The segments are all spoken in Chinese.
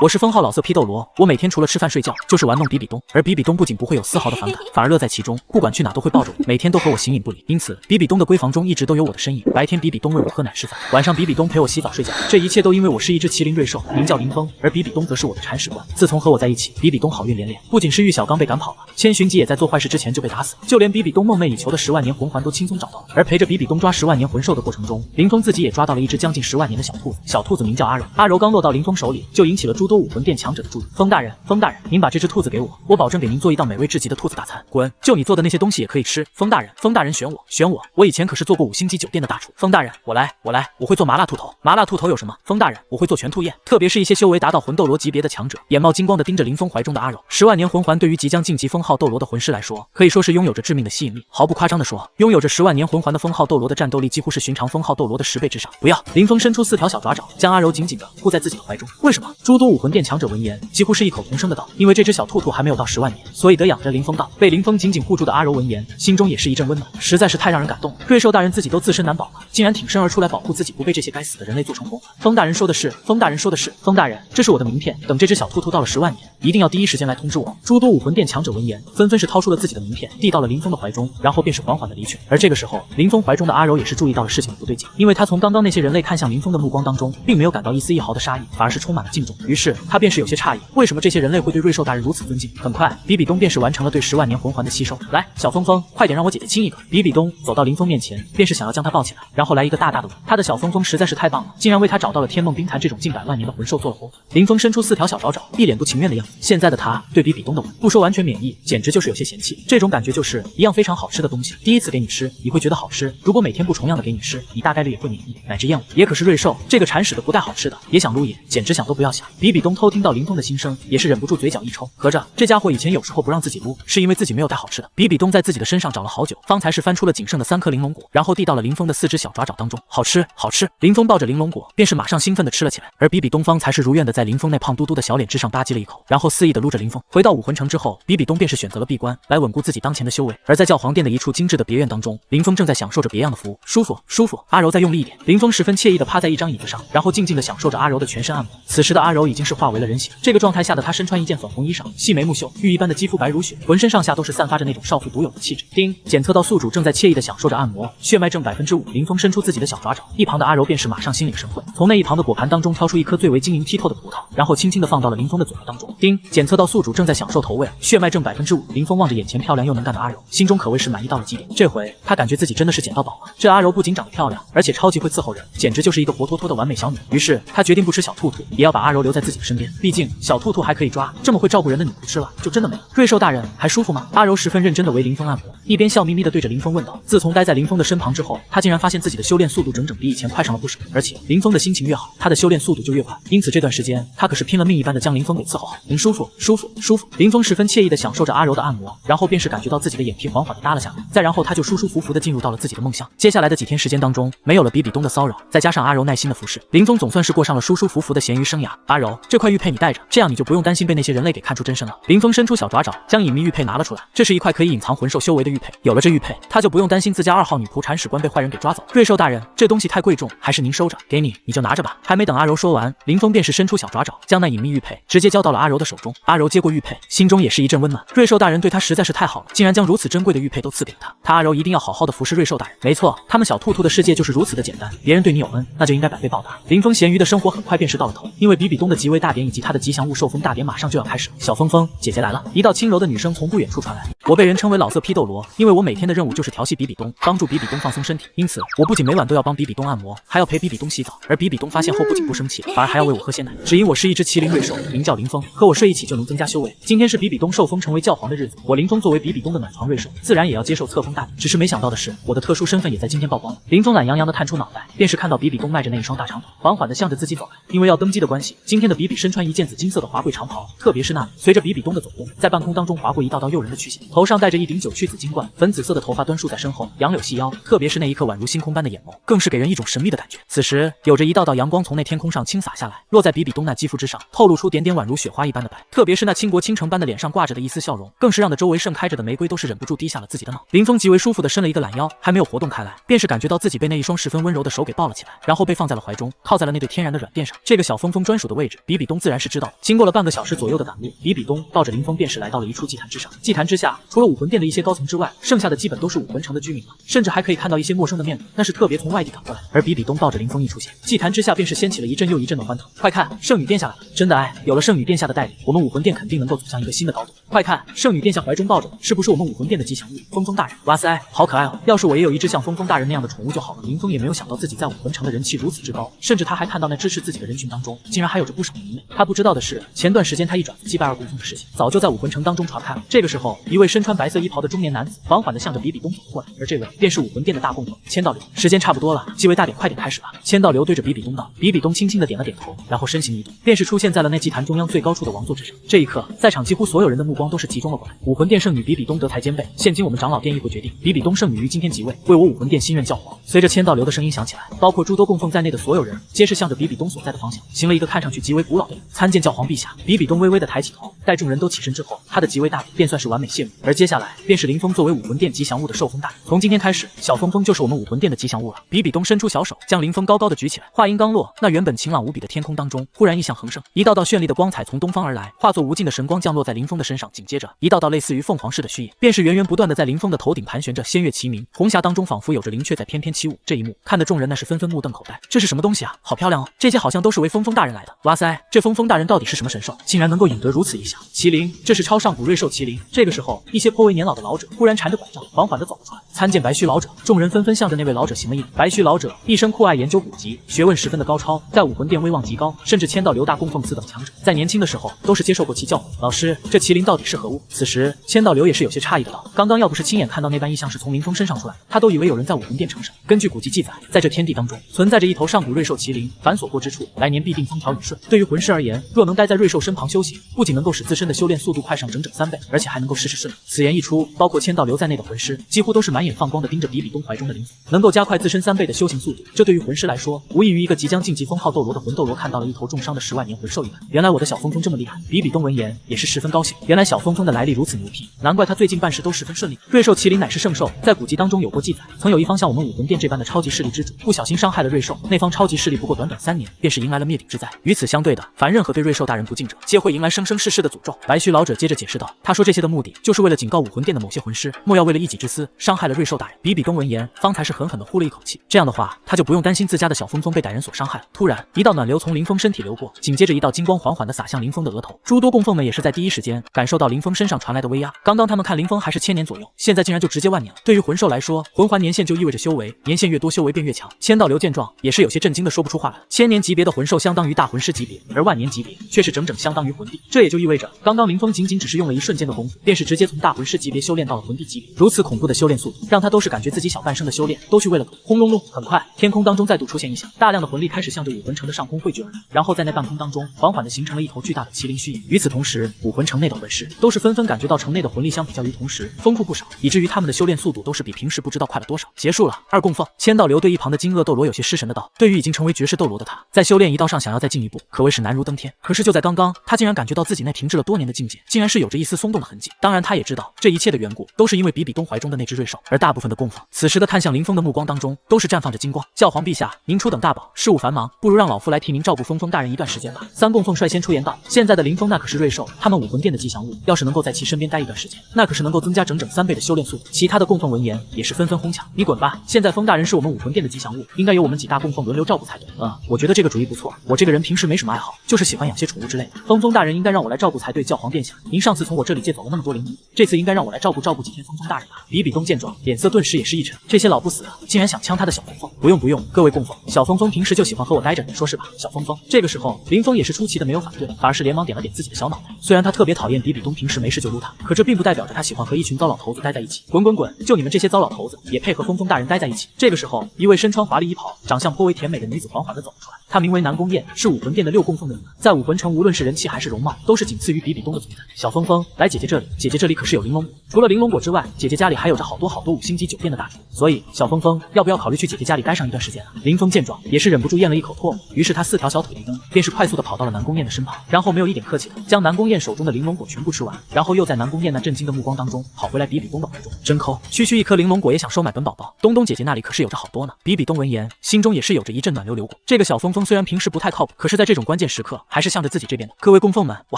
我是封号老色批斗罗，我每天除了吃饭睡觉就是玩弄比比东，而比比东不仅不会有丝毫的反感，反而乐在其中，不管去哪都会抱着我，每天都和我形影不离。因此，比比东的闺房中一直都有我的身影。白天比比东喂我喝奶吃饭，晚上比比东陪我洗澡睡觉，这一切都因为我是一只麒麟瑞兽，名叫林峰，而比比东则是我的铲屎官。自从和我在一起，比比东好运连连，不仅是玉小刚被赶跑了，千寻疾也在做坏事之前就被打死，就连比比东梦寐以求的10万年魂环都轻松找到了。而陪着比比东抓10万年魂兽的过程中，林峰自己也抓到了一只将近10万年的小兔子，小兔子名叫阿柔。阿柔刚落到林峰手里，就引起了诸多武魂殿强者的注意。封大人，封大人，您把这只兔子给我，我保证给您做一道美味至极的兔子大餐。滚！就你做的那些东西也可以吃。封大人，封大人选我，选我！我以前可是做过5星级酒店的大厨。封大人，我来，我会做麻辣兔头。麻辣兔头有什么？封大人，我会做全兔宴。特别是一些修为达到魂斗罗级别的强者，眼冒金光的盯着林峰怀中的阿柔。10万年魂环对于即将晋级封号斗罗的魂师来说，可以说是拥有着致命的吸引力。毫不夸张的说，拥有着10万年魂环的封号斗罗的战斗力几乎是寻常封号斗罗的10倍之上。不要！林峰伸出4条小爪爪，将阿柔紧紧的护在自己的怀中。为什么？诸多武魂殿强者闻言，几乎是异口同声的道：因为这只小兔兔还没有到10万年，所以得养着。林峰道。被林峰紧紧护住的阿柔闻言，心中也是一阵温暖，实在是太让人感动了。瑞兽大人自己都自身难保了，竟然挺身而出来保护自己，不被这些该死的人类做成红环。封大人说的是，封大人说的是，封大人，这是我的名片，等这只小兔兔到了10万年，一定要第一时间来通知我。诸多武魂殿强者闻言，纷纷是掏出了自己的名片，递到了林峰的怀中，然后便是缓缓的离去。而这个时候，林峰怀中的阿柔也是注意到了事情的不对劲，因为他从刚刚那些人类看向林峰的目光当中，并没有感到一丝一毫的杀意，反而是充满了敬重。于是他便是有些诧异，为什么这些人类会对瑞兽大人如此尊敬？很快，比比东便是完成了对10万年魂环的吸收。来，小峰峰，快点让我姐姐亲一个。比比东走到林峰面前，便是想要将他抱起来，然后来一个大大的吻。他的小峰峰实在是太棒了，竟然为他找到了天梦冰潭这种近100万年的魂兽做了活法。林峰伸出4条小爪爪，一脸不情愿的样子。现在的他对比比东的吻，不说完全免疫，简直就是有些嫌弃。这种感觉就是一样非常好吃的东西，第一次给你吃，你会觉得好吃；如果每天不重样的给你吃，你大概率也会免疫乃至厌恶。也可是瑞兽这个铲屎的不带好吃的，也想撸也，简直想都不要想。比比东偷听到林峰的心声，也是忍不住嘴角一抽，合着这家伙以前有时候不让自己撸，是因为自己没有带好吃的。比比东在自己的身上找了好久，方才是翻出了仅剩的3颗玲珑果，然后递到了林峰的4只小爪爪当中。好吃，好吃！林峰抱着玲珑果，便是马上兴奋地吃了起来。而比比东方才是如愿的在林峰那胖嘟嘟的小脸之上吧唧了一口，然后肆意地撸着林峰。回到武魂城之后，比比东便是选择了闭关，来稳固自己当前的修为。而在教皇殿的一处精致的别院当中，林峰正在享受着别样的服务，舒服，舒服。阿柔再用力一点。林峰十分惬意地趴在一张椅子上，然后静静地享受着阿柔的全身按摩。此时的阿柔已经是化为了人形，这个状态下的她身穿一件粉红衣裳，细眉目秀，玉一般的肌肤白如雪，浑身上下都是散发着那种少妇独有的气质。丁，检测到宿主正在惬意地享受着按摩，血脉正5%。林峰伸出自己的小爪爪，一旁的阿柔便是马上心领神会，从那一旁的果盘当中挑出一颗最为晶莹剔透的葡萄，然后轻轻地放到了林峰的嘴巴当中。丁，检测到宿主正在享受头味，血脉正5%。林峰望着眼前漂亮又能干的阿柔，心中可谓是满意到了极点。这回他感觉自己真的是捡到宝了。这阿柔不仅长得漂亮，而且超级会伺候人，简直就是一个活脱脱的完美小女。于是他决定不吃小兔兔，也要把阿柔留在自己的身边，毕竟小兔兔还可以抓，这么会照顾人的你不吃了，就真的没了。瑞兽大人还舒服吗？阿柔十分认真地为林峰按摩，一边笑眯眯地对着林峰问道。自从待在林峰的身旁之后，他竟然发现自己的修炼速度整整比以前快上了不少，而且林峰的心情越好，他的修炼速度就越快。因此这段时间他可是拼了命一般的将林峰给伺候好。舒服，舒服，舒服。林峰十分惬意地享受着阿柔的按摩，然后便是感觉到自己的眼皮缓缓地耷了下来，再然后他就舒舒服服地进入到了自己的梦乡。接下来的几天时间当中，没有了比比东的骚扰，再加上阿柔耐心的服侍，林峰总算是过上了舒舒服服的咸鱼生涯。阿柔，这块玉佩你带着，这样你就不用担心被那些人类给看出真身了。林峰伸出小爪爪，将隐秘玉佩拿了出来，这是一块可以隐藏魂兽修为的玉佩，有了这玉佩，他就不用担心自家2号女仆铲屎官被坏人给抓走。瑞兽大人，这东西太贵重，还是您收着，给你，你就拿着吧。还没等阿柔说完，林峰便是伸出小爪爪，将那隐秘玉佩直接交到了阿柔的手中。阿柔接过玉佩，心中也是一阵温暖。瑞兽大人对他实在是太好了，竟然将如此珍贵的玉佩都赐给了他。他阿柔一定要好好的服侍瑞兽大人。没错，他们小兔兔的世界就是如此的简单，别人对你有恩，那就应该百倍报答。林峰咸鱼的生活很快便是到了头，因为比比东的极为大典以及他的吉祥物受封大典马上就要开始了。小峰峰，姐姐来了。一道轻柔的女声从不远处传来。我被人称为老色批斗罗，因为我每天的任务就是调戏比比东，帮助比比东放松身体，因此我不仅每晚都要帮比比东按摩，还要陪比比东洗澡。而比比东发现后不仅不生气，反而还要喂我喝鲜奶，只因我是一只麒麟瑞兽，名叫林峰，和我睡一起就能增加修为。今天是比比东受封成为教皇的日子，我林峰作为比比东的暖床瑞兽，自然也要接受册封大礼。只是没想到的是，我的特殊身份也在今天曝光了。林峰懒洋洋地探出脑袋，便是看到比比东迈着那一双大长腿，缓缓地向着自己走来。因为要登基的关系，今天的比比身穿一件紫金色的华贵长袍，特别是那里随着比比东的走动，在半空当中划过一道道诱人的曲线，头上戴着一顶9曲紫金冠，粉紫色的头发端梳在身后，杨柳细腰，特别是那一颗宛如星空般的眼眸，更是给人一种神秘的感觉。此时有着一道道阳光从那天空上倾洒下来，落在比比东那肌肤之上，透露出点点宛如雪花一般的白，特别是那倾国倾城般的脸上挂着的一丝笑容，更是让的周围盛开着的玫瑰都是忍不住低下了自己的脑。林峰极为舒服地伸了一个懒腰，还没有活动开来，便是感觉到自己被那一双十分温柔的手给抱了起来，然后被放在了怀中，靠在了那对天然的软垫上。这个小峰峰专属的位置，比比东自然是知道的。经过了半个小时左右的赶路，比比东抱着林峰便是来到了一处祭坛之上。祭坛之下，除了武魂殿的一些高层之外，剩下的基本都是武魂城的居民了，甚至还可以看到一些陌生的面孔，那是特别从外地赶过来。而比比东抱着林峰一出现，祭坛之下便是掀起了一阵又一阵的欢腾。快看，圣女殿下来了！真的有了圣女殿下的带领，我们武魂殿肯定能够走向一个新的高度。快看，圣女殿下怀中抱着的，是不是我们武魂殿的吉祥物峰峰大人？哇塞，好可爱哦！要是我也有一只像峰峰大人那样的宠物就好了。林峰也没有想到自己在武魂城的人气如此之高，甚至他还看到那支持自己的人群当中，竟然还有着不少迷妹。他不知道的是，前段时间他一爪子击败二供奉的事情，早就在武魂城当中传开了。这个时候，一位身穿白色衣袍的中年男子缓缓地向着比比东走过来，而这位便是武魂殿的大供奉千道流。时间差不多了，继位大典快点开始吧！千道流对着比比东道。比比东轻轻地点了点头，然后身形一动，便是出现在了那祭坛中央最高处的王座之上。这一刻，在场几乎所有人的目光都是集中了过来。武魂殿圣女比比东得台兼备，现今我们长老殿议会决定，比比东圣女于今天即位，为我武魂殿新任教皇。随着千道流的声音响起来，包括诸多供奉在内的所有人，皆是向着比比东所在的方向行了一个看上去极为古老的礼。参见教皇陛下。比比东微微的抬起头，待众人都起身之后，他的即位大礼便算是完美谢幕。而接下来便是林峰作为武魂殿吉祥物的受封大礼。从今天开始，小峰峰就是我们武魂殿的吉祥物了。比比东伸出小手，将林峰高高的举起来。话音刚落，那原本晴朗无比的天空当中，忽然异象横生，一道道绚丽的光彩从东方而来，化作无尽的神光降落在林峰的身上。紧接着，一道道类似于凤凰式的虚影，便是源源不断的在林峰的头顶盘旋着，仙乐齐鸣，红霞当中仿佛有着灵雀在翩翩起舞。这一幕看得众人那是纷纷目瞪口呆，这是什么东西啊？好漂亮哦！这些好像都是为峰峰大人来的。哇塞，这峰峰大人到底是什么神兽，竟然能够引得如此异象？麒麟，这是超上古瑞兽麒麟。这个时候，一些颇为年老的老者忽然缠着拐杖，缓缓地走了出来。参见白须老者。众人纷纷向着那位老者行了一礼。白须老者一生酷爱研究古籍，学问十分的高超，在武魂殿威望极高，甚至签到刘大供奉此等强者，在年轻的时候都是接受过其教诲。老师，这麒麟到底是何物？此时签到刘也是有些诧异的道：刚刚要不是亲眼看到那般异象是从林峰身上出来，他都以为有人在武魂殿城上。根据古籍记载，在这天地当中存在着一头上古瑞兽麒麟，凡所过之处，来年必定风调雨顺。对于魂师而言，若能待在瑞兽身旁修行，不仅能够使自身的修炼速度快上整整3倍，而且还能够事事顺利。此言一出，包括签到刘在内的魂师几乎都是满眼放光的盯着比比东怀中的林峰，能够加快自身3倍的修行速度，这对于魂师来说，无异于一个即将晋级封号斗罗的魂斗罗看到了一头重伤的10万年魂兽一般。原来我的小峰峰这么厉害！比比东闻言也是十分高兴，原来小峰峰的来历如此牛批，难怪他最近办事都十分顺利。瑞兽麒麟乃是圣兽，在古籍当中有过记载，曾有一方像我们武魂殿这般的超级势力之主，不小心伤害了瑞兽，那方超级势力不过短短3年，便是迎来了灭顶之灾。与此相对的，凡任何对瑞兽大人不敬者，皆会迎来生生世世的诅咒。白须老者接着解释道，他说这些的目的，就是为了警告武魂殿的某些魂师，莫要为了一己之私，伤害了瑞兽大人。比比东闻言，方才是狠狠地呼了一口气，这样的话，他就不用担心自家的小峰峰被歹人所伤害了。突然，一道暖流从林峰身体流过，紧接着一道金光缓缓地洒向林峰的额头。诸多供奉们也是在第一时间感受到林峰身上传来的威压。刚刚他们看林峰还是1000年左右，现在竟然就直接万年了。对于魂兽来说，魂环年限就意味着修为，年限越多，修为便越强。千道流见状，也是有些震惊的说不出话来。1000年级别的魂兽相当于大魂师级别，而万年级别却是整整相当于魂帝。这也就意味着，刚刚林峰仅仅只是用了一瞬间的功夫，便是直接从大魂师级别修炼到了魂帝级别。如此恐怖的修炼速度，让他都是感觉自己小半生的修炼都去为了赌。轰隆隆，很快，天空当中再度出现异象，大量的魂力开始向着武魂城的上空汇聚而来，然后在那半空当中缓缓地形成了一头巨大的麒麟虚影。与此同时，武魂城内的魂师都是纷纷感觉到城内的魂力相比较于同时丰富不少，以至于他们的修炼速度都是比平时不知道快了多少。结束了，二供奉。千道流对一旁的金鳄斗罗有些失神的道，对于已经成为绝世斗罗的他，在修炼一道上想要再进一步，可谓是难如登天。可是就在刚刚，他竟然感觉到自己那停滞了多年的境界，竟然是有着一丝松动的痕迹。当然，他也知道这一切的缘故都是因为比比东怀中的那只瑞兽。而大部分的供奉此时的看向林峰的目光当中，都是绽放着金光。教皇陛下，您初等大宝，事务繁忙，不如让老夫来替您照顾峰峰大人一段时间吧。三供奉率先出言道，现在的林峰那可是瑞兽，他们武魂殿的吉祥物，要是能够在其身边待一段时间，那可是能够增加整整3倍的修炼速度。其他的供奉闻言也是纷纷哄抢，你滚吧！现在峰大人是我们武魂殿的吉祥物，应该由我们几大供奉轮流照顾才对。我觉得这个主意不错。我这个人平时没什么爱好，就是喜欢养些宠物之类的。峰大人应该让我来照顾才对。教皇殿下，您上次从我这里借走了那么多灵物，这次应该让我来照顾几天峰大人吧。比比东见状，脸色顿时也是一沉，这些老不死的竟然想抢他的小峰峰。不用，各位供奉，小峰平时就喜欢和我待着，你说是吧？小峰。这个时候，林峰也是出奇的没有反对，反而是连忙点了点自己的小脑袋。虽然他特别讨厌比比东平时没事就撸他，可这并不代表着他喜欢和一群糟老头子待在一起。滚！就你们这些糟老头子也配和峰大人待在一起？这个时候，一位身穿华丽衣袍、长相颇为甜美的女子缓缓地走了出来。她名为南宫燕，是武魂殿的6供奉的女儿，在武魂城无论是人气还是容貌，都是仅赐予比比东的存在。小峰峰，来姐姐这里，姐姐这里可是有玲珑果。除了玲珑果之外，姐姐家里还有着好多5星级酒店的大厨，所以小峰峰要不要考虑去姐姐家里待上一段时间啊？林峰见状也是忍不住咽了一口唾沫，于是他4条小腿一蹬，便是快速的跑到了南宫燕的身旁，然后没有一点客气的将南宫燕手中的玲珑果全部吃完，然后又在南宫燕那震惊的目光当中跑回来比比东的怀中，真抠，区区一颗玲珑果也想收买本宝宝，东东姐姐那里可是有着好多呢。比比东闻言，心中也是有着一阵暖流流过。这个小峰峰虽然平时不太靠谱，可是在这种关键时刻还是向着自己这边的。各位供奉们，我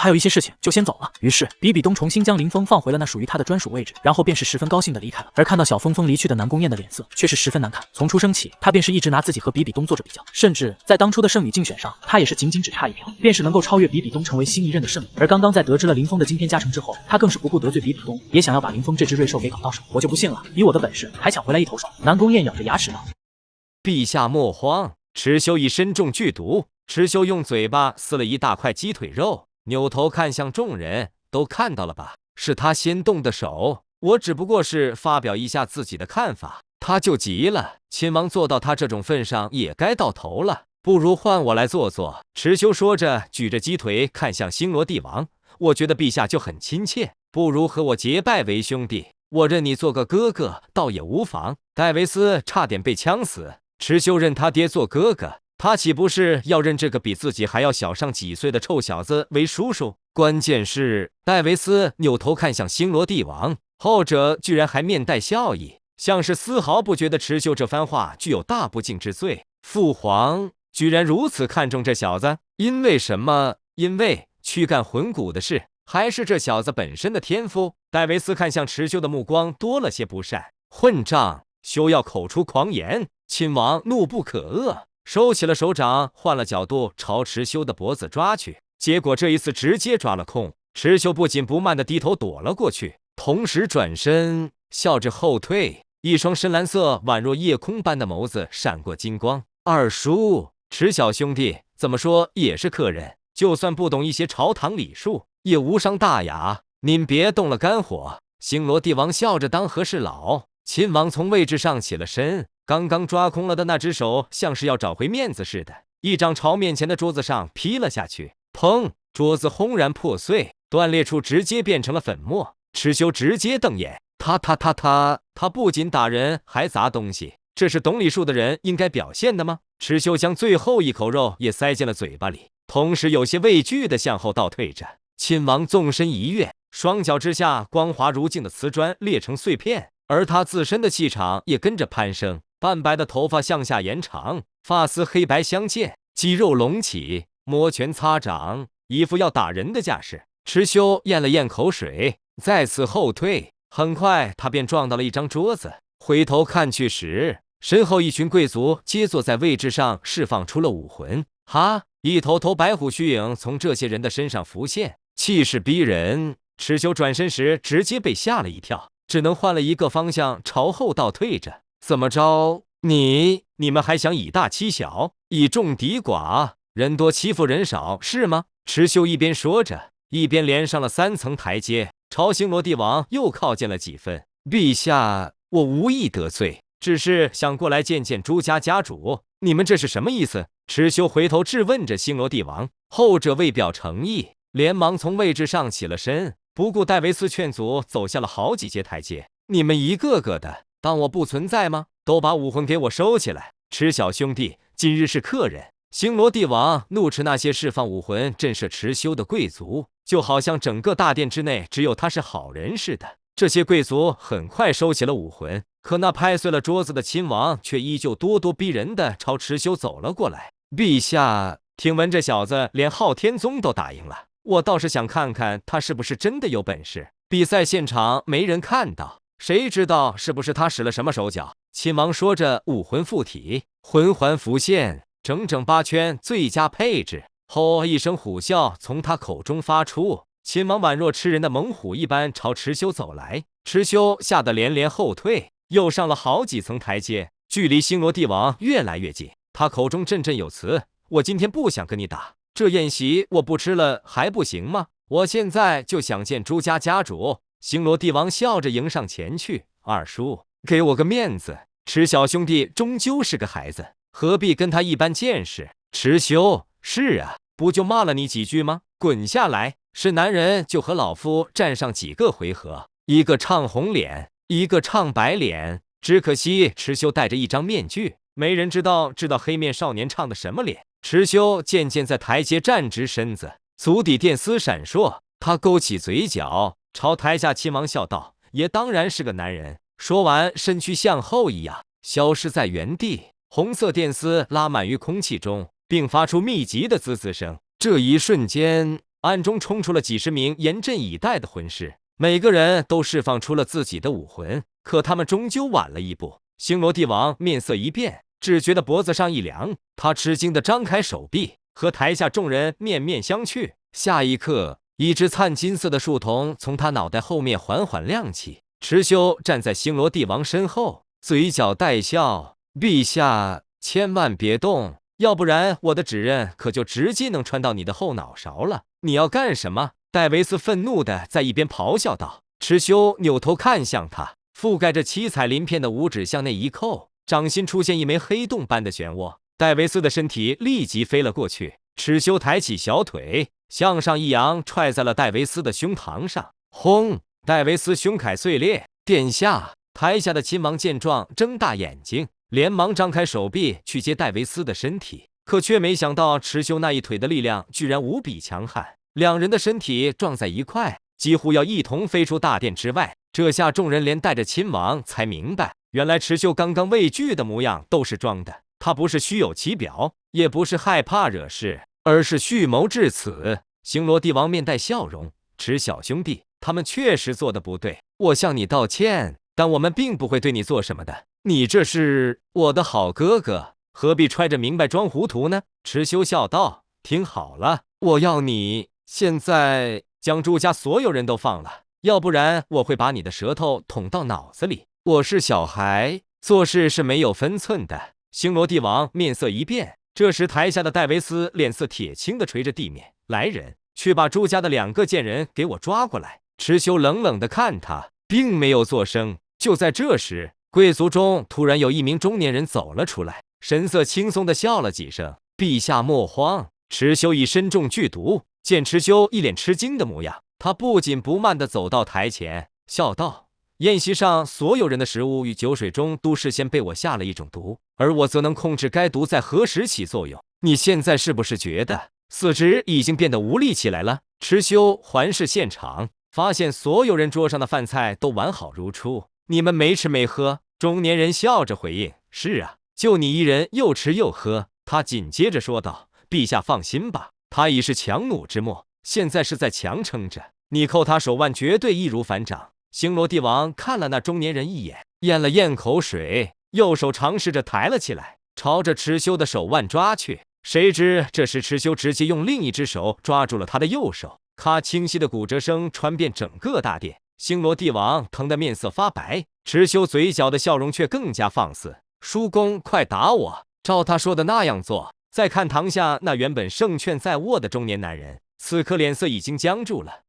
还有一些事情，就先走了。于是比比东重新将林峰放回了那属于他的专属位置，然后便是十分高兴的离开了。而看到小峰峰离去的南宫燕的脸色却是十分难看。从出生起，他便是一直拿自己和比比东做着比较，甚至在当初的圣女竞选上，他也是仅只差一票，便是能够超越比比东成为新一任的圣女。而刚刚在得知了林峰的今天加成之后，他更是不顾得罪比比东，也想要把林峰这只瑞兽给搞到手。我就不信了，以我的本事还抢回来一头手。南宫燕咬着牙齿道：陛下莫慌，蚩尤已身中剧毒。蚩尤用嘴巴撕了一大块鸡腿肉，扭头看向众人，都看到了吧？是他先动的手，我只不过是发表一下自己的看法，他就急了。亲王做到他这种份上也该到头了，不如换我来做做。蚩尤说着，举着鸡腿看向星罗帝王，我觉得陛下就很亲切，不如和我结拜为兄弟，我认你做个哥哥，倒也无妨。戴维斯差点被呛死，蚩尤认他爹做哥哥，他岂不是要认这个比自己还要小上几岁的臭小子为叔叔？关键是戴维斯扭头看向星罗帝王，后者居然还面带笑意，像是丝毫不觉得蚩尤这番话具有大不敬之罪。父皇居然如此看重这小子，因为什么？因为躯干魂骨的事，还是这小子本身的天赋？戴维斯看向蚩尤的目光多了些不善。混账，休要口出狂言！亲王怒不可遏，收起了手掌，换了角度朝蚩尤的脖子抓去，结果这一次直接抓了空。蚩尤不紧不慢地低头躲了过去，同时转身笑着后退，一双深蓝色宛若夜空般的眸子闪过金光。二叔，蚩小兄弟怎么说也是客人，就算不懂一些朝堂礼数，也无伤大雅，您别动了肝火。星罗帝王笑着当和事佬，亲王从位置上起了身，刚刚抓空了的那只手像是要找回面子似的，一掌朝面前的桌子上劈了下去，砰！桌子轰然破碎，断裂处直接变成了粉末。蚩尤直接瞪眼，他不仅打人还砸东西，这是懂礼数的人应该表现的吗？蚩尤将最后一口肉也塞进了嘴巴里，同时有些畏惧地向后倒退着。亲王纵身一跃，双脚之下光滑如镜的瓷砖裂成碎片，而他自身的气场也跟着攀升，半白的头发向下延长，发丝黑白相间，肌肉隆起，摩拳擦掌，一副要打人的架势。蚩尤咽了咽口水，再次后退，很快他便撞到了一张桌子，回头看去时，身后一群贵族皆坐在位置上，释放出了武魂。哈！一头头白虎虚影从这些人的身上浮现，气势逼人。蚩尤转身时直接被吓了一跳，只能换了一个方向朝后倒退着。怎么着？你们还想以大欺小，以众敌寡，人多欺负人少是吗？蚩尤一边说着，一边连上了3层台阶，朝星罗帝王又靠近了几分。陛下，我无意得罪，只是想过来见见朱家家主，你们这是什么意思？蚩尤回头质问着星罗帝王，后者为表诚意，连忙从位置上起了身，不顾戴维斯劝阻，走下了好几阶台阶。你们一个个的当我不存在吗？都把武魂给我收起来！蚩小兄弟，今日是客人。星罗帝王怒斥那些释放武魂震慑蚩尤的贵族，就好像整个大殿之内只有他是好人似的。这些贵族很快收起了武魂，可那拍碎了桌子的亲王却依旧咄咄逼人地朝蚩尤走了过来。陛下，听闻这小子连昊天宗都打赢了，我倒是想看看他是不是真的有本事。比赛现场没人看到，谁知道是不是他使了什么手脚？亲王说着，武魂附体，魂环浮现，整整8圈，最佳配置。吼一声虎啸从他口中发出，亲王宛若吃人的猛虎一般朝蚩尤走来。蚩尤吓得连连后退，又上了好几层台阶，距离星罗帝王越来越近。他口中振振有词：我今天不想跟你打，这宴席我不吃了还不行吗？我现在就想见朱家家主。星罗帝王笑着迎上前去：二叔，给我个面子，蚩小兄弟终究是个孩子，何必跟他一般见识？蚩尤，是啊，不就骂了你几句吗？滚下来！是男人就和老夫战上几个回合，一个唱红脸，一个唱白脸。只可惜池修戴着一张面具，没人知道黑面少年唱的什么脸。池修渐渐在台阶站直身子，足底电丝闪烁，他勾起嘴角，朝台下亲王笑道：“爷当然是个男人。”说完，身躯向后一仰，消失在原地。红色电丝拉满于空气中，并发出密集的滋滋声。这一瞬间，暗中冲出了几十名严阵以待的魂师，每个人都释放出了自己的武魂，可他们终究晚了一步。星罗帝王面色一变，只觉得脖子上一凉，他吃惊地张开手臂，和台下众人面面相觑。下一刻，一只灿金色的树瞳从他脑袋后面缓缓亮起。池修站在星罗帝王身后，嘴角带笑：“陛下，千万别动，要不然我的指刃可就直接能穿到你的后脑勺了。你要干什么？”戴维斯愤怒地在一边咆哮道。池修扭头看向他，覆盖着七彩鳞片的五指向内一扣，掌心出现一枚黑洞般的漩涡。戴维斯的身体立即飞了过去，池修抬起小腿向上一扬，踹在了戴维斯的胸膛上。轰！戴维斯胸铠碎裂。殿下！台下的亲王见状，睁大眼睛，连忙张开手臂去接戴维斯的身体，可却没想到池修那一腿的力量居然无比强悍，两人的身体撞在一块，几乎要一同飞出大殿之外。这下众人连带着亲王才明白，原来池修刚刚畏惧的模样都是装的，他不是虚有其表，也不是害怕惹事，而是蓄谋至此。星罗帝王面带笑容：“池小兄弟，他们确实做的不对，我向你道歉，但我们并不会对你做什么的。你这是我的好哥哥，何必揣着明白装糊涂呢？”池修笑道：“听好了，我要你现在将朱家所有人都放了，要不然我会把你的舌头捅到脑子里。我是小孩，做事是没有分寸的。”星罗帝王面色一变，这时台下的戴维斯脸色铁青地捶着地面：“来人，去把朱家的2个贱人给我抓过来！”池修冷冷地看他，并没有作声。就在这时，贵族中突然有一名中年人走了出来，神色轻松地笑了几声：“陛下莫慌。”池修已身中剧毒，见池修一脸吃惊的模样，他不紧不慢地走到台前，笑道：“宴席上所有人的食物与酒水中都事先被我下了一种毒，而我则能控制该毒在何时起作用。你现在是不是觉得四肢已经变得无力起来了？”池修环视现场，发现所有人桌上的饭菜都完好如初。“你们没吃没喝？”中年人笑着回应：“是啊，就你一人又吃又喝。”他紧接着说道：“陛下放心吧，他已是强弩之末，现在是在强撑着，你扣他手腕绝对易如反掌。”星罗帝王看了那中年人一眼，咽了咽口水，右手尝试着抬了起来，朝着池修的手腕抓去。谁知这时池修直接用另一只手抓住了他的右手，咔，清晰的骨折声传遍整个大殿。星罗帝王疼得面色发白，池修嘴角的笑容却更加放肆：“叔公，快打我！”照他说的那样做。再看堂下那原本胜券在握的中年男人，此刻脸色已经僵住了。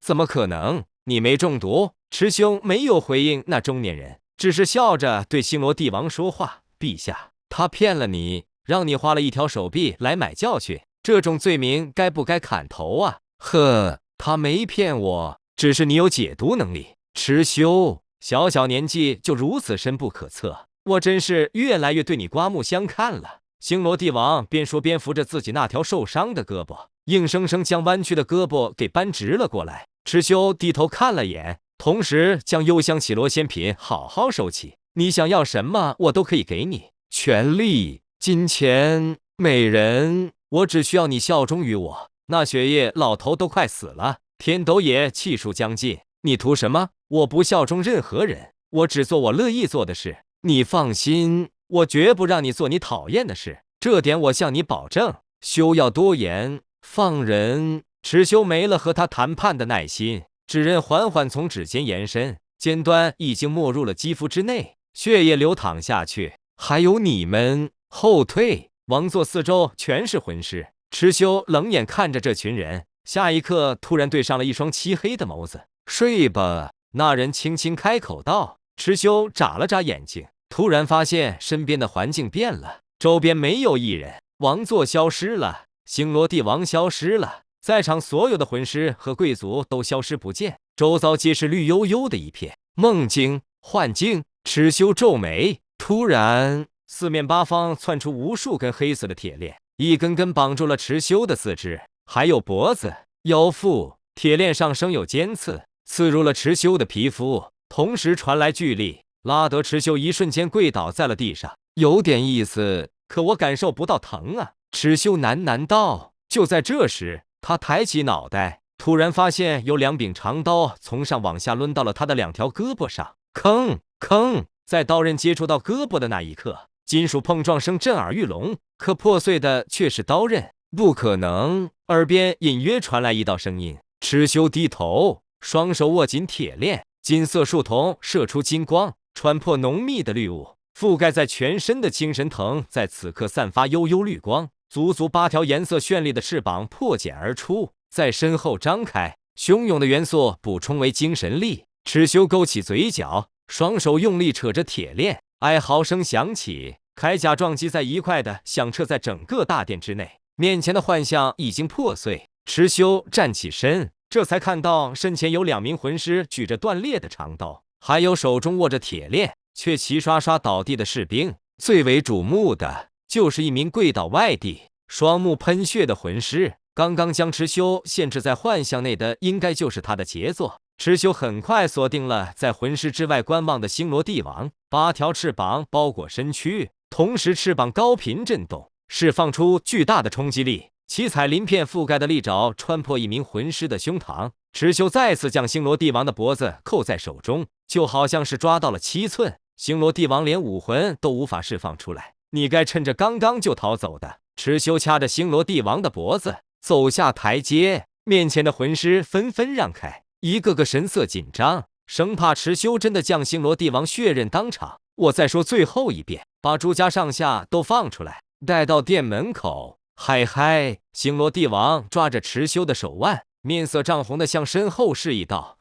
怎么可能？你没中毒？池修没有回应那中年人，只是笑着对星罗帝王说话：“陛下，他骗了你，让你花了一条手臂来买教训，这种罪名该不该砍头啊？”“呵，他没骗我，只是你有解毒能力。”池修，小小年纪就如此深不可测，我真是越来越对你刮目相看了。星罗帝王边说边扶着自己那条受伤的胳膊，硬生生将弯曲的胳膊给扳直了过来。池修低头看了眼，同时将幽香绮罗仙品好好收起。“你想要什么，我都可以给你，权力、金钱、美人，我只需要你效忠于我。”那雪夜老头都快死了，天斗也气数将尽，你图什么？我不效忠任何人，我只做我乐意做的事。你放心，我绝不让你做你讨厌的事，这点我向你保证。休要多言，放人！池修没了和他谈判的耐心，指刃缓缓从指尖延伸，尖端已经没入了肌肤之内，血液流淌下去。“还有你们，后退！”王座四周全是魂师，池修冷眼看着这群人，下一刻突然对上了一双漆黑的眸子。“睡吧。”那人轻轻开口道。池修眨了眨眼睛，突然发现身边的环境变了，周边没有一人，王座消失了，星罗帝王消失了，在场所有的魂师和贵族都消失不见，周遭皆是绿油油的一片。梦境、幻境，蚩尤皱眉。突然，四面八方窜出无数根黑色的铁链，一根根绑住了蚩尤的四肢，还有脖子、腰腹。铁链上生有尖刺，刺入了蚩尤的皮肤，同时传来巨力，拉得蚩尤一瞬间跪倒在了地上。有点意思，可我感受不到疼啊。蚩尤喃喃道。就在这时，他抬起脑袋，突然发现有2柄长刀从上往下抡到了他的2条胳膊上。吭吭，在刀刃接触到胳膊的那一刻，金属碰撞声震耳欲聋，可破碎的却是刀刃。不可能！耳边隐约传来一道声音。蚩尤低头，双手握紧铁链，金色树瞳射出金光，穿破浓密的绿雾，覆盖在全身的精神藤在此刻散发幽幽绿光。足足8条颜色绚丽的翅膀破茧而出，在身后张开，汹涌的元素补充为精神力。蚩尤勾起嘴角，双手用力扯着铁链，哀嚎声响起，铠甲撞击在一块的响彻在整个大殿之内。面前的幻象已经破碎，蚩尤站起身，这才看到身前有2名魂师举着断裂的长刀，还有手中握着铁链却齐刷刷倒地的士兵。最为瞩目的就是一名跪倒外地、双目喷血的魂师。刚刚将蚩尤限制在幻象内的，应该就是他的杰作。蚩尤很快锁定了在魂师之外观望的星罗帝王，8条翅膀包裹身躯，同时翅膀高频震动，释放出巨大的冲击力。七彩鳞片覆盖的利爪穿破一名魂师的胸膛，蚩尤再次将星罗帝王的脖子扣在手中，就好像是抓到了7寸。星罗帝王连武魂都无法释放出来，你该趁着刚刚就逃走的。蚩尤掐着星罗帝王的脖子走下台阶，面前的魂师纷纷让开，一个个神色紧张，生怕蚩尤真的将星罗帝王血刃当场。我再说最后一遍，把朱家上下都放出来，带到店门口。嗨嗨！星罗帝王抓着蚩尤的手腕，面色涨红的向身后示意道：“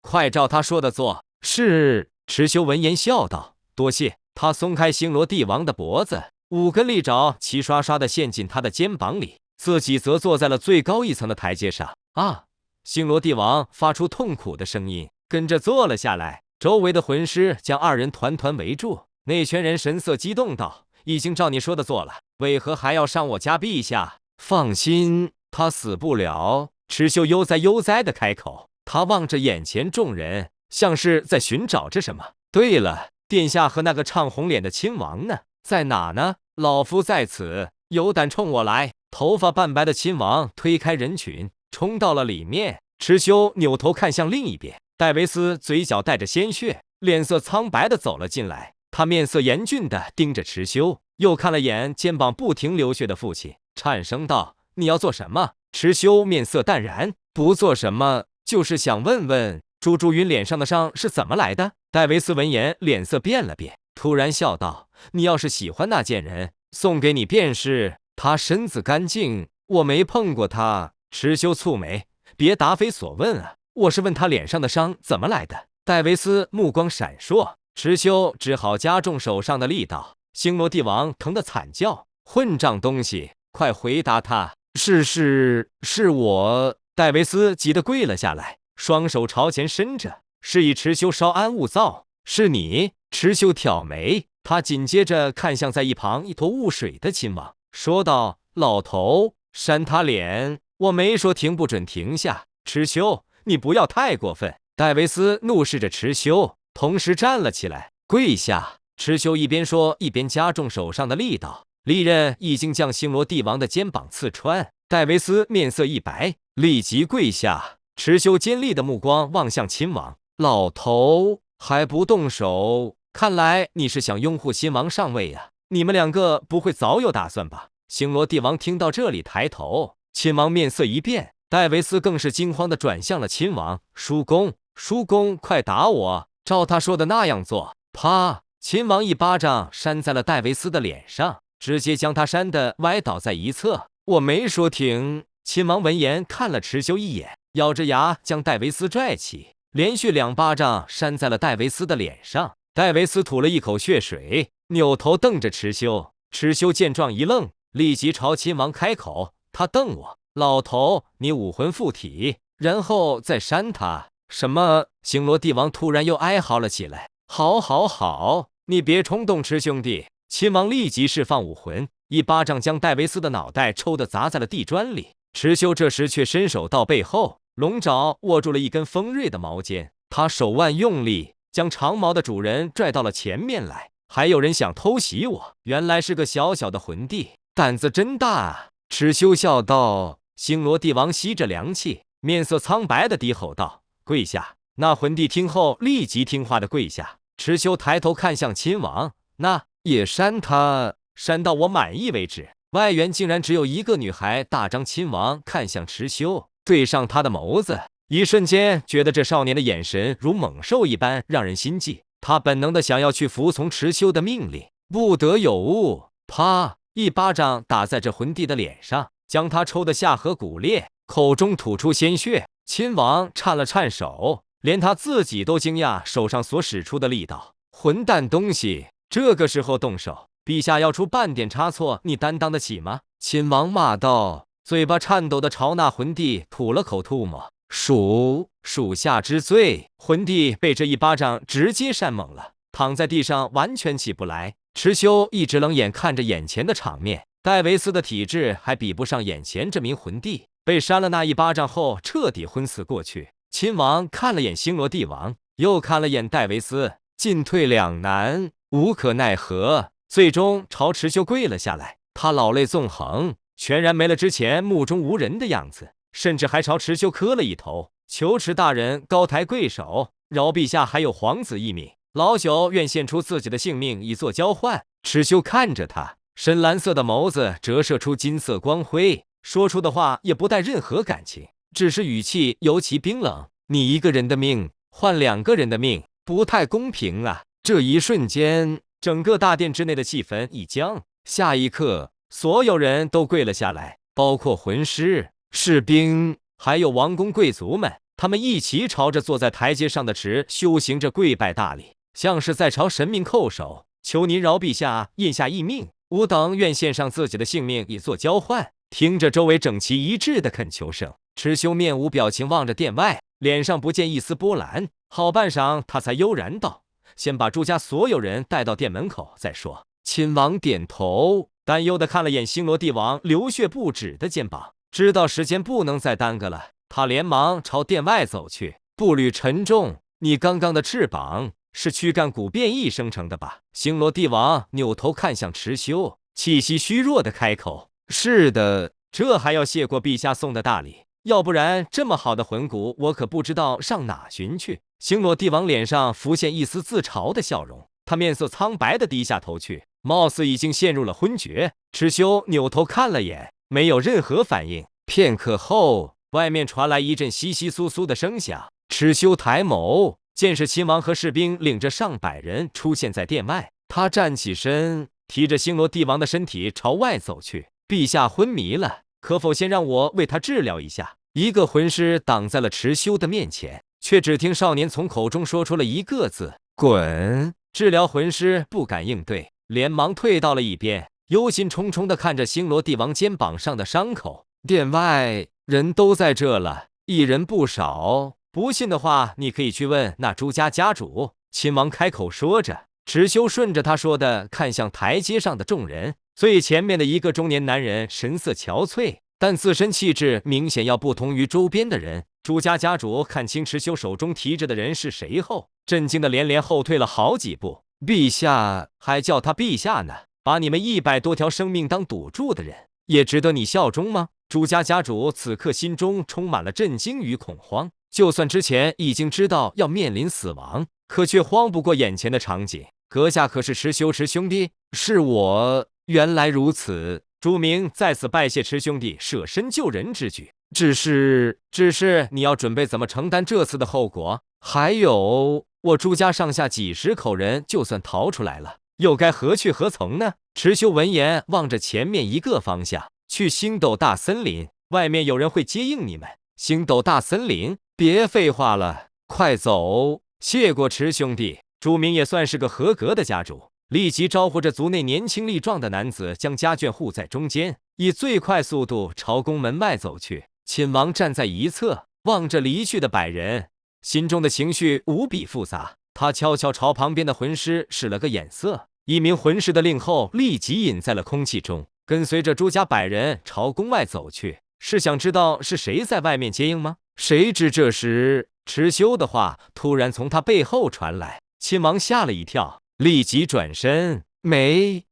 快照他说的做。”是。蚩尤闻言笑道：“多谢。”他松开星罗帝王的脖子，5根利爪齐刷刷地陷进他的肩膀里，自己则坐在了最高一层的台阶上。啊！星罗帝王发出痛苦的声音，跟着坐了下来。周围的魂师将2人团团围住，那群人神色激动道：“已经照你说的做了，为何还要伤我家陛下？”放心，他死不了。蚩尤悠哉悠哉地开口，他望着眼前众人，像是在寻找着什么。对了，殿下和那个唱红脸的亲王呢？在哪呢？老夫在此，有胆冲我来！头发半白的亲王推开人群，冲到了里面。蚩尤扭头看向另一边，戴维斯嘴角带着鲜血，脸色苍白地走了进来。他面色严峻地盯着蚩尤，又看了眼肩膀不停流血的父亲，颤声道：“你要做什么？”蚩尤面色淡然：“不做什么，就是想问问朱云脸上的伤是怎么来的。”戴维斯闻言脸色变了变，突然笑道：“你要是喜欢那贱人，送给你便是。他身子干净，我没碰过他。”蚩尤蹙眉：“别答非所问啊，我是问他脸上的伤怎么来的。”戴维斯目光闪烁，蚩尤只好加重手上的力道。星罗帝王疼得惨叫：“混账东西，快回答他！”是我。戴维斯急得跪了下来，双手朝前伸着，示意蚩尤稍安勿躁。“是你？”蚩尤挑眉，他紧接着看向在一旁一坨雾水的亲王，说道：“老头，扇他脸！我没说停不准停下。”蚩尤，你不要太过分！戴维斯怒视着蚩尤，同时站了起来，跪下。蚩尤一边说一边加重手上的力道，利刃已经将星罗帝王的肩膀刺穿。戴维斯面色一白，立即跪下。蚩尤尖利的目光望向亲王：“老头还不动手？看来你是想拥护新王上位啊！你们2个不会早有打算吧？”星罗帝王听到这里抬头，亲王面色一变，戴维斯更是惊慌地转向了亲王：“叔公，快打我！照他说的那样做！”啪！亲王一巴掌扇在了戴维斯的脸上，直接将他扇得歪倒在一侧。“我没说停！”亲王闻言看了蚩尤一眼，咬着牙将戴维斯拽起，连续2巴掌扇在了戴维斯的脸上。戴维斯吐了一口血水，扭头瞪着蚩尤。蚩尤见状一愣，立即朝亲王开口：“他瞪我，老头，你武魂附体，然后再扇他。什么？星罗帝王突然又哀嚎了起来。好，好，好，你别冲动，池兄弟。秦王立即释放武魂，一巴掌将戴维斯的脑袋抽得砸在了地砖里。池修这时却伸手到背后，龙爪握住了一根锋锐的毛尖，他手腕用力，将长毛的主人拽到了前面来。还有人想偷袭我，原来是个小小的魂帝，胆子真大啊！池修笑道。星罗帝王吸着凉气，面色苍白的低吼道：“跪下！”那魂帝听后立即听话的跪下。池修抬头看向亲王，那也扇他，扇到我满意为止。外园竟然只有一个女孩。大张亲王看向池修，对上他的眸子，一瞬间觉得这少年的眼神如猛兽一般，让人心悸。他本能的想要去服从池修的命令，不得有误！啪！一巴掌打在这魂帝的脸上，将他抽得下颌骨裂，口中吐出鲜血。亲王颤了颤手，连他自己都惊讶手上所使出的力道。混蛋东西，这个时候动手，陛下要出半点差错，你担当得起吗？亲王骂道，嘴巴颤抖的朝那魂帝吐了口唾沫。属下知罪。魂帝被这一巴掌直接扇懵了，躺在地上完全起不来。池修一直冷眼看着眼前的场面，戴维斯的体质还比不上眼前这名魂帝，被扇了那一巴掌后彻底昏死过去。亲王看了眼星罗帝王，又看了眼戴维斯，进退两难，无可奈何，最终朝池修跪了下来。他老泪纵横，全然没了之前目中无人的样子，甚至还朝池修磕了一头，求池大人高抬贵手，饶陛下还有皇子一命，老朽愿献出自己的性命以作交换。池修看着他，深蓝色的眸子折射出金色光辉，说出的话也不带任何感情，只是语气尤其冰冷。你一个人的命换2个人的命，不太公平啊！这一瞬间，整个大殿之内的气氛一僵，下一刻，所有人都跪了下来，包括魂师、士兵，还有王公贵族们。他们一起朝着坐在台阶上的池修行着跪拜大礼，像是在朝神明叩首，求您饶陛下印下一命，吾等愿献上自己的性命以作交换。听着周围整齐一致的恳求声，池修面无表情望着殿外，脸上不见一丝波澜。好半晌，他才悠然道：“先把朱家所有人带到殿门口再说。”亲王点头，担忧的看了眼星罗帝王流血不止的肩膀，知道时间不能再耽搁了。他连忙朝殿外走去，步履沉重。你刚刚的翅膀是躯干骨变异生成的吧？星罗帝王扭头看向池修，气息虚弱的开口：“是的，这还要谢过陛下送的大礼，要不然这么好的魂骨，我可不知道上哪寻去。”星罗帝王脸上浮现一丝自嘲的笑容，他面色苍白的低下头去，貌似已经陷入了昏厥。池修扭头看了眼，没有任何反应。片刻后，外面传来一阵窸窸窣窣的声响。池修抬眸，见是亲王和士兵领着上百人出现在殿外。他站起身，提着星罗帝王的身体朝外走去。陛下昏迷了，可否先让我为他治疗一下？一个魂师挡在了池修的面前，却只听少年从口中说出了一个字：“滚！”治疗魂师不敢应对，连忙退到了一边，忧心忡忡地看着星罗帝王肩膀上的伤口。殿外人都在这了，一人不少，不信的话，你可以去问那朱家家主。亲王开口说着，池修顺着他说的看向台阶上的众人。最前面的一个中年男人神色憔悴，但自身气质明显要不同于周边的人。朱家家主看清池修手中提着的人是谁后，震惊的连连后退了好几步。陛下，还叫他陛下呢？把你们100多条生命当赌注的人，也值得你效忠吗？朱家家主此刻心中充满了震惊与恐慌，就算之前已经知道要面临死亡，可却慌不过眼前的场景。阁下可是池修池兄弟？是我，原来如此。朱明在此拜谢池兄弟舍身救人之举，只是你要准备怎么承担这次的后果？还有，我朱家上下几十口人，就算逃出来了，又该何去何从呢？池修闻言，望着前面一个方向，去星斗大森林，外面有人会接应你们。星斗大森林？别废话了，快走！谢过池兄弟。朱明也算是个合格的家主，立即招呼着族内年轻力壮的男子，将家眷护在中间，以最快速度朝宫门外走去。亲王站在一侧，望着离去的百人，心中的情绪无比复杂。他悄悄朝旁边的魂师使了个眼色，一名魂师的令后立即隐在了空气中，跟随着朱家百人朝宫外走去。是想知道是谁在外面接应吗？谁知这时蚩尤的话突然从他背后传来，亲王吓了一跳，立即转身，没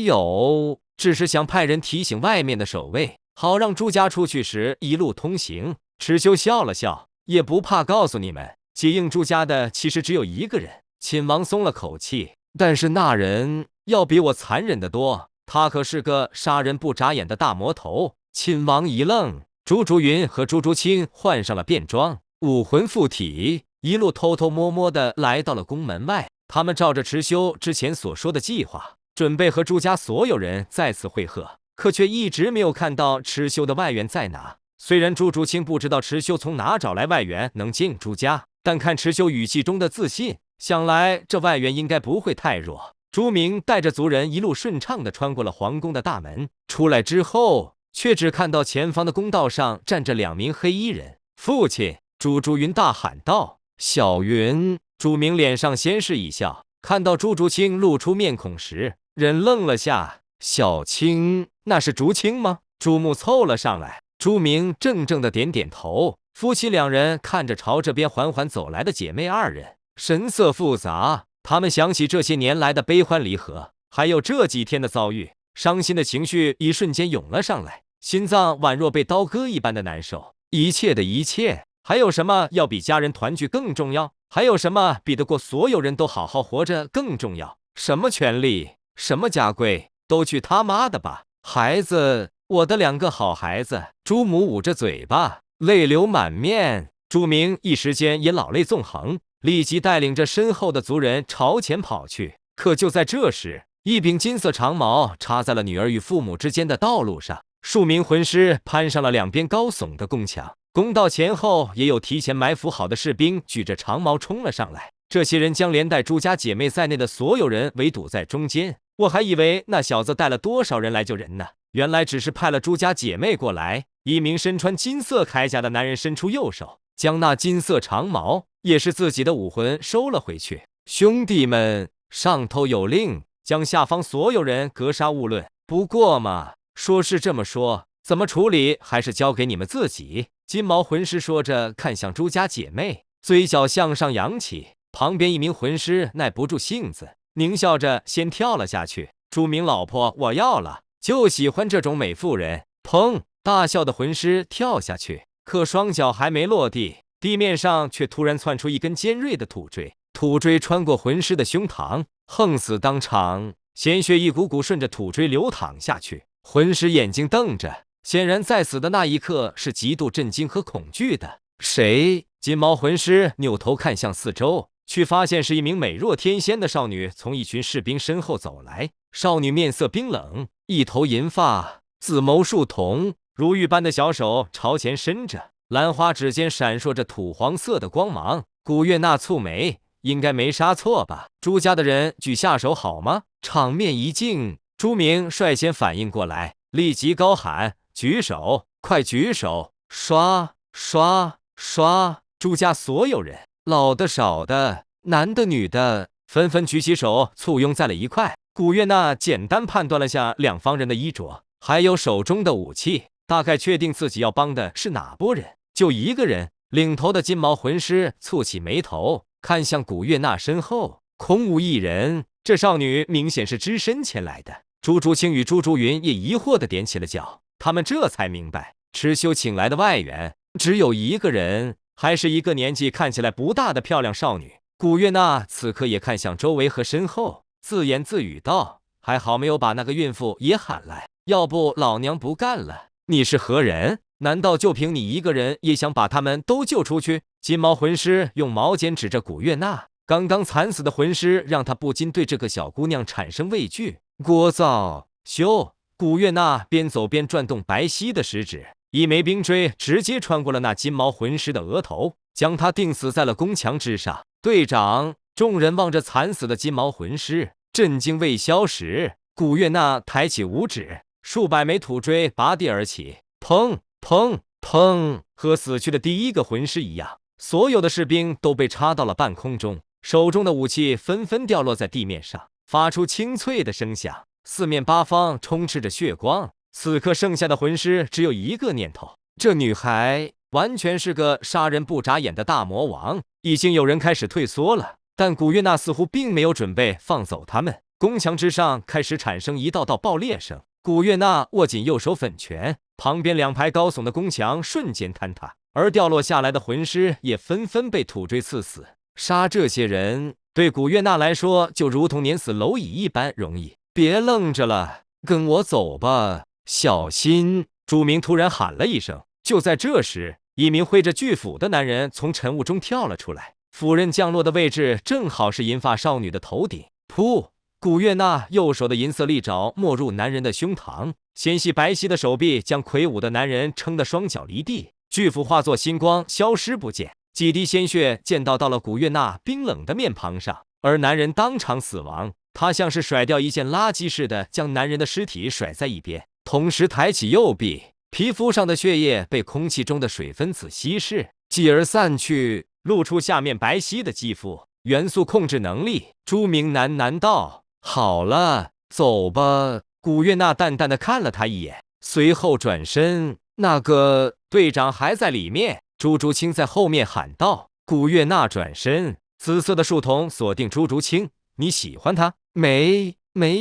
有，只是想派人提醒外面的守卫，好让朱家出去时一路通行。蚩尤笑了笑，也不怕告诉你们，接应朱家的其实只有一个人。亲王松了口气，但是那人要比我残忍得多，他可是个杀人不眨眼的大魔头。亲王一愣，朱竹云和朱竹清换上了便装，武魂附体，一路偷偷摸摸地来到了宫门外。他们照着蚩尤之前所说的计划，准备和朱家所有人再次会合，可却一直没有看到蚩尤的外援在哪。虽然朱竹清不知道蚩尤从哪找来外援能进朱家，但看蚩尤语气中的自信，想来这外援应该不会太弱。朱明带着族人一路顺畅地穿过了皇宫的大门，出来之后却只看到前方的公道上站着2名黑衣人。父亲！朱竹云大喊道。小云！朱明脸上先是一笑，看到朱竹清露出面孔时，人愣了下。小青，那是竹青吗？朱木凑了上来，朱明怔怔的点点头。夫妻2人看着朝这边缓缓走来的姐妹2人，神色复杂。他们想起这些年来的悲欢离合，还有这几天的遭遇，伤心的情绪一瞬间涌了上来，心脏宛若被刀割一般的难受。一切的一切，还有什么要比家人团聚更重要？还有什么比得过所有人都好好活着更重要？什么权利，什么家规，都去他妈的吧！孩子，我的2个好孩子！朱母捂着嘴巴，泪流满面。朱明一时间也老泪纵横，立即带领着身后的族人朝前跑去。可就在这时，一柄金色长矛插在了女儿与父母之间的道路上，数名魂师攀上了2边高耸的宫墙，宫道前后也有提前埋伏好的士兵举着长矛冲了上来。这些人将连带朱家姐妹在内的所有人围堵在中间。我还以为那小子带了多少人来救人呢，原来只是派了朱家姐妹过来。一名身穿金色铠甲的男人伸出右手，将那金色长矛，也是自己的武魂收了回去。兄弟们，上头有令，将下方所有人格杀勿论。不过嘛，说是这么说，怎么处理还是交给你们自己。金毛魂师说着，看向朱家姐妹，嘴角向上扬起。旁边一名魂师耐不住性子，狞笑着先跳了下去。朱明老婆，我要了，就喜欢这种美妇人。砰！大笑的魂师跳下去，可双脚还没落地，地面上却突然窜出一根尖锐的土锥，土锥穿过魂师的胸膛，横死当场，鲜血一股股顺着土锥流淌下去。魂师眼睛瞪着，显然在死的那一刻是极度震惊和恐惧的。谁？金毛魂师扭头看向四周，却发现是一名美若天仙的少女从一群士兵身后走来。少女面色冰冷，一头银发，紫眸竖瞳，如玉般的小手朝前伸着，兰花指尖闪烁着土黄色的光芒。古月娜蹙眉，应该没杀错吧？朱家的人举下手好吗？场面一静，朱明率先反应过来，立即高喊：举手，快举手！刷刷刷！朱家所有人，老的少的，男的女的，纷纷举起手，簇拥在了一块。古月娜简单判断了下两方人的衣着，还有手中的武器，大概确定自己要帮的是哪拨人。就一个人，领头的金毛魂师蹙起眉头，看向古月娜身后，空无一人。这少女明显是只身前来的。朱竹清与朱竹云也疑惑地点起了脚，他们这才明白，蚩尤请来的外援只有一个人，还是一个年纪看起来不大的漂亮少女。古月娜此刻也看向周围和身后，自言自语道：还好没有把那个孕妇也喊来，要不老娘不干了。你是何人？难道就凭你一个人也想把他们都救出去？金毛魂师用毛尖指着古月娜，刚刚惨死的魂师让他不禁对这个小姑娘产生畏惧。聒噪！咻！古月娜边走边转动白皙的食指，一枚冰锥直接穿过了那金毛魂师的额头，将他钉死在了宫墙之上。队长！众人望着惨死的金毛魂师，震惊未消时，古月娜抬起五指，数百枚土锥拔地而起，砰砰砰，和死去的第一个魂师一样。所有的士兵都被插到了半空中，手中的武器纷纷掉落在地面上，发出清脆的声响。四面八方充斥着血光。此刻剩下的魂师只有一个念头：这女孩完全是个杀人不眨眼的大魔王。已经有人开始退缩了，但古月娜似乎并没有准备放走他们。宫墙之上开始产生一道道爆裂声。古月娜握紧右手粉拳，旁边2排高耸的宫墙瞬间坍塌，而掉落下来的魂师也纷纷被土锥刺死。杀这些人对古月娜来说就如同碾死蝼蚁一般容易。别愣着了，跟我走吧，小心！朱明突然喊了一声。就在这时，一名挥着巨斧的男人从晨雾中跳了出来，斧刃降落的位置正好是银发少女的头顶。噗！古月娜右手的银色利爪没入男人的胸膛，纤细白皙的手臂将魁梧的男人撑得双脚离地，巨斧化作星光消失不见。几滴鲜血溅到了古月娜冰冷的面庞上，而男人当场死亡。他像是甩掉一件垃圾似的，将男人的尸体甩在一边，同时抬起右臂，皮肤上的血液被空气中的水分子稀释，继而散去，露出下面白皙的肌肤。元素控制能力，朱明喃喃道：“好了，走吧。”古月娜淡淡的看了他一眼，随后转身。那个队长还在里面，朱竹清在后面喊道。古月娜转身，紫色的树瞳锁定朱竹清。你喜欢他？没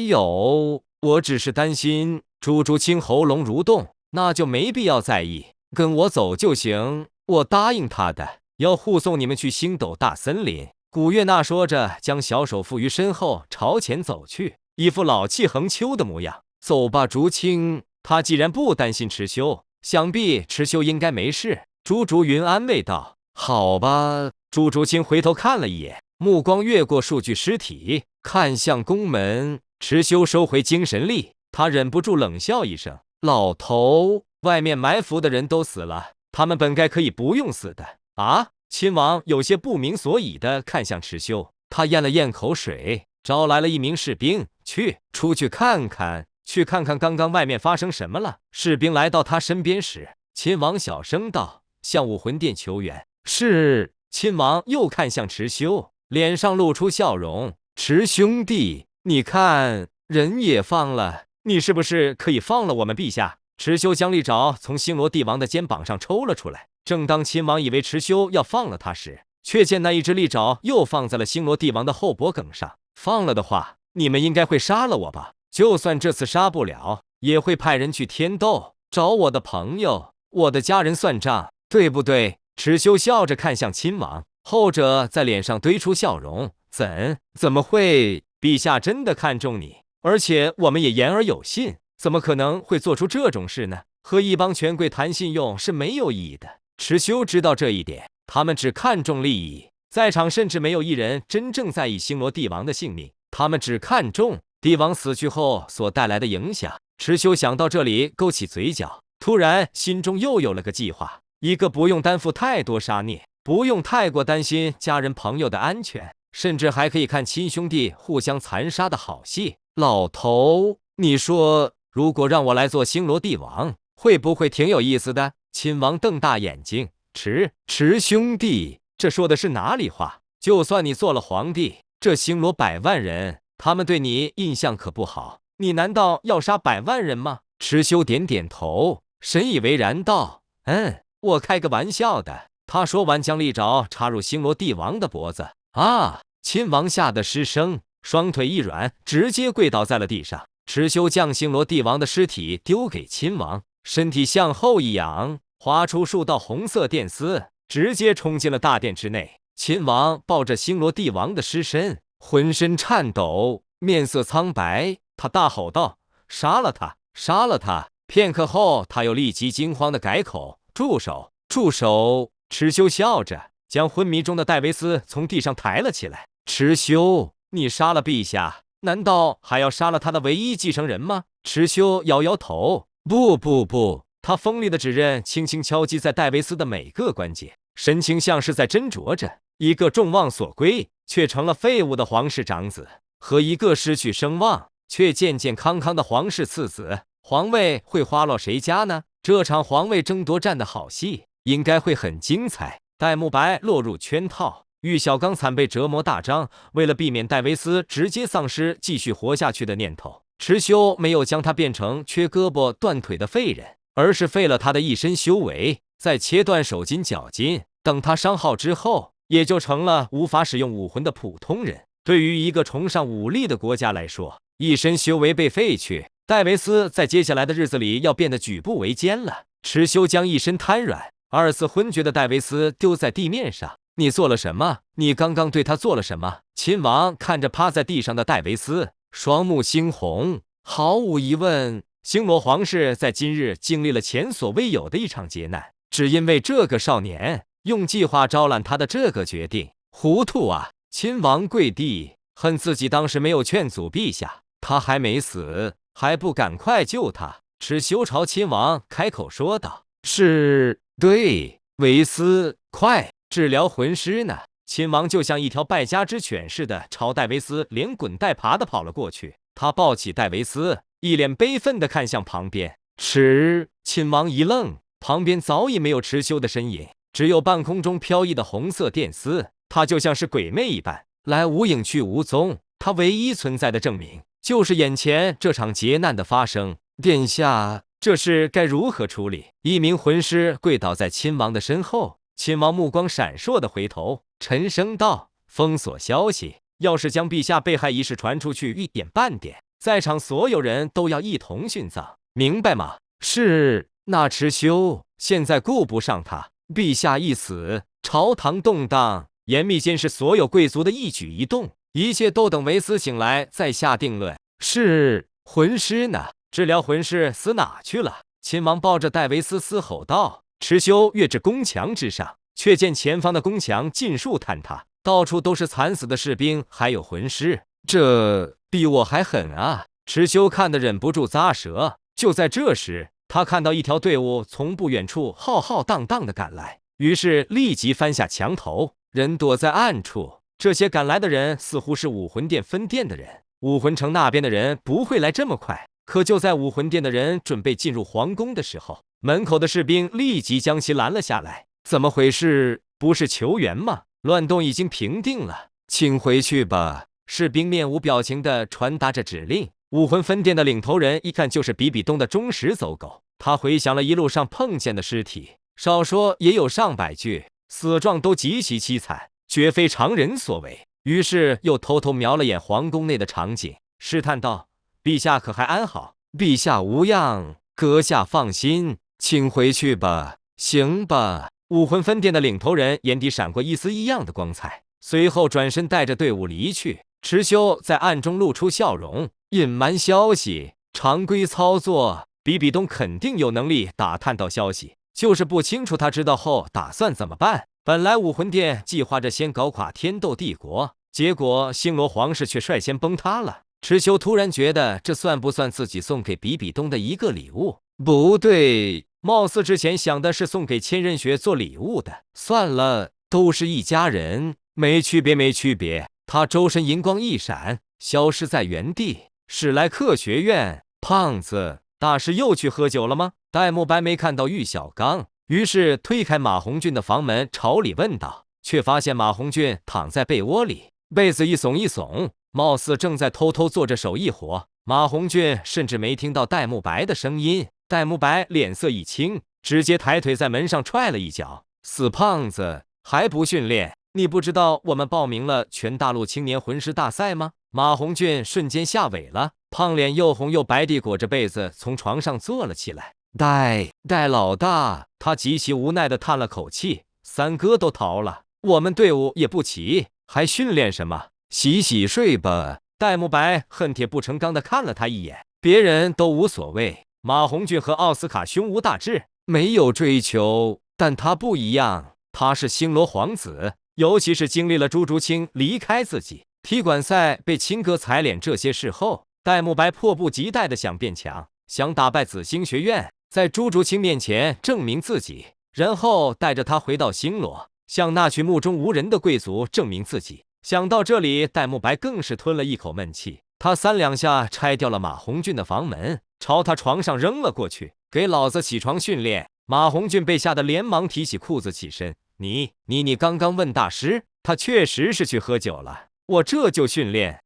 有，我只是担心。朱竹清喉咙蠕动，那就没必要在意，跟我走就行。我答应他的，要护送你们去星斗大森林。古月娜说着，将小手负于身后，朝前走去，一副老气横秋的模样。走吧，竹清。他既然不担心池修，想必池修应该没事。朱竹云安慰道：“好吧。”朱竹清回头看了一眼，目光越过数具尸体，看向宫门。池修收回精神力，他忍不住冷笑一声：“老头，外面埋伏的人都死了，他们本该可以不用死的啊！”亲王有些不明所以地看向池修，他咽了咽口水，招来了一名士兵：“出去看看，去看看刚刚外面发生什么了。”士兵来到他身边时，亲王小声道：“向武魂殿求援。”是。亲王又看向池修，脸上露出笑容：“池兄弟，你看，人也放了，你是不是可以放了我们陛下？”池修将利爪从星罗帝王的肩膀上抽了出来。正当亲王以为池修要放了他时，却见那一只利爪又放在了星罗帝王的后脖梗上。放了的话，你们应该会杀了我吧？就算这次杀不了，也会派人去天斗找我的朋友、我的家人算账，对不对？池修笑着看向亲王，后者在脸上堆出笑容：“怎么会？陛下真的看重你，而且我们也言而有信，怎么可能会做出这种事呢？和一帮权贵谈信用是没有意义的。”池修知道这一点，他们只看重利益，在场甚至没有一人真正在意星罗帝王的性命，他们只看重帝王死去后所带来的影响。池修想到这里，勾起嘴角，突然心中又有了个计划。一个不用担负太多杀孽，不用太过担心家人朋友的安全，甚至还可以看亲兄弟互相残杀的好戏。老头，你说如果让我来做星罗帝王，会不会挺有意思的？亲王瞪大眼睛：“池兄弟，这说的是哪里话？就算你做了皇帝，这星罗100万人，他们对你印象可不好，你难道要杀100万人吗？”池修点点头，深以为然道：“我开个玩笑的。”他说完，将利爪插入星罗帝王的脖子。啊！亲王吓得失声，双腿一软，直接跪倒在了地上。池修将星罗帝王的尸体丢给亲王，身体向后一仰，划出数道红色电丝，直接冲进了大殿之内。亲王抱着星罗帝王的尸身，浑身颤抖，面色苍白，他大吼道：“杀了他！杀了他！”片刻后，他又立即惊慌地改口：“住手！住手！”池修笑着将昏迷中的戴维斯从地上抬了起来。“池修，你杀了陛下，难道还要杀了他的唯一继承人吗？”池修摇摇头：“不。”他锋利的指刃轻轻敲击在戴维斯的每个关节，神情像是在斟酌着一个众望所归却成了废物的皇室长子和一个失去声望却健健康康的皇室次子。皇位会花落谁家呢？这场皇位争夺战的好戏应该会很精彩。戴沐白落入圈套，玉小刚惨被折磨大张。为了避免戴维斯直接丧失继续活下去的念头，池修没有将他变成缺胳膊断腿的废人，而是废了他的一身修为，再切断手筋脚筋。等他伤好之后，也就成了无法使用武魂的普通人。对于一个崇尚武力的国家来说，一身修为被废去，戴维斯在接下来的日子里要变得举步维艰了。池修将一身瘫软、二次昏厥的戴维斯丢在地面上。你做了什么？你刚刚对他做了什么？亲王看着趴在地上的戴维斯，双目猩红。毫无疑问，星罗皇室在今日经历了前所未有的一场劫难，只因为这个少年用计划招揽他的这个决定，糊涂啊！亲王跪地，恨自己当时没有劝阻陛下，他还没死，还不赶快救他。池修朝亲王开口说道：“是，对，维斯，快治疗魂师呢！”亲王就像一条败家之犬似的朝戴维斯连滚带爬的跑了过去。他抱起戴维斯，一脸悲愤地看向旁边。亲王一愣，旁边早已没有池修的身影，只有半空中飘逸的红色电丝。他就像是鬼魅一般，来无影去无踪。他唯一存在的证明，就是眼前这场劫难的发生。殿下，这事该如何处理？一名魂师跪倒在亲王的身后，亲王目光闪烁的回头，沉声道：“封锁消息，要是将陛下被害一事传出去一点半点，在场所有人都要一同殉葬，明白吗？”是。那池修现在顾不上他，陛下一死，朝堂动荡，严密监视所有贵族的一举一动，一切都等维斯醒来再下定论。是。魂师呢？治疗魂师死哪去了？亲王抱着戴维斯嘶吼道。池修跃至宫墙之上，却见前方的宫墙尽数坍塌，到处都是惨死的士兵，还有魂师。这比我还狠啊！池修看得忍不住咂舌。就在这时，他看到一条队伍从不远处浩浩荡荡地赶来，于是立即翻下墙头，人躲在暗处。这些赶来的人似乎是武魂殿分殿的人，武魂城那边的人不会来这么快。可就在武魂殿的人准备进入皇宫的时候，门口的士兵立即将其拦了下来。怎么回事？不是求援吗？乱动已经平定了，请回去吧。士兵面无表情地传达着指令。武魂分殿的领头人一看就是比比东的忠实走狗，他回想了一路上碰见的尸体，少说也有上百具，死状都极其凄惨，绝非常人所为。于是又偷偷瞄了眼皇宫内的场景，试探道：“陛下可还安好？”“陛下无恙，阁下放心，请回去吧。”“行吧。”武魂分殿的领头人眼底闪过一丝异样的光彩，随后转身带着队伍离去。池修在暗中露出笑容，隐瞒消息，常规操作。比比东肯定有能力打探到消息，就是不清楚他知道后打算怎么办。本来武魂殿计划着先搞垮天斗帝国，结果星罗皇室却率先崩塌了。池修突然觉得，这算不算自己送给比比东的一个礼物？不对，貌似之前想的是送给千仞雪做礼物的。算了，都是一家人，没区别，没区别。他周身银光一闪，消失在原地。史莱克学院，胖子，大师又去喝酒了吗？戴沐白没看到玉小刚，于是推开马红俊的房门，朝里问道，却发现马红俊躺在被窝里，被子一耸一耸，貌似正在偷偷做着手艺活。马红俊甚至没听到戴沐白的声音。戴沐白脸色一青，直接抬腿在门上踹了一脚。死胖子，还不训练？你不知道我们报名了全大陆青年魂师大赛吗？马红俊瞬间吓萎了，胖脸又红又白地裹着被子从床上坐了起来。戴老大，他极其无奈地叹了口气，三哥都逃了，我们队伍也不齐，还训练什么？洗洗睡吧。戴沐白恨铁不成钢地看了他一眼，别人都无所谓，马红俊和奥斯卡胸无大志，没有追求，但他不一样，他是星罗皇子，尤其是经历了朱竹清离开自己，踢馆赛被亲哥踩脸这些事后，戴沐白迫不及待地想变强，想打败紫星学院，在朱竹清面前证明自己，然后带着他回到星罗，向那群目中无人的贵族证明自己。想到这里，戴沐白更是吞了一口闷气。他三两下拆掉了马红俊的房门，朝他床上扔了过去。给老子起床训练！马红俊被吓得连忙提起裤子起身。你刚刚问大师，他确实是去喝酒了。我这就训练，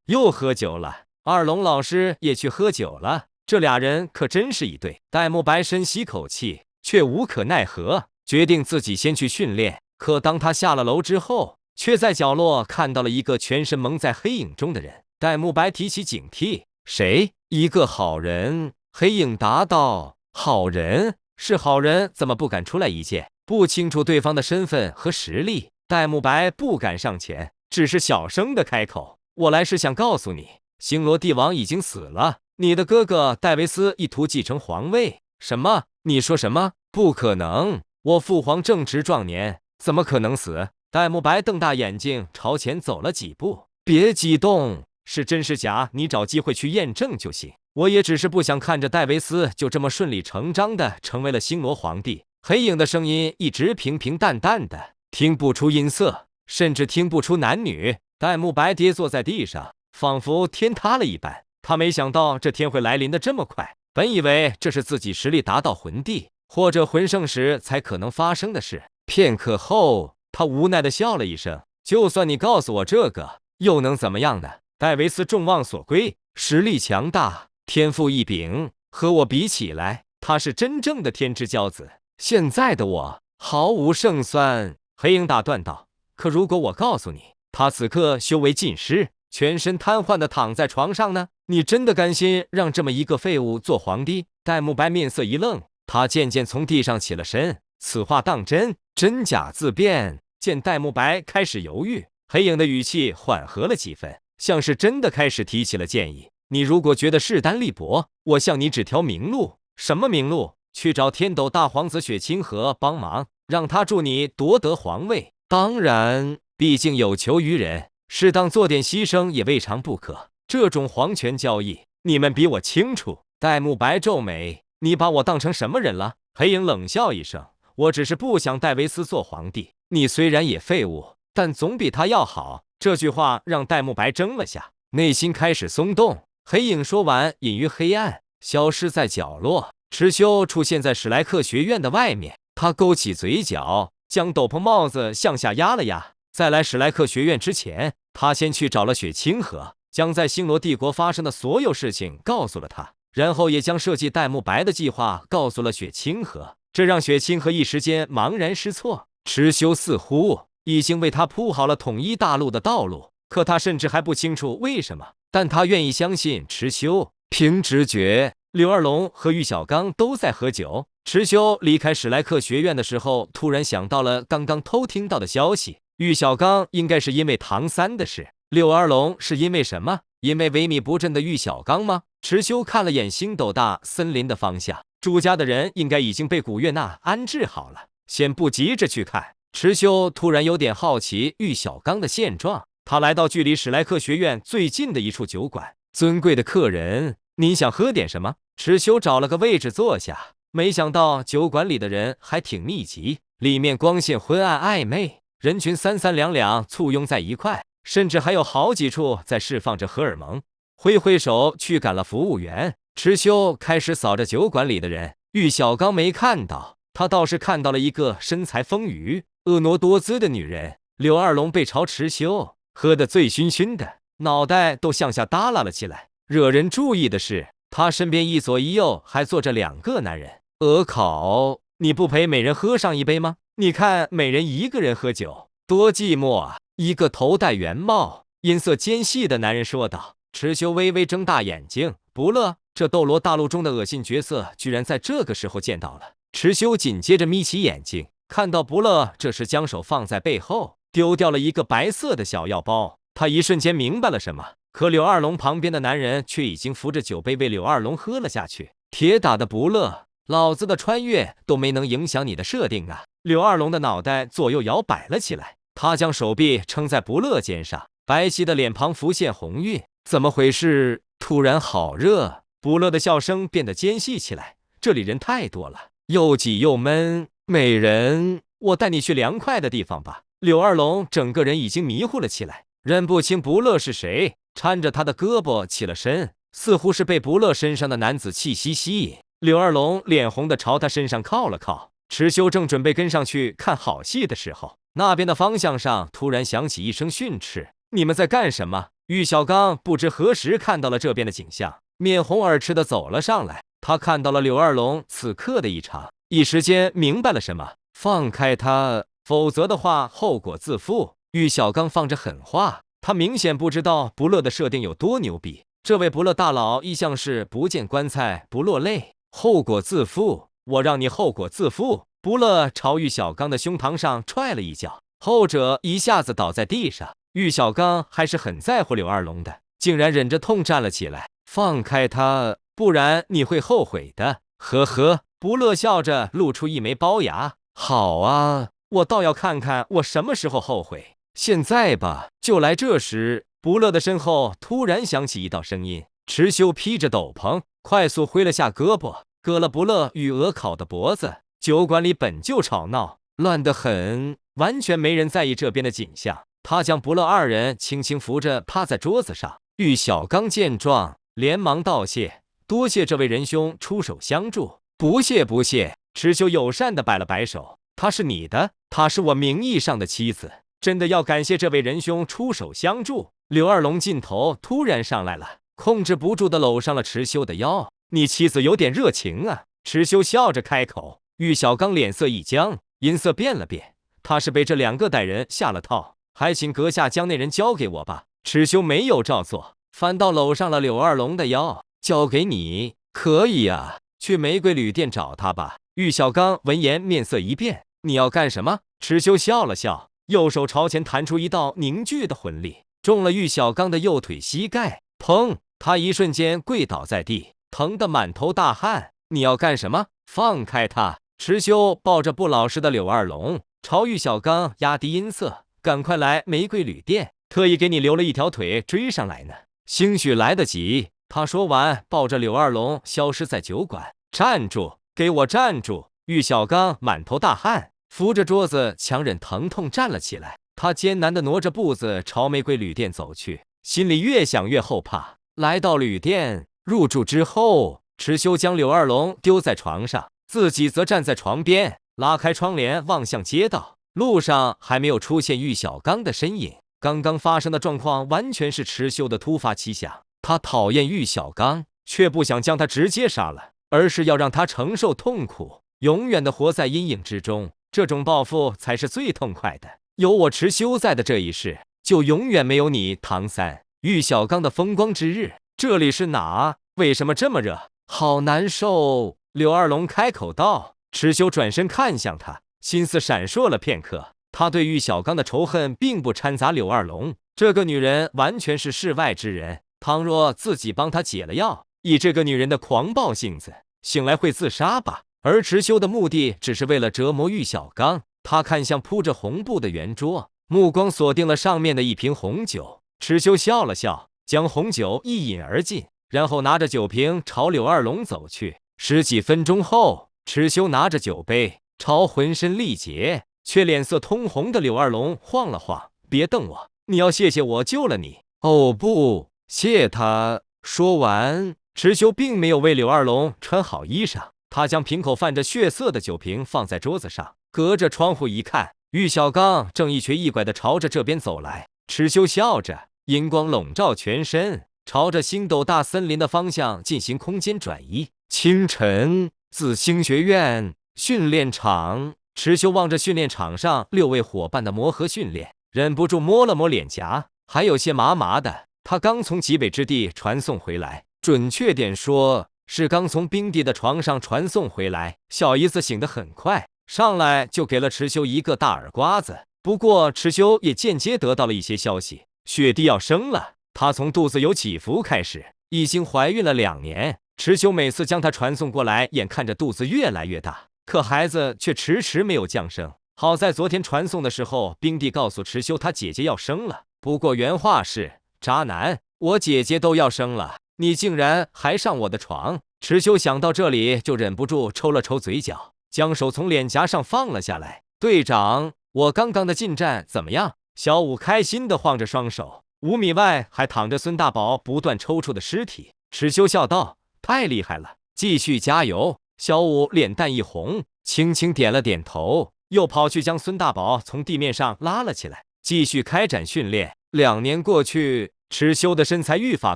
又喝酒了。二龙老师也去喝酒了，这俩人可真是一对。戴沐白深吸口气，却无可奈何，决定自己先去训练。可当他下了楼之后，却在角落看到了一个全身蒙在黑影中的人。戴沐白提起警惕，谁？一个好人。黑影答道：好人？是好人，怎么不敢出来一见？不清楚对方的身份和实力，戴沐白不敢上前，只是小声的开口：我来是想告诉你，星罗帝王已经死了，你的哥哥戴维斯意图继承皇位。什么？你说什么？不可能！我父皇正值壮年，怎么可能死？戴沐白瞪大眼睛朝前走了几步。别激动，是真是假，你找机会去验证就行。我也只是不想看着戴维斯就这么顺理成章的成为了星罗皇帝。黑影的声音一直平平淡淡的，听不出音色，甚至听不出男女。戴沐白跌坐在地上，仿佛天塌了一般。他没想到这天会来临的这么快，本以为这是自己实力达到魂帝或者魂圣时才可能发生的事。片刻后，他无奈的笑了一声：就算你告诉我这个，又能怎么样呢？戴维斯众望所归，实力强大，天赋异禀，和我比起来，他是真正的天之骄子。现在的我毫无胜算。黑影打断道：可如果我告诉你，他此刻修为尽失，全身瘫痪的躺在床上呢？你真的甘心让这么一个废物做皇帝？戴沐白面色一愣，他渐渐从地上起了身。此话当真？真假自辩。见戴沐白开始犹豫，黑影的语气缓和了几分，像是真的开始提起了建议。你如果觉得势单力薄，我向你指条明路。什么明路？去找天斗大皇子雪清河帮忙，让他助你夺得皇位。当然，毕竟有求于人，适当做点牺牲也未尝不可。这种皇权交易，你们比我清楚。戴沐白皱眉：你把我当成什么人了？黑影冷笑一声：我只是不想戴维斯做皇帝。你虽然也废物，但总比他要好。这句话让戴沐白怔了下，内心开始松动。黑影说完，隐于黑暗，消失在角落。池修出现在史莱克学院的外面，他勾起嘴角，将斗篷帽子向下压了压。在来史莱克学院之前，他先去找了雪清河，将在星罗帝国发生的所有事情告诉了他，然后也将设计戴沐白的计划告诉了雪清河。这让雪清河一时间茫然失措。池修似乎已经为他铺好了统一大陆的道路，可他甚至还不清楚为什么，但他愿意相信池修。凭直觉，柳二龙和玉小刚都在喝酒。池修离开史莱克学院的时候，突然想到了刚刚偷听到的消息。玉小刚应该是因为唐三的事，柳二龙是因为什么？因为萎靡不振的玉小刚吗？池修看了眼星斗大森林的方向，朱家的人应该已经被古月娜安置好了，先不急着去看。池修突然有点好奇玉小刚的现状，他来到距离史莱克学院最近的一处酒馆。尊贵的客人，您想喝点什么？池修找了个位置坐下，没想到酒馆里的人还挺密集，里面光线昏暗暧昧，人群三三两两簇拥在一块，甚至还有好几处在释放着荷尔蒙。挥挥手驱赶了服务员，池修开始扫着酒馆里的人。玉小刚没看到，他倒是看到了一个身材丰腴、婀娜多姿的女人。柳二龙被朝池修喝得醉醺醺的，脑袋都向下耷拉了起来。惹人注意的是，他身边一左一右还坐着两个男人。考，你不陪美人喝上一杯吗？你看美人一个人喝酒，多寂寞啊！一个头戴圆帽、音色尖细的男人说道。池修微微睁大眼睛，不乐，这斗罗大陆中的恶心角色居然在这个时候见到了。池修紧接着眯起眼睛，看到不乐这时将手放在背后，丢掉了一个白色的小药包。他一瞬间明白了什么，可柳二龙旁边的男人却已经扶着酒杯为柳二龙喝了下去。铁打的不乐，老子的穿越都没能影响你的设定啊！柳二龙的脑袋左右摇摆了起来，他将手臂撑在不乐肩上，白皙的脸庞浮现红晕。怎么回事？突然好热！不乐的笑声变得尖细起来。这里人太多了，又挤又闷。美人，我带你去凉快的地方吧。柳二龙整个人已经迷糊了起来，认不清不乐是谁，搀着他的胳膊起了身。似乎是被不乐身上的男子气息吸引。柳二龙脸红的朝他身上靠了靠。池修正准备跟上去看好戏的时候，那边的方向上突然响起一声训斥：“你们在干什么？”玉小刚不知何时看到了这边的景象，面红耳赤的走了上来。他看到了柳二龙此刻的异常，一时间明白了什么。放开他，否则的话后果自负。玉小刚放着狠话，他明显不知道不乐的设定有多牛逼。这位不乐大佬一向是不见棺材不落泪，后果自负，我让你后果自负。不乐朝玉小刚的胸膛上踹了一脚，后者一下子倒在地上。玉小刚还是很在乎柳二龙的，竟然忍着痛站了起来。放开他，不然你会后悔的。呵呵，不乐笑着露出一枚龅牙。好啊，我倒要看看我什么时候后悔。现在吧。就来这时，不乐的身后突然响起一道声音。池修披着斗篷，快速挥了下胳膊，割了不乐与鹅烤的脖子。酒馆里本就吵闹，乱得很，完全没人在意这边的景象。他将不乐二人轻轻扶着趴在桌子上。玉小刚见状，连忙道谢：“多谢这位仁兄出手相助。”“不谢不谢。”池修友善地摆了摆手：“她是你的，她是我名义上的妻子，真的要感谢这位仁兄出手相助。”柳二龙劲头突然上来了，控制不住地搂上了池修的腰。“你妻子有点热情啊。”池修笑着开口。玉小刚脸色一僵，音色变了变，他是被这两个歹人下了套，还请阁下将那人交给我吧。池修没有照做，反倒搂上了柳二龙的腰。“交给你？可以啊，去玫瑰旅店找他吧。”玉小刚闻言面色一变：“你要干什么？”池修笑了笑，右手朝前弹出一道凝聚的魂力，中了玉小刚的右腿膝盖。砰！他一瞬间跪倒在地，疼得满头大汗。“你要干什么？放开他！”池修抱着不老实的柳二龙，朝玉小刚压低音色：“赶快来玫瑰旅店，特意给你留了一条腿追上来呢。”兴许来得及。他说完，抱着柳二龙消失在酒馆。“站住！给我站住！”玉小刚满头大汗，扶着桌子强忍疼痛站了起来。他艰难地挪着步子朝玫瑰旅店走去，心里越想越后怕。来到旅店，入住之后，池修将柳二龙丢在床上，自己则站在床边，拉开窗帘望向街道。路上还没有出现玉小刚的身影。刚刚发生的状况完全是池修的突发奇想。他讨厌玉小刚，却不想将他直接杀了，而是要让他承受痛苦，永远的活在阴影之中。这种报复才是最痛快的。有我池修在的这一世，就永远没有你唐三。玉小刚的风光之日，这里是哪？为什么这么热？好难受。柳二龙开口道。池修转身看向他，心思闪烁了片刻。他对玉小刚的仇恨并不掺杂柳二龙，这个女人完全是世外之人。倘若自己帮她解了药，以这个女人的狂暴性子，醒来会自杀吧。而池修的目的只是为了折磨玉小刚。他看向铺着红布的圆桌，目光锁定了上面的一瓶红酒。池修笑了笑，将红酒一饮而尽，然后拿着酒瓶朝柳二龙走去。十几分钟后，池修拿着酒杯朝浑身力竭却脸色通红的柳二龙晃了晃：“别瞪我，你要谢谢我救了你。”“哦不，谢他。”说完，池修并没有为柳二龙穿好衣裳，他将瓶口泛着血色的酒瓶放在桌子上，隔着窗户一看，玉小刚正一瘸一拐地朝着这边走来。池修笑着，银光笼罩全身，朝着星斗大森林的方向进行空间转移。清晨，紫星学院训练场。池修望着训练场上6位伙伴的磨合训练，忍不住摸了摸脸颊，还有些麻麻的。他刚从极北之地传送回来，准确点说是刚从冰帝的床上传送回来。小姨子醒得很快，上来就给了池修一个大耳刮子。不过池修也间接得到了一些消息，雪弟要生了。她从肚子有起伏开始，已经怀孕了2年。池修每次将她传送过来，眼看着肚子越来越大，可孩子却迟迟没有降生。好在昨天传送的时候，冰帝告诉池修他姐姐要生了，不过原话是：“渣男，我姐姐都要生了，你竟然还上我的床。”池修想到这里就忍不住抽了抽嘴角，将手从脸颊上放了下来。“队长，我刚刚的进展怎么样？”小五开心地晃着双手，5米外还躺着孙大宝不断抽搐的尸体。蚩尤笑道：“太厉害了，继续加油。”小五脸蛋一红，轻轻点了点头，又跑去将孙大宝从地面上拉了起来，继续开展训练。2年过去，蚩尤的身材愈发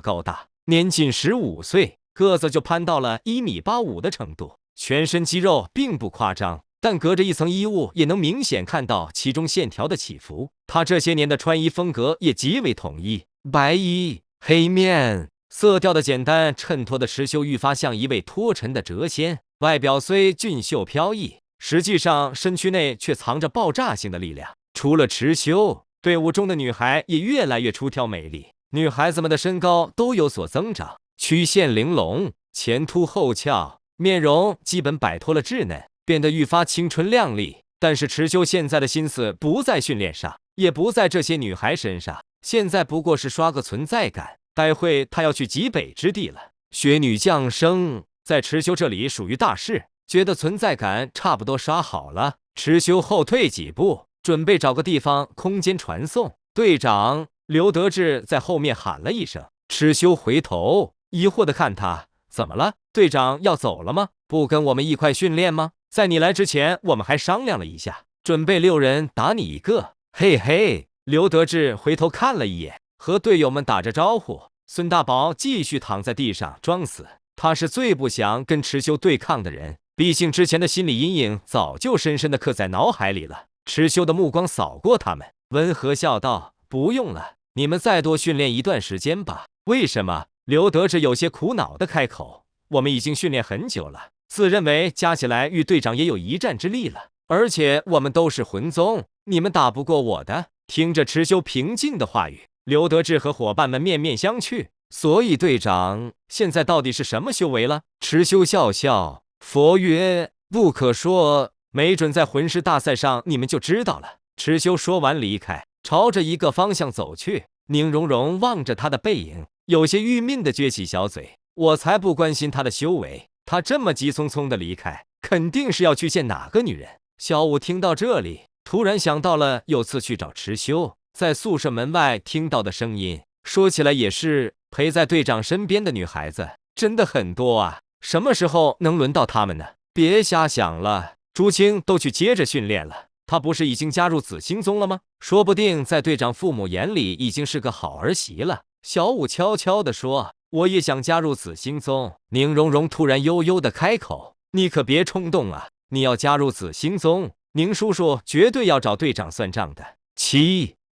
高大，年仅15岁，个子就攀到了1.85米的程度，全身肌肉并不夸张，但隔着一层衣物也能明显看到其中线条的起伏。他这些年的穿衣风格也极为统一，白衣黑面，色调的简单衬托的蚩尤愈发像一位脱尘的谪仙。外表虽俊秀飘逸，实际上身躯内却藏着爆炸性的力量。除了蚩尤，队伍中的女孩也越来越出挑美丽，女孩子们的身高都有所增长，曲线玲珑，前凸后翘，面容基本摆脱了稚嫩，变得愈发青春靓丽。但是蚩尤现在的心思不在训练上，也不在这些女孩身上，现在不过是刷个存在感。待会他要去极北之地了，雪女降生在蚩尤这里属于大事，觉得存在感差不多刷好了，蚩尤后退几步，准备找个地方空间传送。队长刘德志在后面喊了一声，蚩尤回头疑惑地看他，怎么了？队长要走了吗？不跟我们一块训练吗？在你来之前，我们还商量了一下，准备6人打你一个。嘿嘿，刘德志回头看了一眼，和队友们打着招呼。孙大宝继续躺在地上装死，他是最不想跟蚩尤对抗的人，毕竟之前的心理阴影早就深深地刻在脑海里了。蚩尤的目光扫过他们，温和笑道：“不用了，你们再多训练一段时间吧。”为什么？刘德志有些苦恼地开口：“我们已经训练很久了，自认为加起来与队长也有一战之力了，而且我们都是魂宗，你们打不过我的。”听着蚩尤平静的话语，刘德志和伙伴们面面相觑。所以队长现在到底是什么修为了？蚩尤笑笑，佛曰：“不可说，没准在魂师大赛上你们就知道了。”蚩尤说完离开，朝着一个方向走去。宁荣荣望着他的背影，有些郁闷地撅起小嘴：“我才不关心他的修为，他这么急匆匆地离开，肯定是要去见哪个女人。”小五听到这里，突然想到了有次去找蚩尤在宿舍门外听到的声音，说起来也是，陪在队长身边的女孩子真的很多啊，什么时候能轮到他们呢？别瞎想了，朱青都去接着训练了，他不是已经加入紫星宗了吗？说不定在队长父母眼里已经是个好儿媳了。小五悄悄地说：“我也想加入紫星宗。”宁荣荣突然悠悠地开口：“你可别冲动啊，你要加入紫星宗，宁叔叔绝对要找队长算账的。”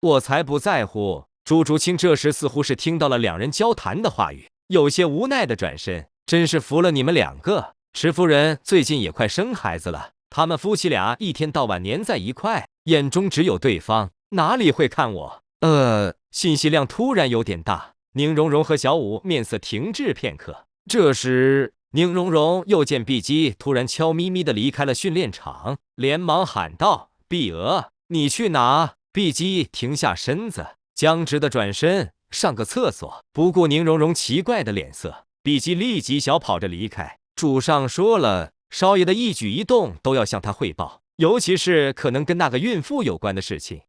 我才不在乎。朱竹清这时似乎是听到了两人交谈的话语，有些无奈的转身：“真是服了你们2个。池夫人最近也快生孩子了，他们夫妻俩一天到晚黏在一块，眼中只有对方，哪里会看我？”信息量突然有点大，宁荣荣和小五面色停滞片刻。这时，宁荣荣又见碧姬突然悄咪咪地离开了训练场，连忙喊道：“碧娥，你去哪？”碧姬停下身子，僵直地转身上个厕所，不顾宁荣荣奇怪的脸色，碧姬立即小跑着离开。主上说了，少爷的一举一动都要向他汇报，尤其是可能跟那个孕妇有关的事情。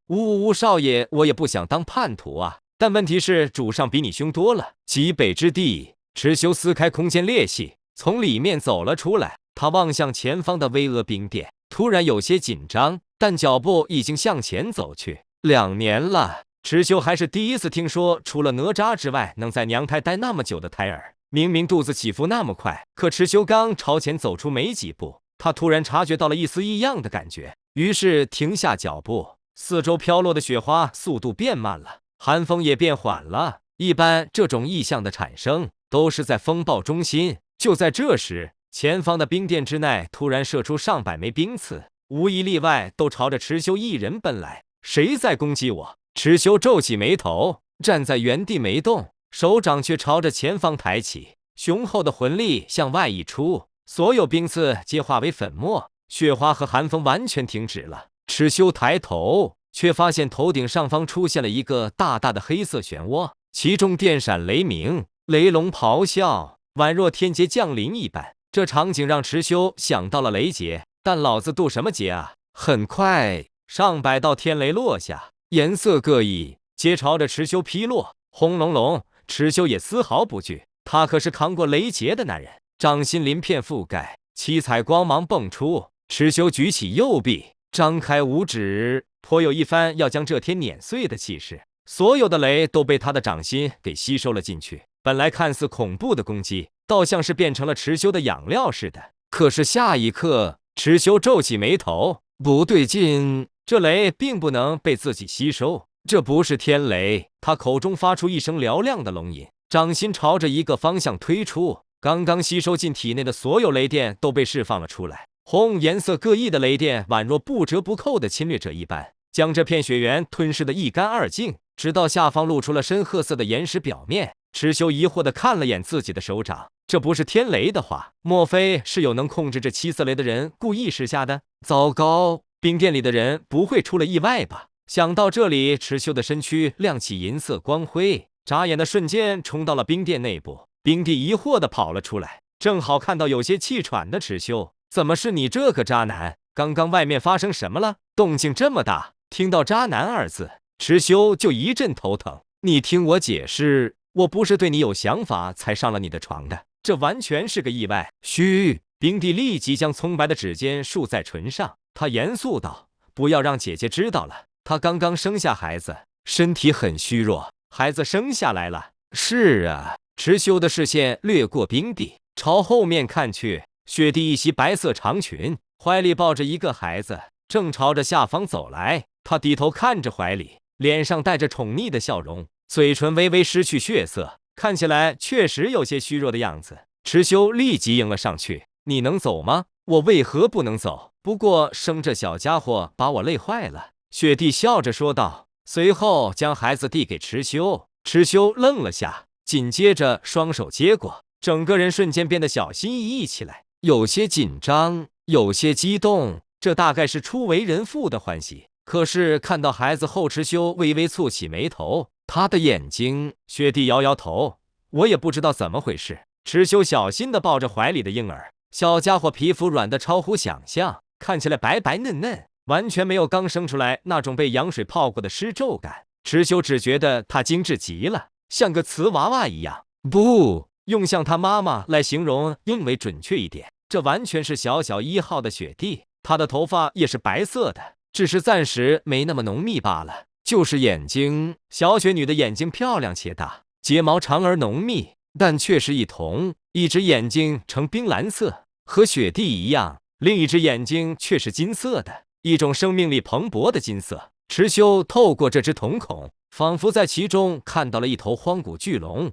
少爷，我也不想当叛徒啊，但问题是主上比你凶多了。极北之地，蚩尤撕开空间裂隙，从里面走了出来，他望向前方的巍峨冰殿，突然有些紧张，但脚步已经向前走去。2年了，蚩尤还是第一次听说除了哪吒之外能在娘胎待那么久的胎儿。明明肚子起伏那么快，可蚩尤刚朝前走出没几步，他突然察觉到了一丝异样的感觉，于是停下脚步。四周飘落的雪花速度变慢了，寒风也变缓了。一般这种异象的产生都是在风暴中心。就在这时，前方的冰殿之内突然射出上百枚冰刺，无一例外都朝着蚩尤一人奔来。谁在攻击我？蚩尤皱起眉头，站在原地没动，手掌却朝着前方抬起，雄厚的魂力向外溢出，所有冰刺皆化为粉末，雪花和寒风完全停止了。蚩尤抬头，却发现头顶上方出现了一个大大的黑色漩涡，其中电闪雷鸣，雷龙咆哮，宛若天劫降临一般。这场景让蚩尤想到了雷劫，但老子渡什么劫啊？很快，上百道天雷落下，颜色各异，皆朝着蚩尤劈落。轰隆隆，蚩尤也丝毫不惧，他可是扛过雷劫的男人，掌心鳞片覆盖，七彩光芒迸出。蚩尤举起右臂，张开五指，颇有一番要将这天碾碎的气势。所有的雷都被他的掌心给吸收了进去。本来看似恐怖的攻击，倒像是变成了蚩尤的养料似的。可是下一刻，蚩尤皱起眉头，不对劲，这雷并不能被自己吸收，这不是天雷。他口中发出一声嘹亮的龙吟，掌心朝着一个方向推出，刚刚吸收进体内的所有雷电都被释放了出来。红颜色各异的雷电宛若不折不扣的侵略者一般，将这片雪原吞噬得一干二净，直到下方露出了深褐色的岩石表面。蚩尤疑惑地看了眼自己的手掌，这不是天雷的话，莫非是有能控制这七色雷的人故意施下的？糟糕，冰殿里的人不会出了意外吧？想到这里，蚩尤的身躯亮起银色光辉，眨眼的瞬间冲到了冰殿内部。冰帝疑惑地跑了出来，正好看到有些气喘的蚩尤。怎么是你这个渣男？刚刚外面发生什么了？动静这么大！听到渣男二字，蚩尤就一阵头疼。你听我解释，我不是对你有想法才上了你的床的，这完全是个意外。嘘！冰帝立即将葱白的指尖竖在唇上，他严肃道：不要让姐姐知道了，她刚刚生下孩子，身体很虚弱，孩子生下来了。是啊，蚩尤的视线掠过冰帝，朝后面看去，雪地一袭白色长裙，怀里抱着一个孩子，正朝着下方走来。他低头看着怀里，脸上带着宠溺的笑容，嘴唇微微失去血色，看起来确实有些虚弱的样子。蚩尤立即迎了上去：你能走吗？我为何不能走？不过生这小家伙把我累坏了。雪帝笑着说道，随后将孩子递给蚩尤。蚩尤愣了下，紧接着双手接过，整个人瞬间变得小心翼翼起来，有些紧张，有些激动，这大概是初为人父的欢喜。可是看到孩子后，蚩尤微微蹙起眉头，他的眼睛……雪帝摇摇头，我也不知道怎么回事。蚩尤小心地抱着怀里的婴儿，小家伙皮肤软得超乎想象，看起来白白嫩嫩，完全没有刚生出来那种被羊水泡过的湿皱感。蚩尤只觉得他精致极了，像个瓷娃娃一样。不，用像他妈妈来形容更为准确一点，这完全是小小1号的雪帝。他的头发也是白色的，只是暂时没那么浓密罢了。就是眼睛，小雪女的眼睛漂亮且大，睫毛长而浓密，但却是一瞳，一只眼睛呈冰蓝色，和雪帝一样，另一只眼睛却是金色的，一种生命力蓬勃的金色。蚩尤透过这只瞳孔，仿佛在其中看到了一头荒古巨龙。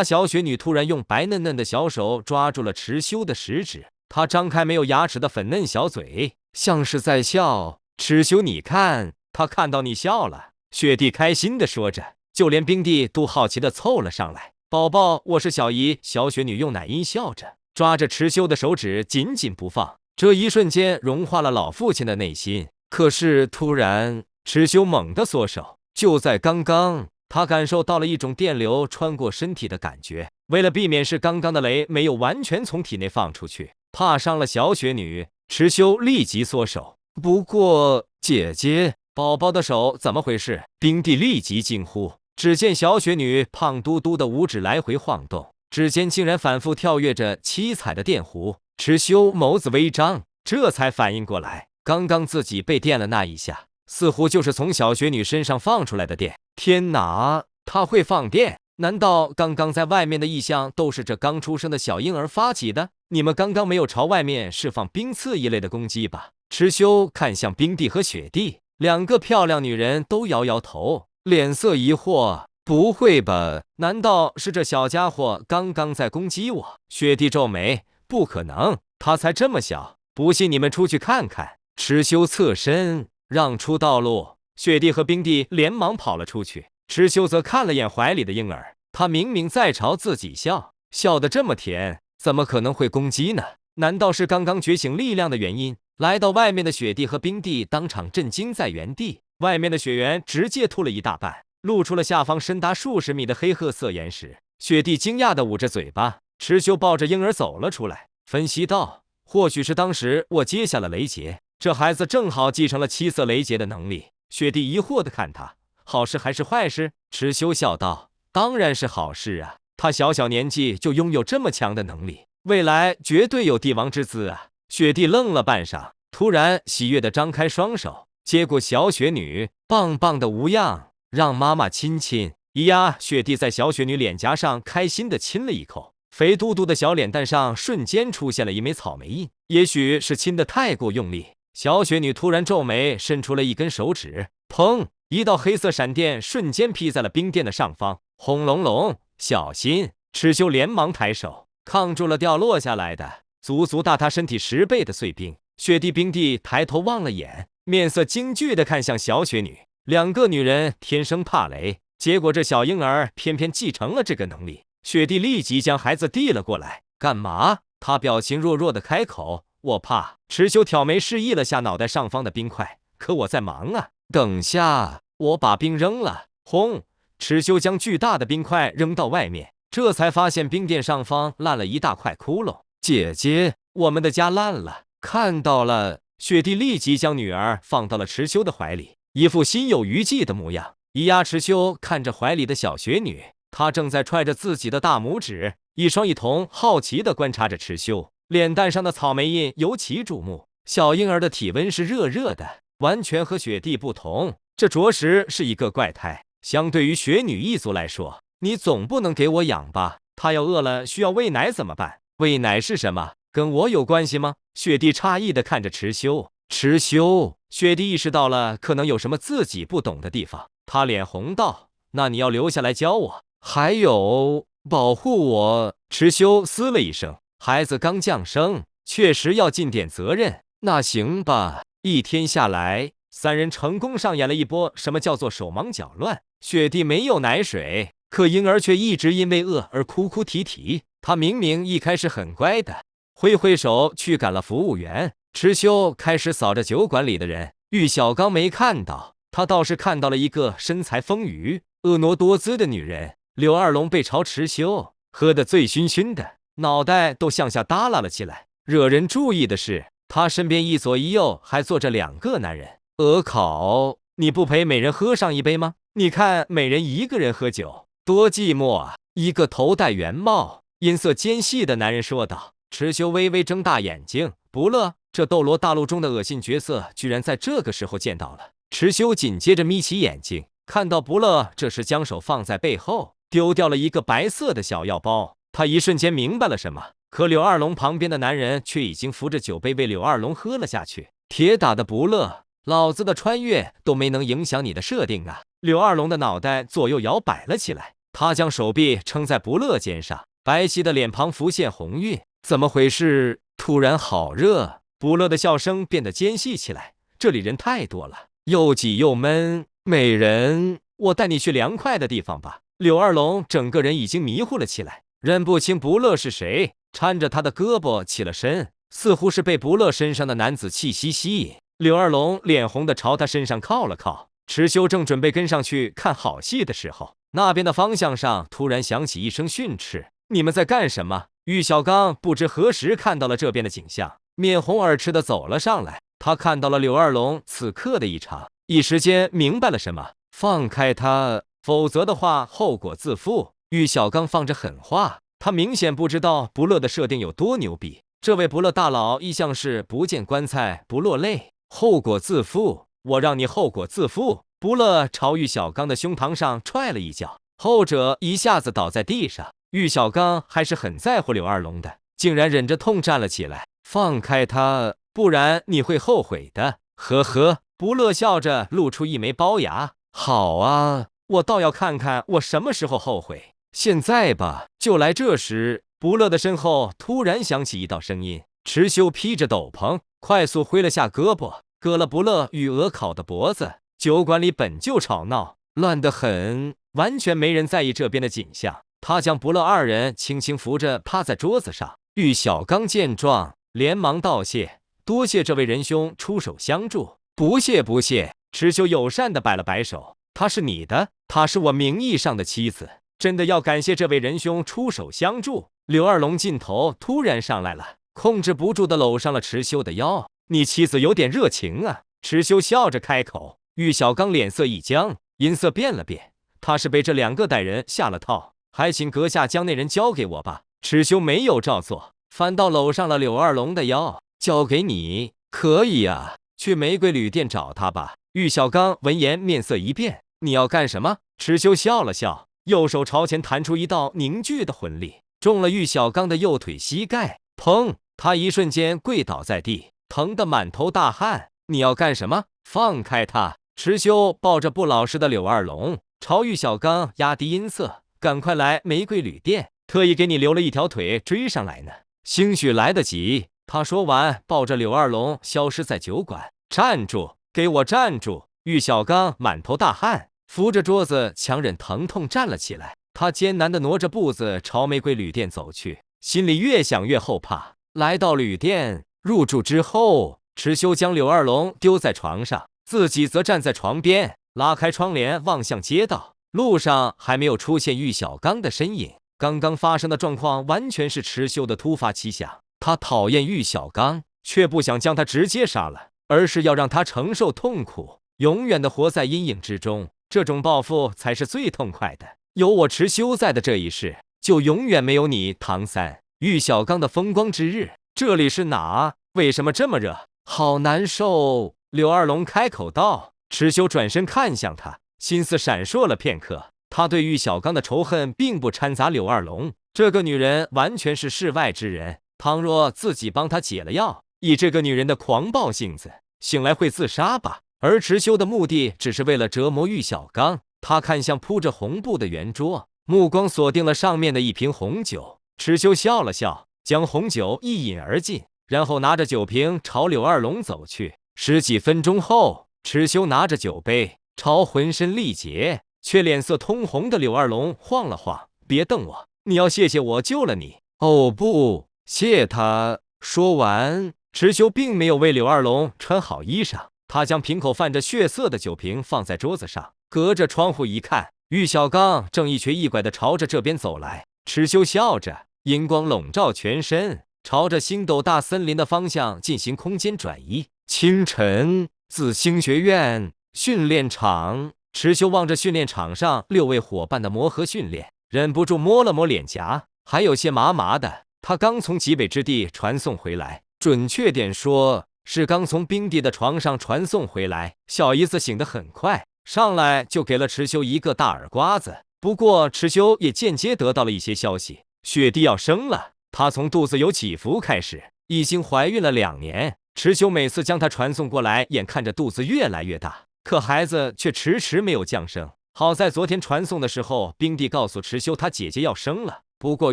小雪女突然用白嫩嫩的小手抓住了蚩尤的食指，她张开没有牙齿的粉嫩小嘴，像是在笑。蚩尤，你看，她看到你笑了。雪帝开心地说着，就连冰帝都好奇地凑了上来。宝宝，我是小姨。小雪女用奶音笑着，抓着蚩尤的手指紧紧不放，这一瞬间融化了老父亲的内心。可是突然，蚩尤猛地缩手，就在刚刚，他感受到了一种电流穿过身体的感觉。为了避免是刚刚的雷没有完全从体内放出去，怕伤了小雪女，蚩尤立即缩手。不过，姐姐，宝宝的手怎么回事？冰帝立即惊呼。只见小雪女胖嘟嘟的五指来回晃动，指尖竟然反复跳跃着七彩的电弧。蚩尤眸子微张，这才反应过来，刚刚自己被电了那一下，似乎就是从小雪女身上放出来的电。天哪，她会放电？难道刚刚在外面的异象都是这刚出生的小婴儿发起的？你们刚刚没有朝外面释放冰刺一类的攻击吧？蚩尤看向冰帝和雪帝，两个漂亮女人都摇摇头，脸色疑惑。不会吧？难道是这小家伙刚刚在攻击我？雪帝皱眉，不可能，他才这么小，不信你们出去看看。蚩尤侧身让出道路，雪帝和冰帝连忙跑了出去。蚩尤则看了眼怀里的婴儿，他明明在朝自己笑，笑得这么甜，怎么可能会攻击呢？难道是刚刚觉醒力量的原因？来到外面的雪帝和冰帝当场震惊在原地，外面的雪原直接吐了一大半，露出了下方深达数十米的黑褐色岩石。雪帝惊讶地捂着嘴巴，蚩尤抱着婴儿走了出来，分析道：或许是当时我接下了雷劫，这孩子正好继承了七色雷劫的能力。雪帝疑惑地看他，好事还是坏事？蚩尤笑道：当然是好事啊，他小小年纪就拥有这么强的能力，未来绝对有帝王之姿啊！雪地愣了半晌，突然喜悦地张开双手，接过小雪女，棒棒的无恙，让妈妈亲亲。咿呀，雪地在小雪女脸颊上开心地亲了一口，肥嘟嘟的小脸蛋上瞬间出现了一枚草莓印。也许是亲得太过用力，小雪女突然皱眉，伸出了一根手指，砰！一道黑色闪电瞬间劈在了冰殿的上方，轰隆隆！小心！蚩尤连忙抬手抗住了掉落下来的足足大他身体10倍的碎冰。雪地冰帝抬头望了眼，面色惊惧地看向小雪女。两个女人天生怕雷，结果这小婴儿偏偏继承了这个能力。雪地立即将孩子递了过来。干嘛？他表情弱弱地开口。我怕。蚩尤挑眉示意了下脑袋上方的冰块，可我在忙啊。等下，我把冰扔了。轰！蚩尤将巨大的冰块扔到外面，这才发现冰殿上方烂了一大块窟窿。姐姐，我们的家烂了。看到了。雪地立即将女儿放到了蚩尤的怀里，一副心有余悸的模样。咿呀，蚩尤看着怀里的小雪女，她正在踹着自己的大拇指，一双一瞳好奇地观察着蚩尤，脸蛋上的草莓印尤其瞩目。小婴儿的体温是热热的，完全和雪地不同，这着实是一个怪胎。相对于雪女一族来说，你总不能给我养吧？她要饿了需要喂奶怎么办？喂奶是什么？跟我有关系吗？雪地诧异地看着蚩尤。蚩尤，雪地意识到了可能有什么自己不懂的地方，他脸红道：那你要留下来教我，还有保护我。蚩尤嘶了一声，孩子刚降生，确实要尽点责任。那行吧。一天下来，三人成功上演了一波什么叫做手忙脚乱。雪地没有奶水，可婴儿却一直因为饿而哭哭啼啼。他明明一开始很乖的，挥挥手驱赶了服务员。蚩尤开始扫着酒馆里的人，玉小刚没看到，他倒是看到了一个身材丰腴、婀娜多姿的女人。柳二龙被朝蚩尤喝得醉醺醺的，脑袋都向下耷拉了起来。惹人注意的是，他身边一左一右还坐着2个男人。考，你不陪美人喝上一杯吗？你看美人一个人喝酒，多寂寞啊！一个头戴圆帽、音色尖细的男人说道。蚩尤微微睁大眼睛，不乐，这斗罗大陆中的恶心角色居然在这个时候见到了。蚩尤紧接着眯起眼睛，看到不乐这时将手放在背后，丢掉了一个白色的小药包。他一瞬间明白了什么，可柳二龙旁边的男人却已经扶着酒杯为柳二龙喝了下去。铁打的不乐，老子的穿越都没能影响你的设定啊！柳二龙的脑袋左右摇摆了起来，他将手臂撑在不乐肩上，白皙的脸庞浮现红晕。怎么回事？突然好热！不乐的笑声变得尖细起来。这里人太多了，又挤又闷。美人，我带你去凉快的地方吧。柳二龙整个人已经迷糊了起来，认不清不乐是谁，搀着他的胳膊起了身，似乎是被不乐身上的男子气息吸引。柳二龙脸红的朝他身上靠了靠。蚩尤正准备跟上去看好戏的时候，那边的方向上突然响起一声训斥：你们在干什么？玉小刚不知何时看到了这边的景象，面红耳赤的走了上来。他看到了柳二龙此刻的异常，一时间明白了什么。放开他，否则的话后果自负。玉小刚放着狠话，他明显不知道不乐的设定有多牛逼。这位不乐大佬一向是不见棺材不落泪，后果自负，我让你后果自负。不乐朝玉小刚的胸膛上踹了一脚，后者一下子倒在地上。玉小刚还是很在乎柳二龙的，竟然忍着痛站了起来。放开他，不然你会后悔的。呵呵，不乐笑着露出一枚龅牙。好啊，我倒要看看我什么时候后悔。现在吧。就来这时，不乐的身后突然响起一道声音。蚩尤披着斗篷，快速挥了下胳膊，割了不乐与考的脖子。酒馆里本就吵闹，乱得很，完全没人在意这边的景象。他将不乐二人轻轻扶着趴在桌子上。玉小刚见状，连忙道谢：多谢这位仁兄出手相助。不谢不谢。蚩尤友善地摆了摆手：她是你的，她是我名义上的妻子，真的要感谢这位仁兄出手相助。柳二龙劲头突然上来了，控制不住地搂上了蚩尤的腰。你妻子有点热情啊。蚩尤笑着开口。玉小刚脸色一僵，音色变了变，他是被这2个歹人下了套。还请阁下将那人交给我吧。蚩尤没有照做，反倒搂上了柳二龙的腰。交给你可以啊，去玫瑰旅店找他吧。玉小刚闻言面色一变，你要干什么？蚩尤笑了笑，右手朝前弹出一道凝聚的魂力，中了玉小刚的右腿膝盖。砰！他一瞬间跪倒在地，疼得满头大汗。你要干什么？放开他！蚩尤抱着不老实的柳二龙，朝玉小刚压低音色：“赶快来玫瑰旅店，特意给你留了一条腿追上来呢。”兴许来得及。他说完，抱着柳二龙消失在酒馆。站住！给我站住！玉小刚满头大汗，扶着桌子强忍疼痛站了起来。他艰难地挪着步子朝玫瑰旅店走去，心里越想越后怕。来到旅店，入住之后，蚩尤将柳二龙丢在床上，自己则站在床边，拉开窗帘望向街道。路上还没有出现玉小刚的身影。刚刚发生的状况完全是蚩尤的突发奇想。他讨厌玉小刚，却不想将他直接杀了，而是要让他承受痛苦，永远的活在阴影之中。这种报复才是最痛快的。有我蚩尤在的这一世，就永远没有你唐三。玉小刚的风光之日，这里是哪？为什么这么热？好难受。柳二龙开口道。蚩尤转身看向他，心思闪烁了片刻。他对玉小刚的仇恨并不掺杂柳二龙，这个女人完全是世外之人。倘若自己帮她解了药，以这个女人的狂暴性子，醒来会自杀吧？而蚩尤的目的只是为了折磨玉小刚。他看向铺着红布的圆桌，目光锁定了上面的一瓶红酒。蚩尤笑了笑，将红酒一饮而尽，然后拿着酒瓶朝柳二龙走去。十几分钟后，蚩尤拿着酒杯朝浑身力竭却脸色通红的柳二龙晃了晃：“别瞪我，你要谢谢我救了你。”“哦不，谢他。”说完，蚩尤并没有为柳二龙穿好衣裳，他将瓶口泛着血色的酒瓶放在桌子上，隔着窗户一看，玉小刚正一瘸一拐地朝着这边走来。蚩尤笑着，银光笼罩全身，朝着星斗大森林的方向进行空间转移。清晨，紫星学院训练场。蚩尤望着训练场上6位伙伴的磨合训练，忍不住摸了摸脸颊，还有些麻麻的。他刚从极北之地传送回来，准确点说，是刚从冰帝的床上传送回来。小姨子醒得很快，上来就给了蚩尤一个大耳刮子。不过蚩尤也间接得到了一些消息，雪帝要生了。她从肚子有起伏开始，已经怀孕了2年。蚩尤每次将她传送过来，眼看着肚子越来越大，可孩子却迟迟没有降生。好在昨天传送的时候，冰帝告诉蚩尤他姐姐要生了，不过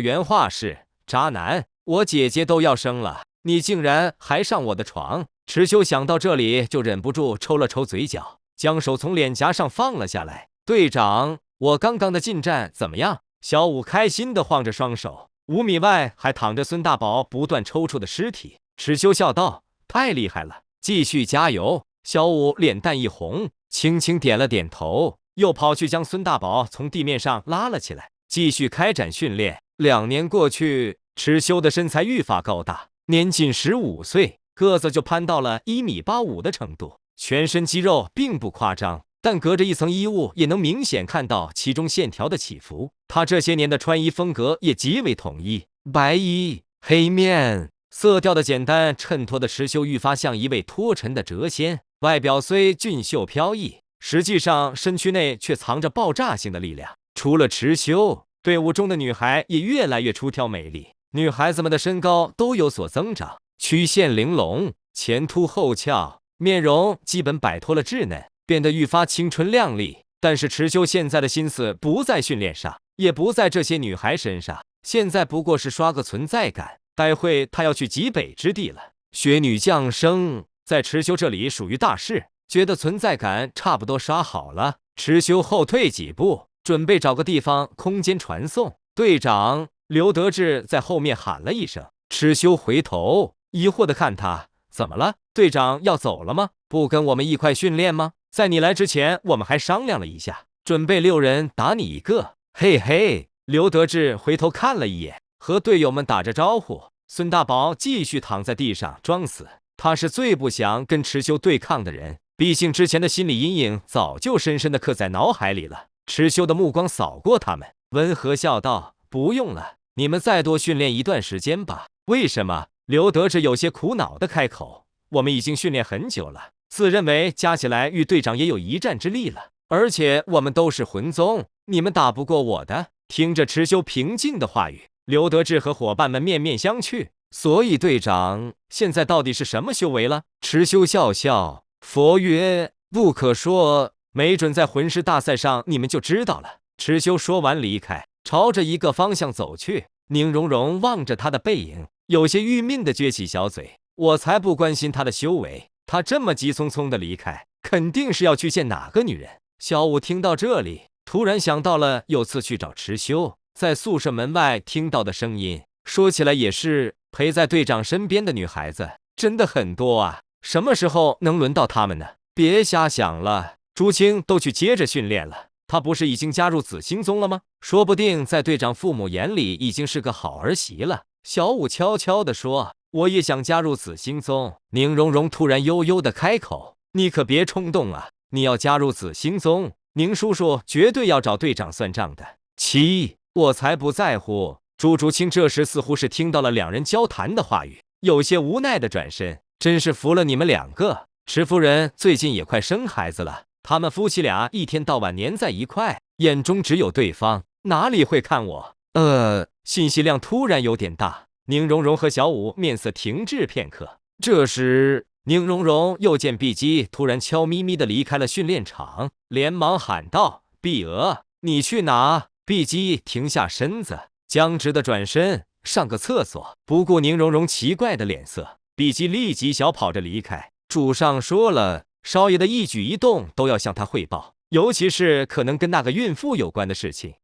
原话是：“渣男，我姐姐都要生了，你竟然还上我的床。”蚩尤想到这里就忍不住抽了抽嘴角，将手从脸颊上放了下来。“队长，我刚刚的进展怎么样？”小五开心地晃着双手，5米外还躺着孙大宝不断抽搐的尸体。蚩尤笑道：“太厉害了，继续加油。”小五脸蛋一红，轻轻点了点头，又跑去将孙大宝从地面上拉了起来，继续开展训练。2年过去，蚩尤的身材愈发高大，年仅15岁，个子就攀到了1.85米的程度，全身肌肉并不夸张，但隔着一层衣物也能明显看到其中线条的起伏。他这些年的穿衣风格也极为统一，白衣黑面，色调的简单衬托的蚩尤愈发像一位脱尘的谪仙。外表虽俊秀飘逸，实际上身躯内却藏着爆炸性的力量。除了蚩尤，队伍中的女孩也越来越出挑美丽，女孩子们的身高都有所增长，曲线玲珑，前凸后翘，面容基本摆脱了稚嫩，变得愈发青春靓丽。但是蚩尤现在的心思不在训练上，也不在这些女孩身上，现在不过是刷个存在感。待会他要去极北之地了，雪女降生在蚩尤这里属于大事，觉得存在感差不多刷好了，蚩尤后退几步，准备找个地方空间传送。“队长！”刘德志在后面喊了一声。蚩尤回头疑惑地看他：“怎么了？队长要走了吗？不跟我们一块训练吗？在你来之前，我们还商量了一下，准备6人打你1个。”嘿嘿，刘德志回头看了一眼，和队友们打着招呼。孙大宝继续躺在地上装死，他是最不想跟蚩尤对抗的人，毕竟之前的心理阴影早就深深地刻在脑海里了。蚩尤的目光扫过他们，温和笑道：“不用了，你们再多训练一段时间吧。”为什么？刘德志有些苦恼地开口：“我们已经训练很久了，自认为加起来与队长也有一战之力了，而且我们都是魂宗，你们打不过我的。”听着池修平静的话语，刘德志和伙伴们面面相觑。所以队长现在到底是什么修为了？池修笑笑，佛曰：“不可说，没准在魂师大赛上你们就知道了。”池修说完离开，朝着一个方向走去。宁荣荣望着他的背影，有些郁闷的撅起小嘴：“我才不关心他的修为，他这么急匆匆的离开，肯定是要去见哪个女人。”小五听到这里，突然想到了有次去找池修，在宿舍门外听到的声音。说起来也是，陪在队长身边的女孩子真的很多啊，什么时候能轮到他们呢？别瞎想了，朱青都去接着训练了，他不是已经加入紫星宗了吗？说不定在队长父母眼里已经是个好儿媳了。小五悄悄地说：“我也想加入紫星宗。”宁荣荣突然悠悠地开口：“你可别冲动啊，你要加入紫星宗，宁叔叔绝对要找队长算账的。”我才不在乎。朱竹清这时似乎是听到了两人交谈的话语，有些无奈的转身：“真是服了你们两个。池夫人最近也快生孩子了，他们夫妻俩一天到晚黏在一块，眼中只有对方，哪里会看我？”信息量突然有点大，宁荣荣和小五面色停滞片刻。这时，宁荣荣又见碧姬突然悄咪咪地离开了训练场，连忙喊道：“碧娥，你去哪？”碧姬停下身子，僵直的转身上个厕所，不顾宁荣荣奇怪的脸色，碧姬立即小跑着离开。主上说了，少爷的一举一动都要向他汇报，尤其是可能跟那个孕妇有关的事情。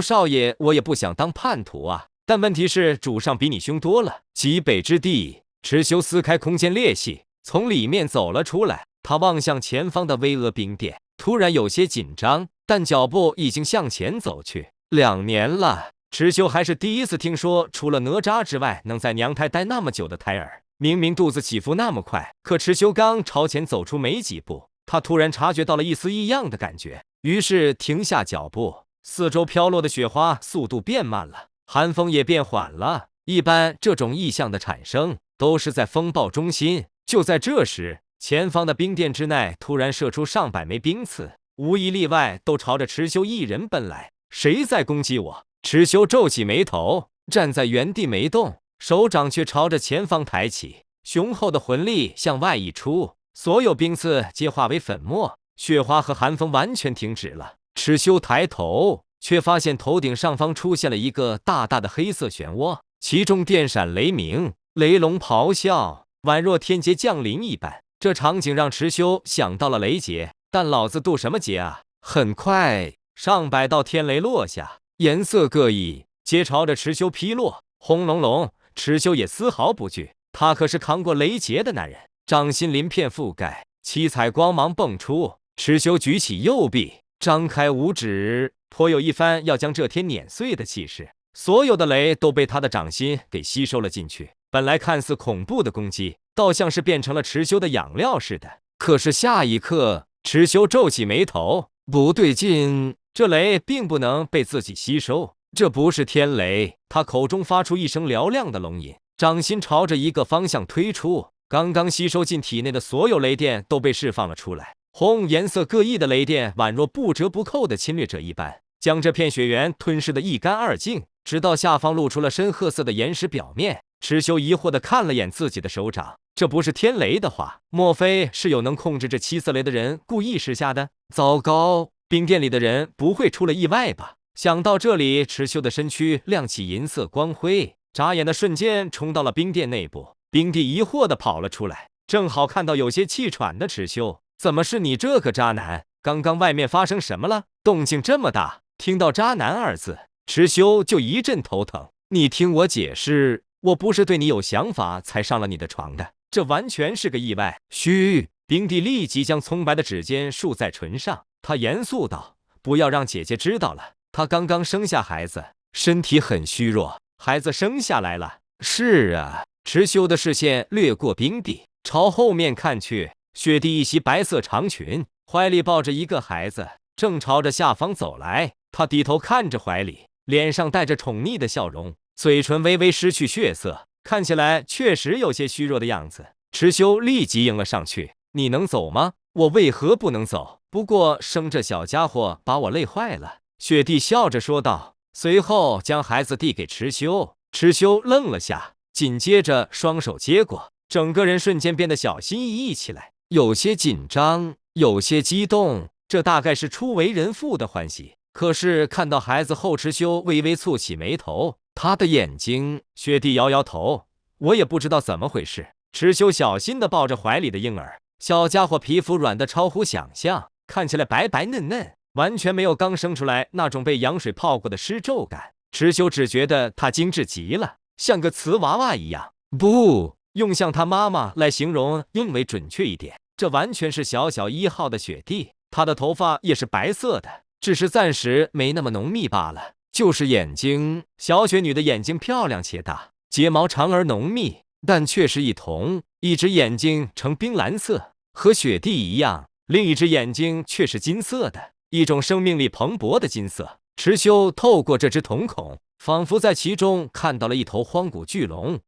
少爷，我也不想当叛徒啊，但问题是主上比你凶多了。极北之地，池修撕开空间裂隙，从里面走了出来。他望向前方的巍峨冰殿，突然有些紧张，但脚步已经向前走去。2年了，池修还是第一次听说除了哪吒之外能在娘胎待那么久的胎儿。明明肚子起伏那么快，可池修刚朝前走出没几步，他突然察觉到了一丝异样的感觉，于是停下脚步。四周飘落的雪花速度变慢了，寒风也变缓了。一般这种异象的产生都是在风暴中心。就在这时，前方的冰殿之内突然射出上百枚冰刺，无一例外都朝着池修一人奔来。谁在攻击我？池修皱起眉头，站在原地没动，手掌却朝着前方抬起，雄厚的魂力向外溢出，所有冰刺皆化为粉末，雪花和寒风完全停止了。池修抬头，却发现头顶上方出现了一个大大的黑色漩涡，其中电闪雷鸣，雷龙咆哮，宛若天劫降临一般。这场景让池修想到了雷劫，但老子渡什么劫啊？很快，上百道天雷落下，颜色各异，皆朝着池修劈落。轰隆隆，池修也丝毫不惧，他可是扛过雷劫的男人。掌心鳞片覆盖，七彩光芒迸出。池修举起右臂，张开五指，颇有一番要将这天碾碎的气势。所有的雷都被他的掌心给吸收了进去，本来看似恐怖的攻击，倒像是变成了池修的养料似的。可是下一刻，池修皱起眉头，不对劲，这雷并不能被自己吸收，这不是天雷。他口中发出一声嘹亮的龙吟，掌心朝着一个方向推出，刚刚吸收进体内的所有雷电都被释放了出来。轰！颜色各异的雷电宛若不折不扣的侵略者一般，将这片雪原吞噬得一干二净，直到下方露出了深褐色的岩石表面。池修疑惑地看了眼自己的手掌，这不是天雷的话，莫非是有能控制这七色雷的人故意施下的？糟糕，冰殿里的人不会出了意外吧？想到这里，池修的身躯亮起银色光辉，眨眼的瞬间冲到了冰殿内部。冰帝疑惑地跑了出来，正好看到有些气喘的池修。怎么是你这个渣男？刚刚外面发生什么了？动静这么大。听到渣男二字，池修就一阵头疼。你听我解释，我不是对你有想法才上了你的床的，这完全是个意外。嘘！冰帝立即将葱白的指尖竖在唇上，他严肃道：不要让姐姐知道了，她刚刚生下孩子，身体很虚弱。孩子生下来了？是啊。池修的视线掠过冰帝，朝后面看去，雪地一袭白色长裙，怀里抱着一个孩子，正朝着下方走来。他低头看着怀里，脸上带着宠溺的笑容，嘴唇微微失去血色，看起来确实有些虚弱的样子。池修立即迎了上去：“你能走吗？我为何不能走？不过生这小家伙把我累坏了。”雪地笑着说道，随后将孩子递给池修。池修愣了下，紧接着双手接过，整个人瞬间变得小心翼翼起来，有些紧张，有些激动。这大概是初为人父的欢喜。可是看到孩子后，池修微微蹙起眉头，他的眼睛……雪地摇摇头，我也不知道怎么回事。池修小心地抱着怀里的婴儿，小家伙皮肤软得超乎想象，看起来白白嫩嫩，完全没有刚生出来那种被羊水泡过的湿皱感。池修只觉得他精致极了，像个瓷娃娃一样。不，用像他妈妈来形容更为准确一点，这完全是小小1号的雪地。他的头发也是白色的，只是暂时没那么浓密罢了。就是眼睛，小雪女的眼睛漂亮且大，睫毛长而浓密，但却是一瞳，一只眼睛呈冰蓝色，和雪地一样，另一只眼睛却是金色的，一种生命力蓬勃的金色。池修透过这只瞳孔，仿佛在其中看到了一头荒古巨龙。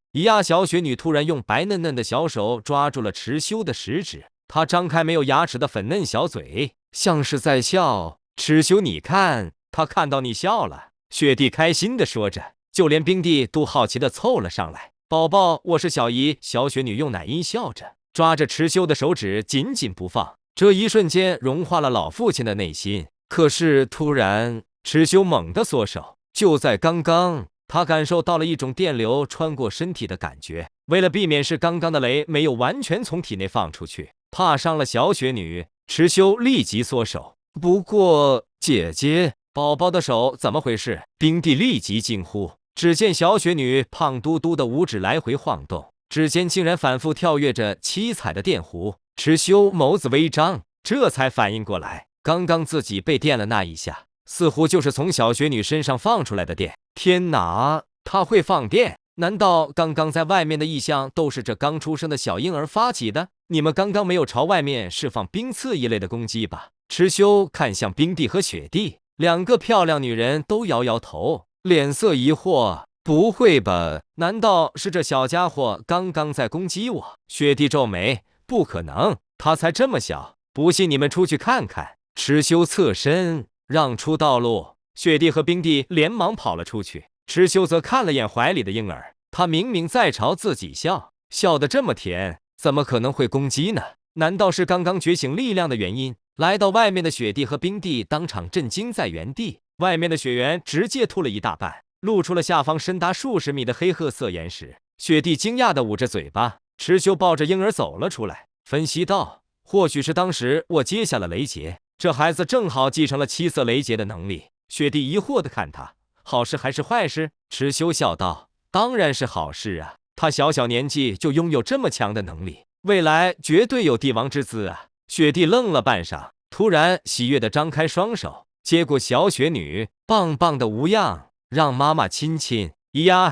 小雪女突然用白嫩嫩的小手抓住了池修的食指，她张开没有牙齿的粉嫩小嘴，像是在笑。池修，你看，她看到你笑了。雪地开心地说着，就连冰帝都好奇地凑了上来。宝宝，我是小姨。小雪女用奶音笑着，抓着池修的手指紧紧不放。这一瞬间融化了老父亲的内心。可是突然，池修猛地缩手。就在刚刚，他感受到了一种电流穿过身体的感觉。为了避免是刚刚的雷没有完全从体内放出去，怕伤了小雪女，池修立即缩手。不过，姐姐，宝宝的手怎么回事？冰帝立即惊呼。只见小雪女胖嘟嘟的五指来回晃动，指尖竟然反复跳跃着七彩的电弧。池修眸子微张，这才反应过来，刚刚自己被电了那一下，似乎就是从小雪女身上放出来的电。天哪，她会放电？难道刚刚在外面的异象都是这刚出生的小婴儿发起的？你们刚刚没有朝外面释放冰刺一类的攻击吧？池修看向冰帝和雪地，两个漂亮女人都摇摇头，脸色疑惑。不会吧？难道是这小家伙刚刚在攻击我？雪地皱眉，不可能，他才这么小。不信你们出去看看。池修侧身让出道路，雪地和冰帝连忙跑了出去。池修则看了眼怀里的婴儿，他明明在朝自己笑，笑得这么甜，怎么可能会攻击呢？难道是刚刚觉醒力量的原因？来到外面的雪地和冰帝当场震惊在原地，外面的雪原直接吐了一大半，露出了下方深达数十米的黑褐色岩石。雪地惊讶地捂着嘴巴，池修抱着婴儿走了出来，分析道：或许是当时我接下了雷劫，这孩子正好继承了七色雷劫的能力。雪地疑惑地看他，好事还是坏事？池修笑道：当然是好事啊，他小小年纪就拥有这么强的能力，未来绝对有帝王之姿啊。雪地愣了半晌，突然喜悦地张开双手，接过小雪女，棒棒的无恙，让妈妈亲亲。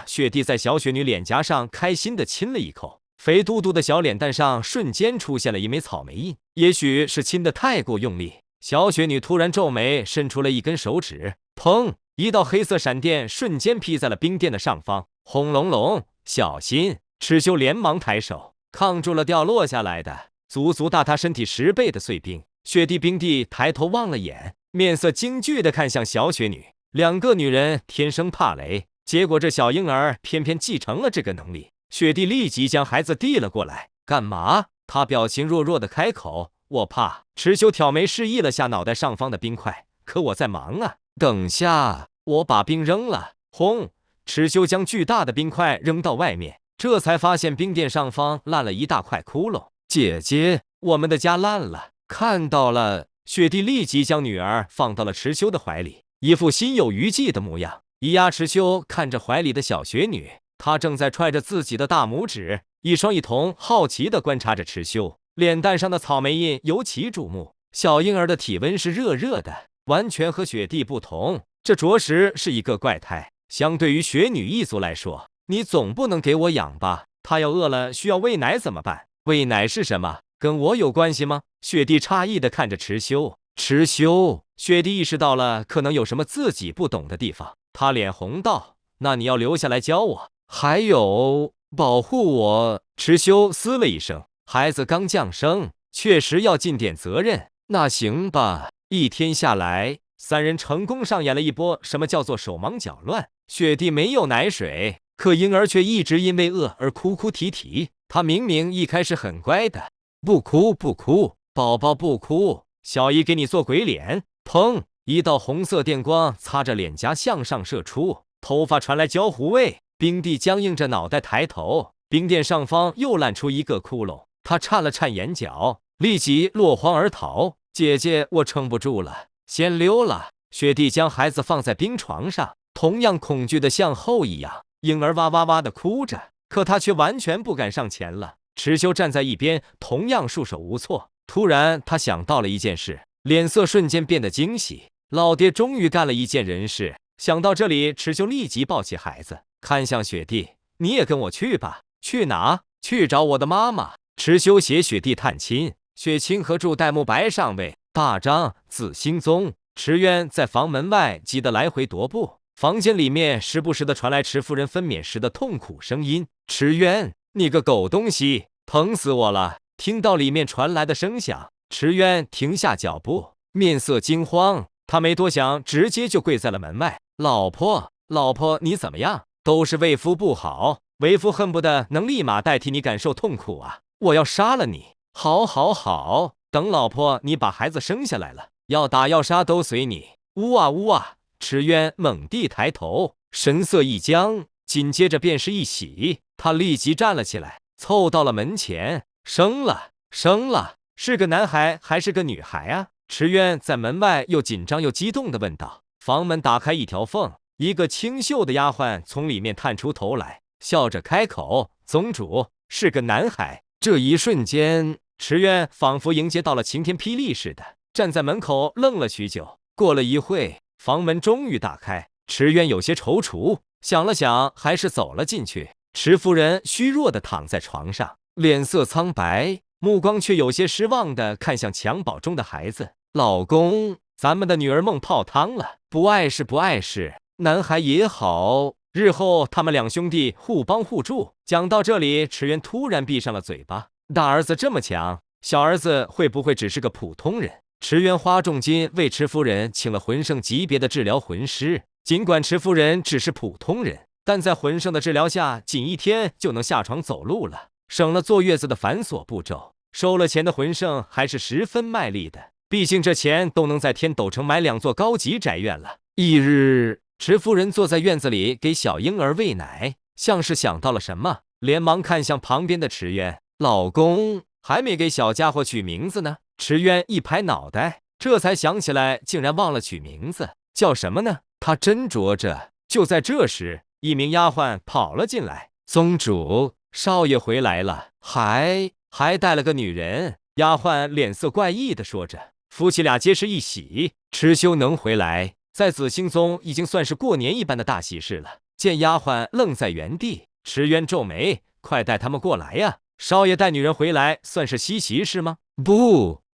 雪地在小雪女脸颊上开心地亲了一口，肥嘟嘟的小脸蛋上瞬间出现了一枚草莓印，也许是亲得太过用力，小雪女突然皱眉，伸出了一根手指，砰！一道黑色闪电瞬间劈在了冰殿的上方，轰隆隆！小心！池修连忙抬手抗住了掉落下来的足足大他身体10倍的碎冰。雪地、冰帝抬头望了眼，面色惊惧地看向小雪女。两个女人天生怕雷，结果这小婴儿偏偏继承了这个能力。雪地立即将孩子递了过来。干嘛？他表情弱弱地开口。我怕。池修挑眉示意了下脑袋上方的冰块。可我在忙啊。等下，我把冰扔了。轰！池修将巨大的冰块扔到外面，这才发现冰殿上方烂了一大块窟窿。姐姐，我们的家烂了。看到了。雪地立即将女儿放到了池修的怀里，一副心有余悸的模样。池修看着怀里的小雪女，她正在踹着自己的大拇指，一双一瞳好奇地观察着池修，脸蛋上的草莓印尤其瞩目。小婴儿的体温是热热的，完全和雪地不同，这着实是一个怪胎。相对于雪女一族来说，你总不能给我养吧？她要饿了需要喂奶怎么办？喂奶是什么？跟我有关系吗？雪地诧异地看着池修，池修，雪帝意识到了可能有什么自己不懂的地方，他脸红道：“那你要留下来教我，还有保护我。”池修嘶了一声，孩子刚降生，确实要尽点责任。那行吧。一天下来，三人成功上演了一波什么叫做手忙脚乱。雪帝没有奶水，可婴儿却一直因为饿而哭哭啼啼。他明明一开始很乖的，不哭不哭，宝宝不哭，小姨给你做鬼脸。砰！一道红色电光擦着脸颊向上射出，头发传来焦糊味。冰帝僵硬着脑袋抬头，冰殿上方又烂出一个窟窿，他颤了颤眼角，立即落荒而逃。姐姐，我撑不住了，先溜了。雪帝将孩子放在冰床上，同样恐惧的像后一样，婴儿哇哇哇的哭着，可他却完全不敢上前了。池修站在一边，同样束手无措。突然，他想到了一件事，脸色瞬间变得惊喜。老爹终于干了一件人事。想到这里，池修立即抱起孩子，看向雪帝：“你也跟我去吧。”“去哪？”“去找我的妈妈。”池修携雪帝探亲。雪清河住戴沐白上位，大张、紫星宗、池渊在房门外急得来回踱步。房间里面时不时的传来池夫人分娩时的痛苦声音：“池渊，你个狗东西，疼死我了！”听到里面传来的声响，池渊停下脚步，面色惊慌。他没多想，直接就跪在了门外：“老婆，老婆，你怎么样？都是为夫不好，为夫恨不得能立马代替你感受痛苦啊！我要杀了你！”“好，好，好，等老婆你把孩子生下来了，要打要杀都随你。”“呜啊呜啊！”池渊猛地抬头，神色一僵，紧接着便是一喜，他立即站了起来，凑到了门前。“生了，生了，是个男孩还是个女孩啊？”池渊在门外又紧张又激动地问道。房门打开一条缝，一个清秀的丫鬟从里面探出头来，笑着开口：“宗主，是个男孩。”这一瞬间，池渊仿佛迎接到了晴天霹雳似的，站在门口愣了许久。过了一会，房门终于打开，池渊有些踌躇，想了想，还是走了进去。池夫人虚弱地躺在床上，脸色苍白，目光却有些失望地看向襁褓中的孩子：“老公，咱们的女儿梦泡汤了，不碍事，不碍事，男孩也好，日后他们两兄弟互帮互助。”讲到这里，池渊突然闭上了嘴巴。大儿子这么强，小儿子会不会只是个普通人？池渊花重金为池夫人请了魂圣级别的治疗魂师，尽管池夫人只是普通人，但在魂圣的治疗下，仅1天就能下床走路了，省了坐月子的繁琐步骤。收了钱的魂圣还是十分卖力的，毕竟这钱都能在天斗城买2座高级宅院了。翌日，池夫人坐在院子里给小婴儿喂奶，像是想到了什么，连忙看向旁边的池渊：“老公，还没给小家伙取名字呢。”池渊一拍脑袋，这才想起来竟然忘了取名字，叫什么呢？他斟酌着。就在这时，一名丫鬟跑了进来：“宗主，少爷回来了，还带了个女人。”丫鬟脸色怪异地说着。夫妻俩皆是一喜，池修能回来，在紫星宗已经算是过年一般的大喜事了。见丫鬟愣在原地，池渊皱眉：“快带他们过来呀！少爷带女人回来，算是稀奇事吗？”“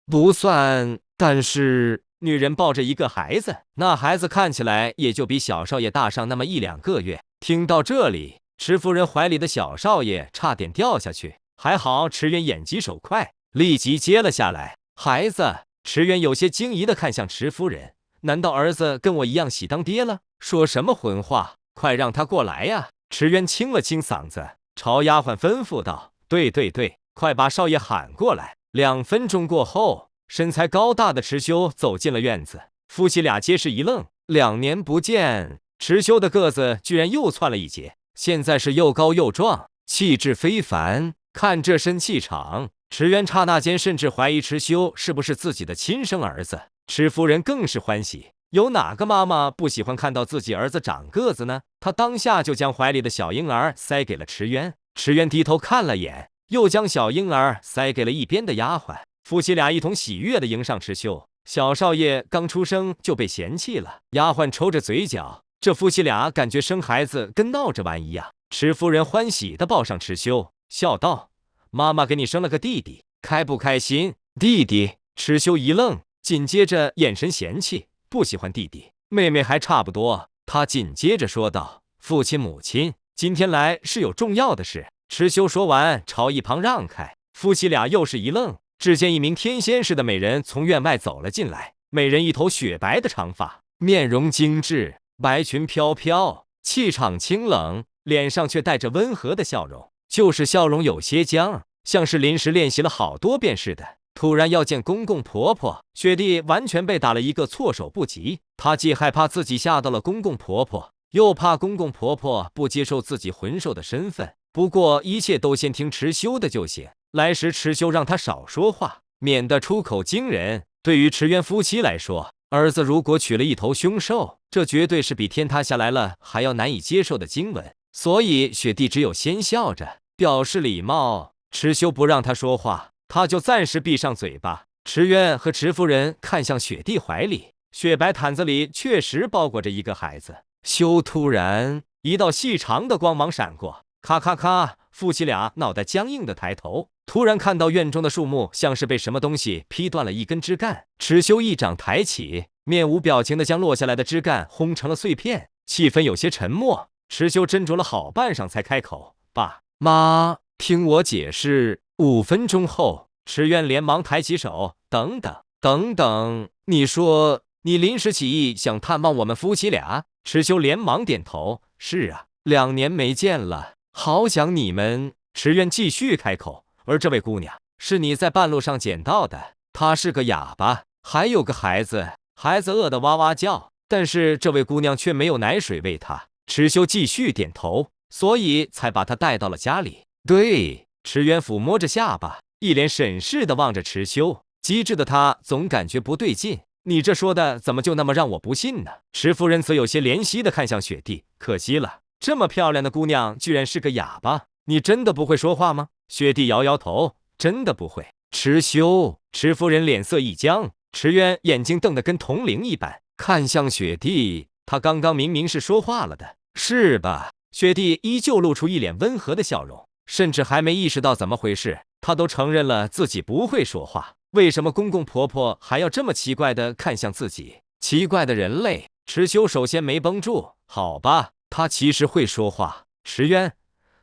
不算，但是……”女人抱着一个孩子，那孩子看起来也就比小少爷大上那么1-2个月。听到这里，池夫人怀里的小少爷差点掉下去，还好池渊眼疾手快，立即接了下来。孩子，池渊有些惊疑地看向池夫人：“难道儿子跟我一样喜当爹了？说什么混话！快让他过来呀！”池渊清了清嗓子，朝丫鬟吩咐道：“对，快把少爷喊过来。”2分钟过后，身材高大的池修走进了院子，夫妻俩皆是一愣，2年不见，池修的个子居然又窜了一截，现在是又高又壮，气质非凡。看这身气场，池渊刹那间甚至怀疑池修是不是自己的亲生儿子。池夫人更是欢喜，有哪个妈妈不喜欢看到自己儿子长个子呢？她当下就将怀里的小婴儿塞给了池渊。池渊低头看了眼，又将小婴儿塞给了一边的丫鬟。夫妻俩一同喜悦地迎上池修。小少爷刚出生就被嫌弃了，丫鬟抽着嘴角，这夫妻俩感觉生孩子跟闹着玩一样。池夫人欢喜地抱上池修，笑道：“妈妈给你生了个弟弟，开不开心？”“弟弟？”池修一愣，紧接着眼神嫌弃，不喜欢弟弟。妹妹还差不多，他紧接着说道：“父亲母亲，今天来是有重要的事。”池修说完，朝一旁让开。夫妻俩又是一愣，只见一名天仙似的美人从院外走了进来。美人一头雪白的长发，面容精致，白裙飘飘，气场清冷，脸上却带着温和的笑容，就是笑容有些僵，像是临时练习了好多遍似的。突然要见公公婆婆，雪地完全被打了一个措手不及。她既害怕自己吓到了公公婆婆，又怕公公婆婆不接受自己魂兽的身份。不过一切都先听池修的就行。来时池修让他少说话，免得出口惊人。对于池渊夫妻来说，儿子如果娶了一头凶兽，这绝对是比天塌下来了还要难以接受的惊闻。所以雪地只有先笑着表示礼貌。池修不让他说话，他就暂时闭上嘴巴。池渊和池夫人看向雪地怀里，雪白毯子里确实包裹着一个孩子。修突然一道细长的光芒闪过，咔咔咔，夫妻俩脑袋僵硬的抬头，突然看到院中的树木像是被什么东西劈断了一根枝干。池修一掌抬起，面无表情地将落下来的枝干轰成了碎片，气氛有些沉默。池修斟酌了好半晌才开口：“爸妈，听我解释。”5分钟后，池渊连忙抬起手：“等等，你说你临时起意想探望我们夫妻俩？”池修连忙点头：“是啊，2年没见了，好想你们。”池渊继续开口：“而这位姑娘是你在半路上捡到的，她是个哑巴，还有个孩子，孩子饿得哇哇叫，但是这位姑娘却没有奶水喂她。”池修继续点头：“所以才把她带到了家里。”对。池渊抚摸着下巴，一脸审视地望着池修。机智的他总感觉不对劲，你这说的怎么就那么让我不信呢？池夫人则有些怜惜地看向雪地，可惜了，这么漂亮的姑娘居然是个哑巴。你真的不会说话吗？雪地摇摇头，真的不会。池修，池夫人脸色一僵，池渊眼睛瞪得跟铜铃一般，看向雪地，他刚刚明明是说话了的，是吧？雪地依旧露出一脸温和的笑容。甚至还没意识到怎么回事，他都承认了自己不会说话。为什么公公婆婆还要这么奇怪地看向自己？奇怪的人类。池修首先没绷住，好吧，他其实会说话。池渊，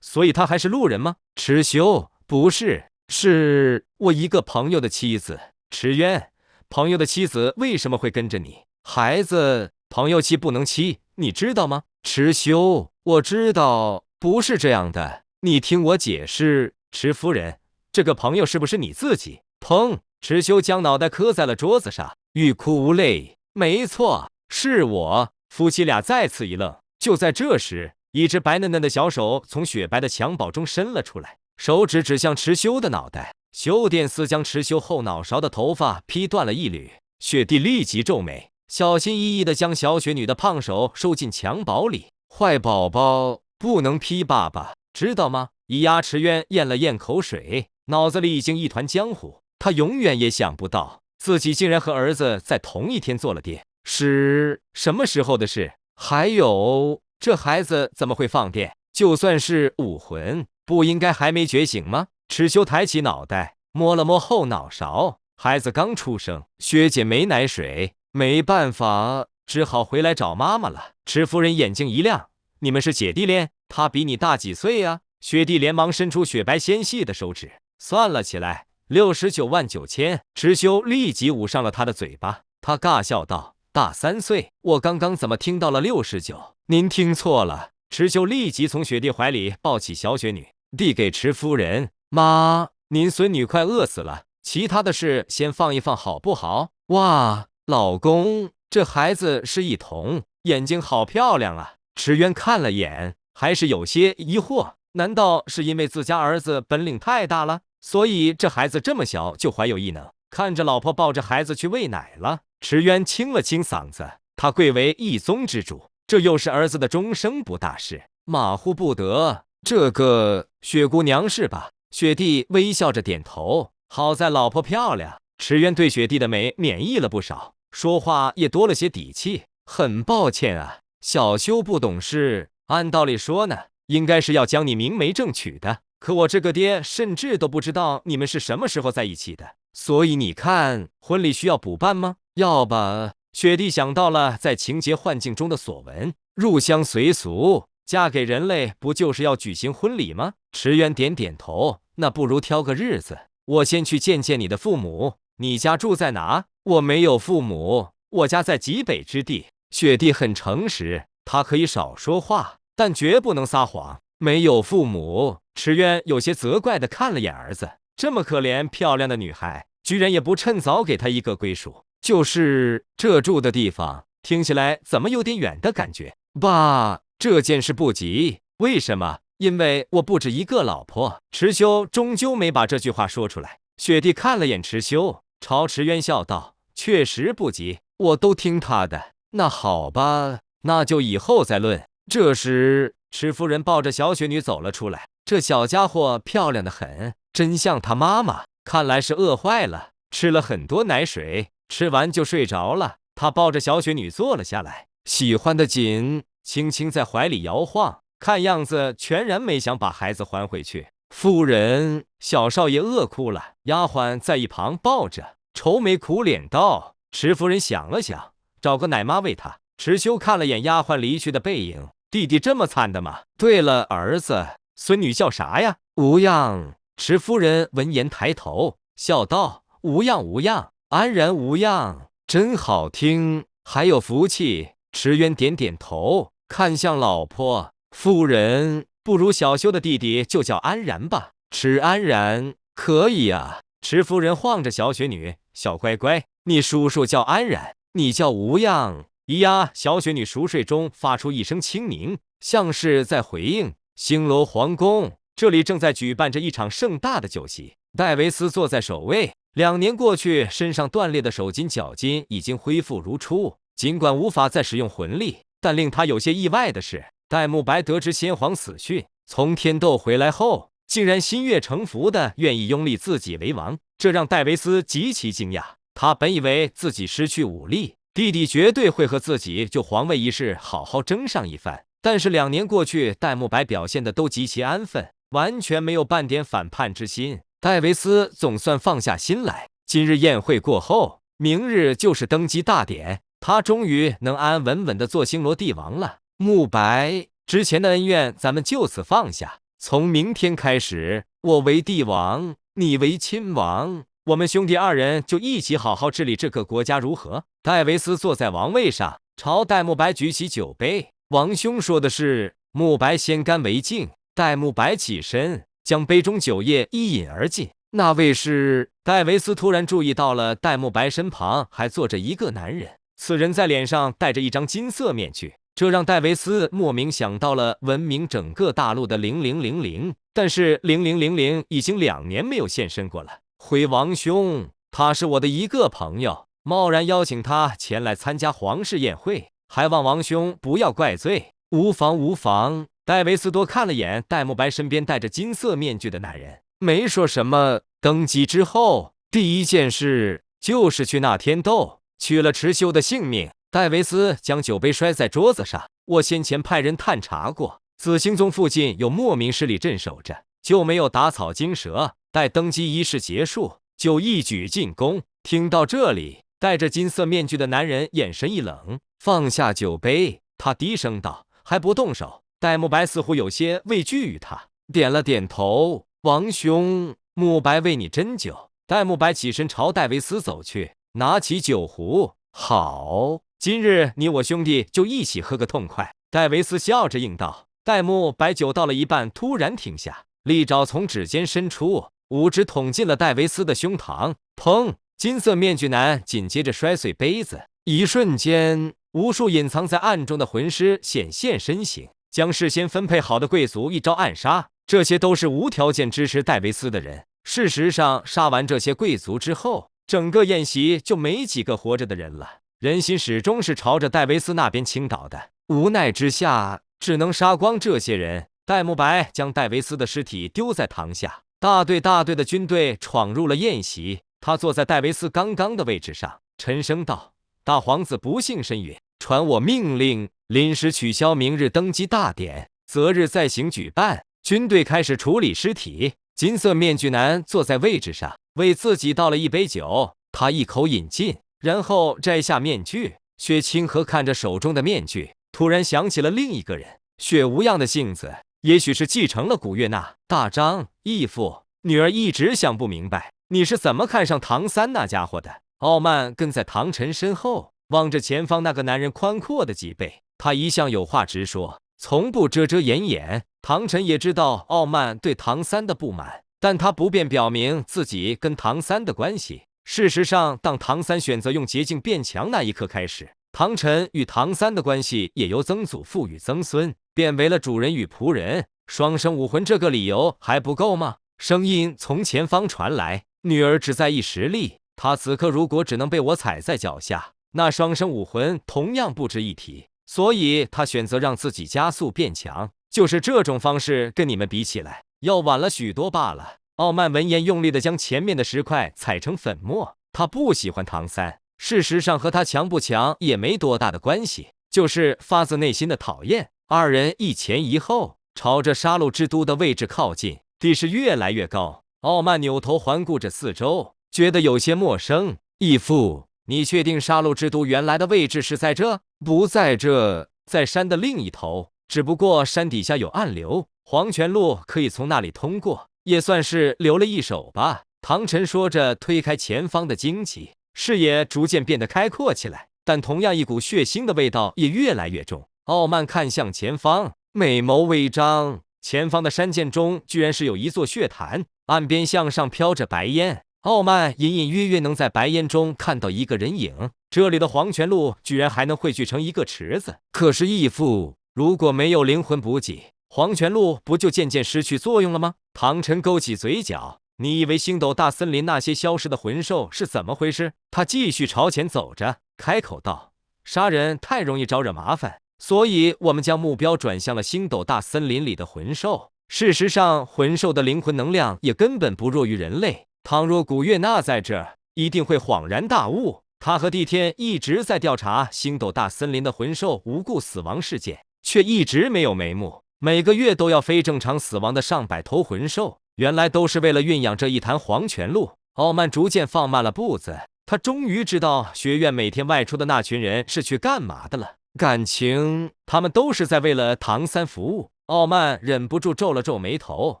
所以他还是路人吗？池修，不是，是我一个朋友的妻子。池渊，朋友的妻子为什么会跟着你？孩子，朋友妻不能妻，你知道吗？池修，我知道，不是这样的。你听我解释。池夫人，这个朋友是不是你自己？砰！池修将脑袋磕在了桌子上，欲哭无泪。没错，是我。夫妻俩再次一愣。就在这时，一只白嫩嫩的小手从雪白的襁褓中伸了出来，手指指向池修的脑袋，修电丝将池修后脑勺的头发劈断了一缕。雪地立即皱眉，小心翼翼地将小雪女的胖手收进襁褓里。坏宝宝，不能劈爸爸，知道吗？咿呀，池渊咽了咽口水，脑子里已经一团浆糊。他永远也想不到，自己竟然和儿子在同一天做了爹。是什么时候的事？还有，这孩子怎么会放电？就算是武魂，不应该还没觉醒吗？池修抬起脑袋，摸了摸后脑勺。孩子刚出生，薛姐没奶水，没办法，只好回来找妈妈了。池夫人眼睛一亮：“你们是姐弟恋？他比你大几岁呀？”雪地连忙伸出雪白纤细的手指，算了起来，69万9千。池修立即捂上了他的嘴巴，他尬笑道：“大3岁，我刚刚怎么听到了69？您听错了。”池修立即从雪地怀里抱起小雪女，递给池夫人：“妈，您孙女快饿死了，其他的事先放一放好不好？”哇，老公，这孩子是一童，眼睛好漂亮啊！池渊看了眼，还是有些疑惑。难道是因为自家儿子本领太大了，所以这孩子这么小就怀有异能？看着老婆抱着孩子去喂奶了，池渊清了清嗓子，他贵为一宗之主，这又是儿子的终生不大事，马虎不得。这个雪姑娘是吧？雪地微笑着点头。好在老婆漂亮。池渊对雪地的美免疫了不少，说话也多了些底气。很抱歉啊，小修不懂事，按道理说呢，应该是要将你明媒正娶的，可我这个爹甚至都不知道你们是什么时候在一起的。所以你看，婚礼需要补办吗？要吧。雪帝想到了在情节幻境中的所闻，入乡随俗，嫁给人类不就是要举行婚礼吗？池渊点点头，那不如挑个日子，我先去见见你的父母。你家住在哪？我没有父母，我家在极北之地。雪帝很诚实，他可以少说话，但绝不能撒谎。没有父母，池渊有些责怪地看了眼儿子，这么可怜漂亮的女孩，居然也不趁早给她一个归属。就是这住的地方，听起来怎么有点远的感觉？爸，这件事不急。为什么？因为我不止一个老婆。池修终究没把这句话说出来。雪帝看了眼池修，朝池渊笑道：“确实不急，我都听他的。那好吧，那就以后再论。”这时，池夫人抱着小雪女走了出来。这小家伙漂亮得很，真像她妈妈。看来是饿坏了，吃了很多奶水。吃完就睡着了，他抱着小雪女坐了下来，喜欢的紧，轻轻在怀里摇晃，看样子全然没想把孩子还回去。夫人，小少爷饿哭了。丫鬟在一旁抱着，愁眉苦脸道。池夫人想了想，找个奶妈喂他。池修看了眼丫鬟离去的背影，弟弟这么惨的吗？对了，儿子，孙女叫啥呀？无恙。池夫人闻言抬头笑道：“无恙无恙。”安然无恙，真好听，还有福气。池渊点点头，看向老婆：“夫人，不如小修的弟弟就叫安然吧。”池安然，可以啊。池夫人晃着小雪女：“小乖乖，你叔叔叫安然，你叫无恙。”咿呀，小雪女熟睡中发出一声轻鸣，像是在回应。星罗皇宫，这里正在举办着一场盛大的酒席。戴维斯坐在首位。2年过去，身上断裂的手筋脚筋已经恢复如初。尽管无法再使用魂力，但令他有些意外的是，戴沐白得知先皇死讯，从天斗回来后，竟然心悦诚服的愿意拥立自己为王，这让戴维斯极其惊讶。他本以为自己失去武力，弟弟绝对会和自己就皇位一事好好争上一番。但是2年过去，戴沐白表现的都极其安分，完全没有半点反叛之心。戴维斯总算放下心来，今日宴会过后，明日就是登基大典，他终于能安安稳稳地做星罗帝王了。沐白，之前的恩怨咱们就此放下，从明天开始，我为帝王，你为亲王，我们兄弟2人就一起好好治理这个国家，如何？戴维斯坐在王位上，朝戴沐白举起酒杯。王兄说的是。沐白先干为敬。戴沐白起身，将杯中酒液一饮而尽。那位是？戴维斯突然注意到了戴沐白身旁还坐着一个男人，此人在脸上戴着一张金色面具，这让戴维斯莫名想到了闻名整个大陆的0000，但是0000已经2年没有现身过了。回王兄，他是我的一个朋友，贸然邀请他前来参加皇室宴会，还望王兄不要怪罪。无妨无妨。戴维斯多看了眼戴沐白身边戴着金色面具的男人，没说什么。登基之后，第一件事就是去那天斗，取了池修的性命。戴维斯将酒杯摔在桌子上。我先前派人探查过，紫星宗附近有莫名势力镇守着，就没有打草惊蛇。待登基仪式结束，就一举进攻。听到这里，戴着金色面具的男人眼神一冷，放下酒杯，他低声道：“还不动手？”戴沐白似乎有些畏惧于他，点了点头。王兄，沐白为你斟酒。戴沐白起身朝戴维斯走去，拿起酒壶。好，今日你我兄弟就一起喝个痛快。戴维斯笑着应道。戴沐白酒到了一半，突然停下，利爪从指尖伸出，5指捅进了戴维斯的胸膛。砰！金色面具男紧接着摔碎杯子。一瞬间，无数隐藏在暗中的魂师显现身形，将事先分配好的贵族一招暗杀。这些都是无条件支持戴维斯的人。事实上，杀完这些贵族之后，整个宴席就没几个活着的人了。人心始终是朝着戴维斯那边倾倒的。无奈之下，只能杀光这些人。戴沐白将戴维斯的尸体丢在堂下。大队的军队闯入了宴席。他坐在戴维斯刚刚的位置上，沉声道：“大皇子不幸身陨，传我命令，临时取消明日登基大典，择日再行举办。”军队开始处理尸体。金色面具男坐在位置上，为自己倒了一杯酒，他一口饮尽，然后摘下面具。薛清河看着手中的面具，突然想起了另一个人，薛无恙的性子，也许是继承了古月娜。大张义父，女儿一直想不明白，你是怎么看上唐三那家伙的？傲慢跟在唐晨身后，望着前方那个男人宽阔的脊背，他一向有话直说，从不遮遮掩掩。唐晨也知道傲慢对唐三的不满，但他不便表明自己跟唐三的关系。事实上，当唐三选择用捷径变强那一刻开始，唐晨与唐三的关系也由曾祖父与曾孙变为了主人与仆人。双生武魂这个理由还不够吗？声音从前方传来，女儿只在意实力，她此刻如果只能被我踩在脚下，那双生武魂同样不值一提。所以她选择让自己加速变强，就是这种方式跟你们比起来，要晚了许多罢了。傲慢闻言，用力地将前面的石块踩成粉末。他不喜欢唐三，事实上和他强不强也没多大的关系，就是发自内心的讨厌。二人一前一后，朝着杀戮之都的位置靠近，地势越来越高。傲慢扭头环顾着四周，觉得有些陌生。义父，你确定杀戮之都原来的位置是在这？不在这，在山的另一头，只不过山底下有暗流，黄泉路可以从那里通过。也算是留了一手吧。唐晨说着，推开前方的荆棘，视野逐渐变得开阔起来，但同样一股血腥的味道也越来越重。傲慢看向前方，美眸微张，前方的山涧中居然是有一座血潭，岸边向上飘着白烟。傲慢隐隐约约能在白烟中看到一个人影，这里的黄泉路居然还能汇聚成一个池子。可是义父，如果没有灵魂补给，黄泉路不就渐渐失去作用了吗？唐晨勾起嘴角，你以为星斗大森林那些消失的魂兽是怎么回事？他继续朝前走着，开口道：杀人太容易招惹麻烦，所以我们将目标转向了星斗大森林里的魂兽。事实上，魂兽的灵魂能量也根本不弱于人类。倘若古月娜在这儿，一定会恍然大悟。他和帝天一直在调查星斗大森林的魂兽无故死亡事件，却一直没有眉目。每个月都要非正常死亡的上百头魂兽，原来都是为了酝养这一潭黄泉路。傲慢逐渐放慢了步子，他终于知道学院每天外出的那群人是去干嘛的了。感情他们都是在为了唐三服务。傲慢忍不住皱了皱眉头。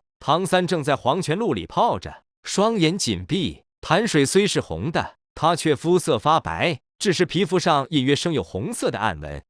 唐三正在黄泉路里泡着，双眼紧闭，潭水虽是红的，他却肤色发白，只是皮肤上隐约生有红色的暗纹。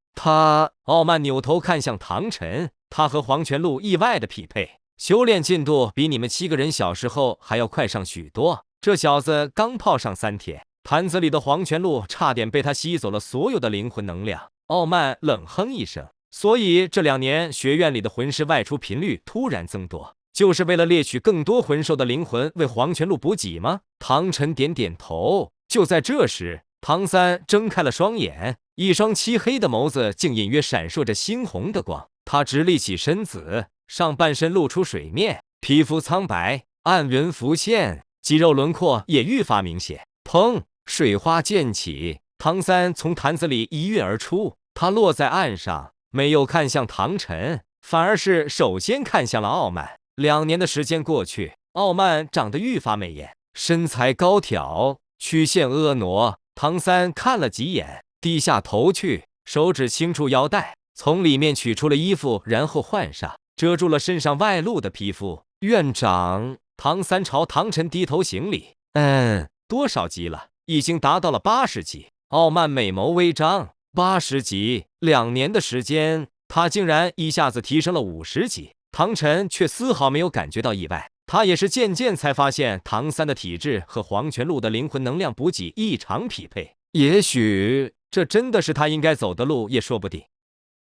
傲慢扭头看向唐晨，他和黄泉路意外的匹配，修炼进度比你们7个人小时候还要快上许多。这小子刚泡上3天，坛子里的黄泉路差点被他吸走了所有的灵魂能量。傲慢冷哼一声，所以这2年学院里的魂师外出频率突然增多，就是为了猎取更多魂兽的灵魂为黄泉路补给吗？唐晨点点头。就在这时，唐三睁开了双眼，一双漆黑的眸子竟隐约闪烁着猩红的光。他直立起身子，上半身露出水面，皮肤苍白，暗云浮现，肌肉轮廓也愈发明显。砰！水花溅起，唐三从坛子里一跃而出。他落在岸上，没有看向唐晨，反而是首先看向了傲慢。2年的时间过去，傲慢长得愈发美艳，身材高挑，曲线婀娜。唐三看了几眼，低下头去，手指轻触腰带，从里面取出了衣服，然后换上，遮住了身上外露的皮肤。院长，唐三朝唐晨低头行礼。多少级了？已经达到了80级。傲慢美眸微张，80级，2年的时间，他竟然一下子提升了50级。唐晨却丝毫没有感觉到意外，他也是渐渐才发现唐三的体质和黄泉路的灵魂能量补给异常匹配。也许这真的是他应该走的路也说不定。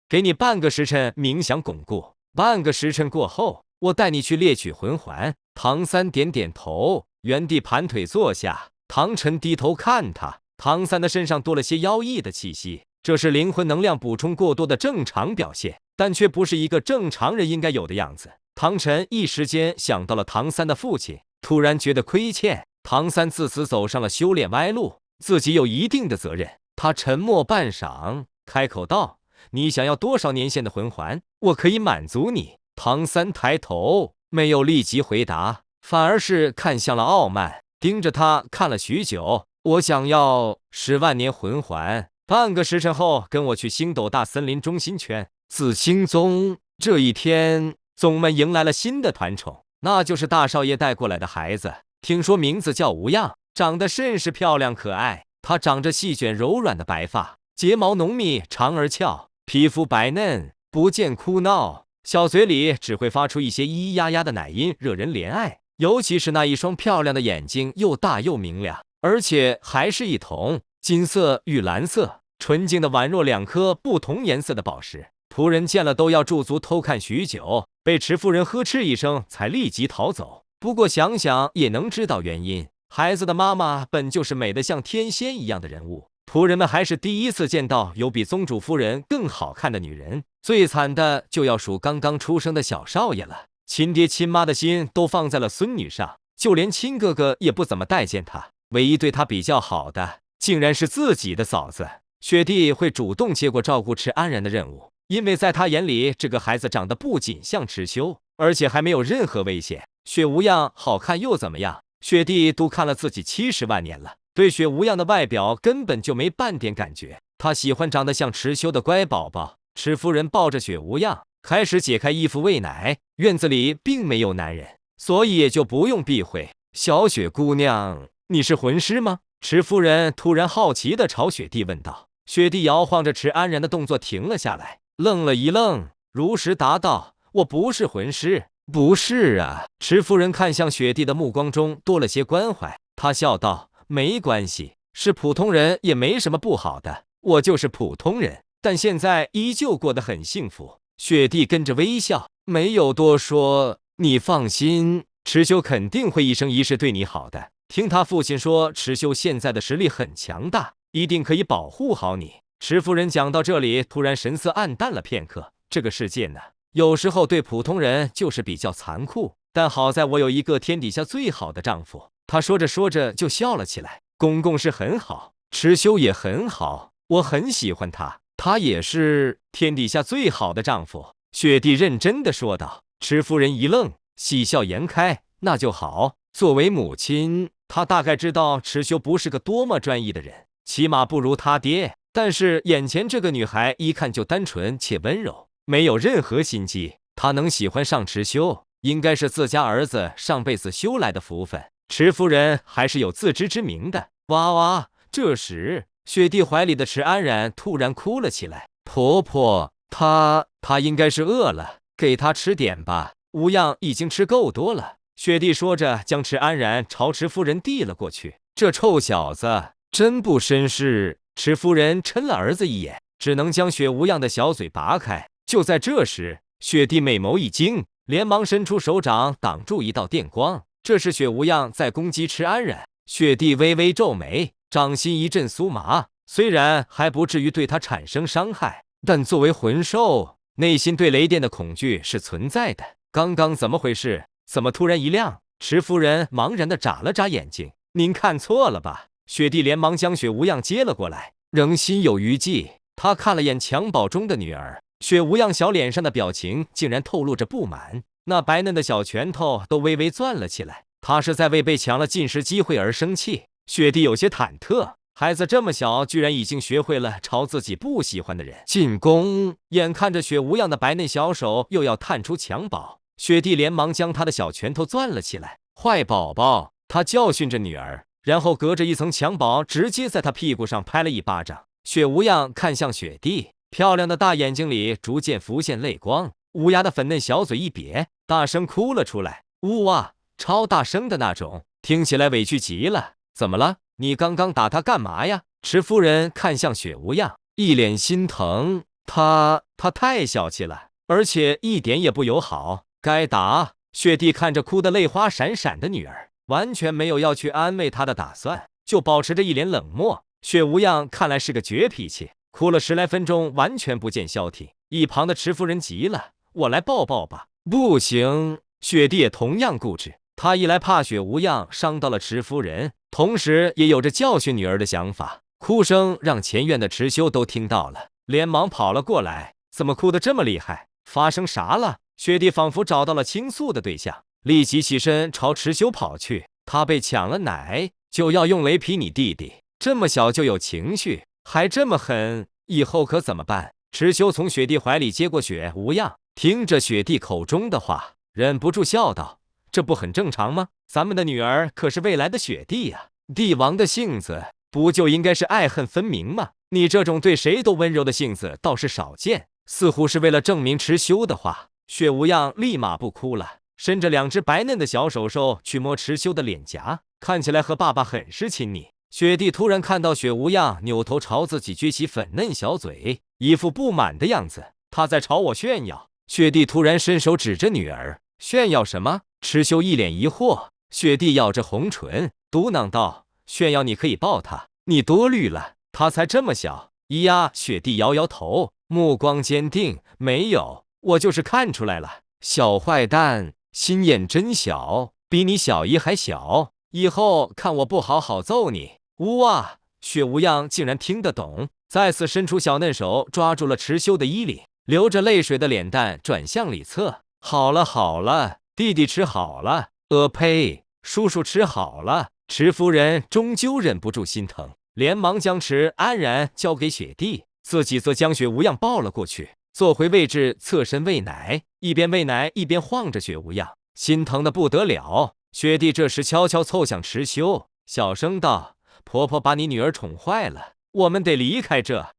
给你半个时辰冥想巩固，半个时辰过后，我带你去猎取魂环。唐三点点头，原地盘腿坐下。唐晨低头看他，唐三的身上多了些妖异的气息，这是灵魂能量补充过多的正常表现，但却不是一个正常人应该有的样子。唐晨一时间想到了唐三的父亲，突然觉得亏欠。唐三自此走上了修炼歪路，自己有一定的责任。他沉默半晌，开口道：你想要多少年限的魂环，我可以满足你。唐三抬头，没有立即回答，反而是看向了傲慢，盯着他看了许久。我想要10万年魂环，半个时辰后跟我去星斗大森林中心圈紫星宗。这一天，宗们迎来了新的团宠，那就是大少爷带过来的孩子。听说名字叫无恙，长得甚是漂亮可爱。她长着细卷柔软的白发，睫毛浓密长而翘，皮肤白嫩，不见哭闹，小嘴里只会发出一些咿咿呀呀的奶音，惹人怜爱。尤其是那一双漂亮的眼睛，又大又明亮，而且还是一瞳，金色与蓝色，纯净的宛若2颗不同颜色的宝石。仆人见了都要驻足偷看许久，被池夫人呵斥一声才立即逃走。不过想想也能知道原因，孩子的妈妈本就是美得像天仙一样的人物，仆人们还是第一次见到有比宗主夫人更好看的女人。最惨的就要数刚刚出生的小少爷了，亲爹亲妈的心都放在了孙女上，就连亲哥哥也不怎么待见他，唯一对他比较好的竟然是自己的嫂子。雪弟会主动接过照顾池安然的任务，因为在他眼里，这个孩子长得不仅像池修，而且还没有任何危险。雪无恙好看又怎么样？雪弟都看了自己70万年了，对雪无恙的外表根本就没半点感觉。他喜欢长得像池修的乖宝宝。池夫人抱着雪无恙，开始解开衣服喂奶。院子里并没有男人，所以也就不用避讳。小雪姑娘，你是魂师吗？池夫人突然好奇地朝雪弟问道。雪弟摇晃着池安然的动作停了下来，愣了一愣，如实答道：我不是魂师。不是啊。池夫人看向雪弟的目光中多了些关怀，她笑道：没关系，是普通人也没什么不好的，我就是普通人，但现在依旧过得很幸福。雪弟跟着微笑，没有多说。你放心，池修肯定会一生一世对你好的。听他父亲说，池修现在的实力很强大，一定可以保护好你。池夫人讲到这里，突然神色暗淡了片刻。这个世界呢，有时候对普通人就是比较残酷，但好在我有一个天底下最好的丈夫。她说着说着就笑了起来。公公是很好，池修也很好，我很喜欢他，他也是天底下最好的丈夫。雪弟认真的说道。池夫人一愣，喜笑颜开，那就好。作为母亲，她大概知道池修不是个多么专一的人，起码不如他爹。但是眼前这个女孩一看就单纯且温柔，没有任何心机。她能喜欢上池修，应该是自家儿子上辈子修来的福分。池夫人还是有自知之明的。哇哇！这时，雪弟怀里的池安然突然哭了起来。婆婆，她应该是饿了，给她吃点吧。无恙已经吃够多了。雪弟说着，将池安然朝池夫人递了过去。这臭小子真不绅士。池夫人嗔了儿子一眼，只能将雪无恙的小嘴拔开。就在这时，雪弟美眸一惊，连忙伸出手掌挡住一道电光。这是雪无恙在攻击池安然。雪弟微微皱眉，掌心一阵酥麻。虽然还不至于对他产生伤害，但作为魂兽，内心对雷电的恐惧是存在的。刚刚怎么回事？怎么突然一亮？池夫人茫然地眨了眨眼睛。您看错了吧？雪弟连忙将雪无恙接了过来，仍心有余悸。他看了眼襁褓中的女儿，雪无恙小脸上的表情竟然透露着不满，那白嫩的小拳头都微微攥了起来。他是在为被抢了进食机会而生气。雪弟有些忐忑，孩子这么小，居然已经学会了朝自己不喜欢的人进攻。眼看着雪无恙的白嫩小手又要探出襁褓，雪弟连忙将他的小拳头攥了起来。坏宝宝，他教训着女儿，然后隔着一层襁褓，直接在他屁股上拍了一巴掌。雪无恙看向雪弟，漂亮的大眼睛里逐渐浮现泪光，乌鸦的粉嫩小嘴一瘪，大声哭了出来。呜哇，超大声的那种，听起来委屈极了。怎么了？你刚刚打他干嘛呀？池夫人看向雪无恙，一脸心疼。他太小气了，而且一点也不友好，该打。雪弟看着哭得泪花闪闪的女儿，完全没有要去安慰她的打算，就保持着一脸冷漠。雪无恙看来是个倔脾气，哭了10来分钟，完全不见消停。一旁的池夫人急了，我来抱抱吧。不行，雪弟也同样固执。他一来怕雪无恙伤到了池夫人，同时也有着教训女儿的想法。哭声让前院的池修都听到了，连忙跑了过来。怎么哭得这么厉害？发生啥了？雪地仿佛找到了倾诉的对象，立即起身朝池修跑去。他被抢了奶，就要用雷劈你弟弟，这么小就有情绪，还这么狠，以后可怎么办？池修从雪地怀里接过雪无恙，听着雪地口中的话，忍不住笑道：“这不很正常吗？咱们的女儿可是未来的雪帝呀，帝王的性子不就应该是爱恨分明吗？你这种对谁都温柔的性子倒是少见。”似乎是为了证明池修的话，雪无恙立马不哭了，伸着2只白嫩的小手手去摸池修的脸颊，看起来和爸爸很是亲昵。雪帝突然看到雪无恙扭头朝自己撅起粉嫩小嘴，一副不满的样子，他在朝我炫耀。雪帝突然伸手指着女儿，炫耀什么？池修一脸疑惑。雪帝咬着红唇，嘟囔道：“炫耀你可以抱他，你多虑了，他才这么小。”咿呀，雪帝摇摇头，目光坚定：“没有，我就是看出来了，小坏蛋，心眼真小，比你小姨还小。以后看我不好好揍你！”呜哇！雪无恙竟然听得懂，再次伸出小嫩手抓住了池修的衣领，流着泪水的脸蛋转向里侧。“好了好了，弟弟吃好了。”呸！叔叔吃好了。池夫人终究忍不住心疼，连忙将池安然交给雪帝，自己则将雪无恙抱了过去，坐回位置，侧身喂奶，一边喂奶一边晃着雪无恙，心疼的不得了。雪帝这时悄悄凑向池修，小声道：“婆婆把你女儿宠坏了，我们得离开这。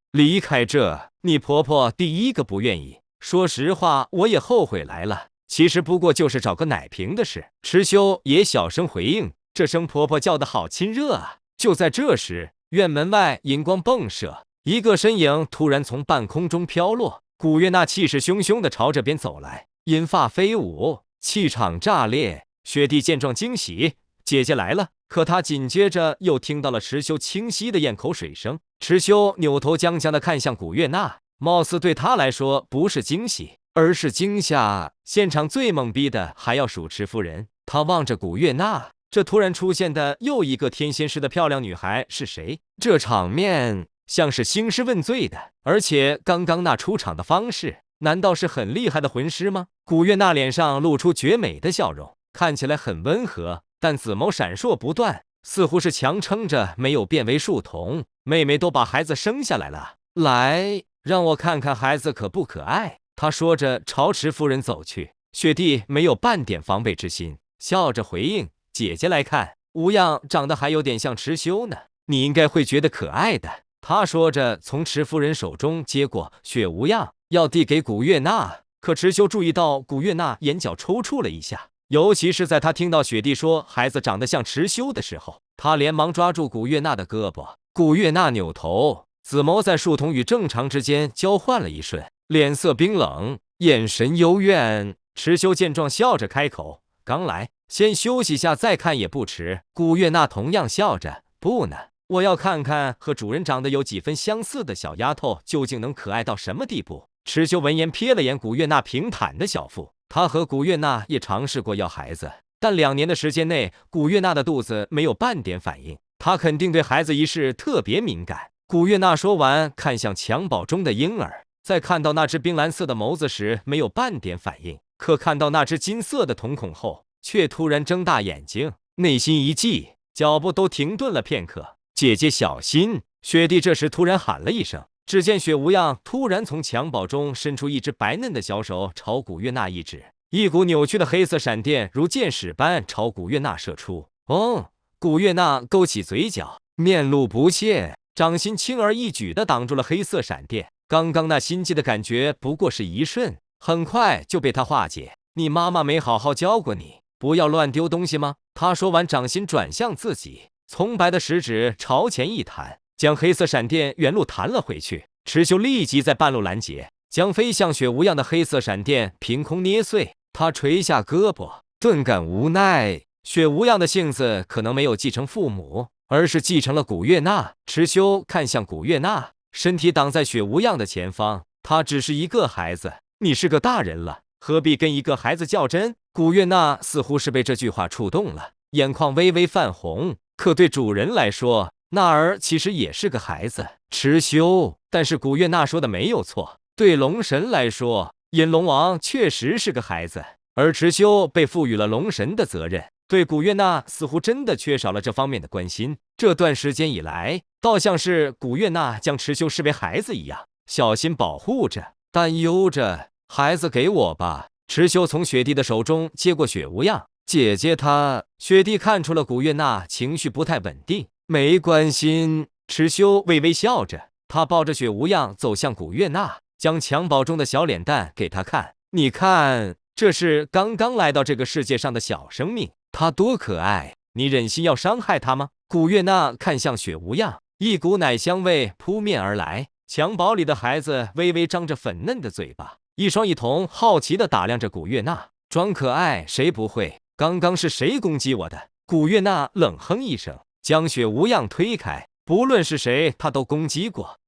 你婆婆第一个不愿意。说实话，我也后悔来了。其实不过就是找个奶瓶的事。”池修也小声回应，这声婆婆叫得好亲热啊。就在这时，院门外银光迸射，一个身影突然从半空中飘落，古月娜气势汹汹地朝这边走来，银发飞舞，气场炸裂。雪帝见状惊喜，姐姐来了。可他紧接着又听到了池修清晰的咽口水声。池修扭头僵僵地看向古月娜，貌似对他来说不是惊喜，而是惊吓。现场最懵逼的还要数池夫人，他望着古月娜，这突然出现的又一个天仙似的漂亮女孩是谁？这场面像是兴师问罪的，而且刚刚那出场的方式，难道是很厉害的魂师吗？古月娜脸上露出绝美的笑容，看起来很温和，但紫眸闪烁不断，似乎是强撑着没有变为树童。妹妹都把孩子生下来了，来，让我看看孩子可不可爱。他说着朝池夫人走去。雪帝没有半点防备之心，笑着回应：“姐姐来看，无恙长得还有点像池修呢，你应该会觉得可爱的。”他说着从池夫人手中接过雪无恙，要递给古月娜。可池修注意到古月娜眼角抽搐了一下，尤其是在他听到雪帝说孩子长得像池修的时候，他连忙抓住古月娜的胳膊。古月娜扭头，紫眸在树童与正常之间交换了一瞬，脸色冰冷，眼神幽怨。池修见状笑着开口：“刚来，先休息下再看也不迟。”古月娜同样笑着：“不呢，我要看看和主人长得有几分相似的小丫头究竟能可爱到什么地步。”池修闻言瞥了眼古月娜平坦的小腹，他和古月娜也尝试过要孩子，但2年的时间内，古月娜的肚子没有半点反应，他肯定对孩子一事特别敏感。古月娜说完，看向襁褓中的婴儿，在看到那只冰蓝色的眸子时，没有半点反应，可看到那只金色的瞳孔后，却突然睁大眼睛，内心一悸，脚步都停顿了片刻。“姐姐小心！”雪帝这时突然喊了一声，只见雪无恙突然从襁褓中伸出一只白嫩的小手，朝古月娜一指，一股扭曲的黑色闪电如箭矢般朝古月娜射出。哦！古月娜勾起嘴角，面露不屑，掌心轻而易举地挡住了黑色闪电。刚刚那心悸的感觉不过是一瞬，很快就被他化解。“你妈妈没好好教过你，不要乱丢东西吗？”他说完，掌心转向自己，葱白的食指朝前一弹，将黑色闪电原路弹了回去。池修立即在半路拦截，将飞向雪无恙的黑色闪电凭空捏碎。他垂下胳膊，顿感无奈。雪无恙的性子可能没有继承父母，而是继承了古月娜。池修看向古月娜，身体挡在雪无恙的前方。他只是一个孩子，你是个大人了，何必跟一个孩子较真？古月娜似乎是被这句话触动了，眼眶微微泛红。可对主人来说，那儿其实也是个孩子。池修，但是古月娜说的没有错，对龙神来说，引龙王确实是个孩子，而池修被赋予了龙神的责任，对古月娜似乎真的缺少了这方面的关心。这段时间以来，倒像是古月娜将池修视为孩子一样，小心保护着，担忧着。孩子给我吧。池修从雪地的手中接过雪无恙，姐姐她。雪地看出了古月娜情绪不太稳定，没关系。池修微微笑着，他抱着雪无恙走向古月娜，将襁褓中的小脸蛋给她看。你看，这是刚刚来到这个世界上的小生命，它多可爱，你忍心要伤害它吗？古月娜看向雪无恙，一股奶香味扑面而来，襁褓里的孩子微微张着粉嫩的嘴巴，一双一瞳好奇地打量着古月娜。装可爱谁不会？刚刚是谁攻击我的？古月娜冷哼一声，将雪无恙推开。不论是谁，他都攻击过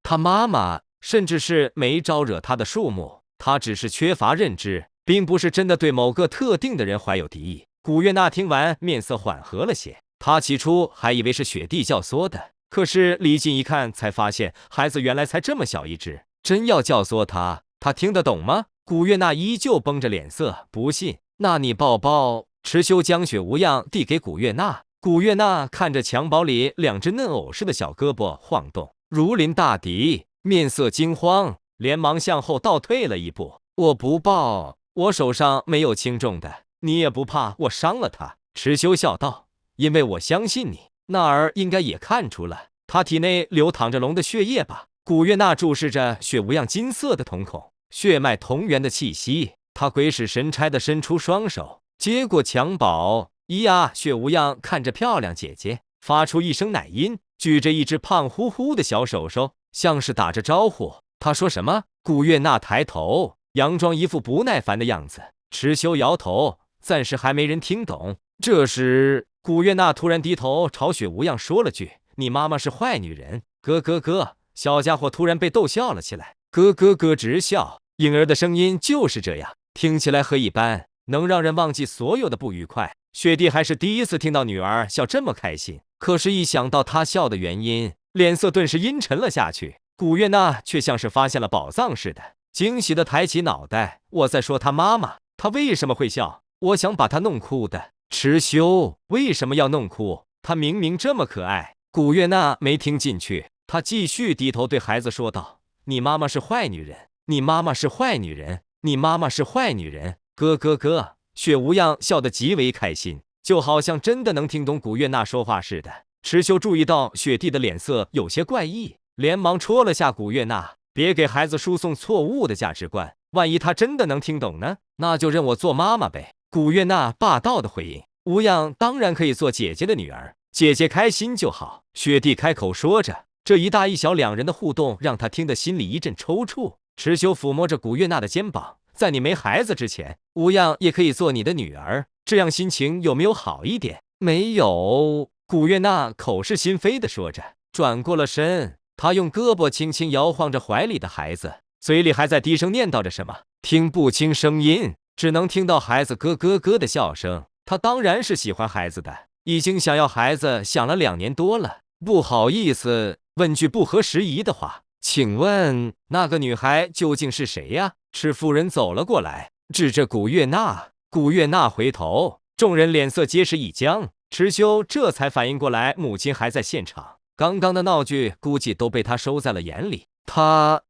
他妈妈，甚至是没招惹他的树木。他只是缺乏认知，并不是真的对某个特定的人怀有敌意。古月娜听完，面色缓和了些。她起初还以为是雪地教唆的，可是离近一看，才发现孩子原来才这么小一只。真要教唆他，他听得懂吗？古月娜依旧绷着脸色，不信。那你抱抱。池修将雪无恙递给古月娜。古月娜看着襁褓里两只嫩藕似的小胳膊晃动，如临大敌，面色惊慌，连忙向后倒退了一步。我不抱，我手上没有轻重的，你也不怕我伤了他？池修笑道，因为我相信你。那儿应该也看出了，他体内流淌着龙的血液吧？古月娜注视着雪无恙金色的瞳孔，血脉同源的气息。他鬼使神差地伸出双手，接过襁褓。咿呀，雪无恙看着漂亮姐姐，发出一声奶音，举着一只胖乎乎的小手手，像是打着招呼。他说什么？古月娜抬头，佯装一副不耐烦的样子。池修摇头，暂时还没人听懂。这时，古月娜突然低头朝雪无恙说了句：“你妈妈是坏女人。”咯咯咯，小家伙突然被逗笑了起来，咯咯咯直笑。婴儿的声音就是这样，听起来和一般，能让人忘记所有的不愉快。雪地还是第一次听到女儿笑这么开心，可是一想到她笑的原因，脸色顿时阴沉了下去。古月娜却像是发现了宝藏似的，惊喜地抬起脑袋。我在说她妈妈，她为什么会笑？我想把她弄哭的。池修为什么要弄哭？她明明这么可爱。古月娜没听进去，她继续低头对孩子说道：“你妈妈是坏女人，你妈妈是坏女人，你妈妈是坏女人。”咯咯咯。雪无恙笑得极为开心，就好像真的能听懂古月娜说话似的。池修注意到雪地的脸色有些怪异，连忙戳了下古月娜，别给孩子输送错误的价值观，万一他真的能听懂呢？那就认我做妈妈呗。古月娜霸道的回应。无恙当然可以做姐姐的女儿，姐姐开心就好。雪地开口说着，这一大一小两人的互动让他听得心里一阵抽搐。池修抚摸着古月娜的肩膀，在你没孩子之前，无恙也可以做你的女儿，这样心情有没有好一点？没有。古月娜口是心非地说着，转过了身，她用胳膊轻轻摇晃着怀里的孩子，嘴里还在低声念叨着什么，听不清声音，只能听到孩子咯咯咯的笑声。她当然是喜欢孩子的，已经想要孩子想了2年多了。不好意思，问句不合时宜的话，请问那个女孩究竟是谁呀？赤夫人走了过来，指着古月娜。古月娜回头，众人脸色皆是一僵。池修这才反应过来，母亲还在现场，刚刚的闹剧估计都被他收在了眼里。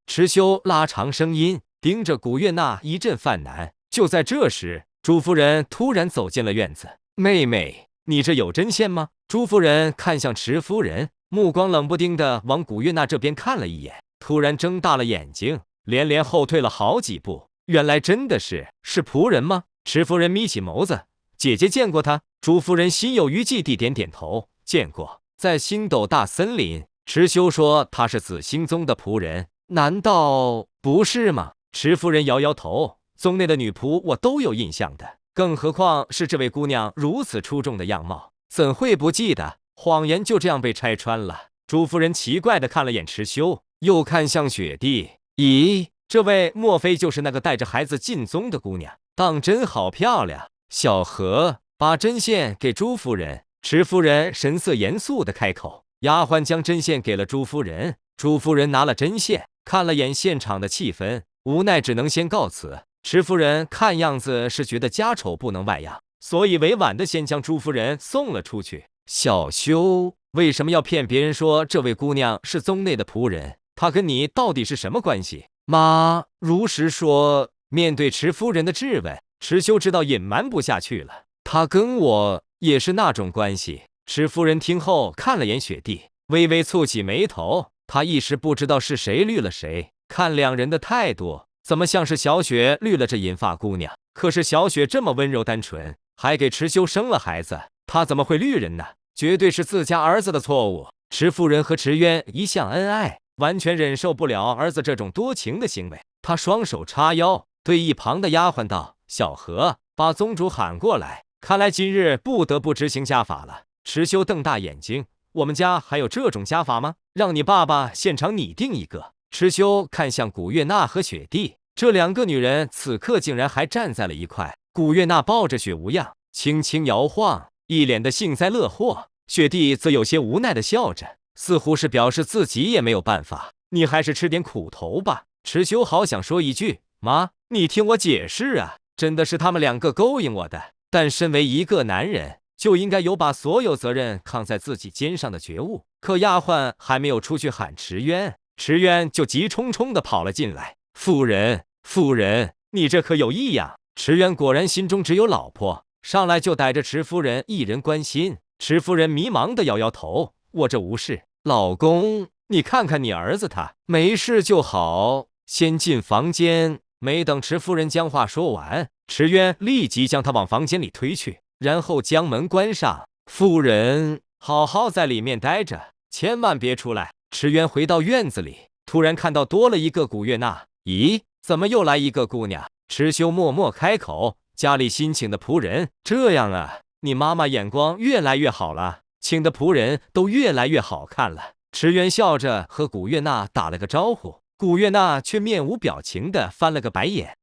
池修拉长声音，盯着古月娜一阵犯难。就在这时，朱夫人突然走进了院子。妹妹，你这有针线吗？朱夫人看向池夫人，目光冷不丁地往古月娜这边看了一眼，突然睁大了眼睛，连连后退了好几步。原来真的是仆人吗？池夫人眯起眸子，姐姐见过他。朱夫人心有余悸地点点头，见过，在星斗大森林。池修说他是紫星宗的仆人，难道不是吗？池夫人摇摇头，宗内的女仆我都有印象的，更何况是这位姑娘如此出众的样貌，怎会不记得？谎言就这样被拆穿了。朱夫人奇怪地看了眼池修，又看向雪地。咦，这位莫非就是那个带着孩子进宗的姑娘？当真好漂亮。小何，把针线给朱夫人。池夫人神色严肃地开口。丫鬟将针线给了朱夫人，朱夫人拿了针线，看了眼现场的气氛，无奈只能先告辞。池夫人看样子是觉得家丑不能外扬，所以委婉的先将朱夫人送了出去。小修为什么要骗别人说这位姑娘是宗内的仆人？她跟你到底是什么关系？妈，如实说。面对池夫人的质问，池修知道隐瞒不下去了。她跟我也是那种关系。池夫人听后看了眼雪地，微微蹙起眉头。她一时不知道是谁绿了谁，看两人的态度，怎么像是小雪绿了这银发姑娘？可是小雪这么温柔单纯，还给池修生了孩子，她怎么会绿人呢？绝对是自家儿子的错误。池夫人和池渊一向恩爱，完全忍受不了儿子这种多情的行为。她双手叉腰，对一旁的丫鬟道：“小何，把宗主喊过来，看来今日不得不执行家法了。”池修瞪大眼睛：“我们家还有这种家法吗？让你爸爸现场拟定一个。”池修看向古月娜和雪地，这两个女人此刻竟然还站在了一块。古月娜抱着雪无恙，轻轻摇晃，一脸的幸灾乐祸。雪地则有些无奈的笑着，似乎是表示自己也没有办法。你还是吃点苦头吧。池修好想说一句：“妈，你听我解释啊，真的是他们两个勾引我的。”但身为一个男人，就应该有把所有责任扛在自己肩上的觉悟。可丫鬟还没有出去喊池渊，池渊就急冲冲地跑了进来：“夫人，夫人，你这可有异样！”池渊果然心中只有老婆，上来就逮着池夫人一人关心。池夫人迷茫地摇摇头：“我这无事。”老公，你看看你儿子，他没事就好。先进房间。没等池夫人将话说完，池渊立即将她往房间里推去，然后将门关上。夫人，好好在里面待着，千万别出来。池渊回到院子里，突然看到多了一个古月娜。咦，怎么又来一个姑娘？池修默默开口：“家里新请的仆人。”这样啊，你妈妈眼光越来越好了，请的仆人都越来越好看了。池渊笑着和古月娜打了个招呼。古月娜却面无表情地翻了个白眼，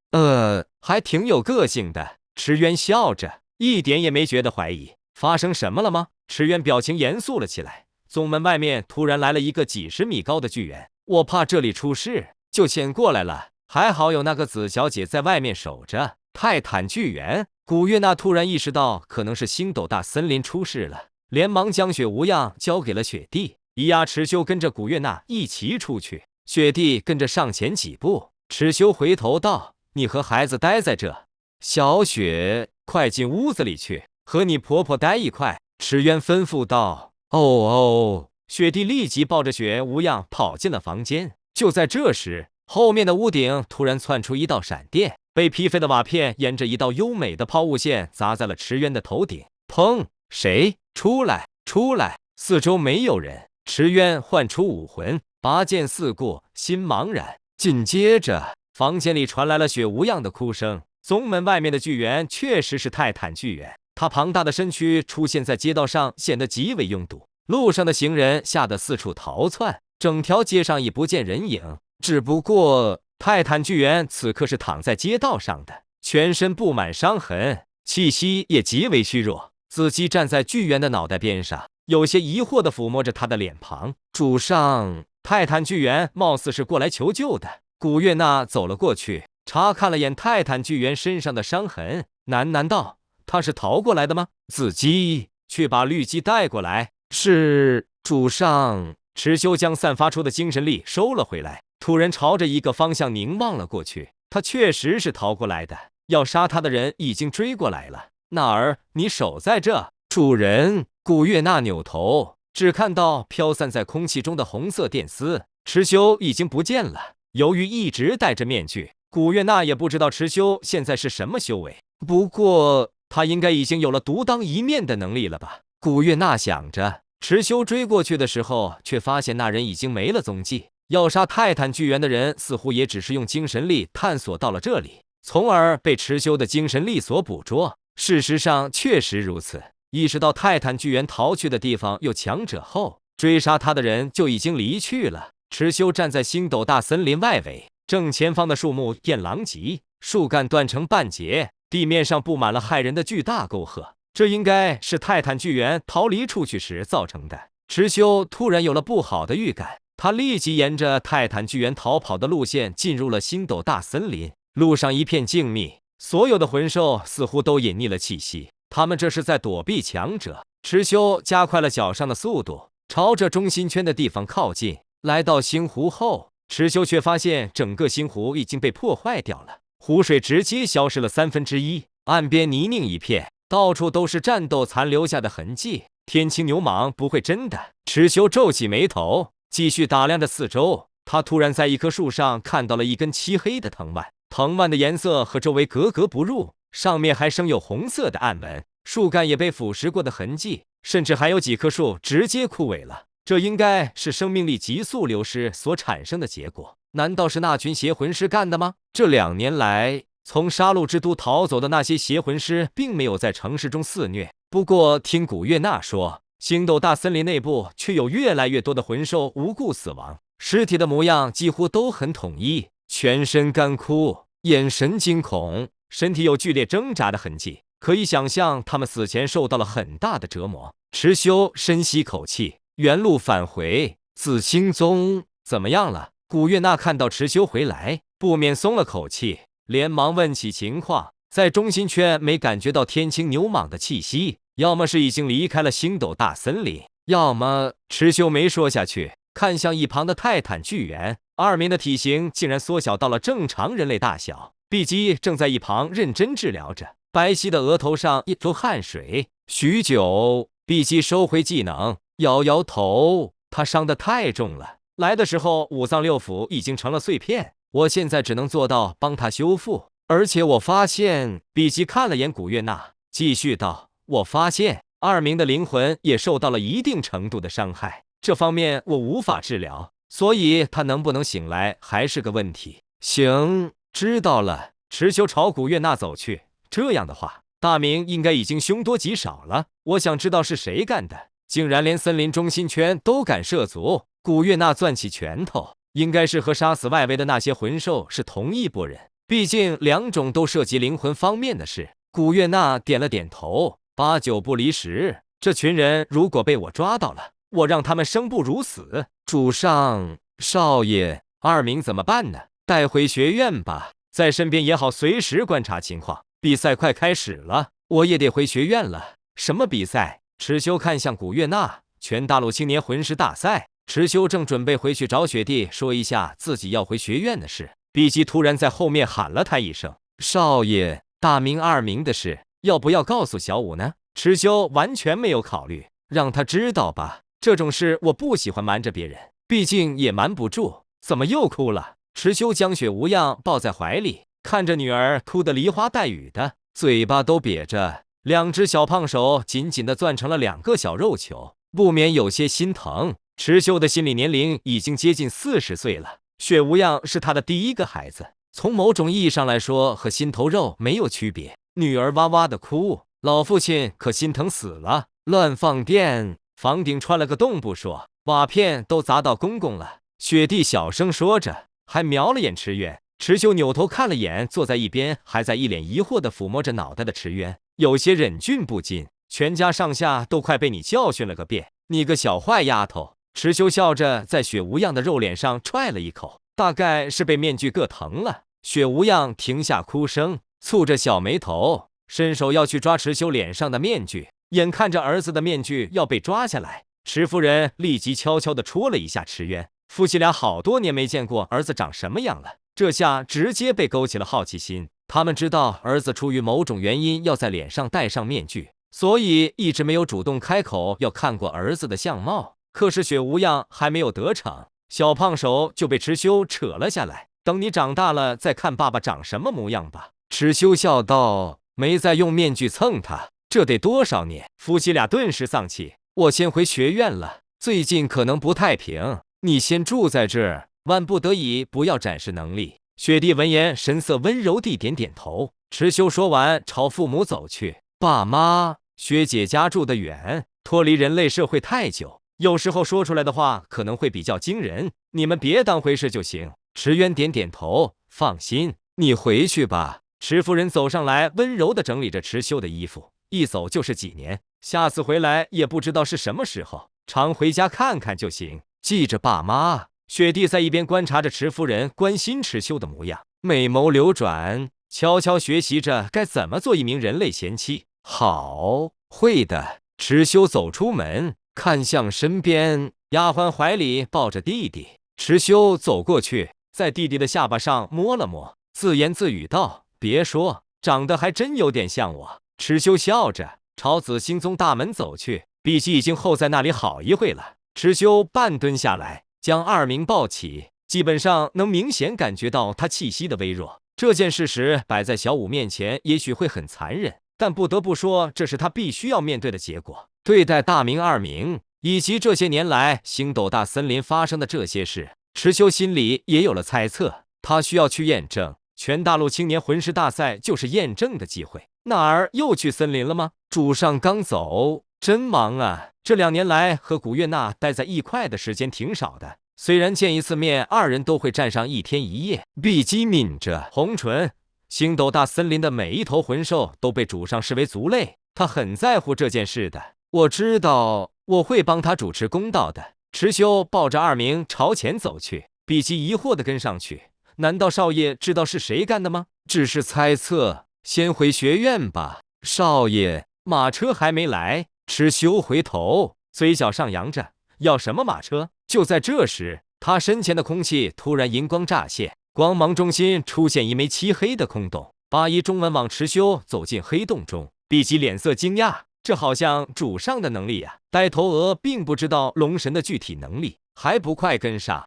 还挺有个性的。池渊笑着，一点也没觉得怀疑。发生什么了吗？池渊表情严肃了起来。宗门外面突然来了一个几十米高的巨猿，我怕这里出事，就先过来了。还好有那个紫小姐在外面守着。泰坦巨猿。古月娜突然意识到可能是星斗大森林出事了，连忙将雪无恙交给了雪地，咿呀池修跟着古月娜一起出去。雪地跟着上前几步，池修回头道：“你和孩子待在这，小雪，快进屋子里去，和你婆婆待一块。”池渊吩咐道：“哦。”雪地立即抱着雪无恙跑进了房间。就在这时，后面的屋顶突然窜出一道闪电，被劈飞的瓦片沿着一道优美的抛物线砸在了池渊的头顶。砰！谁？出来！出来！四周没有人。池渊唤出武魂，拔剑四顾，心茫然。紧接着，房间里传来了雪无恙的哭声。宗门外面的巨猿确实是泰坦巨猿，它庞大的身躯出现在街道上，显得极为拥堵。路上的行人吓得四处逃窜，整条街上已不见人影。只不过，泰坦巨猿此刻是躺在街道上的，全身布满伤痕，气息也极为虚弱。子姬站在巨猿的脑袋边上，有些疑惑地抚摸着他的脸庞。主上，泰坦巨猿貌似是过来求救的。古月娜走了过去，查看了眼泰坦巨猿身上的伤痕，喃喃道：“他是逃过来的吗？”子姬，去把绿姬带过来。是，主上。池修将散发出的精神力收了回来，突然朝着一个方向凝望了过去。他确实是逃过来的，要杀他的人已经追过来了。娜儿，你守在这。主人。古月娜扭头，只看到飘散在空气中的红色电丝。池修已经不见了。由于一直戴着面具，古月娜也不知道池修现在是什么修为。不过，他应该已经有了独当一面的能力了吧？古月娜想着。池修追过去的时候，却发现那人已经没了踪迹。要杀泰坦巨猿的人，似乎也只是用精神力探索到了这里，从而被池修的精神力所捕捉。事实上，确实如此。意识到泰坦巨猿逃去的地方有强者后，追杀他的人就已经离去了。池修站在星斗大森林外围，正前方的树木艳狼藉，树干断成半截，地面上布满了骇人的巨大沟壑。这应该是泰坦巨猿逃离出去时造成的。池修突然有了不好的预感，他立即沿着泰坦巨猿逃跑的路线进入了星斗大森林。路上一片静谧，所有的魂兽似乎都隐匿了气息，他们这是在躲避强者。池修加快了脚上的速度，朝着中心圈的地方靠近。来到星湖后，池修却发现整个星湖已经被破坏掉了，湖水直接消失了1/3，岸边泥泞一片，到处都是战斗残留下的痕迹。天青牛蟒不会真的？池修皱起眉头，继续打量着四周。他突然在一棵树上看到了一根漆黑的藤蔓，藤蔓的颜色和周围格格不入，上面还生有红色的暗纹，树干也被腐蚀过的痕迹，甚至还有几棵树直接枯萎了。这应该是生命力急速流失所产生的结果。难道是那群邪魂师干的吗？这2年来，从杀戮之都逃走的那些邪魂师并没有在城市中肆虐。不过听古月娜说，星斗大森林内部却有越来越多的魂兽无故死亡，尸体的模样几乎都很统一，全身干枯，眼神惊恐，身体有剧烈挣扎的痕迹，可以想象他们死前受到了很大的折磨。池修深吸口气，原路返回紫青宗怎么样了？古月娜看到池修回来，不免松了口气，连忙问起情况。在中心圈没感觉到天青牛蟒的气息，要么是已经离开了星斗大森林，要么……池修没说下去，看向一旁的泰坦巨猿，二名的体型竟然缩小到了正常人类大小。碧姬正在一旁认真治疗着，白皙的额头上一流汗水。许久，碧姬收回技能，摇摇头，他伤得太重了，来的时候五脏六腑已经成了碎片，我现在只能做到帮他修复。而且我发现，碧姬看了眼古月娜，继续道：“我发现二名的灵魂也受到了一定程度的伤害，这方面我无法治疗，所以他能不能醒来还是个问题。”行，知道了。池修朝古月娜走去。这样的话，大明应该已经凶多吉少了。我想知道是谁干的，竟然连森林中心圈都敢涉足。古月娜攥起拳头，应该是和杀死外围的那些魂兽是同一拨人。毕竟两种都涉及灵魂方面的事。古月娜点了点头，8、9不离10。这群人如果被我抓到了，我让他们生不如死。主上，少爷，二名怎么办呢？带回学院吧，在身边也好随时观察情况。比赛快开始了，我也得回学院了。什么比赛？池修看向古月娜，全大陆青年魂师大赛。池修正准备回去找雪弟说一下自己要回学院的事，碧姬突然在后面喊了他一声：“少爷，大明二明的事，要不要告诉小五呢？”池修完全没有考虑，让他知道吧。这种事我不喜欢瞒着别人，毕竟也瞒不住。怎么又哭了？池修将雪无恙抱在怀里，看着女儿哭得梨花带雨的，嘴巴都瘪着，两只小胖手紧紧地攥成了2个小肉球，不免有些心疼。池修的心理年龄已经接近40岁了，雪无恙是他的第1个孩子，从某种意义上来说和心头肉没有区别。女儿哇哇的哭，老父亲可心疼死了。乱放电，房顶穿了个洞不说，瓦片都砸到公公了。雪弟小声说着，还瞄了眼池渊。池修扭头看了眼坐在一边还在一脸疑惑地抚摸着脑袋的池渊，有些忍俊不禁。全家上下都快被你教训了个遍，你个小坏丫头。池修笑着在雪无恙的肉脸上踹了一口，大概是被面具硌疼了。雪无恙停下哭声，蹙着小眉头，伸手要去抓池修脸上的面具。眼看着儿子的面具要被抓下来，池夫人立即悄悄地戳了一下池渊。夫妻俩好多年没见过儿子长什么样了，这下直接被勾起了好奇心。他们知道儿子出于某种原因要在脸上戴上面具，所以一直没有主动开口要看过儿子的相貌。可是雪无恙还没有得逞，小胖手就被池修扯了下来。等你长大了再看爸爸长什么模样吧。池修笑道，没再用面具蹭他，这得多少年？夫妻俩顿时丧气。我先回学院了，最近可能不太平，你先住在这儿，万不得已不要展示能力。雪弟闻言神色温柔地点点头。池修说完朝父母走去。爸妈，薛姐家住得远，脱离人类社会太久，有时候说出来的话可能会比较惊人，你们别当回事就行。池渊点点头，放心，你回去吧。池夫人走上来，温柔地整理着池修的衣服，一走就是几年，下次回来也不知道是什么时候，常回家看看就行。记着爸妈。雪帝在一边观察着池夫人关心池修的模样，美眸流转，悄悄学习着该怎么做一名人类贤妻。好，会的。池修走出门，看向身边，丫鬟怀里抱着弟弟。池修走过去，在弟弟的下巴上摸了摸，自言自语道：“别说，长得还真有点像我。”池修笑着朝紫星宗大门走去，碧姬已经候在那里好一会了。池修半蹲下来，将二明抱起，基本上能明显感觉到他气息的微弱。这件事实摆在小五面前，也许会很残忍，但不得不说，这是他必须要面对的结果。对待大明、二明以及这些年来星斗大森林发生的这些事，池修心里也有了猜测。他需要去验证，全大陆青年魂师大赛就是验证的机会。哪儿又去森林了吗？主上刚走，真忙啊！这2年来和古月娜待在一块的时间挺少的，虽然见一次面，二人都会站上1天1夜。碧姬抿着红唇，星斗大森林的每一头魂兽都被主上视为族类，他很在乎这件事的。我知道，我会帮他主持公道的。池修抱着二明朝前走去，碧姬疑惑地跟上去。难道少爷知道是谁干的吗？只是猜测，先回学院吧。少爷，马车还没来。池修回头，嘴角上扬着，要什么马车？就在这时，他身前的空气突然银光乍现，光芒中心出现一枚漆黑的空洞。八一中文网池修走进黑洞中，碧姬脸色惊讶，这好像主上的能力呀！呆头鹅并不知道龙神的具体能力，还不快跟上？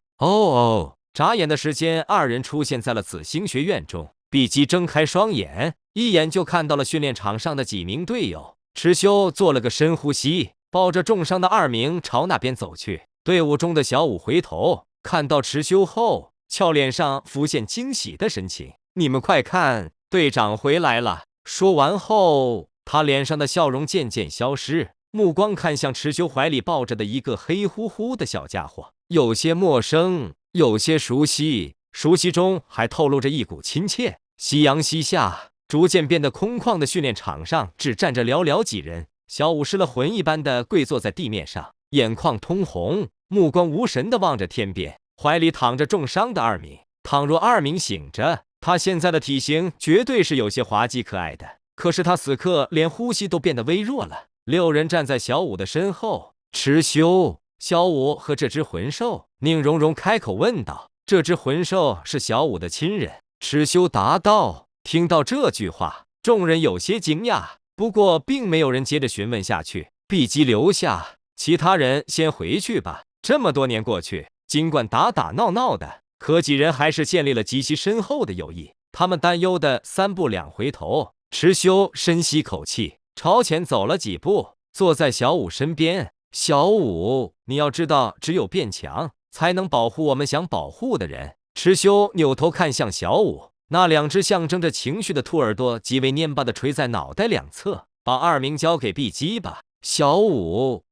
眨眼的时间，二人出现在了紫星学院中。碧姬睁开双眼，一眼就看到了训练场上的几名队友。池修做了个深呼吸，抱着重伤的二明朝那边走去。队伍中的小五回头看到池修后，俏脸上浮现惊喜的神情。你们快看，队长回来了！说完后，他脸上的笑容渐渐消失，目光看向池修怀里抱着的一个黑乎乎的小家伙，有些陌生，有些熟悉，熟悉中还透露着一股亲切。夕阳西下，逐渐变得空旷的训练场上只站着寥寥几人。小五失了魂一般的跪坐在地面上，眼眶通红，目光无神地望着天边，怀里躺着重伤的二明。倘若二明醒着，他现在的体型绝对是有些滑稽可爱的，可是他此刻连呼吸都变得微弱了。6人站在小五的身后。池修，小五和这只魂兽？宁荣荣开口问道。这只魂兽是小五的亲人。池修答道。听到这句话，众人有些惊讶，不过并没有人接着询问下去。碧姬留下，其他人先回去吧。这么多年过去，尽管打打闹闹的，可几人还是建立了极其深厚的友谊。他们担忧的3步2回头。池修深吸口气，朝前走了几步，坐在小五身边。小五，你要知道，只有变强，才能保护我们想保护的人。池修扭头看向小五，那2只象征着情绪的兔耳朵极为蔫巴地垂在脑袋两侧。把二明交给碧姬吧。小五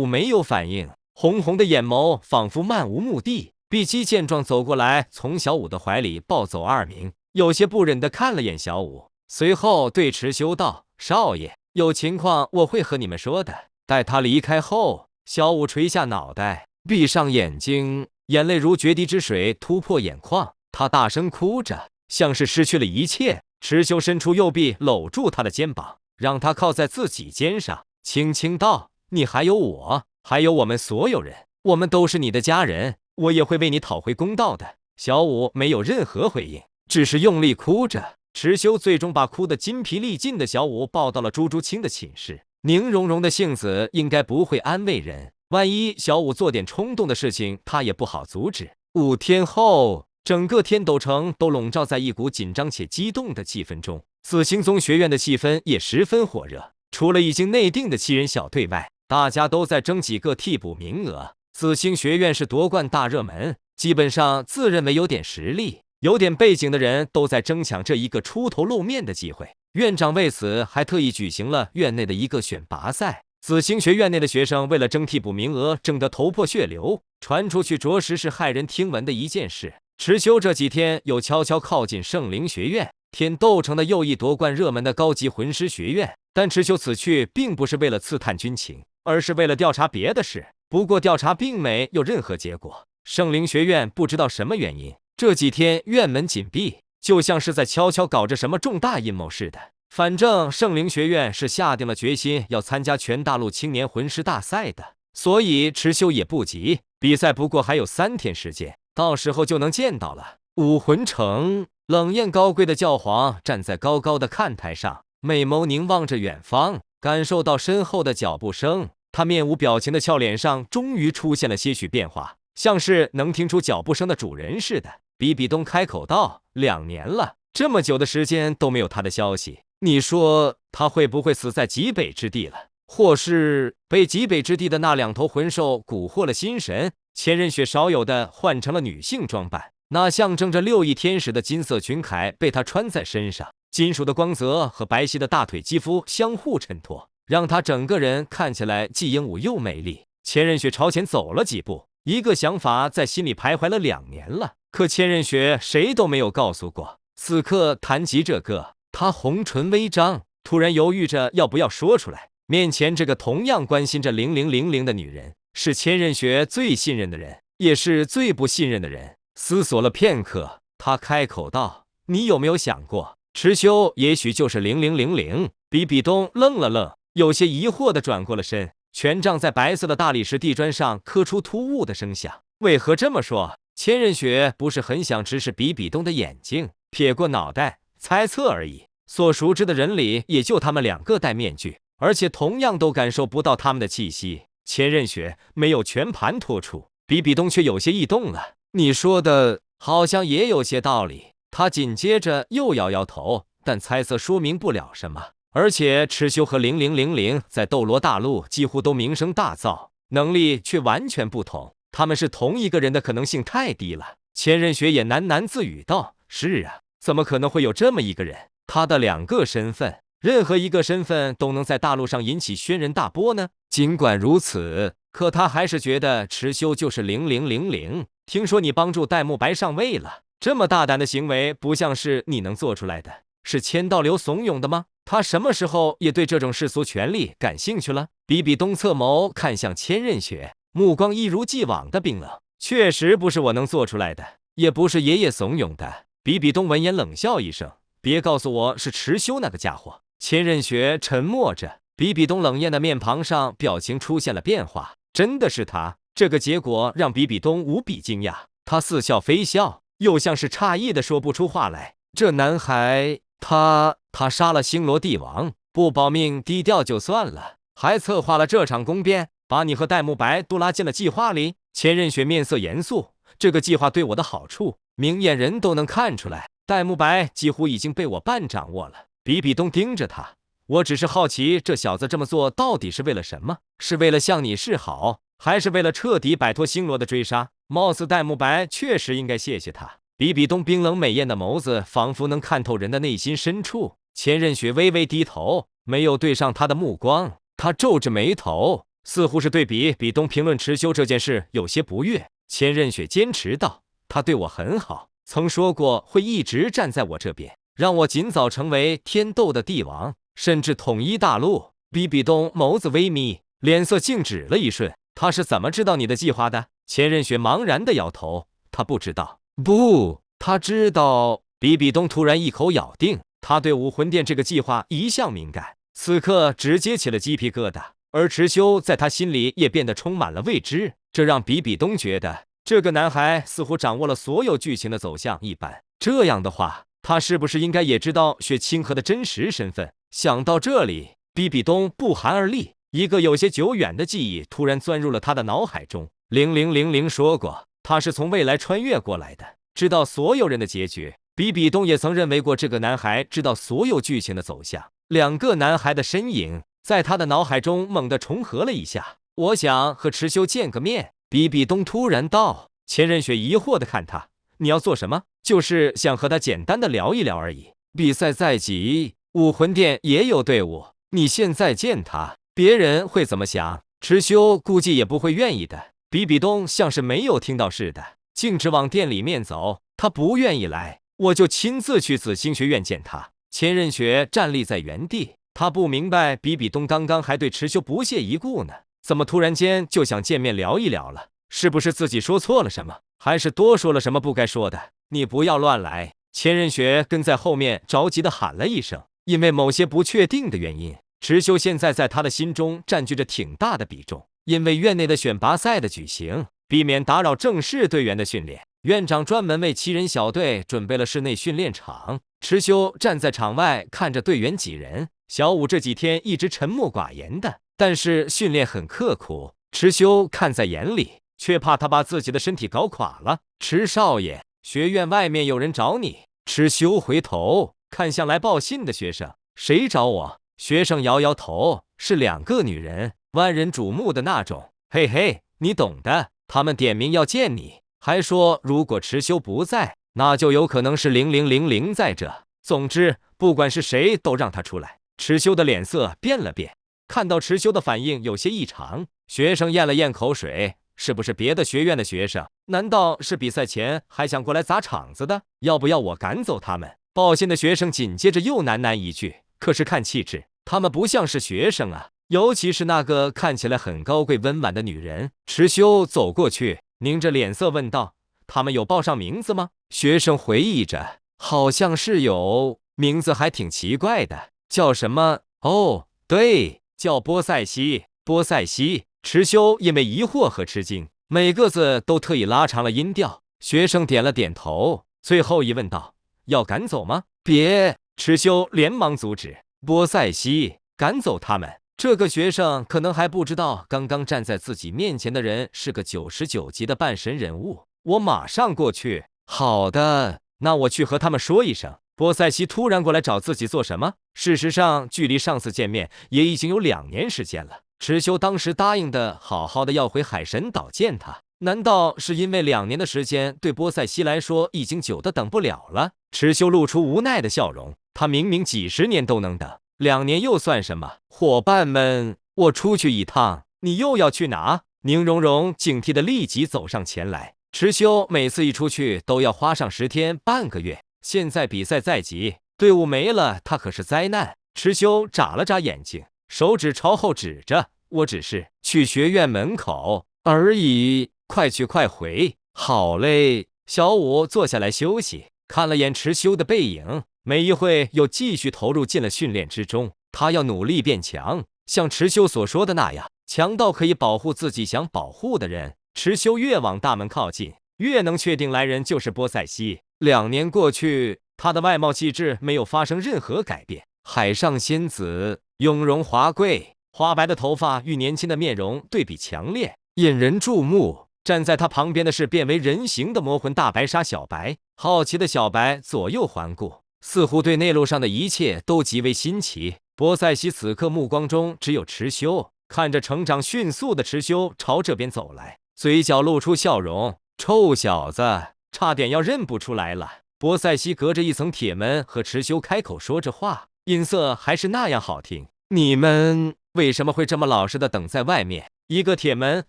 没有反应，红红的眼眸仿佛漫无目的。碧姬见状走过来，从小五的怀里抱走二明，有些不忍地看了眼小五，随后对池修道：少爷，有情况我会和你们说的。待他离开后，小五垂下脑袋，闭上眼睛，眼泪如决堤之水突破眼眶，他大声哭着，像是失去了一切。池修伸出右臂搂住他的肩膀，让他靠在自己肩上，轻轻道：你还有我，还有我们所有人，我们都是你的家人，我也会为你讨回公道的。小五没有任何回应，只是用力哭着。池修最终把哭得筋疲力尽的小五抱到了朱竹清的寝室。宁荣荣的性子应该不会安慰人，万一小五做点冲动的事情，他也不好阻止。5天后，整个天斗城都笼罩在一股紧张且激动的气氛中，紫星宗学院的气氛也十分火热。除了已经内定的7人小队外，大家都在争几个替补名额。紫星学院是夺冠大热门，基本上自认为有点实力、有点背景的人都在争抢这一个出头露面的机会。院长为此还特意举行了院内的一个选拔赛。紫星学院内的学生为了争替补名额，争得头破血流，传出去着实是骇人听闻的一件事。池修这几天又悄悄靠近圣灵学院，天斗城的又一夺冠热门的高级魂师学院。但池修此去并不是为了刺探军情，而是为了调查别的事。不过调查并没有任何结果。圣灵学院不知道什么原因，这几天院门紧闭，就像是在悄悄搞着什么重大阴谋似的。反正圣灵学院是下定了决心要参加全大陆青年魂师大赛的，所以池修也不急。比赛不过还有3天时间，到时候就能见到了。武魂城，冷艳高贵的教皇站在高高的看台上，美眸凝望着远方，感受到身后的脚步声。他面无表情的俏脸上终于出现了些许变化，像是能听出脚步声的主人似的。比比东开口道：“2年了，这么久的时间都没有他的消息，你说他会不会死在极北之地了？或是被极北之地的那2头魂兽蛊惑了心神，千仞雪少有的换成了女性装扮，那象征着6翼天使的金色裙铠被他穿在身上，金属的光泽和白皙的大腿肌肤相互衬托，让他整个人看起来既英武又美丽。”千仞雪朝前走了几步，一个想法在心里徘徊了2年了，可千仞雪谁都没有告诉过。此刻谈及这个，他红唇微张，突然犹豫着要不要说出来。面前这个同样关心着0000的女人，是千仞雪最信任的人，也是最不信任的人。思索了片刻，他开口道：“你有没有想过，池修也许就是0000？”比比东愣了愣，有些疑惑地转过了身。权杖在白色的大理石地砖上磕出突兀的声响。为何这么说？千仞雪不是很想直视比比东的眼睛，撇过脑袋猜测而已。所熟知的人里，也就他们2个戴面具，而且同样都感受不到他们的气息。千仞雪没有全盘托出，比比东却有些异动了。你说的好像也有些道理。他紧接着又摇摇头，但猜测说明不了什么。而且池修和0000在斗罗大陆几乎都名声大噪，能力却完全不同。他们是同一个人的可能性太低了。千仞雪也喃喃自语道：“是啊，怎么可能会有这么一个人？他的2个身份，任何一个身份都能在大陆上引起轩然大波呢。”尽管如此，可他还是觉得池修就是0000。听说你帮助戴沐白上位了，这么大胆的行为不像是你能做出来的，是千道流怂恿的吗？他什么时候也对这种世俗权利感兴趣了？比比东侧眸看向千仞雪，目光一如既往的冰冷。确实不是我能做出来的，也不是爷爷怂恿的。比比东闻言冷笑一声：“别告诉我是池修那个家伙。”千仞雪沉默着，比比东冷艳的面庞上表情出现了变化。真的是他？这个结果让比比东无比惊讶，他似笑非笑，又像是诧异的说不出话来。这男孩，他杀了星罗帝王，不保命低调就算了，还策划了这场宫变，把你和戴沐白都拉进了计划里。千仞雪面色严肃，这个计划对我的好处，明眼人都能看出来。戴沐白几乎已经被我半掌握了。比比东盯着他，我只是好奇，这小子这么做到底是为了什么？是为了向你示好，还是为了彻底摆脱星罗的追杀？貌似戴沐白确实应该谢谢他。比比东冰冷美艳的眸子仿佛能看透人的内心深处。千仞雪微微低头，没有对上他的目光。他皱着眉头，似乎是对比比东评论池修这件事有些不悦。千仞雪坚持道：“他对我很好，曾说过会一直站在我这边，让我尽早成为天斗的帝王，甚至统一大陆。”比比东眸子微眯，脸色静止了一瞬。他是怎么知道你的计划的？千仞雪茫然地摇头，他不知道。不，他知道。比比东突然一口咬定，他对武魂殿这个计划一向敏感，此刻直接起了鸡皮疙瘩。而池修在他心里也变得充满了未知，这让比比东觉得这个男孩似乎掌握了所有剧情的走向一般。这样的话，他是不是应该也知道雪清河的真实身份？想到这里，比比东不寒而栗，一个有些久远的记忆突然钻入了他的脑海中。0000说过，他是从未来穿越过来的，知道所有人的结局。比比东也曾认为过这个男孩知道所有剧情的走向。2个男孩的身影在他的脑海中猛地重合了一下。我想和池修见个面。比比东突然道。千仞雪疑惑地看他，你要做什么？就是想和他简单的聊一聊而已。比赛在即，武魂殿也有队伍，你现在见他，别人会怎么想？池修估计也不会愿意的。比比东像是没有听到似的，径直往店里面走。他不愿意来，我就亲自去紫星学院见他。千仞雪站立在原地，他不明白比比东刚刚还对池修不屑一顾呢，怎么突然间就想见面聊一聊了？是不是自己说错了什么，还是多说了什么不该说的？你不要乱来。千仞雪跟在后面着急地喊了一声，因为某些不确定的原因，池修现在在他的心中占据着挺大的比重。因为院内的选拔赛的举行，避免打扰正式队员的训练，院长专门为7人小队准备了室内训练场。池修站在场外看着队员几人。小五这几天一直沉默寡言的，但是训练很刻苦，池修看在眼里，却怕他把自己的身体搞垮了。池少爷，学院外面有人找你。池修回头看向来报信的学生，谁找我？学生摇摇头，是2个女人，万人瞩目的那种。嘿嘿，你懂的。他们点名要见你，还说如果池修不在，那就有可能是0000在这。总之，不管是谁，都让他出来。池修的脸色变了变，看到池修的反应有些异常，学生咽了咽口水，是不是别的学院的学生？难道是比赛前还想过来砸场子的？要不要我赶走他们？报信的学生紧接着又喃喃一句，可是看气质，他们不像是学生啊，尤其是那个看起来很高贵温婉的女人。池修走过去，凝着脸色问道，他们有报上名字吗？学生回忆着，好像是有，名字还挺奇怪的，叫什么？哦，对，叫波塞西。波塞西。池修因为疑惑和吃惊，每个字都特意拉长了音调。学生点了点头，最后一问道，要赶走吗？别！池修连忙阻止。波塞西，赶走他们？这个学生可能还不知道，刚刚站在自己面前的人是个99级的半神人物。我马上过去。好的，那我去和他们说一声。波塞西突然过来找自己做什么？事实上，距离上次见面也已经有2年时间了。池修当时答应的好好的要回海神岛见他，难道是因为2年的时间对波塞西来说已经久得等不了了？池修露出无奈的笑容，他明明几10年都能等，2年又算什么？伙伴们，我出去一趟。你又要去哪？宁荣荣警惕的立即走上前来。池修每次一出去都要花上10天半个月，现在比赛在即，队伍没了，他可是灾难。池修眨了眨眼睛，手指朝后指着，我只是去学院门口而已，快去快回。好嘞。小五坐下来休息，看了眼池修的背影，没一会又继续投入进了训练之中。他要努力变强，像池修所说的那样，强到可以保护自己想保护的人。池修越往大门靠近，越能确定来人就是波塞西。2年过去，他的外貌气质没有发生任何改变，海上仙子，雍容华贵，花白的头发与年轻的面容对比强烈，引人注目。站在他旁边的是变为人形的魔魂大白鲨小白。好奇的小白左右环顾，似乎对内陆上的一切都极为新奇。波塞西此刻目光中只有池修，看着成长迅速的池修朝这边走来，嘴角露出笑容。臭小子，差点要认不出来了。波塞西隔着一层铁门和池修开口说着话，音色还是那样好听。你们为什么会这么老实的等在外面？一个铁门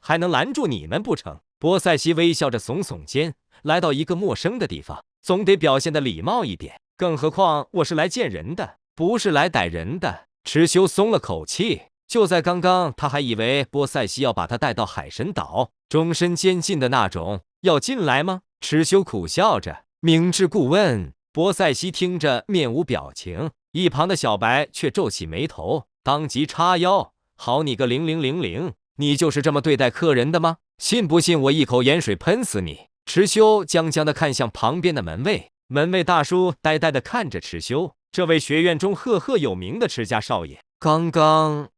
还能拦住你们不成？波塞西微笑着耸耸肩，来到一个陌生的地方，总得表现得礼貌一点，更何况我是来见人的，不是来逮人的。池修松了口气，就在刚刚，他还以为波塞西要把他带到海神岛，终身监禁的那种。要进来吗？池修苦笑着，明知故问。波塞西听着面无表情，一旁的小白却皱起眉头，当即叉腰，好你个0000，你就是这么对待客人的吗？信不信我一口盐水喷死你？池修僵僵地看向旁边的门卫，门卫大叔呆呆地看着池修，这位学院中赫赫有名的池家少爷。刚刚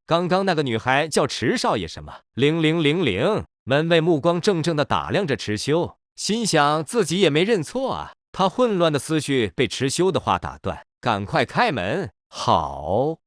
那个女孩叫池少爷什么？0000。门卫目光怔怔地打量着池修，心想自己也没认错啊。他混乱的思绪被池修的话打断，赶快开门。好，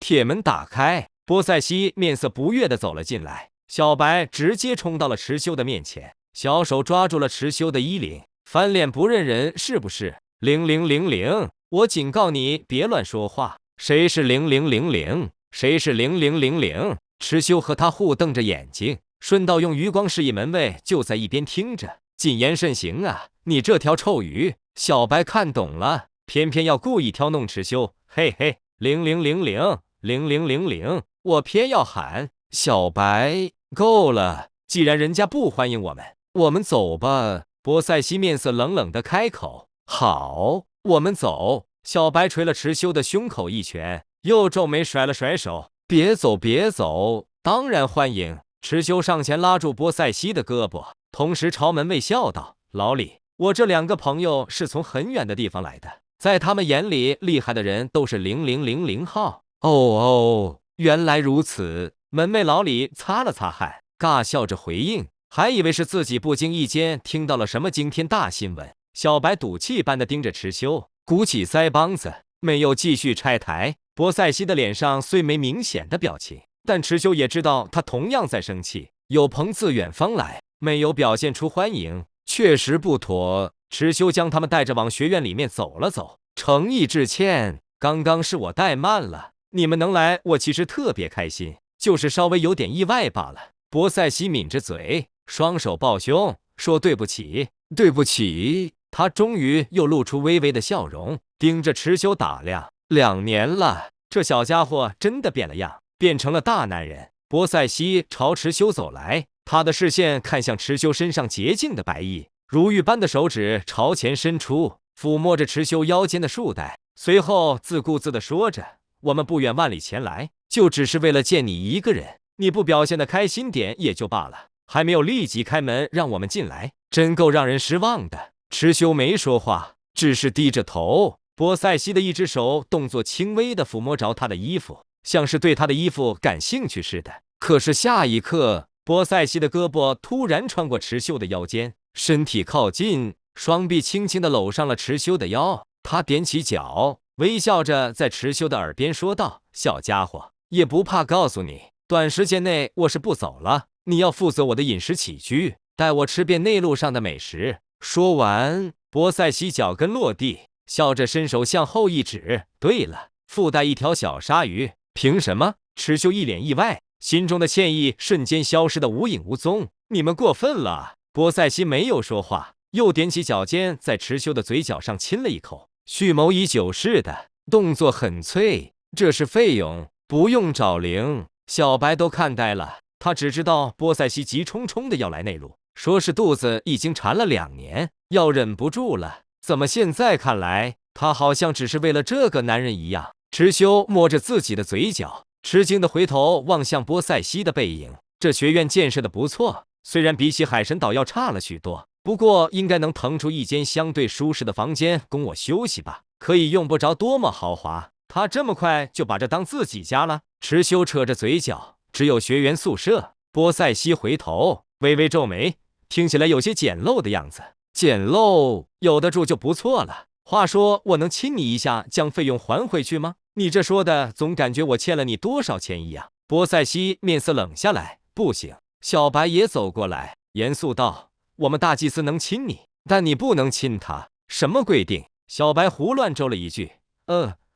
铁门打开，波塞西面色不悦地走了进来。小白直接冲到了池修的面前，小手抓住了池修的衣领，翻脸不认人是不是？0000，我警告你别乱说话。谁是0000？谁是0000？池修和他互瞪着眼睛，顺道用余光示意门卫就在一边听着，谨言慎行啊，你这条臭鱼。小白看懂了，偏偏要故意挑弄池修。嘿嘿，0000，我偏要喊小白，够了，既然人家不欢迎我们，我们走吧。波塞西面色冷冷的开口。好，我们走。小白捶了池修的胸口一拳，又皱眉甩了甩手。别走，别走，当然欢迎。池修上前拉住波塞西的胳膊，同时朝门卫笑道：“老李，我这2个朋友是从很远的地方来的，在他们眼里，厉害的人都是0000号。”哦，原来如此。门卫老李擦了擦汗，尬笑着回应，还以为是自己不经意间听到了什么惊天大新闻。小白赌气般的盯着池修，鼓起腮帮子，没有继续拆台。波塞西的脸上虽没明显的表情，但池修也知道他同样在生气。有朋自远方来，没有表现出欢迎，确实不妥。池修将他们带着往学院里面走了走，诚意致歉，刚刚是我怠慢了，你们能来，我其实特别开心，就是稍微有点意外罢了。波塞西抿着嘴，双手抱胸，说对不起，对不起。他终于又露出微微的笑容，盯着池修打量。2年了，这小家伙真的变了样，变成了大男人。波塞西朝池修走来，他的视线看向池修身上洁净的白衣，如玉般的手指朝前伸出，抚摸着池修腰间的束带，随后自顾自地说着：“我们不远万里前来，就只是为了见你一个人，你不表现得开心点也就罢了，还没有立即开门让我们进来，真够让人失望的。”池修没说话，只是低着头。波塞西的一只手动作轻微地抚摸着他的衣服，像是对他的衣服感兴趣似的。可是下一刻，波塞西的胳膊突然穿过池修的腰间，身体靠近，双臂轻轻地搂上了池修的腰。他踮起脚，微笑着在池修的耳边说道：“小家伙，也不怕告诉你，短时间内我是不走了，你要负责我的饮食起居，带我吃遍内陆上的美食。”说完，波塞西脚跟落地，笑着伸手向后一指：“对了，附带一条小鲨鱼。”凭什么？池修一脸意外，心中的歉意瞬间消失得无影无踪。你们过分了。波塞西没有说话，又踮起脚尖在池修的嘴角上亲了一口，蓄谋已久似的，动作很脆。这是费用，不用找零。小白都看呆了，他只知道波塞西急冲冲的要来内陆，说是肚子已经馋了2年，要忍不住了。怎么现在看来，他好像只是为了这个男人一样？池修摸着自己的嘴角，吃惊的回头望向波塞西的背影。这学院建设的不错，虽然比起海神岛要差了许多，不过应该能腾出一间相对舒适的房间供我休息吧。可以用不着多么豪华。他这么快就把这当自己家了？池修扯着嘴角，只有学员宿舍。波塞西回头，微微皱眉，听起来有些简陋的样子。简陋，有得住就不错了。话说，我能亲你一下，将费用还回去吗？你这说的，总感觉我欠了你多少钱一样。波塞西面色冷下来，不行。小白也走过来，严肃道：“我们大祭司能亲你，但你不能亲他。什么规定？”小白胡乱诌了一句：“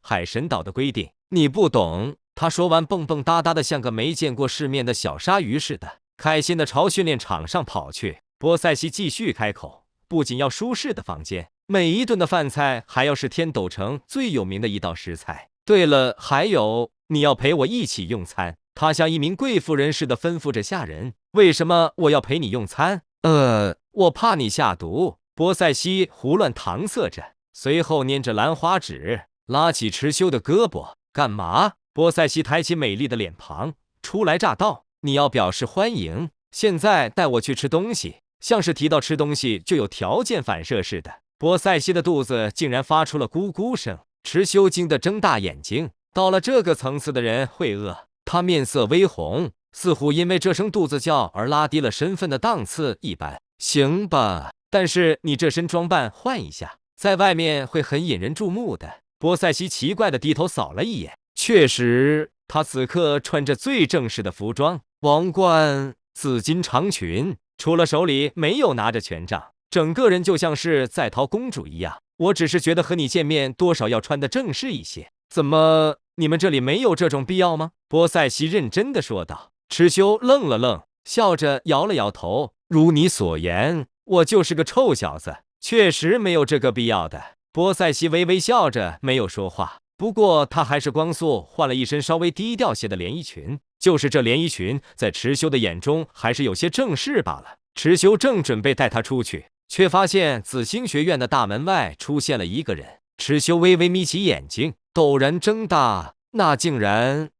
海神岛的规定，你不懂。”他说完，蹦蹦哒哒的像个没见过世面的小鲨鱼似的，开心的朝训练场上跑去。波塞西继续开口：“不仅要舒适的房间，每一顿的饭菜还要是天斗城最有名的一道食材。对了，还有，你要陪我一起用餐。”他像一名贵妇人似的吩咐着下人：“为什么我要陪你用餐？”我怕你下毒。波塞西胡乱搪塞着，随后捏着兰花指，拉起池修的胳膊。干嘛？波塞西抬起美丽的脸庞，初来乍到，你要表示欢迎，现在带我去吃东西，像是提到吃东西就有条件反射似的。波塞西的肚子竟然发出了咕咕声，池修惊得睁大眼睛，到了这个层次的人会饿。他面色微红，似乎因为这声肚子叫而拉低了身份的档次一般。行吧，但是你这身装扮换一下，在外面会很引人注目的。波塞西奇怪地低头扫了一眼，确实，他此刻穿着最正式的服装，王冠、紫金长裙，除了手里没有拿着权杖，整个人就像是在逃公主一样。我只是觉得和你见面多少要穿得正式一些。怎么，你们这里没有这种必要吗？波塞西认真地说道。池修愣了愣，笑着摇了摇头，如你所言，我就是个臭小子，确实没有这个必要的。波塞西微微笑着，没有说话。不过他还是光速换了一身稍微低调些的连衣裙，就是这连衣裙在池修的眼中还是有些正式罢了。池修正准备带她出去，却发现紫星学院的大门外出现了一个人。池修微微眯起眼睛，陡然睁大，那竟然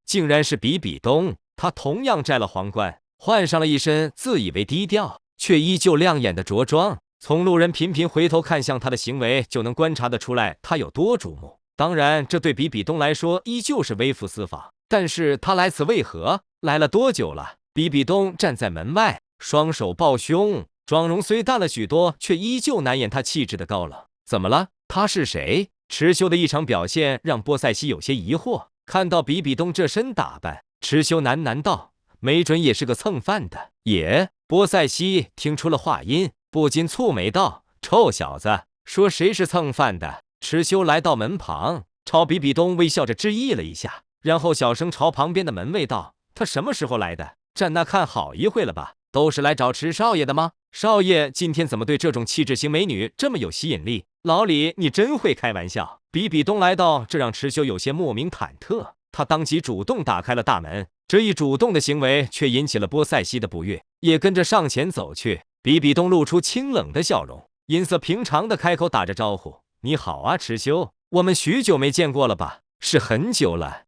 是比比东。他同样摘了皇冠，换上了一身自以为低调却依旧亮眼的着装。从路人频频回头看向他的行为，就能观察得出来他有多瞩目。当然，这对比比东来说依旧是微服私访。但是他来此为何？来了多久了？比比东站在门外，双手抱胸，妆容虽淡了许多，却依旧难掩他气质的高冷。怎么了？他是谁？池修的异常表现让波塞西有些疑惑。看到比比东这身打扮，池修喃喃道：“没准也是个蹭饭的。”也，波塞西听出了话音，不禁蹙眉道：“臭小子，说谁是蹭饭的？”池修来到门旁，朝比比东微笑着致意了一下，然后小声朝旁边的门卫道：“他什么时候来的？站那看好一会了吧？都是来找池少爷的吗？少爷今天怎么对这种气质型美女这么有吸引力？老李，你真会开玩笑。”比比东来到，这让池修有些莫名忐忑。他当即主动打开了大门，这一主动的行为却引起了波塞西的不悦，也跟着上前走去。比比东露出清冷的笑容，音色平常的开口打着招呼：“你好啊，池修，我们许久没见过了吧？”“是很久了。”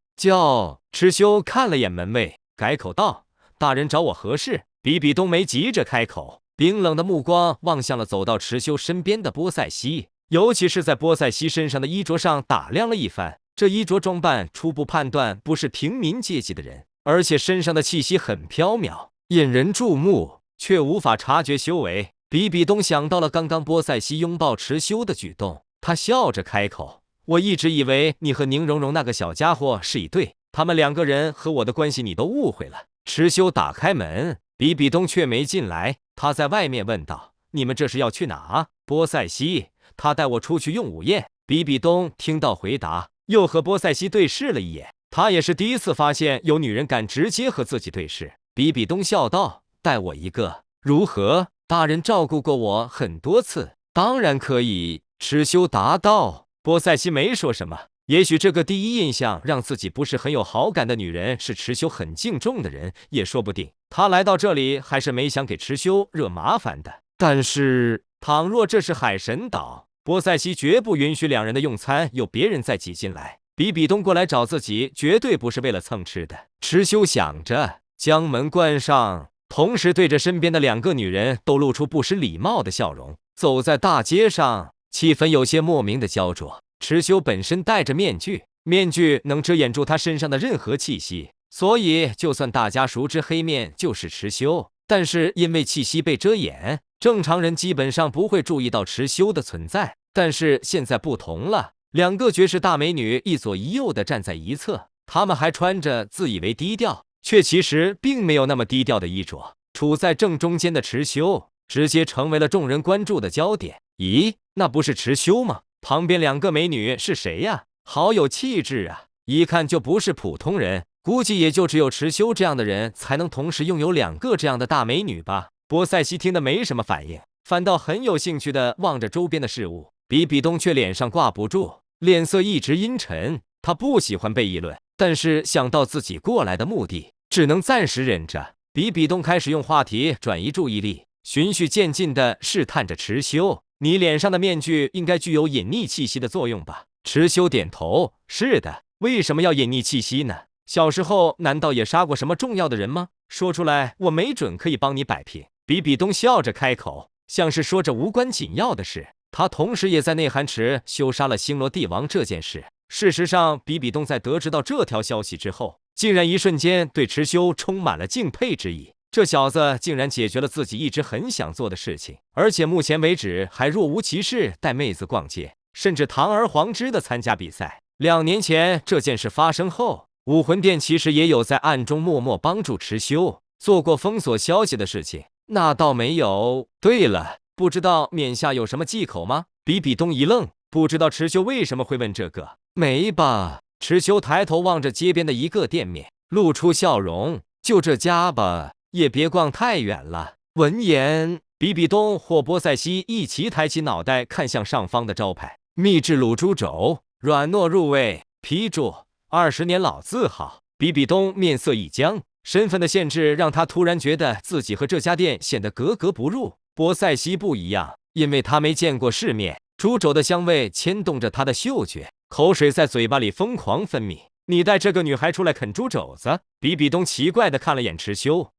池修看了眼门卫，改口道：“大人找我何事？”比比东没急着开口，冰冷的目光望向了走到池修身边的波塞西，尤其是在波塞西身上的衣着上打量了一番。这衣着装扮初步判断不是平民阶级的人，而且身上的气息很飘渺，引人注目，却无法察觉修为。比比东想到了刚刚波塞西拥抱池修的举动，他笑着开口：“我一直以为你和宁荣荣那个小家伙是一对，他们两个人和我的关系你都误会了。”池修打开门，比比东却没进来，他在外面问道：“你们这是要去哪？”“波塞西，他带我出去用午宴。”比比东听到回答，又和波塞西对视了一眼。他也是第一次发现有女人敢直接和自己对视。比比东笑道：“带我一个如何？大人照顾过我很多次，当然可以。”池修答道。波塞西没说什么，也许这个第一印象让自己不是很有好感的女人是池修很敬重的人，也说不定。他来到这里还是没想给池修惹麻烦的。但是倘若这是海神岛，波塞西绝不允许两人的用餐有别人再挤进来。比比东过来找自己，绝对不是为了蹭吃的。池修想着，将门关上，同时对着身边的两个女人都露出不失礼貌的笑容。走在大街上，气氛有些莫名的焦灼。池修本身戴着面具，面具能遮掩住他身上的任何气息，所以就算大家熟知黑面就是池修，但是因为气息被遮掩，正常人基本上不会注意到池修的存在。但是现在不同了，两个绝世大美女一左一右的站在一侧，她们还穿着自以为低调，却其实并没有那么低调的衣着。处在正中间的池修直接成为了众人关注的焦点。咦，那不是池修吗？旁边两个美女是谁呀？好有气质啊，一看就不是普通人，估计也就只有池修这样的人才能同时拥有两个这样的大美女吧。波塞西听得没什么反应，反倒很有兴趣地望着周边的事物。比比东却脸上挂不住，脸色一直阴沉。他不喜欢被议论，但是想到自己过来的目的，只能暂时忍着。比比东开始用话题转移注意力，循序渐进地试探着池修：“你脸上的面具应该具有隐匿气息的作用吧？”池修点头：“是的。为什么要隐匿气息呢？小时候难道也杀过什么重要的人吗？说出来，我没准可以帮你摆平。”比比东笑着开口，像是说着无关紧要的事。他同时也在内涵池修杀了星罗帝王这件事。事实上，比比东在得知到这条消息之后，竟然一瞬间对池修充满了敬佩之意。这小子竟然解决了自己一直很想做的事情，而且目前为止还若无其事带妹子逛街，甚至堂而皇之的参加比赛。2年前这件事发生后，武魂殿其实也有在暗中默默帮助池修做过封锁消息的事情。那倒没有。对了，不知道冕下有什么忌口吗？比比东一愣，不知道池修为什么会问这个。没吧？池修抬头望着街边的一个店面，露出笑容。就这家吧，也别逛太远了。闻言，比比东或波塞西一齐抬起脑袋看向上方的招牌：秘制卤猪肘，软糯入味，批注20年老字号。比比东面色一僵，身份的限制让他突然觉得自己和这家店显得格格不入。波塞西不一样，因为他没见过世面，猪肘的香味牵动着他的嗅觉，口水在嘴巴里疯狂分泌。你带这个女孩出来啃猪肘子？比比东奇怪地看了眼池修。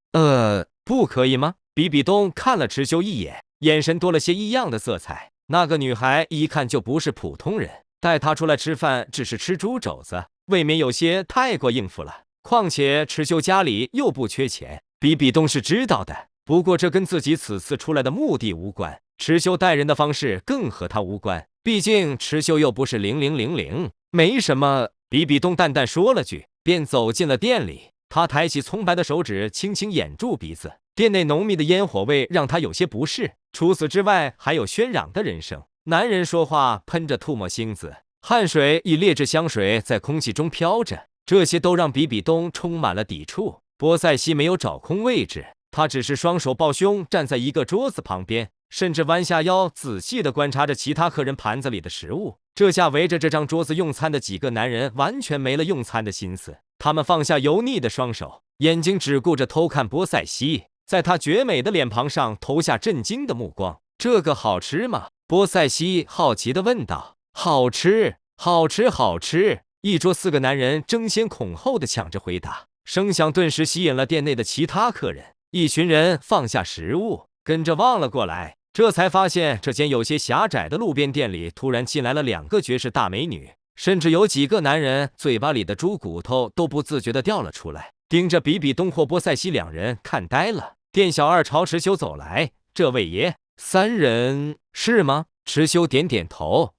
不可以吗？比比东看了池修一眼，眼神多了些异样的色彩。那个女孩一看就不是普通人，带她出来吃饭只是吃猪肘子，未免有些太过应付了。况且池修家里又不缺钱，比比东是知道的。不过这跟自己此次出来的目的无关，池修待人的方式更和他无关。毕竟池修又不是0000，没什么。比比东淡淡说了句，便走进了店里。他抬起葱白的手指，轻轻掩住鼻子。店内浓密的烟火味让他有些不适。除此之外，还有喧嚷的人声，男人说话喷着唾沫星子，汗水以劣质香水在空气中飘着，这些都让比比东充满了抵触。波塞西没有找空位置，他只是双手抱胸站在一个桌子旁边，甚至弯下腰仔细地观察着其他客人盘子里的食物。这下围着这张桌子用餐的几个男人完全没了用餐的心思，他们放下油腻的双手，眼睛只顾着偷看波塞西，在他绝美的脸庞上投下震惊的目光。这个好吃吗？波塞西好奇地问道。好吃，好吃，好吃！一桌4个男人争先恐后地抢着回答，声响顿时吸引了店内的其他客人。一群人放下食物，跟着望了过来，这才发现这间有些狭窄的路边店里突然进来了2个绝世大美女，甚至有几个男人嘴巴里的猪骨头都不自觉地掉了出来，盯着比比东或波塞西2人看呆了。店小二朝池修走来，这位爷，3人是吗？池修点点头，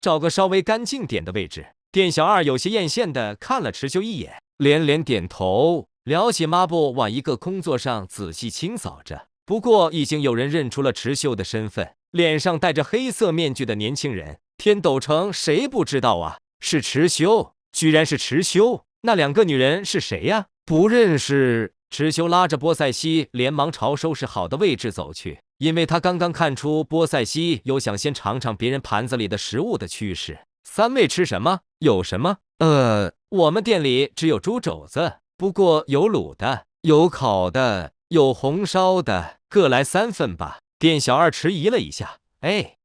找个稍微干净点的位置。店小二有些艳羡地看了池修一眼，连连点头，撩起抹布往一个空座上仔细清扫着。不过已经有人认出了池修的身份，脸上戴着黑色面具的年轻人。天斗城谁不知道啊？是池修，居然是池修！那2个女人是谁呀？不认识。池修拉着波塞西连忙朝收拾好的位置走去，因为他刚刚看出波塞西有想先尝尝别人盘子里的食物的趋势。3位吃什么？有什么？我们店里只有猪肘子，不过有卤的，有烤的，有红烧的，各来3份吧。店小二迟疑了一下，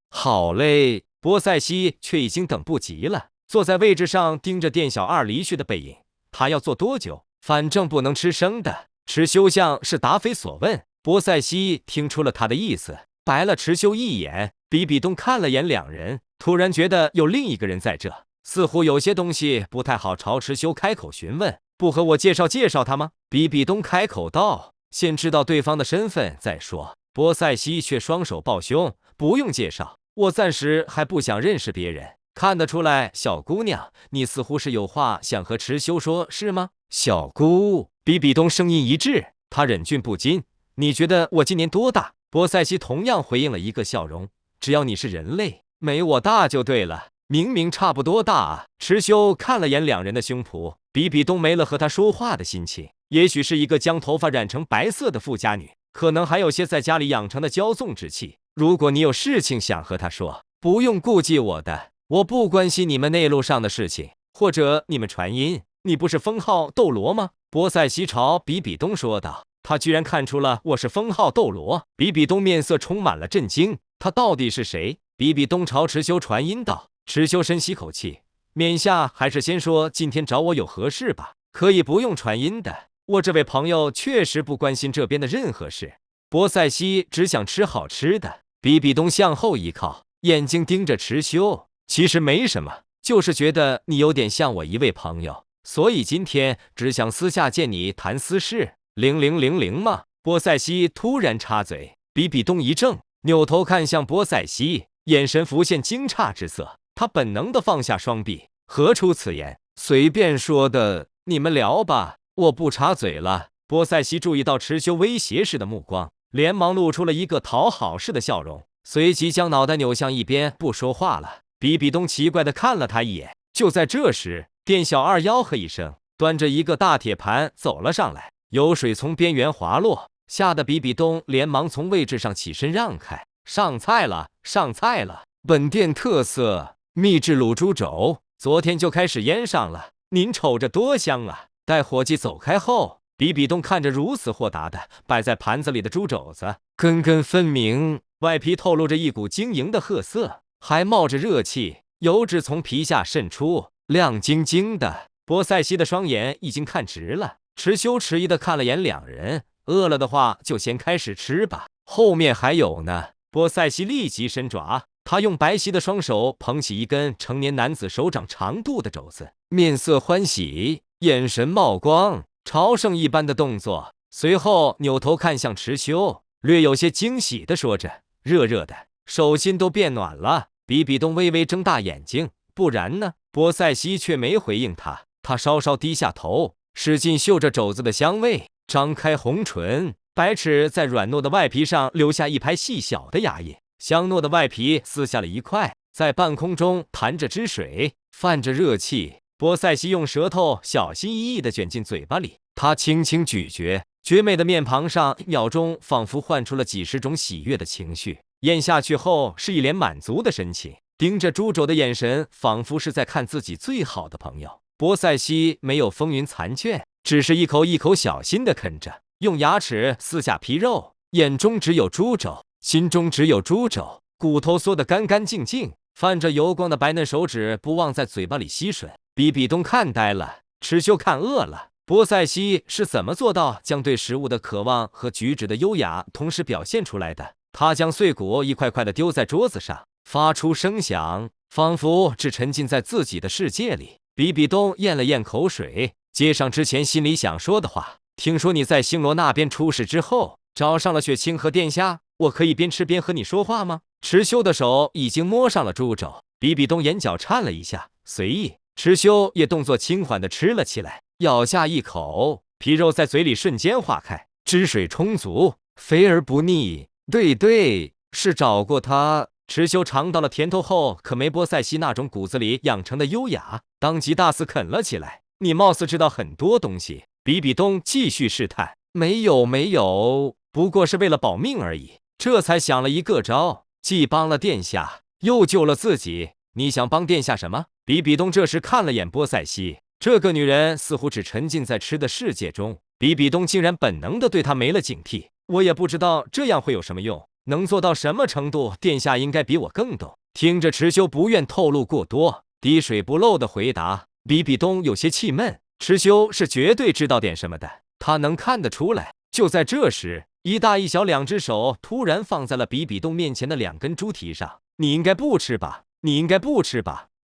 好嘞。波塞西却已经等不及了，坐在位置上盯着店小二离去的背影。他要做多久？反正不能吃生的。池修像是答非所问，波塞西听出了他的意思，白了池修一眼。比比东看了眼2人，突然觉得有另一个人在这，似乎有些东西不太好，朝池修开口询问：“不和我介绍介绍他吗？”比比东开口道：“先知道对方的身份再说。”波塞西却双手抱胸：“不用介绍，我暂时还不想认识别人。看得出来，小姑娘，你似乎是有话想和池修说，是吗？”小姑，比比东声音一滞，他忍俊不禁：“你觉得我今年多大？”波塞西同样回应了一个笑容：“只要你是人类，没我大就对了。”明明差不多大啊！池修看了眼2人的胸脯，比比东没了和他说话的心情。也许是一个将头发染成白色的富家女，可能还有些在家里养成的骄纵之气。如果你有事情想和他说，不用顾忌我的，我不关心你们内陆上的事情，或者你们传音。你不是封号斗罗吗？波塞西朝比比东说道。他居然看出了我是封号斗罗。比比东面色充满了震惊，他到底是谁？比比东朝池修传音道。池修深吸口气，眼下还是先说今天找我有何事吧，可以不用传音的。我这位朋友确实不关心这边的任何事。波塞西只想吃好吃的。比比东向后一靠，眼睛盯着池修。其实没什么，就是觉得你有点像我一位朋友，所以今天只想私下见你谈私事。0000吗？波塞西突然插嘴。比比东一怔，扭头看向波塞西，眼神浮现惊诧之色。他本能地放下双臂，何出此言？随便说的，你们聊吧，我不插嘴了。波塞西注意到池修威胁式的目光，连忙露出了一个讨好式的笑容，随即将脑袋扭向一边，不说话了。比比东奇怪地看了他一眼。就在这时，店小二吆喝一声，端着一个大铁盘走了上来，有水从边缘滑落，吓得比比东连忙从位置上起身让开。上菜了，上菜了！本店特色秘制卤猪肘，昨天就开始腌上了，您瞅着多香啊！待伙计走开后，比比东看着如此豁达的摆在盘子里的猪肘子，根根分明，外皮透露着一股晶莹的褐色，还冒着热气，油脂从皮下渗出，亮晶晶的。波塞西的双眼已经看直了，迟修迟疑的看了眼两人，饿了的话就先开始吃吧，后面还有呢。波塞西立即伸爪，他用白皙的双手捧起一根成年男子手掌长度的肘子，面色欢喜，眼神冒光，朝圣一般的动作。随后扭头看向迟修，略有些惊喜地说着：“热热的，手心都变暖了。”比比东微微睁大眼睛，不然呢？波塞西却没回应他，他稍稍低下头，使劲嗅着肘子的香味，张开红唇，白齿在软糯的外皮上留下一排细小的牙印，香糯的外皮撕下了一块，在半空中弹着汁水，泛着热气。波塞西用舌头小心翼翼地卷进嘴巴里，他轻轻咀嚼，绝美的面庞上一秒钟仿佛唤出了几十种喜悦的情绪。咽下去后是一脸满足的神情，盯着猪肘的眼神仿佛是在看自己最好的朋友。波塞西没有风云残卷，只是一口一口小心地啃着，用牙齿撕下皮肉，眼中只有猪肘，心中只有猪肘，骨头缩得干干净净，泛着油光的白嫩手指不忘在嘴巴里吸吮。比比东看呆了，迟修看饿了。波塞西是怎么做到将对食物的渴望和举止的优雅同时表现出来的？他将碎骨一块块地丢在桌子上，发出声响，仿佛只沉浸在自己的世界里。比比东咽了咽口水，接上之前心里想说的话：“听说你在星罗那边出事之后，找上了雪清河殿下，我可以边吃边和你说话吗？”迟修的手已经摸上了猪肘，比比东眼角颤了一下，随意。迟修也动作轻缓地吃了起来，咬下一口，皮肉在嘴里瞬间化开，汁水充足，肥而不腻。对，是找过他。迟修尝到了甜头后，可没波塞西那种骨子里养成的优雅，当即大肆啃了起来。你貌似知道很多东西。比比东继续试探，没有，不过是为了保命而已。这才想了一个招，既帮了殿下，又救了自己。你想帮殿下什么？比比东这时看了眼波塞西，这个女人似乎只沉浸在吃的世界中。比比东竟然本能地对她没了警惕。我也不知道这样会有什么用，能做到什么程度，殿下应该比我更懂。听着迟修不愿透露过多，滴水不漏的回答，比比东有些气闷。迟修是绝对知道点什么的，他能看得出来。就在这时，一大一小两只手突然放在了比比东面前的两根猪蹄上。你应该不吃吧？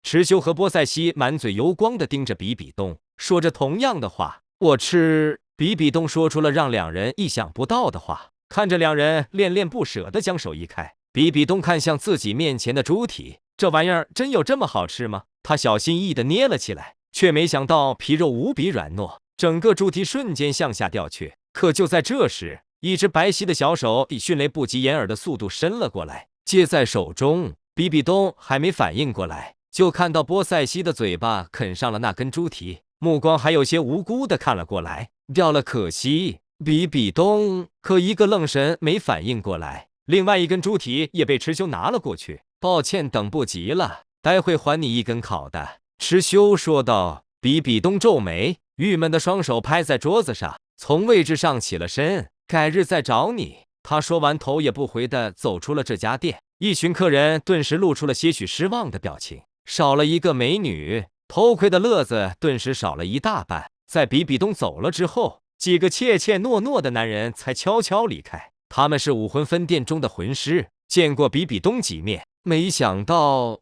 迟修和波塞西满嘴油光地盯着比比东，说着同样的话。我吃。比比东说出了让两人意想不到的话，看着两人恋恋不舍地将手移开，比比东看向自己面前的猪蹄，这玩意儿真有这么好吃吗？他小心翼翼地捏了起来，却没想到皮肉无比软糯，整个猪蹄瞬间向下掉去。可就在这时，一只白皙的小手以迅雷不及掩耳的速度伸了过来，接在手中。比比东还没反应过来，就看到波塞西的嘴巴啃上了那根猪蹄，目光还有些无辜地看了过来。掉了，可惜。比比东可一个愣神没反应过来，另外一根猪蹄也被迟修拿了过去。抱歉，等不及了，待会还你一根烤的。迟修说道。比比东皱眉，郁闷的双手拍在桌子上，从位置上起了身。改日再找你。他说完，头也不回地走出了这家店。一群客人顿时露出了些许失望的表情，少了一个美女，偷窥的乐子顿时少了一大半。在比比东走了之后，几个怯怯懦懦的男人才悄悄离开。他们是武魂分店中的魂师，见过比比东几面，没想到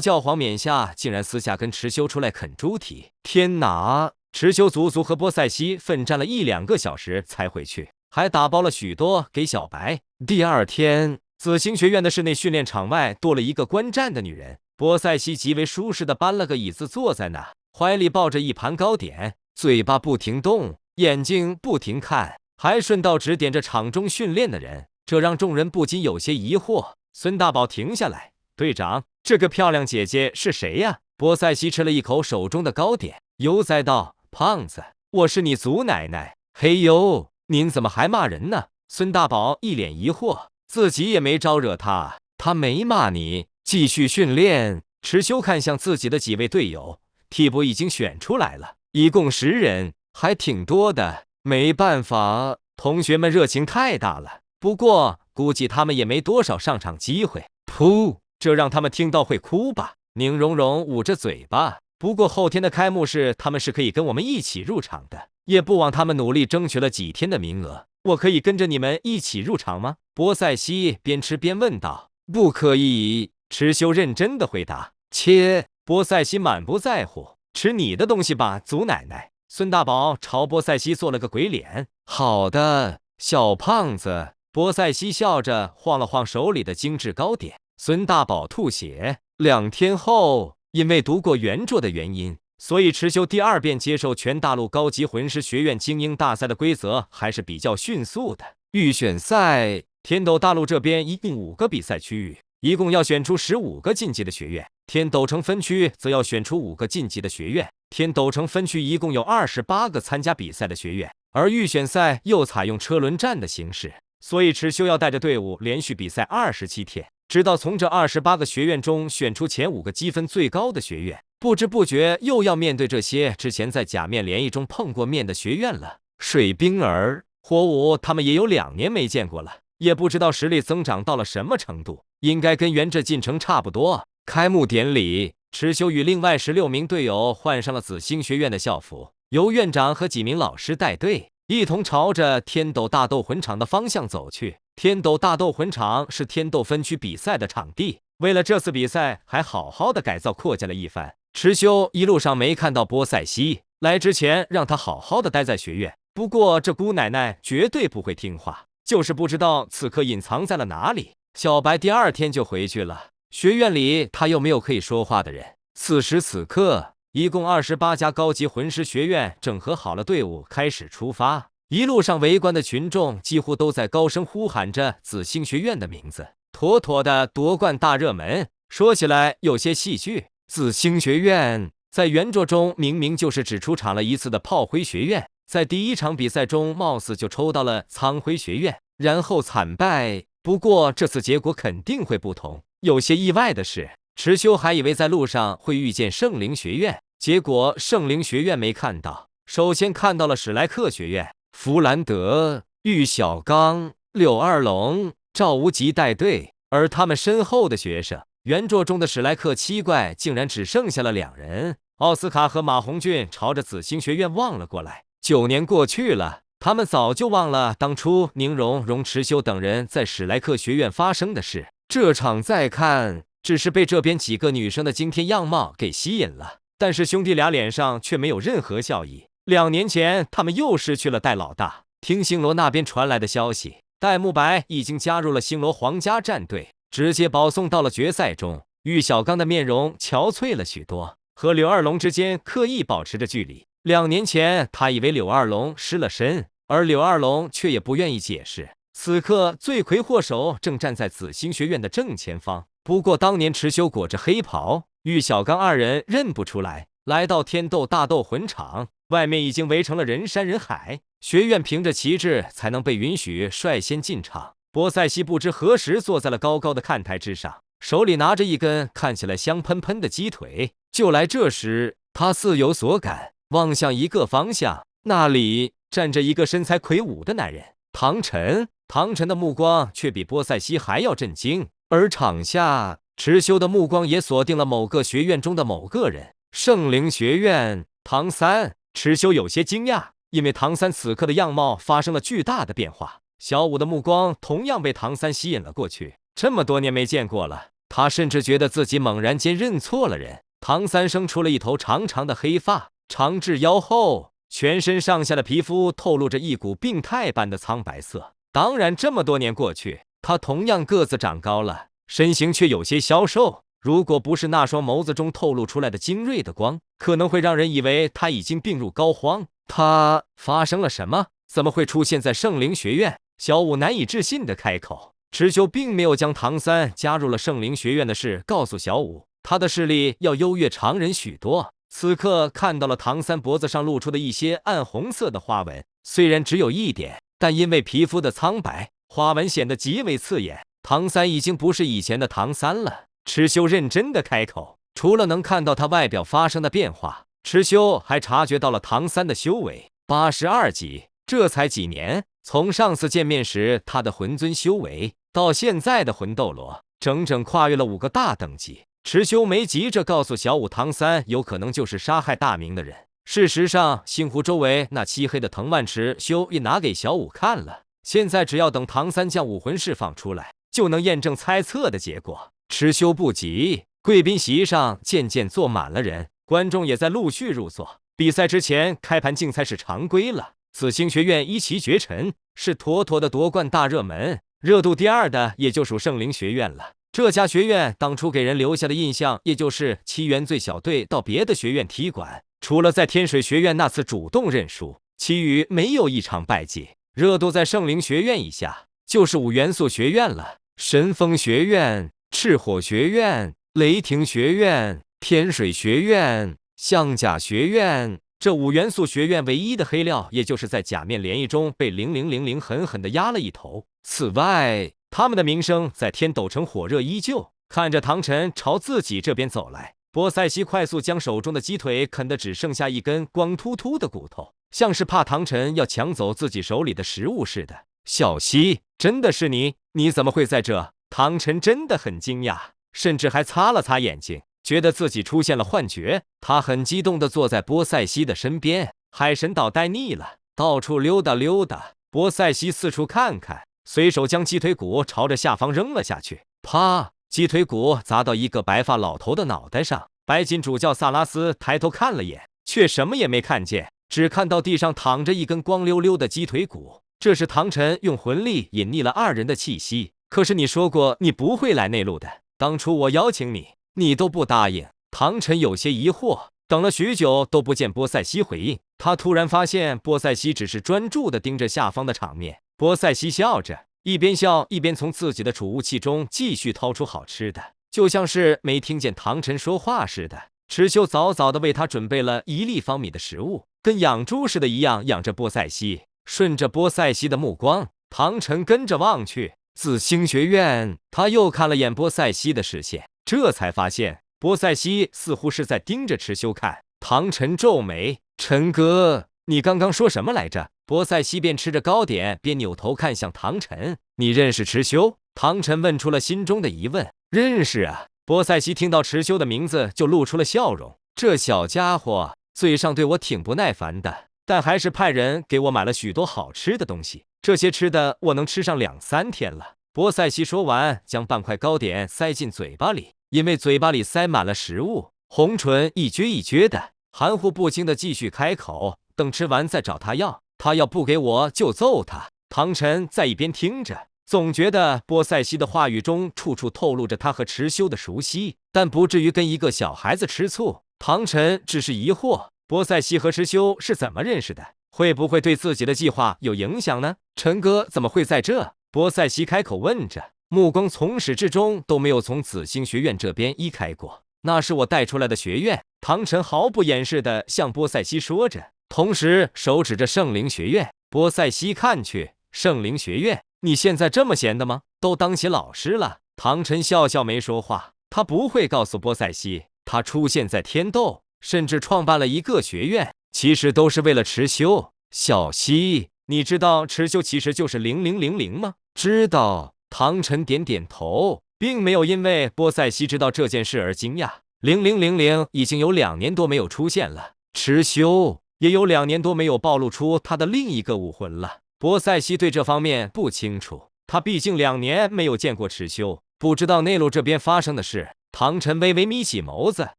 教皇冕下竟然私下跟迟修出来啃猪蹄。天哪！迟修足足和波塞西奋战了1-2个小时才回去，还打包了许多给小白。第二天，紫星学院的室内训练场外多了一个观战的女人。波塞西极为舒适地搬了个椅子坐在那，怀里抱着一盘糕点，嘴巴不停动，眼睛不停看，还顺道指点着场中训练的人，这让众人不禁有些疑惑。孙大宝停下来，队长，这个漂亮姐姐是谁呀？波塞西吃了一口手中的糕点，悠哉道：胖子，我是你祖奶奶。嘿呦，您怎么还骂人呢？孙大宝一脸疑惑，自己也没招惹他，他没骂你，继续训练。迟修看向自己的几位队友，替补已经选出来了，一共10人，还挺多的。没办法，同学们热情太大了，不过估计他们也没多少上场机会。噗，这让他们听到会哭吧？宁荣荣捂着嘴巴。不过后天的开幕式，他们是可以跟我们一起入场的，也不枉他们努力争取了几天的名额。我可以跟着你们一起入场吗？波塞西边吃边问道。不可以，池修认真的回答。切，波塞西满不在乎。吃你的东西吧，祖奶奶。孙大宝朝波塞西做了个鬼脸。好的，小胖子。波塞西笑着晃了晃手里的精致糕点。孙大宝吐血。2天后，因为读过原作的原因，所以池修第2遍接受全大陆高级魂师学院精英大赛的规则还是比较迅速的。预选赛，天斗大陆这边一共5个比赛区域，一共要选出15个晋级的学院。天斗城分区则要选出5个晋级的学院。天斗城分区一共有28个参加比赛的学院，而预选赛又采用车轮战的形式，所以池修要带着队伍连续比赛27天，直到从这28个学院中选出前5个积分最高的学院。不知不觉又要面对这些之前在假面联谊中碰过面的学院了。水冰儿、火舞他们也有2年没见过了，也不知道实力增长到了什么程度，应该跟原这进程差不多。开幕典礼，池修与另外16名队友换上了紫星学院的校服，由院长和几名老师带队，一同朝着天斗大斗魂场的方向走去。天斗大斗魂场是天斗分区比赛的场地，为了这次比赛还好好的改造扩建了一番。池修一路上没看到波塞西，来之前让他好好的待在学院，不过这姑奶奶绝对不会听话，就是不知道此刻隐藏在了哪里。小白第2天就回去了，学院里他又没有可以说话的人。此时此刻，一共28家高级魂师学院整合好了队伍，开始出发。一路上围观的群众几乎都在高声呼喊着紫星学院的名字，妥妥的夺冠大热门。说起来有些戏剧，紫星学院在原作中明明就是只出场了1次的炮灰学院，在第1场比赛中貌似就抽到了苍灰学院，然后惨败。不过这次结果肯定会不同。有些意外的是，池修还以为在路上会遇见圣灵学院，结果圣灵学院没看到，首先看到了史莱克学院，弗兰德、玉小刚、柳二龙、赵无极带队，而他们身后的学生，原作中的史莱克7怪竟然只剩下了2人。奥斯卡和马红俊朝着紫星学院望了过来。9年过去了，他们早就忘了当初宁荣荣、池修等人在史莱克学院发生的事。这场再看，只是被这边几个女生的惊天样貌给吸引了，但是兄弟俩脸上却没有任何笑意。2年前，他们又失去了戴老大。听星罗那边传来的消息，戴沐白已经加入了星罗皇家战队，直接保送到了决赛中。玉小刚的面容憔悴了许多，和柳二龙之间刻意保持着距离。2年前，他以为柳二龙失了身，而柳二龙却也不愿意解释。此刻，罪魁祸首正站在紫星学院的正前方。不过当年池修裹着黑袍，玉小刚2人认不出来。来到天斗大斗魂场，外面已经围成了人山人海，学院凭着旗帜才能被允许率先进场。波塞西不知何时坐在了高高的看台之上，手里拿着一根看起来香喷喷的鸡腿。就来这时，他似有所感，望向一个方向，那里站着一个身材魁梧的男人，唐晨。唐晨的目光却比波塞西还要震惊，而场下池修的目光也锁定了某个学院中的某个人。圣灵学院，唐三。池修有些惊讶，因为唐三此刻的样貌发生了巨大的变化。小五的目光同样被唐三吸引了过去，这么多年没见过了，他甚至觉得自己猛然间认错了人。唐三生出了一头长长的黑发，长至腰后，全身上下的皮肤透露着一股病态般的苍白色。当然，这么多年过去，他同样个子长高了，身形却有些消瘦。如果不是那双眸子中透露出来的精锐的光，可能会让人以为他已经病入膏肓。他发生了什么？怎么会出现在圣灵学院？小五难以置信地开口。池修并没有将唐三加入了圣灵学院的事告诉小五，他的视力要优越常人许多。此刻看到了唐三脖子上露出的一些暗红色的花纹，虽然只有一点，但因为皮肤的苍白，花纹显得极为刺眼。唐三已经不是以前的唐三了。池修认真的开口，除了能看到他外表发生的变化，池修还察觉到了唐三的修为。82级，这才几年，从上次见面时他的魂尊修为，到现在的魂斗罗，整整跨越了5个大等级。池修没急着告诉小五，唐三有可能就是杀害大明的人。事实上，星湖周围那漆黑的藤蔓池修也拿给小五看了。现在只要等唐三将武魂释放出来，就能验证猜测的结果。池修不急，贵宾席上渐渐坐满了人，观众也在陆续入座。比赛之前，开盘竞猜是常规了。紫星学院一骑绝尘，是妥妥的夺冠大热门，热度第2的也就属圣灵学院了。这家学院当初给人留下的印象，也就是7元最小队到别的学院踢馆，除了在天水学院那次主动认输，其余没有一场败绩。热度在圣灵学院以下，就是5元素学院了：神风学院、赤火学院、雷霆学院、天水学院、象甲学院。这5元素学院唯一的黑料，也就是在假面联谊中被0000狠狠地压了一头。此外，他们的名声在天斗城火热依旧。看着唐晨朝自己这边走来，波塞西快速将手中的鸡腿啃得只剩下一根光秃秃的骨头，像是怕唐晨要抢走自己手里的食物似的。小西，真的是你？你怎么会在这？唐晨真的很惊讶，甚至还擦了擦眼睛，觉得自己出现了幻觉。他很激动地坐在波塞西的身边。海神岛待腻了，到处溜达溜达。波塞西四处看看，随手将鸡腿骨朝着下方扔了下去。啪！鸡腿骨砸到一个白发老头的脑袋上。白金主教萨拉斯抬头看了眼，却什么也没看见，只看到地上躺着一根光溜溜的鸡腿骨。这是唐晨用魂力隐匿了2人的气息。可是你说过你不会来内陆的，当初我邀请你，你都不答应。唐晨有些疑惑，等了许久都不见波塞西回应。他突然发现波塞西只是专注地盯着下方的场面。波塞西笑着，一边笑一边从自己的储物器中继续掏出好吃的，就像是没听见唐晨说话似的。池修早早地为他准备了1立方米的食物，跟养猪似的一样养着波塞西。顺着波塞西的目光，唐晨跟着望去。紫星学院，他又看了眼波塞西的视线，这才发现波塞西似乎是在盯着池修看。唐晨皱眉：“陈哥，你刚刚说什么来着？”波塞西边吃着糕点边扭头看向唐晨：“你认识池修？”唐晨问出了心中的疑问：“认识啊。”波塞西听到池修的名字就露出了笑容：“这小家伙嘴上对我挺不耐烦的，但还是派人给我买了许多好吃的东西，这些吃的我能吃上2、3天了。”波塞西说完，将半块糕点塞进嘴巴里，因为嘴巴里塞满了食物，红唇一撅一撅的，含糊不清的继续开口：“等吃完再找他要，他要不给我就揍他。”唐晨在一边听着，总觉得波塞西的话语中处处透露着他和池修的熟悉，但不至于跟一个小孩子吃醋。唐晨只是疑惑，波塞西和池修是怎么认识的？会不会对自己的计划有影响呢？陈哥怎么会在这？波塞西开口问着，目光从始至终都没有从紫星学院这边移开过。那是我带出来的学院。唐晨毫不掩饰地向波塞西说着，同时手指着圣灵学院。波塞西看去，圣灵学院，你现在这么闲的吗？都当起老师了。唐晨笑笑没说话，他不会告诉波塞西，他出现在天斗，甚至创办了一个学院，其实都是为了池修。小西，你知道池修其实就是0000吗？知道。唐晨点点头，并没有因为波塞西知道这件事而惊讶。0000已经有2年多没有出现了，池修也有2年多没有暴露出他的另一个武魂了。波塞西对这方面不清楚，他毕竟2年没有见过池修，不知道内陆这边发生的事。唐晨微微眯起眸子，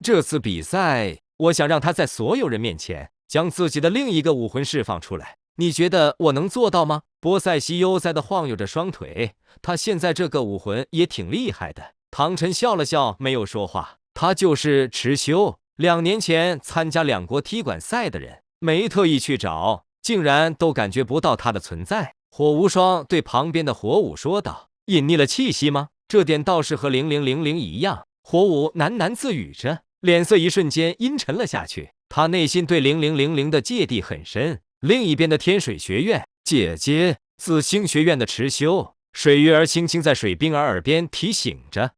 这次比赛，我想让他在所有人面前将自己的另一个武魂释放出来，你觉得我能做到吗？波塞西悠哉地晃悠着双腿，他现在这个武魂也挺厉害的。唐晨笑了笑，没有说话。他就是池修，2年前参加2国踢馆赛的人，没特意去找，竟然都感觉不到他的存在。火无双对旁边的火舞说道：“隐匿了气息吗？这点倒是和0000一样。”火舞喃喃自语着，脸色一瞬间阴沉了下去。他内心对0000的芥蒂很深。另一边的天水学院，姐姐，紫星学院的池修，水月儿轻轻在水冰儿耳边提醒着：“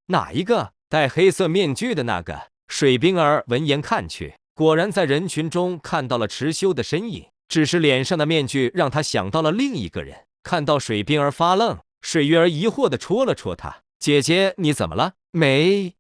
哪一个？戴黑色面具的那个？”水冰儿闻言看去，果然在人群中看到了池修的身影。只是脸上的面具让他想到了另一个人。看到水冰儿发愣，水月儿疑惑地戳了戳他：“姐姐，你怎么了？”“没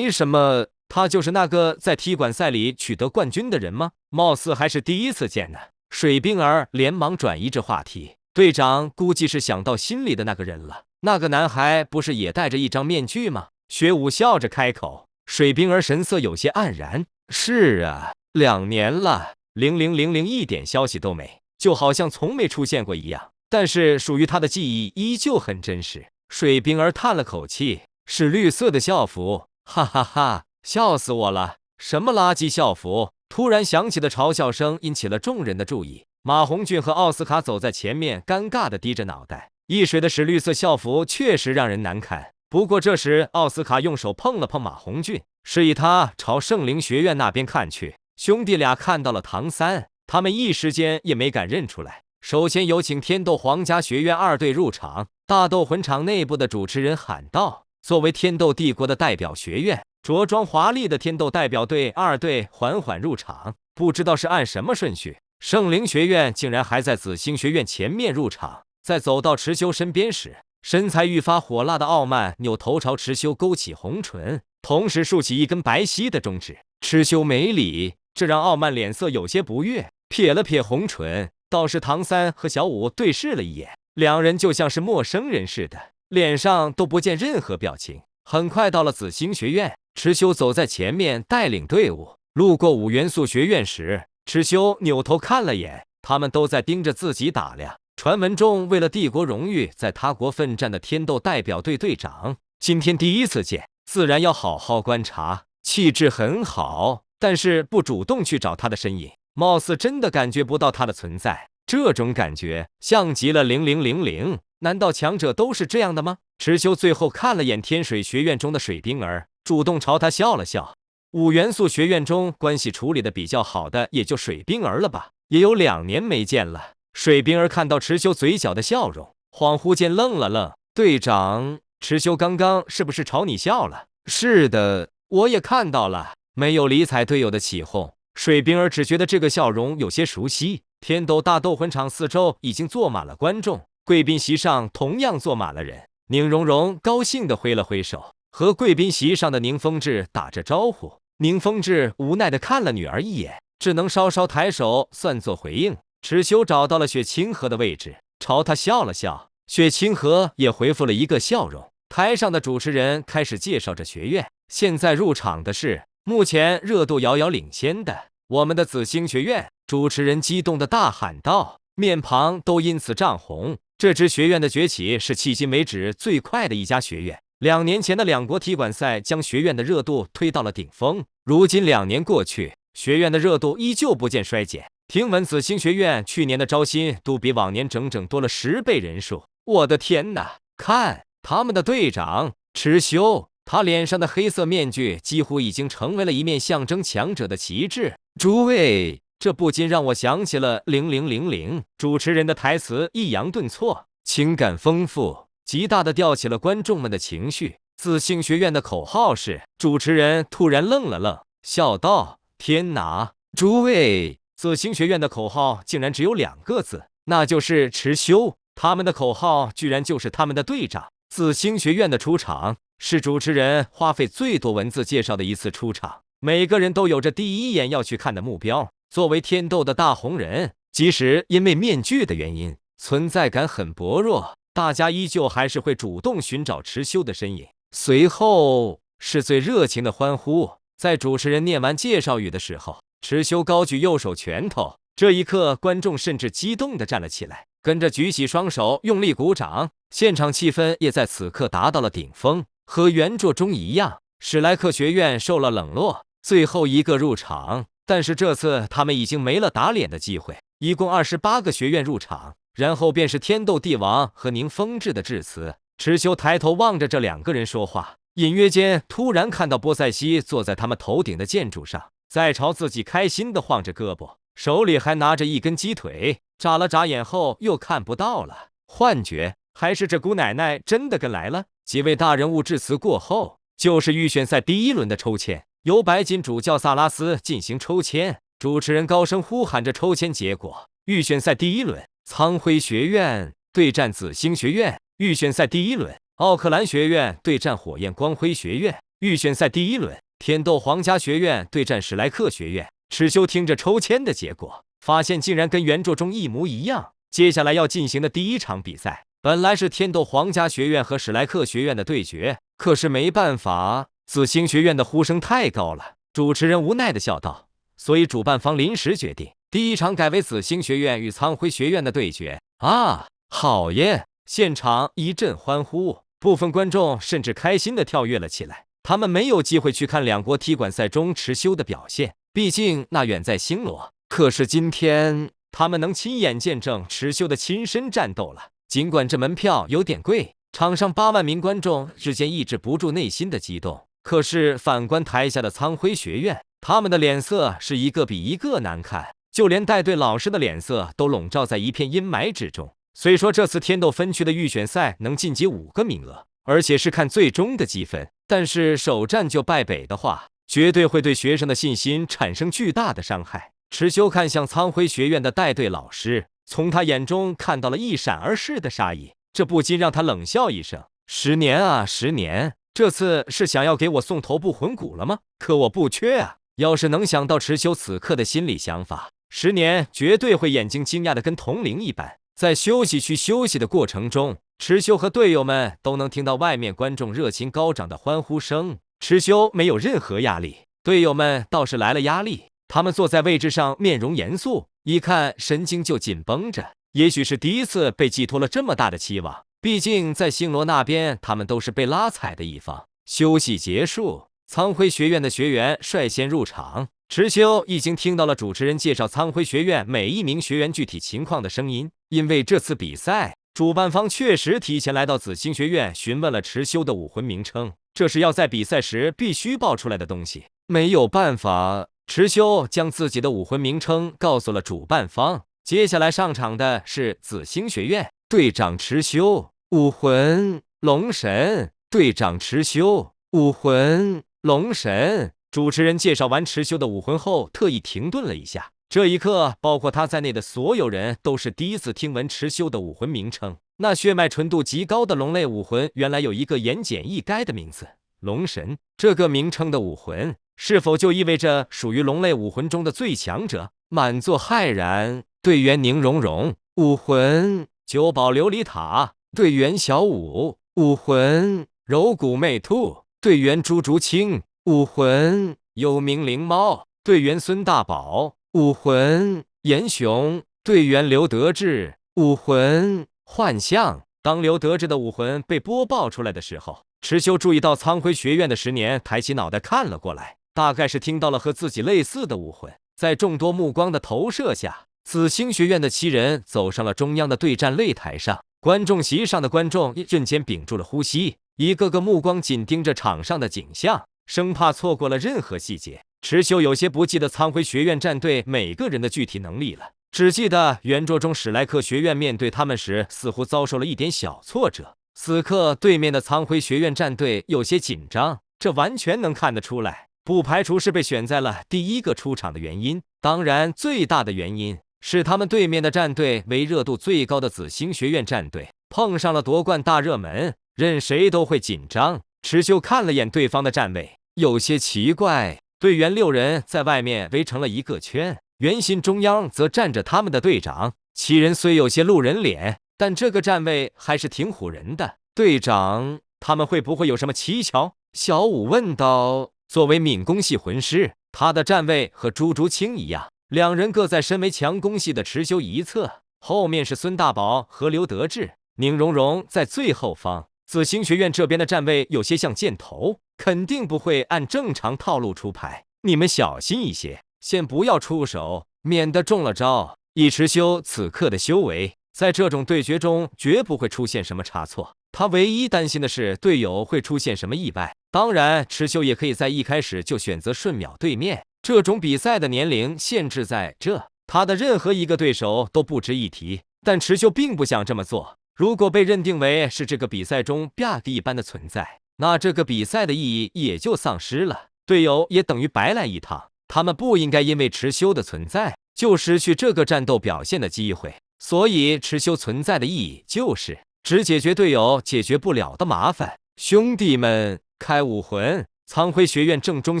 什么，他就是那个在踢馆赛里取得冠军的人吗？貌似还是第一次见呢。”水冰儿连忙转移着话题：“队长估计是想到心里的那个人了。那个男孩不是也戴着一张面具吗？”学武笑着开口。水冰儿神色有些黯然：“是啊，2年了，0000一点消息都没，就好像从没出现过一样。但是属于他的记忆依旧很真实。”水冰儿叹了口气：“是绿色的校服，哈哈哈，笑死我了！什么垃圾校服！”突然响起的嘲笑声引起了众人的注意。马红俊和奥斯卡走在前面，尴尬地低着脑袋。一水的史绿色校服确实让人难看。不过这时，奥斯卡用手碰了碰马红俊，示意他朝圣灵学院那边看去。兄弟俩看到了唐三，他们一时间也没敢认出来。首先有请天斗皇家学院2队入场。大斗魂场内部的主持人喊道：“作为天斗帝国的代表学院，着装华丽的天斗代表队2队缓缓入场。不知道是按什么顺序，圣灵学院竟然还在紫星学院前面入场。”在走到池修身边时，身材愈发火辣的傲慢扭头朝池修勾起红唇，同时竖起一根白皙的中指。池修没理，这让傲慢脸色有些不悦，撇了撇红唇。倒是唐三和小五对视了一眼，两人就像是陌生人似的，脸上都不见任何表情。很快到了紫星学院，池修走在前面带领队伍。路过5元素学院时，池修扭头看了眼，他们都在盯着自己打量。传闻中为了帝国荣誉在他国奋战的天斗代表队队长，今天第一次见，自然要好好观察。气质很好，但是不主动去找他的身影，貌似真的感觉不到他的存在。这种感觉像极了0000，难道强者都是这样的吗？池修最后看了眼天水学院中的水冰儿，主动朝他笑了笑。5元素学院中关系处理的比较好的也就水冰儿了吧，也有2年没见了。水冰儿看到池修嘴角的笑容，恍惚间愣了愣。队长，池修刚刚是不是朝你笑了？是的，我也看到了。没有理睬队友的起哄，水冰儿只觉得这个笑容有些熟悉。天斗大斗魂场四周已经坐满了观众，贵宾席上同样坐满了人。宁荣荣高兴地挥了挥手，和贵宾席上的宁风致打着招呼。宁风致无奈地看了女儿一眼，只能稍稍抬手算作回应。池修找到了雪清河的位置，朝他笑了笑，雪清河也回复了一个笑容。台上的主持人开始介绍着学院，现在入场的是目前热度遥遥领先的我们的紫星学院。主持人激动地大喊道，面庞都因此涨红。这支学院的崛起是迄今为止最快的一家学院。2年前的2国踢馆赛将学院的热度推到了顶峰，如今2年过去，学院的热度依旧不见衰减。听闻紫星学院去年的招新都比往年整整多了10倍人数。我的天哪！看他们的队长池修，他脸上的黑色面具几乎已经成为了一面象征强者的旗帜。诸位，这不禁让我想起了0000。主持人的台词抑扬顿挫，情感丰富，极大地吊起了观众们的情绪。紫星学院的口号是……主持人突然愣了愣，笑道：“天哪，诸位！”紫星学院的口号竟然只有2个字，那就是池修。他们的口号居然就是他们的队长。紫星学院的出场是主持人花费最多文字介绍的一次出场，每个人都有着第一眼要去看的目标。作为天斗的大红人，即使因为面具的原因存在感很薄弱，大家依旧还是会主动寻找池修的身影。随后是最热情的欢呼。在主持人念完介绍语的时候，池修高举右手拳头，这一刻观众甚至激动地站了起来，跟着举起双手用力鼓掌。现场气氛也在此刻达到了顶峰。和原作中一样，史莱克学院受了冷落，最后一个入场，但是这次他们已经没了打脸的机会。一共28个学院入场，然后便是天斗帝王和宁风致的致辞。池修抬头望着这2个人说话，隐约间突然看到波塞西坐在他们头顶的建筑上，在朝自己开心地晃着胳膊，手里还拿着一根鸡腿，眨了眨眼后又看不到了。幻觉？还是这姑奶奶真的跟来了？几位大人物致辞过后，就是预选赛第1轮的抽签，由白金主教萨拉斯进行抽签。主持人高声呼喊着抽签结果，预选赛第一轮，苍辉学院对战紫星学院；预选赛第一轮，奥克兰学院对战火焰光辉学院；预选赛第一轮，天斗皇家学院对战史莱克学院。蚩尤听着抽签的结果，发现竟然跟原著中一模一样。接下来要进行的第一场比赛，本来是天斗皇家学院和史莱克学院的对决，可是没办法，紫星学院的呼声太高了。主持人无奈地笑道：“所以主办方临时决定，第一场改为紫星学院与苍辉学院的对决。”啊，好耶！现场一阵欢呼，部分观众甚至开心地跳跃了起来。他们没有机会去看两国踢馆赛中蚩尤的表现，毕竟那远在星罗。可是今天，他们能亲眼见证蚩尤的亲身战斗了。尽管这门票有点贵，场上8万名观众之间抑制不住内心的激动。可是反观台下的苍辉学院，他们的脸色是一个比一个难看，就连带队老师的脸色都笼罩在一片阴霾之中。虽说这次天斗分区的预选赛能晋级5个名额，而且是看最终的积分，但是首战就败北的话，绝对会对学生的信心产生巨大的伤害。蚩尤看向苍辉学院的带队老师，从他眼中看到了一闪而逝的杀意，这不禁让他冷笑一声：“10年啊，10年！这次是想要给我送头部魂骨了吗？可我不缺啊！”要是能想到蚩尤此刻的心理想法，10年绝对会眼睛惊讶的跟铜铃一般。在休息区休息的过程中，蚩尤和队友们都能听到外面观众热情高涨的欢呼声。蚩尤没有任何压力，队友们倒是来了压力。他们坐在位置上，面容严肃，一看神经就紧绷着。也许是第一次被寄托了这么大的期望，毕竟在星罗那边，他们都是被拉踩的一方。休息结束，苍辉学院的学员率先入场。蚩尤已经听到了主持人介绍苍辉学院每一名学员具体情况的声音，因为这次比赛，主办方确实提前来到紫星学院询问了蚩尤的武魂名称，这是要在比赛时必须报出来的东西。没有办法，蚩尤将自己的武魂名称告诉了主办方。接下来上场的是紫星学院队长蚩尤，武魂龙神。队长蚩尤，武魂龙神。主持人介绍完蚩尤的武魂后，特意停顿了一下。这一刻，包括他在内的所有人都是第一次听闻蚩尤的武魂名称。那血脉纯度极高的龙类武魂，原来有一个言简意赅的名字——龙神。这个名称的武魂，是否就意味着属于龙类武魂中的最强者？满座骇然。队员宁荣荣，武魂九宝琉璃塔。队员小舞，武魂柔骨魅兔。队员朱竹清，武魂幽冥灵猫。队员孙大宝，武魂严雄。队员刘德志，武魂幻象。当刘德志的武魂被播报出来的时候，蚩尤注意到苍辉学院的10年抬起脑袋看了过来，大概是听到了和自己类似的武魂。在众多目光的投射下，紫星学院的7人走上了中央的对战擂台上。观众席上的观众一瞬间屏住了呼吸，一个个目光紧盯着场上的景象，生怕错过了任何细节。蚩尤有些不记得苍辉学院战队每个人的具体能力了，只记得原著中史莱克学院面对他们时似乎遭受了一点小挫折。此刻对面的苍辉学院战队有些紧张，这完全能看得出来，不排除是被选在了第一个出场的原因。当然，最大的原因是他们对面的战队为热度最高的紫星学院战队碰上了夺冠大热门，任谁都会紧张。蚩尤看了眼对方的站位，有些奇怪。队员6人在外面围成了一个圈，圆心中央则站着他们的队长。7人虽有些路人脸，但这个站位还是挺唬人的。队长，他们会不会有什么蹊跷？小舞问道。作为敏攻系魂师，他的站位和朱竹清一样，2人各在身为强攻系的蚩尤一侧，后面是孙大宝和刘德志，宁荣荣在最后方。紫星学院这边的站位有些像箭头，肯定不会按正常套路出牌，你们小心一些，先不要出手，免得中了招。以蚩尤此刻的修为，在这种对决中绝不会出现什么差错，他唯一担心的是队友会出现什么意外。当然，蚩尤也可以在一开始就选择瞬秒对面，这种比赛的年龄限制在这，他的任何一个对手都不值一提。但蚩尤并不想这么做，如果被认定为是这个比赛中 bug 一般的存在，那这个比赛的意义也就丧失了，队友也等于白来一趟。他们不应该因为蚩尤的存在就失去这个战斗表现的机会。所以持修存在的意义就是只解决队友解决不了的麻烦。兄弟们，开武魂！苍辉学院正中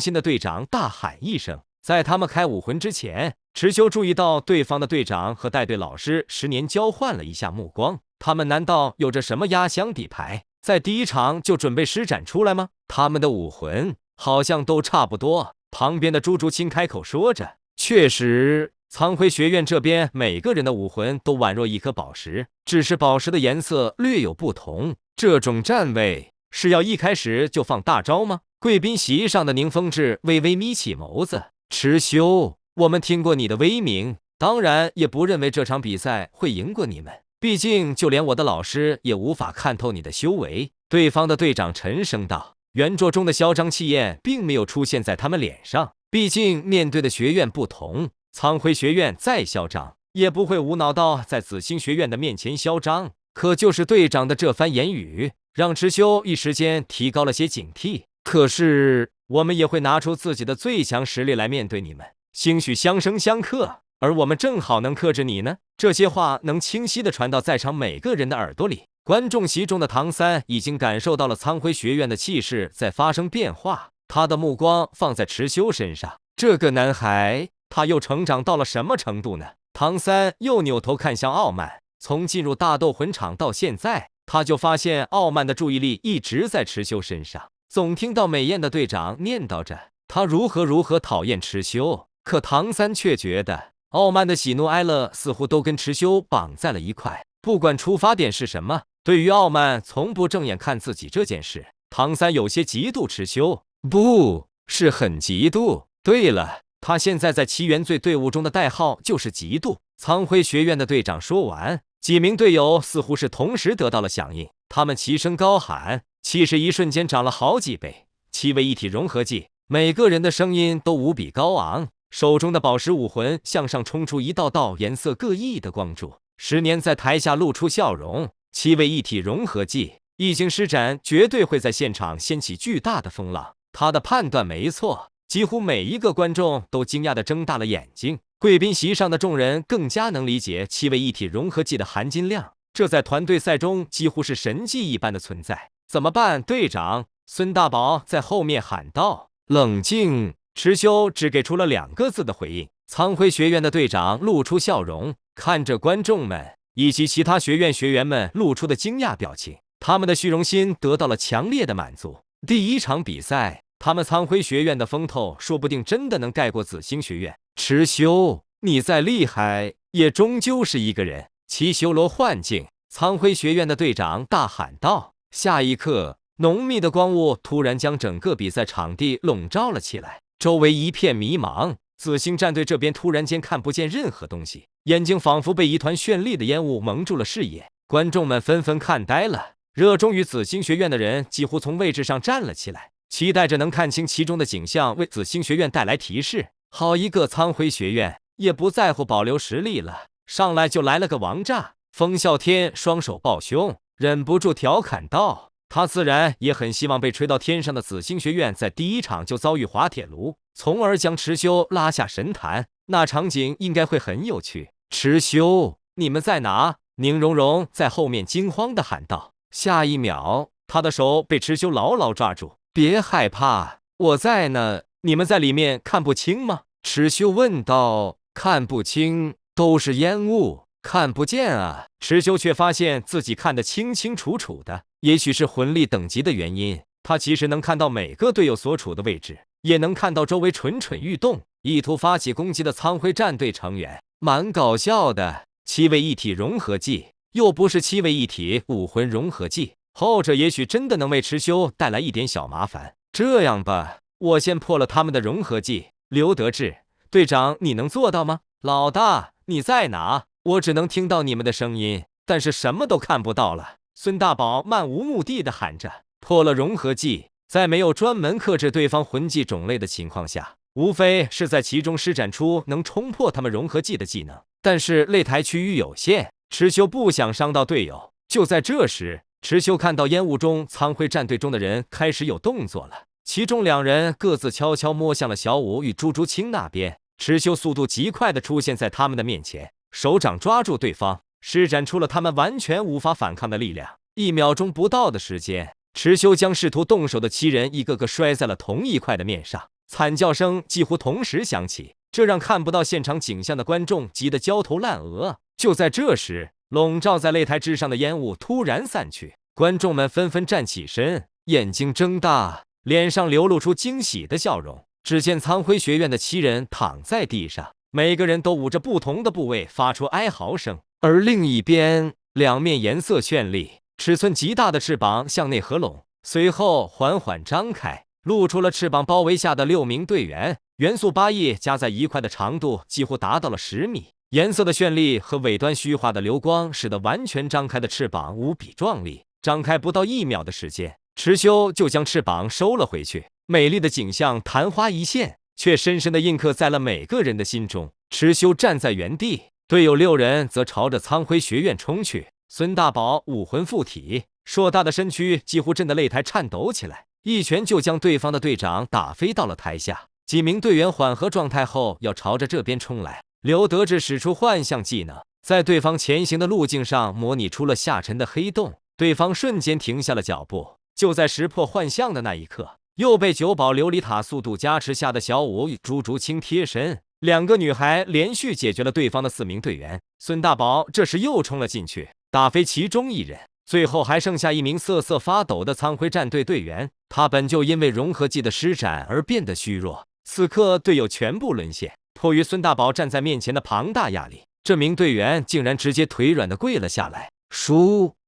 心的队长大喊一声。在他们开武魂之前，持修注意到对方的队长和带队老师10年交换了一下目光。他们难道有着什么压箱底牌，在第一场就准备施展出来吗？他们的武魂好像都差不多。旁边的朱竹清开口说着：“确实，苍辉学院这边每个人的武魂都宛若一颗宝石，只是宝石的颜色略有不同。这种站位是要一开始就放大招吗？”贵宾席上的宁风致微微眯起眸子：“持修，我们听过你的威名，当然也不认为这场比赛会赢过你们。毕竟就连我的老师也无法看透你的修为。”对方的队长沉声道。原作中的嚣张气焰并没有出现在他们脸上，毕竟面对的学院不同，苍辉学院再嚣张，也不会无脑到在紫星学院的面前嚣张。可就是队长的这番言语，让持修一时间提高了些警惕。可是我们也会拿出自己的最强实力来面对你们，兴许相生相克，而我们正好能克制你呢。这些话能清晰地传到在场每个人的耳朵里。观众席中的唐三已经感受到了苍辉学院的气势在发生变化，他的目光放在持修身上。这个男孩，他又成长到了什么程度呢？唐三又扭头看向傲慢，从进入大斗魂场到现在，他就发现傲慢的注意力一直在持修身上，总听到美艳的队长念叨着他如何讨厌持修。可唐三却觉得傲慢的喜怒哀乐似乎都跟持修绑在了一块，不管出发点是什么，对于傲慢从不正眼看自己这件事，唐三有些嫉妒持修，不是很嫉妒。对了，他现在在七原罪队伍中的代号就是嫉妒。苍辉学院的队长说完，几名队友似乎是同时得到了响应，他们齐声高喊，气势一瞬间涨了好几倍。七位一体融合技，每个人的声音都无比高昂，手中的宝石武魂向上冲出一道道颜色各异的光柱。10年在台下露出笑容，七位一体融合技一经施展，绝对会在现场掀起巨大的风浪。他的判断没错，几乎每一个观众都惊讶地睁大了眼睛。贵宾席上的众人更加能理解七位一体融合技的含金量，这在团队赛中几乎是神技一般的存在。怎么办，队长？孙大宝在后面喊道。冷静。持修只给出了2个字的回应。苍辉学院的队长露出笑容，看着观众们以及其他学院学员们露出的惊讶表情，他们的虚荣心得到了强烈的满足。第一场比赛，他们苍辉学院的风头说不定真的能盖过紫星学院。持修，你再厉害，也终究是一个人。七修罗幻境，苍辉学院的队长大喊道。下一刻，浓密的光雾突然将整个比赛场地笼罩了起来，周围一片迷茫。紫星战队这边突然间看不见任何东西，眼睛仿佛被一团绚丽的烟雾蒙住了视野。观众们纷纷看呆了，热衷于紫星学院的人几乎从位置上站了起来，期待着能看清其中的景象，为紫星学院带来提示。好一个苍辉学院，也不在乎保留实力了，上来就来了个王炸。风啸天双手抱胸，忍不住调侃道，他自然也很希望被吹到天上的紫星学院在第一场就遭遇滑铁卢，从而将持修拉下神坛，那场景应该会很有趣。持修，你们在哪？宁荣荣在后面惊慌地喊道。下一秒，他的手被持修牢牢抓住。别害怕，我在呢，你们在里面看不清吗？持修问道。看不清，都是烟雾，看不见啊。持修却发现自己看得清清楚楚的，也许是魂力等级的原因，他其实能看到每个队友所处的位置，也能看到周围蠢蠢欲动意图发起攻击的苍辉战队成员，蛮搞笑的。七位一体融合技，又不是七位一体武魂融合技，后者也许真的能为持修带来一点小麻烦。这样吧，我先破了他们的融合技。刘德志队长，你能做到吗？老大，你在哪？我只能听到你们的声音，但是什么都看不到了。孙大宝漫无目的地喊着。破了融合技，在没有专门克制对方魂技种类的情况下，无非是在其中施展出能冲破他们融合技的技能，但是擂台区域有限，持修不想伤到队友。就在这时，持修看到烟雾中苍辉战队中的人开始有动作了，其中2人各自悄悄摸向了小舞与朱竹清那边。池修速度极快地出现在他们的面前，手掌抓住对方，施展出了他们完全无法反抗的力量。1秒钟不到的时间，池修将试图动手的7人一个个摔在了同一块的面上，惨叫声几乎同时响起，这让看不到现场景象的观众急得焦头烂额。就在这时，笼罩在擂台之上的烟雾突然散去，观众们纷纷站起身，眼睛睁大，脸上流露出惊喜的笑容。只见苍辉学院的7人躺在地上，每个人都捂着不同的部位发出哀嚎声，而另一边，2面颜色绚丽、尺寸极大的翅膀向内合拢，随后缓缓张开，露出了翅膀包围下的6名队员。元素8翼加在一块的长度几乎达到了10米，颜色的绚丽和尾端虚化的流光，使得完全张开的翅膀无比壮丽。张开不到1秒的时间，池修就将翅膀收了回去。美丽的景象昙花一现，却深深地印刻在了每个人的心中。池修站在原地，队友6人则朝着苍辉学院冲去。孙大宝武魂附体，硕大的身躯几乎震得擂台颤抖起来，一拳就将对方的队长打飞到了台下。几名队员缓和状态后，要朝着这边冲来。刘德志使出幻象技能，在对方前行的路径上模拟出了下沉的黑洞，对方瞬间停下了脚步。就在识破幻象的那一刻，又被9宝琉璃塔速度加持下的小舞与朱竹清贴身，2个女孩连续解决了对方的4名队员。孙大宝这时又冲了进去，打飞其中1人，最后还剩下1名瑟瑟发抖的苍辉战队队员。他本就因为融合技的施展而变得虚弱，此刻队友全部沦陷，迫于孙大宝站在面前的庞大压力，这名队员竟然直接腿软的跪了下来。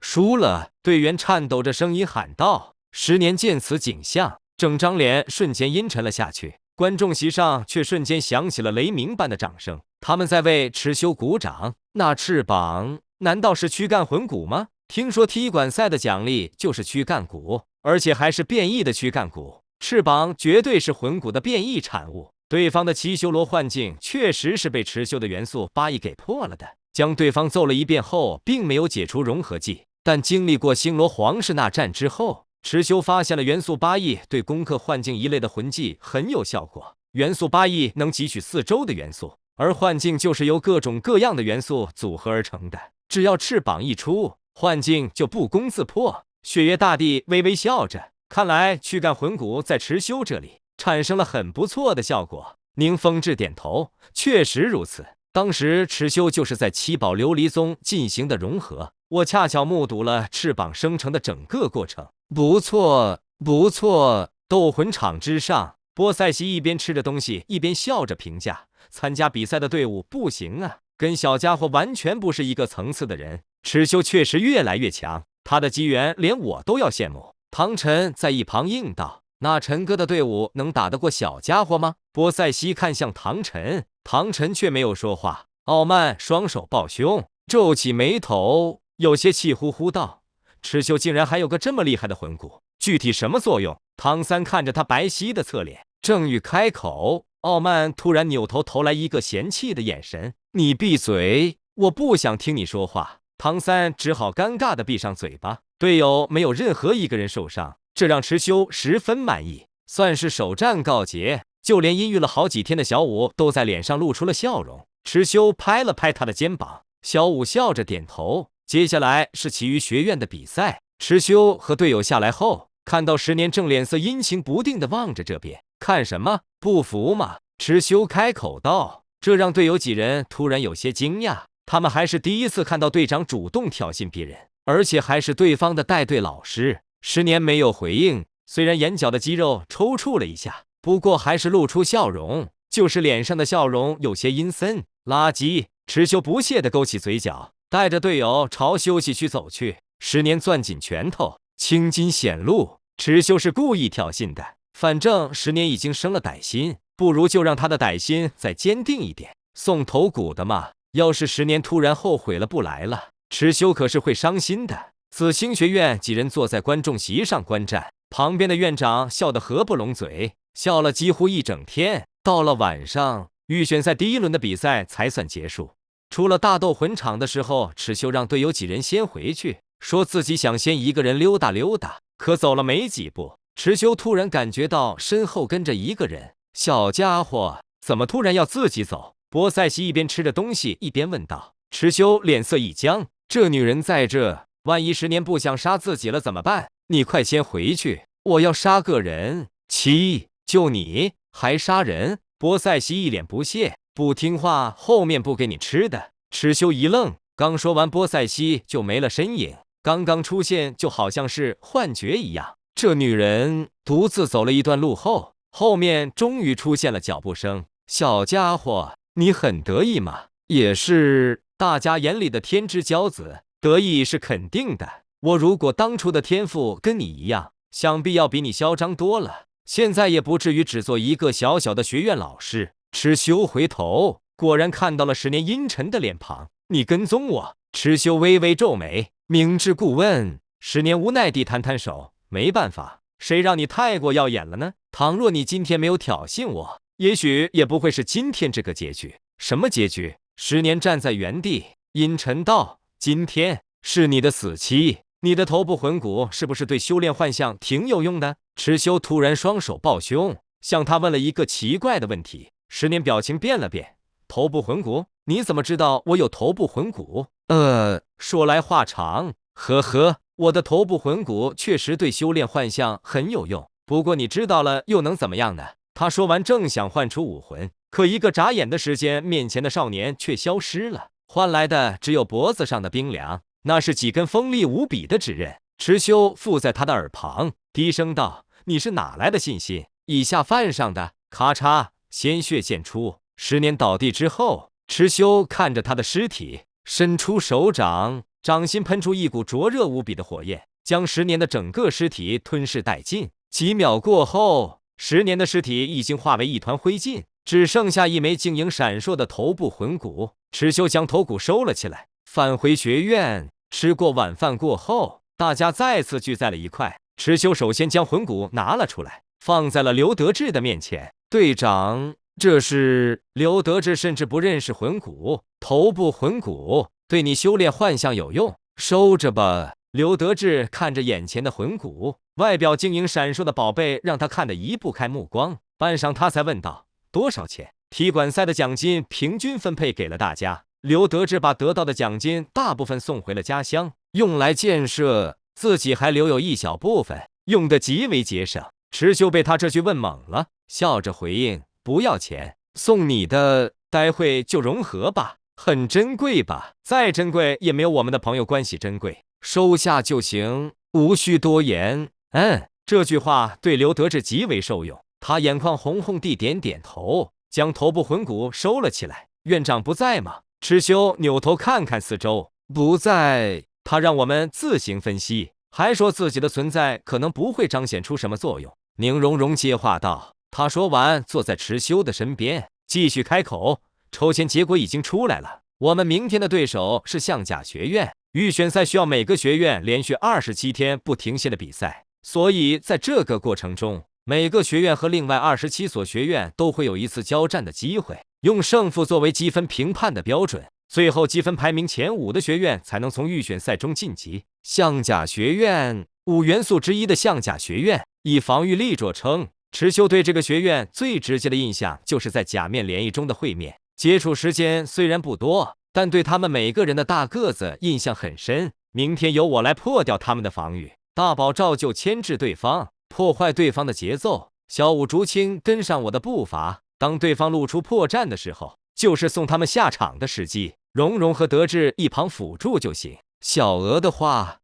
输了！队员颤抖着声音喊道。10年见此景象，整张脸瞬间阴沉了下去，观众席上却瞬间响起了雷鸣般的掌声，他们在为池修鼓掌。那翅膀难道是躯干魂骨吗？听说踢馆赛的奖励就是躯干骨，而且还是变异的躯干骨，翅膀绝对是魂骨的变异产物。对方的奇修罗幻境确实是被池修的元素8翼给破了的，将对方揍了一遍后，并没有解除融合技，但经历过星罗皇室那战之后，池修发现了元素8翼对攻克幻境一类的魂技很有效果。元素8翼能汲取4周的元素，而幻境就是由各种各样的元素组合而成的，只要翅膀一出，幻境就不攻自破。雪月大帝微微笑着，看来躯干魂骨在池修这里产生了很不错的效果。宁风致点头，确实如此。当时池修就是在7宝琉璃宗进行的融合，我恰巧目睹了翅膀生成的整个过程。不错，不错。斗魂场之上，波塞西一边吃着东西一边笑着评价：参加比赛的队伍不行啊，跟小家伙完全不是一个层次的人。池修确实越来越强，他的机缘连我都要羡慕。唐晨在一旁应道：那陈哥的队伍能打得过小家伙吗？波塞西看向唐晨，唐晨却没有说话，傲慢双手抱胸，皱起眉头，有些气呼呼道：池修竟然还有个这么厉害的魂骨，具体什么作用？唐三看着他白皙的侧脸，正欲开口，傲慢突然扭头投来一个嫌弃的眼神：你闭嘴，我不想听你说话。唐三只好尴尬地闭上嘴巴。队友没有任何一个人受伤，这让池修十分满意，算是首战告捷。就连阴郁了好几天的小舞都在脸上露出了笑容。池修拍了拍他的肩膀，小舞笑着点头。接下来是其余学院的比赛。池修和队友下来后，看到10年正脸色阴晴不定地望着这边，看什么？不服吗？池修开口道，这让队友几人突然有些惊讶，他们还是第一次看到队长主动挑衅别人，而且还是对方的带队老师。10年没有回应，虽然眼角的肌肉抽搐了一下，不过还是露出笑容，就是脸上的笑容有些阴森。垃圾！池修不屑地勾起嘴角，带着队友朝休息区走去。10年攥紧拳头，青筋显露。池修是故意挑衅的，反正10年已经生了歹心，不如就让他的歹心再坚定一点。送头骨的嘛，要是10年突然后悔了不来了，池修可是会伤心的。紫星学院几人坐在观众席上观战，旁边的院长笑得合不拢嘴，笑了几乎一整天。到了晚上，预选赛第1轮的比赛才算结束。出了大斗魂场的时候，池修让队友几人先回去，说自己想先一个人溜达溜达。可走了没几步，池修突然感觉到身后跟着一个人。小家伙，怎么突然要自己走？波塞西一边吃着东西一边问道。池修脸色一僵，这女人在这，万一10年不想杀自己了怎么办？你快先回去，我要杀个人。就你还杀人？波塞西一脸不屑，不听话，后面不给你吃的。池修一愣，刚说完，波塞西就没了身影，刚刚出现就好像是幻觉一样。这女人独自走了一段路后，后面终于出现了脚步声。小家伙，你很得意吗？也是大家眼里的天之骄子，得意是肯定的。我如果当初的天赋跟你一样，想必要比你嚣张多了，现在也不至于只做一个小小的学院老师。池修回头，果然看到了10年阴沉的脸庞。你跟踪我？池修微微皱眉，明知故问。10年无奈地摊摊手，没办法，谁让你太过耀眼了呢？倘若你今天没有挑衅我，也许也不会是今天这个结局。什么结局？10年站在原地，阴沉道：今天是你的死期。你的头部魂骨是不是对修炼幻象挺有用的？池修突然双手抱胸，向他问了一个奇怪的问题。10年表情变了变，头部魂骨？你怎么知道我有头部魂骨？说来话长，呵呵，我的头部魂骨确实对修炼幻象很有用，不过你知道了又能怎么样呢？他说完正想唤出武魂，可一个眨眼的时间，面前的少年却消失了，换来的只有脖子上的冰凉，那是几根锋利无比的指刃。池修附在他的耳旁，低声道：你是哪来的信心？以下犯上的。咔嚓，鲜血溅出。10年倒地之后，池修看着他的尸体，伸出手掌，掌心喷出一股灼热无比的火焰，将10年的整个尸体吞噬殆尽。几秒过后，10年的尸体已经化为一团灰烬，只剩下一枚晶莹闪烁的头部魂骨。池修将头骨收了起来，返回学院。吃过晚饭过后，大家再次聚在了一块。池修首先将魂骨拿了出来，放在了刘德志的面前。队长，这是……刘德志甚至不认识魂骨，头部魂骨对你修炼幻象有用，收着吧。刘德志看着眼前的魂骨，外表晶莹闪烁的宝贝让他看得移不开目光，半晌他才问道：多少钱？踢馆赛的奖金平均分配给了大家。刘德志把得到的奖金大部分送回了家乡，用来建设，自己还留有一小部分，用得极为节省。池修被他这句问懵了，笑着回应：不要钱，送你的，待会就融合吧。很珍贵吧？再珍贵也没有我们的朋友关系珍贵，收下就行，无需多言。这句话对刘德志极为受用，他眼眶红红地点点头，将头部魂骨收了起来。院长不在吗？池修扭头看看四周，不在。他让我们自行分析，还说自己的存在可能不会彰显出什么作用。宁荣荣接话道。他说完，坐在池修的身边，继续开口。抽签结果已经出来了，我们明天的对手是象甲学院。预选赛需要每个学院连续27天不停歇的比赛，所以在这个过程中，每个学院和另外27所学院都会有一次交战的机会，用胜负作为积分评判的标准，最后积分排名前5的学院才能从预选赛中晋级。象甲学院，5元素之一的象甲学院，以防御力着称。池修对这个学院最直接的印象就是在假面联谊中的会面，接触时间虽然不多，但对他们每个人的大个子印象很深。明天由我来破掉他们的防御，大宝照旧牵制对方，破坏对方的节奏，小五竹青跟上我的步伐，当对方露出破绽的时候，就是送他们下场的时机。荣荣和德智一旁辅助就行。小娥的话，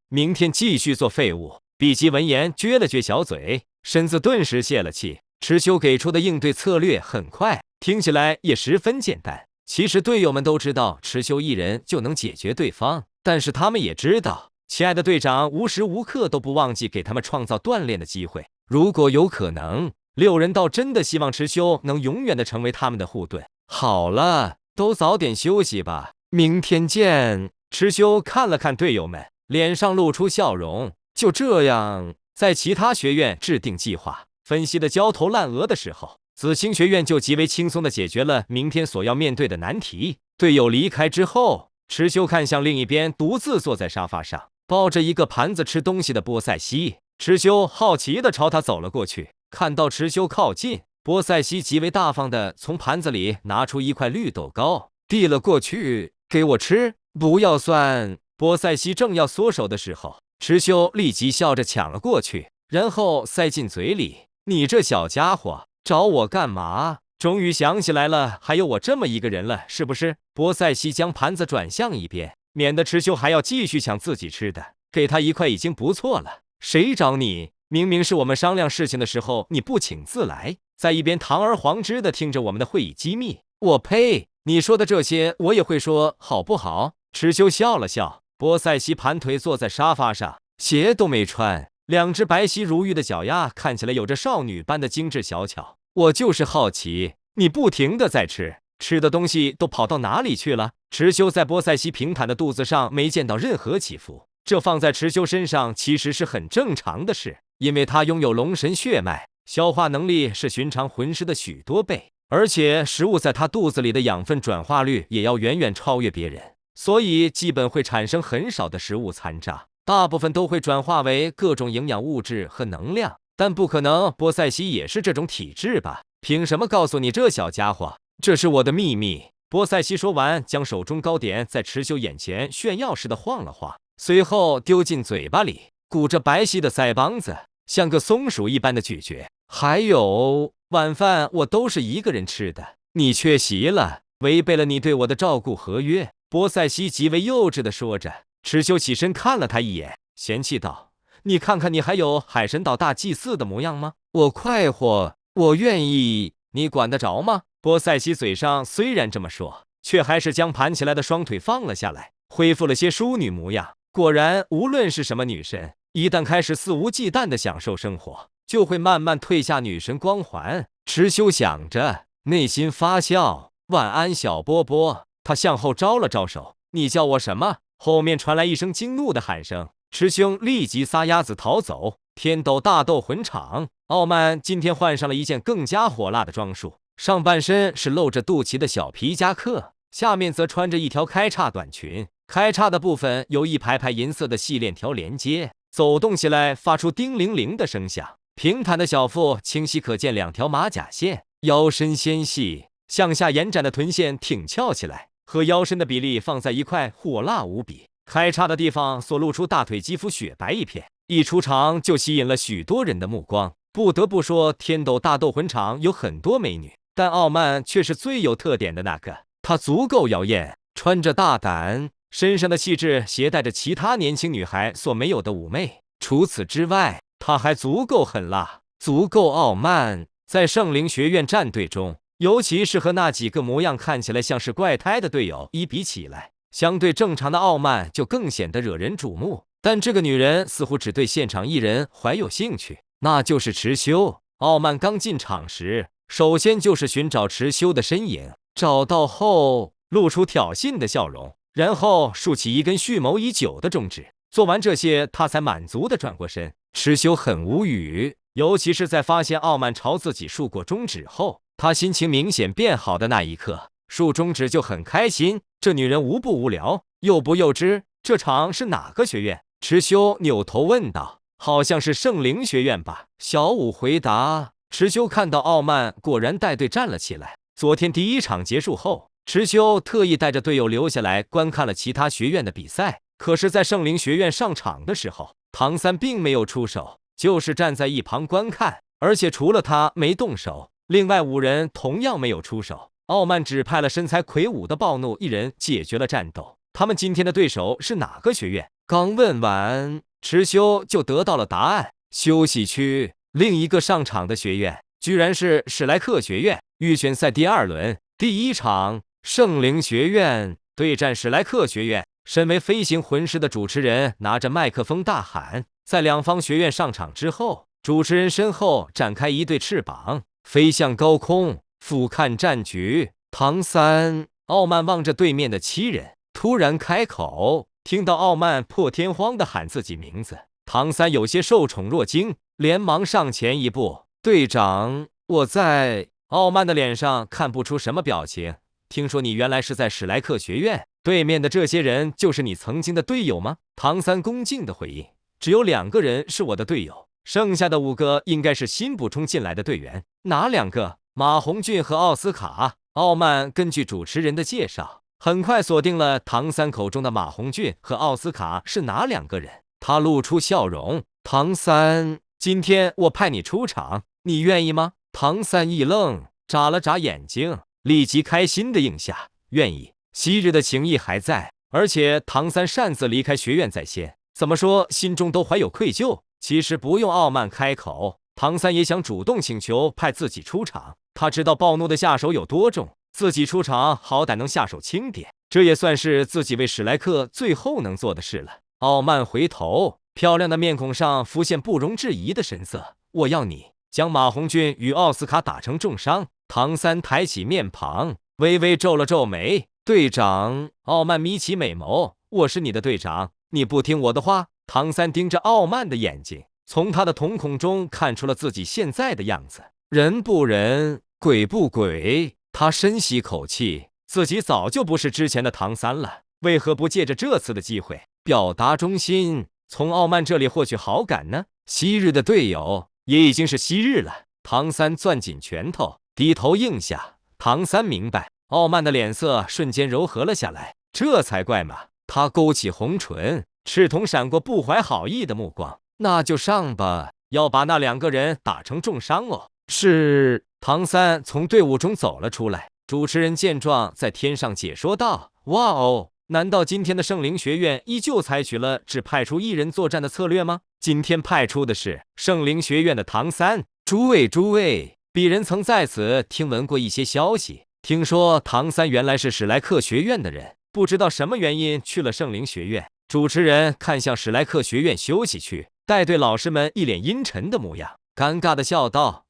明天继续做废物。毕吉闻言撅了撅小嘴，身子顿时泄了气。池修给出的应对策略很快，听起来也十分简单。其实队友们都知道池修一人就能解决对方，但是他们也知道，亲爱的队长无时无刻都不忘记给他们创造锻炼的机会。如果有可能，6人倒真的希望池修能永远的成为他们的护盾。好了，都早点休息吧，明天见。池修看了看队友们，脸上露出笑容。就这样，在其他学院制定计划、分析的焦头烂额的时候，紫青学院就极为轻松地解决了明天所要面对的难题。队友离开之后，池修看向另一边独自坐在沙发上，抱着一个盘子吃东西的波塞西。池修好奇地朝他走了过去，看到池修靠近，波塞西极为大方地从盘子里拿出一块绿豆糕，递了过去，给我吃，不要算。波塞西正要缩手的时候，池修立即笑着抢了过去，然后塞进嘴里。你这小家伙，找我干嘛？终于想起来了，还有我这么一个人了，是不是？波塞西将盘子转向一边，免得池修还要继续抢自己吃的，给他一块已经不错了。谁找你？明明是我们商量事情的时候，你不请自来，在一边堂而皇之的听着我们的会议机密。我呸！你说的这些我也会说，好不好？池修笑了笑。波塞西盘腿坐在沙发上，鞋都没穿，两只白皙如玉的脚丫看起来有着少女般的精致小巧。我就是好奇，你不停的在吃的东西都跑到哪里去了？池修在波塞西平坦的肚子上没见到任何起伏，这放在池修身上其实是很正常的事，因为他拥有龙神血脉，消化能力是寻常魂师的许多倍，而且食物在他肚子里的养分转化率也要远远超越别人，所以基本会产生很少的食物残渣，大部分都会转化为各种营养物质和能量。但不可能，波塞西也是这种体质吧？凭什么告诉你这小家伙？这是我的秘密。波塞西说完，将手中糕点在池修眼前炫耀似的晃了晃，随后丢进嘴巴里，鼓着白皙的腮帮子，像个松鼠一般的咀嚼。还有晚饭我都是一个人吃的，你缺席了，违背了你对我的照顾合约。波塞西极为幼稚地说着。池修起身看了他一眼，嫌弃道：你看看你还有海神岛大祭司的模样吗？我快活，我愿意，你管得着吗？波塞西嘴上虽然这么说，却还是将盘起来的双腿放了下来，恢复了些淑女模样。果然，无论是什么女神，一旦开始肆无忌惮地享受生活，就会慢慢褪下女神光环。池修想着，内心发笑。晚安，小波波。他向后招了招手。你叫我什么？后面传来一声惊怒的喊声。池兄立即撒丫子逃走。天斗大斗魂场，傲慢今天换上了一件更加火辣的装束，上半身是露着肚脐的小皮夹克，下面则穿着一条开叉短裙，开叉的部分由一排排银色的细链条连接，走动起来发出叮铃铃的声响。平坦的小腹清晰可见两条马甲线，腰身纤细，向下延展的臀线挺翘起来，和腰身的比例放在一块，火辣无比。开叉的地方所露出大腿肌肤雪白一片，一出场就吸引了许多人的目光。不得不说，天斗大斗魂场有很多美女，但傲慢却是最有特点的那个。她足够妖艳，穿着大胆，身上的气质携带着其他年轻女孩所没有的妩媚。除此之外，她还足够狠辣，足够傲慢。在圣灵学院战队中，尤其是和那几个模样看起来像是怪胎的队友一比起来，相对正常的傲慢就更显得惹人瞩目。但这个女人似乎只对现场一人怀有兴趣，那就是池修。傲慢刚进场时，首先就是寻找池修的身影，找到后露出挑衅的笑容，然后竖起一根蓄谋已久的中指。做完这些，他才满足地转过身。池修很无语，尤其是在发现傲慢朝自己竖过中指后，他心情明显变好的那一刻，竖中指就很开心。这女人无不无聊，幼不幼稚？这场是哪个学院？池修扭头问道。好像是圣灵学院吧？小五回答。池修看到傲慢果然带队站了起来。昨天第一场结束后，池修特意带着队友留下来观看了其他学院的比赛。可是，在圣灵学院上场的时候，唐三并没有出手，就是站在一旁观看。而且除了他没动手，另外5人同样没有出手。傲慢只派了身材魁梧的暴怒一人解决了战斗。他们今天的对手是哪个学院？刚问完，池修就得到了答案。休息区另一个上场的学院居然是史莱克学院。预选赛第2轮第1场，圣灵学院对战史莱克学院。身为飞行魂师的主持人拿着麦克风大喊。在两方学院上场之后，主持人身后展开一对翅膀，飞向高空，俯瞰战局。唐三，傲慢望着对面的7人，突然开口。听到傲慢破天荒地喊自己名字，唐三有些受宠若惊，连忙上前一步。队长，我在。傲慢的脸上看不出什么表情。听说你原来是在史莱克学院，对面的这些人就是你曾经的队友吗？唐三恭敬地回应。只有2个人是我的队友，剩下的5个应该是新补充进来的队员。哪2个？马红俊和奥斯卡。傲慢根据主持人的介绍，很快锁定了唐三口中的马红俊和奥斯卡是哪2个人。他露出笑容：“唐三，今天我派你出场，你愿意吗？”唐三一愣，眨了眨眼睛，立即开心的应下：“愿意。”昔日的情谊还在，而且唐三擅自离开学院在先，怎么说心中都怀有愧疚。其实不用傲慢开口，唐三也想主动请求派自己出场。他知道暴怒的下手有多重，自己出场好歹能下手轻点，这也算是自己为史莱克最后能做的事了。傲慢回头，漂亮的面孔上浮现不容置疑的神色：“我要你将马红俊与奥斯卡打成重伤。”唐三抬起面庞，微微皱了皱眉：“队长。”傲慢眯起美眸：“我是你的队长，你不听我的话？”唐三盯着傲慢的眼睛，从他的瞳孔中看出了自己现在的样子。人不人，鬼不鬼。他深吸口气，自己早就不是之前的唐三了，为何不借着这次的机会表达忠心，从傲慢这里获取好感呢？昔日的队友也已经是昔日了。唐三攥紧拳头，低头应下。唐三明白，傲慢的脸色瞬间柔和了下来，这才怪嘛。他勾起红唇，赤瞳闪过不怀好意的目光：“那就上吧，要把那2个人打成重伤哦。”是。唐三从队伍中走了出来。主持人见状，在天上解说道：“哇哦，难道今天的圣灵学院依旧采取了只派出1人作战的策略吗？今天派出的是圣灵学院的唐三。诸位，鄙人曾在此听闻过一些消息，听说唐三原来是史莱克学院的人，不知道什么原因去了圣灵学院。”主持人看向史莱克学院休息区，带队老师们一脸阴沉的模样，尴尬的笑道：“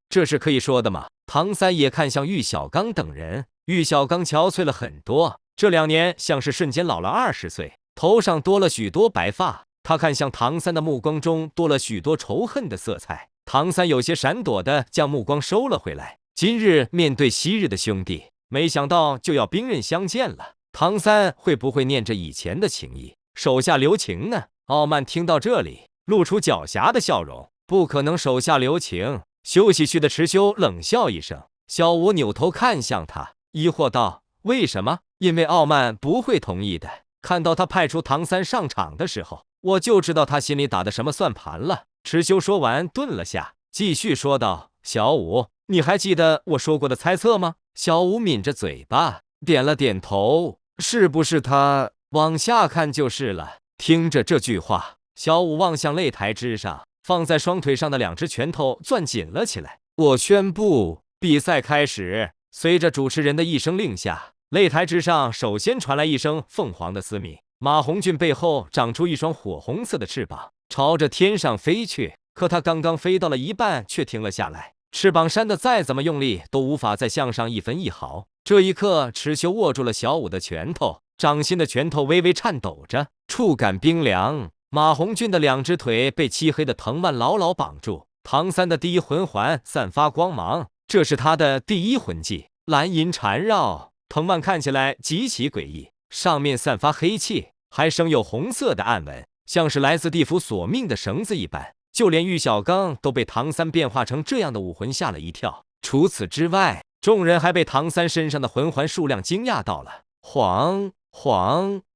这是可以说的吗？”唐三也看向玉小刚等人，玉小刚憔悴了很多，这2年像是瞬间老了20岁，头上多了许多白发。他看向唐三的目光中多了许多仇恨的色彩。唐三有些闪躲的将目光收了回来。今日面对昔日的兄弟，没想到就要兵刃相见了。唐三会不会念着以前的情谊，手下留情呢？傲慢听到这里，露出狡黠的笑容：“不可能手下留情。”休息区的池修冷笑一声，小五扭头看向他，疑惑道：“为什么？”因为傲慢不会同意的。看到他派出唐三上场的时候，我就知道他心里打的什么算盘了。池修说完，顿了下，继续说道：“小五，你还记得我说过的猜测吗？”小五抿着嘴巴，点了点头：“是不是他？往下看就是了。”听着这句话，小五望向擂台之上，放在双腿上的2只拳头攥紧了起来。我宣布，比赛开始。随着主持人的一声令下，擂台之上首先传来一声凤凰的嘶鸣。马红俊背后长出一双火红色的翅膀，朝着天上飞去。可他刚刚飞到了一半，却停了下来。翅膀扇得再怎么用力，都无法再向上1分1毫。这一刻，池修握住了小五的拳头，掌心的拳头微微颤抖着，触感冰凉。马红俊的2只腿被漆黑的藤蔓牢牢绑住。唐三的第一魂环散发光芒，这是他的第一魂技，蓝银缠绕。藤蔓看起来极其诡异，上面散发黑气，还生有红色的暗纹，像是来自地府索命的绳子一般。就连玉小刚都被唐三变化成这样的武魂吓了一跳。除此之外，众人还被唐三身上的魂环数量惊讶到了。黄、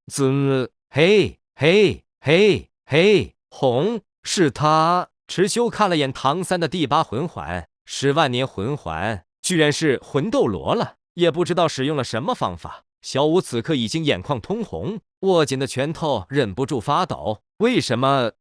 紫、黑、红，是他。池修看了眼唐三的第8魂环，10万年魂环，居然是魂斗罗了，也不知道使用了什么方法。小五此刻已经眼眶通红，握紧的拳头忍不住发抖。为什么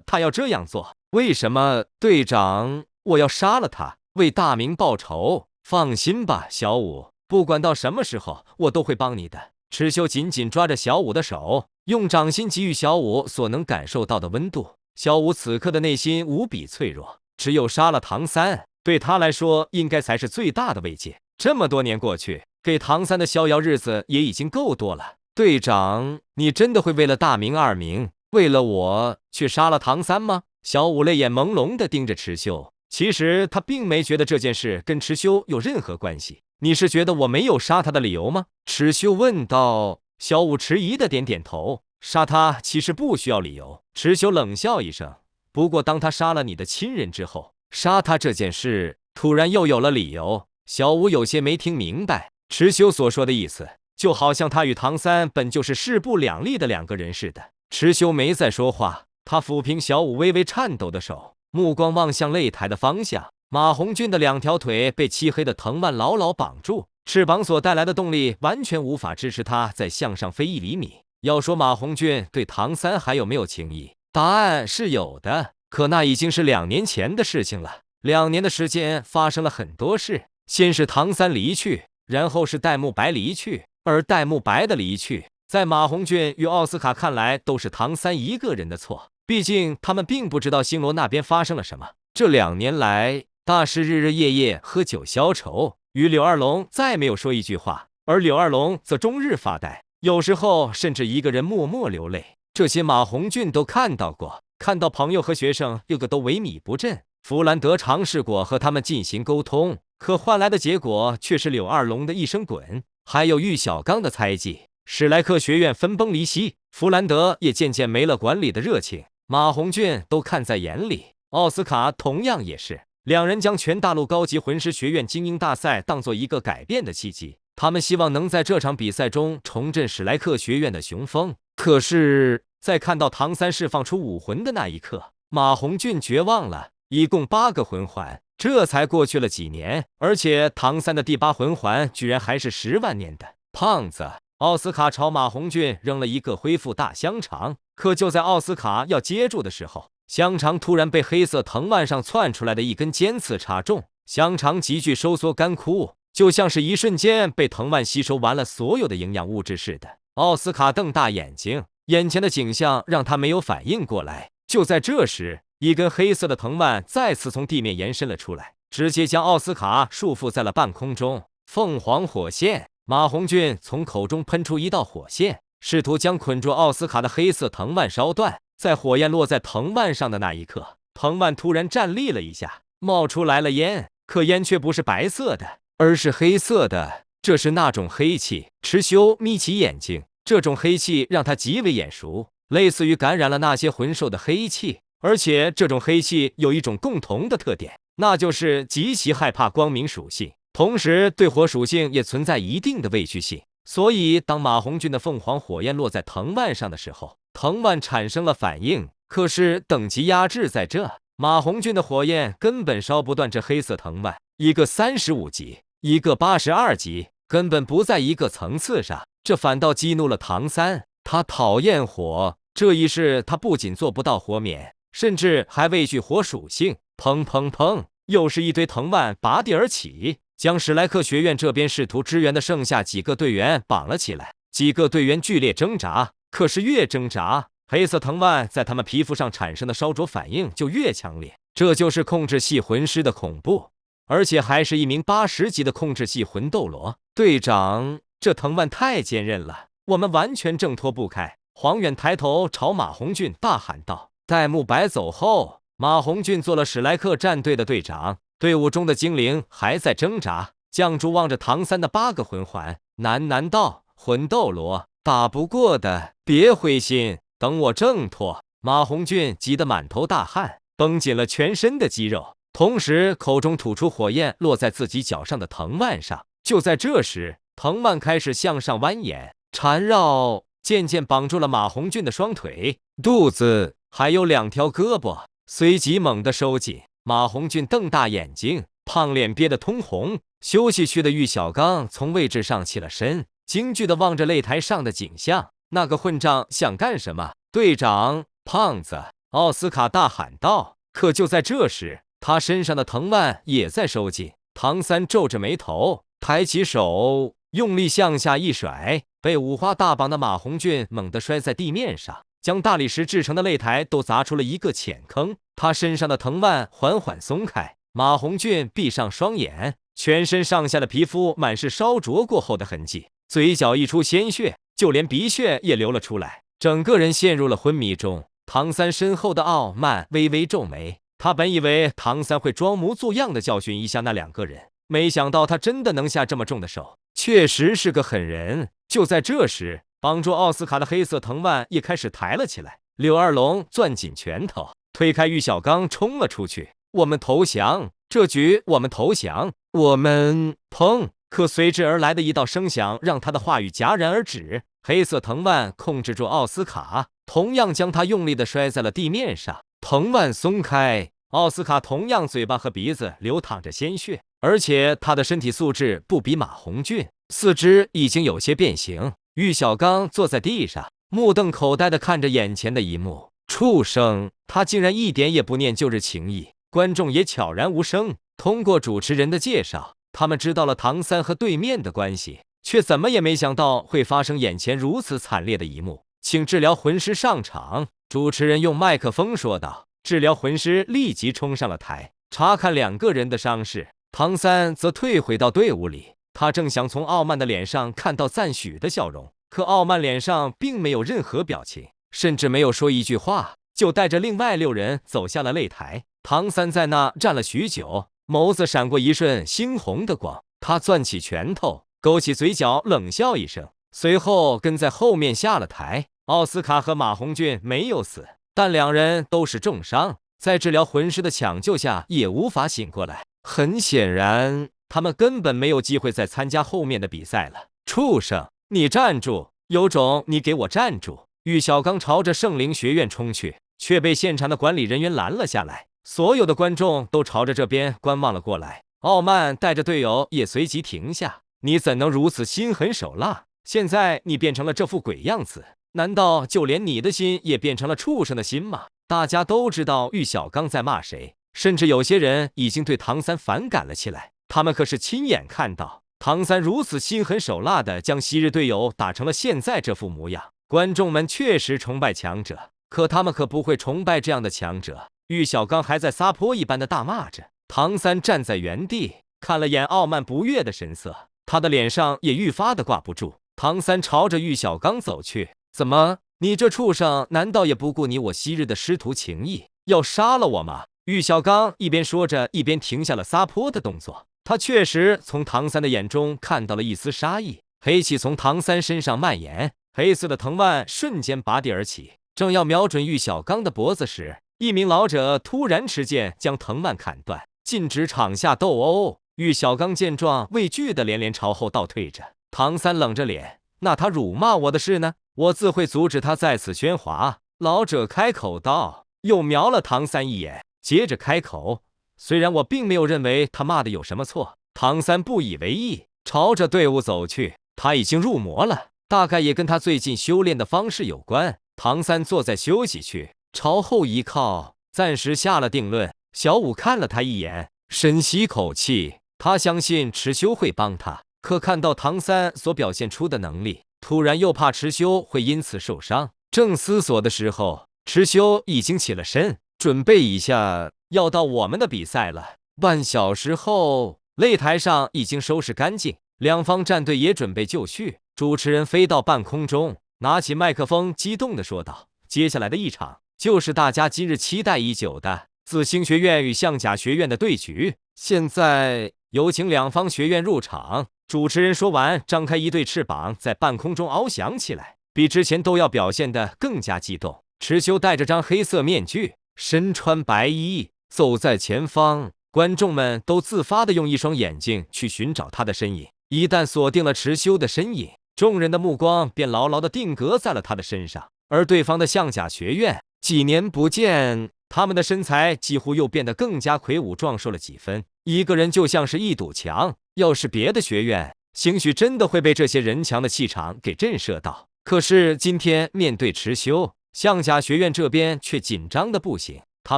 他要这样做？为什么？队长，我要杀了他，为大明报仇。放心吧，小五，不管到什么时候，我都会帮你的。池修紧紧抓着小五的手，用掌心给予小五所能感受到的温度。小五此刻的内心无比脆弱，只有杀了唐三，对他来说应该才是最大的慰藉。这么多年过去，给唐三的逍遥日子也已经够多了。队长，你真的会为了大明二明，为了我去杀了唐三吗？小五泪眼朦胧地盯着池修，其实他并没觉得这件事跟池修有任何关系。你是觉得我没有杀他的理由吗？池修问道。小五迟疑的点点头，杀他其实不需要理由。池修冷笑一声，不过当他杀了你的亲人之后，杀他这件事突然又有了理由。小五有些没听明白池修所说的意思，就好像他与唐三本就是势不两立的两个人似的。池修没再说话，他抚平小五微微颤抖的手，目光望向擂台的方向。马红俊的两条腿被漆黑的藤蔓牢牢绑住，翅膀所带来的动力完全无法支持他再向上飞1厘米。要说马红俊对唐三还有没有情谊，答案是有的，可那已经是2年前的事情了。2年的时间发生了很多事，先是唐三离去，然后是戴沐白离去，而戴沐白的离去，在马红俊与奥斯卡看来都是唐三一个人的错，毕竟他们并不知道星罗那边发生了什么。这2年来，大师日日夜夜喝酒消愁，与柳二龙再没有说一句话，而柳二龙则终日发呆，有时候甚至一个人默默流泪。这些马红俊都看到过，看到朋友和学生个个都萎靡不振。弗兰德尝试过和他们进行沟通，可换来的结果却是柳二龙的一声滚，还有玉小刚的猜忌。史莱克学院分崩离析，弗兰德也渐渐没了管理的热情，马红俊都看在眼里。奥斯卡同样也是，两人将全大陆高级魂师学院精英大赛当作一个改变的契机，他们希望能在这场比赛中重振史莱克学院的雄风。可是，在看到唐三释放出武魂的那一刻，马红俊绝望了。一共8个魂环，这才过去了几年，而且唐三的第8魂环居然还是10万年的。胖子，奥斯卡朝马红俊扔了一个恢复大香肠，可就在奥斯卡要接住的时候，香肠突然被黑色藤蔓上窜出来的一根尖刺插中，香肠急剧收缩干枯，就像是一瞬间被藤蔓吸收完了所有的营养物质似的。奥斯卡瞪大眼睛，眼前的景象让他没有反应过来。就在这时，一根黑色的藤蔓再次从地面延伸了出来，直接将奥斯卡束缚在了半空中。凤凰火线，马红俊从口中喷出一道火线，试图将捆住奥斯卡的黑色藤蔓烧断。在火焰落在藤蔓上的那一刻，藤蔓突然站立了一下，冒出来了烟，可烟却不是白色的，而是黑色的。这是那种黑气。池修眯起眼睛，这种黑气让他极为眼熟，类似于感染了那些魂兽的黑气。而且这种黑气有一种共同的特点，那就是极其害怕光明属性，同时对火属性也存在一定的畏惧性。所以当马红俊的凤凰火焰落在藤蔓上的时候，藤蔓产生了反应。可是等级压制在这，马红俊的火焰根本烧不断这黑色藤蔓，一个35级，一个82级，根本不在一个层次上。这反倒激怒了唐三，他讨厌火，这一世他不仅做不到火免，甚至还畏惧火属性。砰砰砰，又是一堆藤蔓拔地而起，将史莱克学院这边试图支援的剩下几个队员绑了起来。几个队员剧烈挣扎，可是越挣扎，黑色藤蔓在他们皮肤上产生的烧灼反应就越强烈。这就是控制系魂师的恐怖，而且还是一名80级的控制系魂斗罗。队长，这藤蔓太坚韧了，我们完全挣脱不开。黄远抬头朝马红俊大喊道。戴沐白走后，马红俊做了史莱克战队的队长，队伍中的精灵还在挣扎。绛珠望着唐三的8个魂环，喃喃道：魂斗罗打不过的，别灰心，等我挣脱。马红俊急得满头大汗，绷紧了全身的肌肉，同时口中吐出火焰落在自己脚上的藤蔓上。就在这时，藤蔓开始向上蜿蜒缠绕，渐渐绑住了马红俊的双腿、肚子还有2条胳膊，随即猛地收紧。马红俊瞪大眼睛，胖脸憋得通红。休息区的玉小刚从位置上起了身，惊惧地望着擂台上的景象。那个混账想干什么？队长，胖子！奥斯卡大喊道。可就在这时，他身上的藤蔓也在收紧。唐三皱着眉头，抬起手，用力向下一甩，被五花大绑的马红俊猛地摔在地面上，将大理石制成的擂台都砸出了一个浅坑。他身上的藤蔓缓缓松开，马红俊闭上双眼，全身上下的皮肤满是烧灼过后的痕迹，嘴角溢出鲜血，就连鼻血也流了出来，整个人陷入了昏迷中。唐三身后的傲慢微微皱眉，他本以为唐三会装模作样的教训一下那2个人，没想到他真的能下这么重的手，确实是个狠人。就在这时，绑住奥斯卡的黑色藤蔓也开始抬了起来。柳二龙攥紧拳头，推开玉小刚冲了出去。我们投降，这局我们投降，我们砰！可随之而来的一道声响让他的话语戛然而止。黑色藤蔓控制住奥斯卡，同样将他用力地摔在了地面上。藤蔓松开，奥斯卡同样嘴巴和鼻子流淌着鲜血，而且他的身体素质不比马红俊，四肢已经有些变形。玉小刚坐在地上，目瞪口呆地看着眼前的一幕。畜生，他竟然一点也不念旧日情谊。观众也悄然无声。通过主持人的介绍，他们知道了唐三和对面的关系，却怎么也没想到会发生眼前如此惨烈的一幕。请治疗魂师上场，主持人用麦克风说道。治疗魂师立即冲上了台，查看两个人的伤势。唐三则退回到队伍里，他正想从傲慢的脸上看到赞许的笑容，可傲慢脸上并没有任何表情，甚至没有说一句话，就带着另外6人走下了擂台。唐三在那站了许久，眸子闪过一瞬猩红的光，他攥起拳头，勾起嘴角，冷笑一声，随后跟在后面下了台。奥斯卡和马红俊没有死，但2人都是重伤，在治疗魂师的抢救下也无法醒过来。很显然，他们根本没有机会再参加后面的比赛了。畜生，你站住！有种你给我站住！玉小刚朝着圣灵学院冲去，却被现场的管理人员拦了下来。所有的观众都朝着这边观望了过来。傲慢带着队友也随即停下。你怎能如此心狠手辣？现在你变成了这副鬼样子，难道就连你的心也变成了畜生的心吗？大家都知道玉小刚在骂谁，甚至有些人已经对唐三反感了起来。他们可是亲眼看到唐三如此心狠手辣地将昔日队友打成了现在这副模样。观众们确实崇拜强者，可他们可不会崇拜这样的强者。玉小刚还在撒泼一般的大骂着，唐三站在原地看了眼傲慢不悦的神色，他的脸上也愈发的挂不住。唐三朝着玉小刚走去，怎么，你这畜生难道也不顾你我昔日的师徒情谊，要杀了我吗？玉小刚一边说着，一边停下了撒泼的动作。他确实从唐三的眼中看到了一丝杀意，黑气从唐三身上蔓延，黑色的藤蔓瞬间拔地而起，正要瞄准玉小刚的脖子时，一名老者突然持剑将藤蔓砍断，禁止场下斗殴。玉小刚见状，畏惧的连连朝后倒退着。唐三冷着脸，那他辱骂我的事呢？我自会阻止他在此喧哗。老者开口道，又瞄了唐三一眼，接着开口，虽然我并没有认为他骂的有什么错。唐三不以为意，朝着队伍走去。他已经入魔了，大概也跟他最近修炼的方式有关。唐三坐在休息区，朝后一靠，暂时下了定论。小五看了他一眼，深吸口气，他相信池修会帮他，可看到唐三所表现出的能力，突然又怕池修会因此受伤。正思索的时候，池修已经起了身，准备一下，要到我们的比赛了。半小时后，擂台上已经收拾干净，两方战队也准备就绪。主持人飞到半空中，拿起麦克风，激动地说道：接下来的一场就是大家今日期待已久的紫星学院与象甲学院的对局。现在有请两方学院入场。主持人说完，张开一对翅膀，在半空中翱翔起来，比之前都要表现得更加激动。池修戴着张黑色面具，身穿白衣，走在前方。观众们都自发地用一双眼睛去寻找他的身影，一旦锁定了池修的身影，众人的目光便牢牢地定格在了他的身上。而对方的象甲学院，几年不见，他们的身材几乎又变得更加魁梧壮硕了几分，一个人就像是一堵墙，要是别的学院，兴许真的会被这些人强的气场给震慑到。可是今天面对池修，象甲学院这边却紧张的不行。他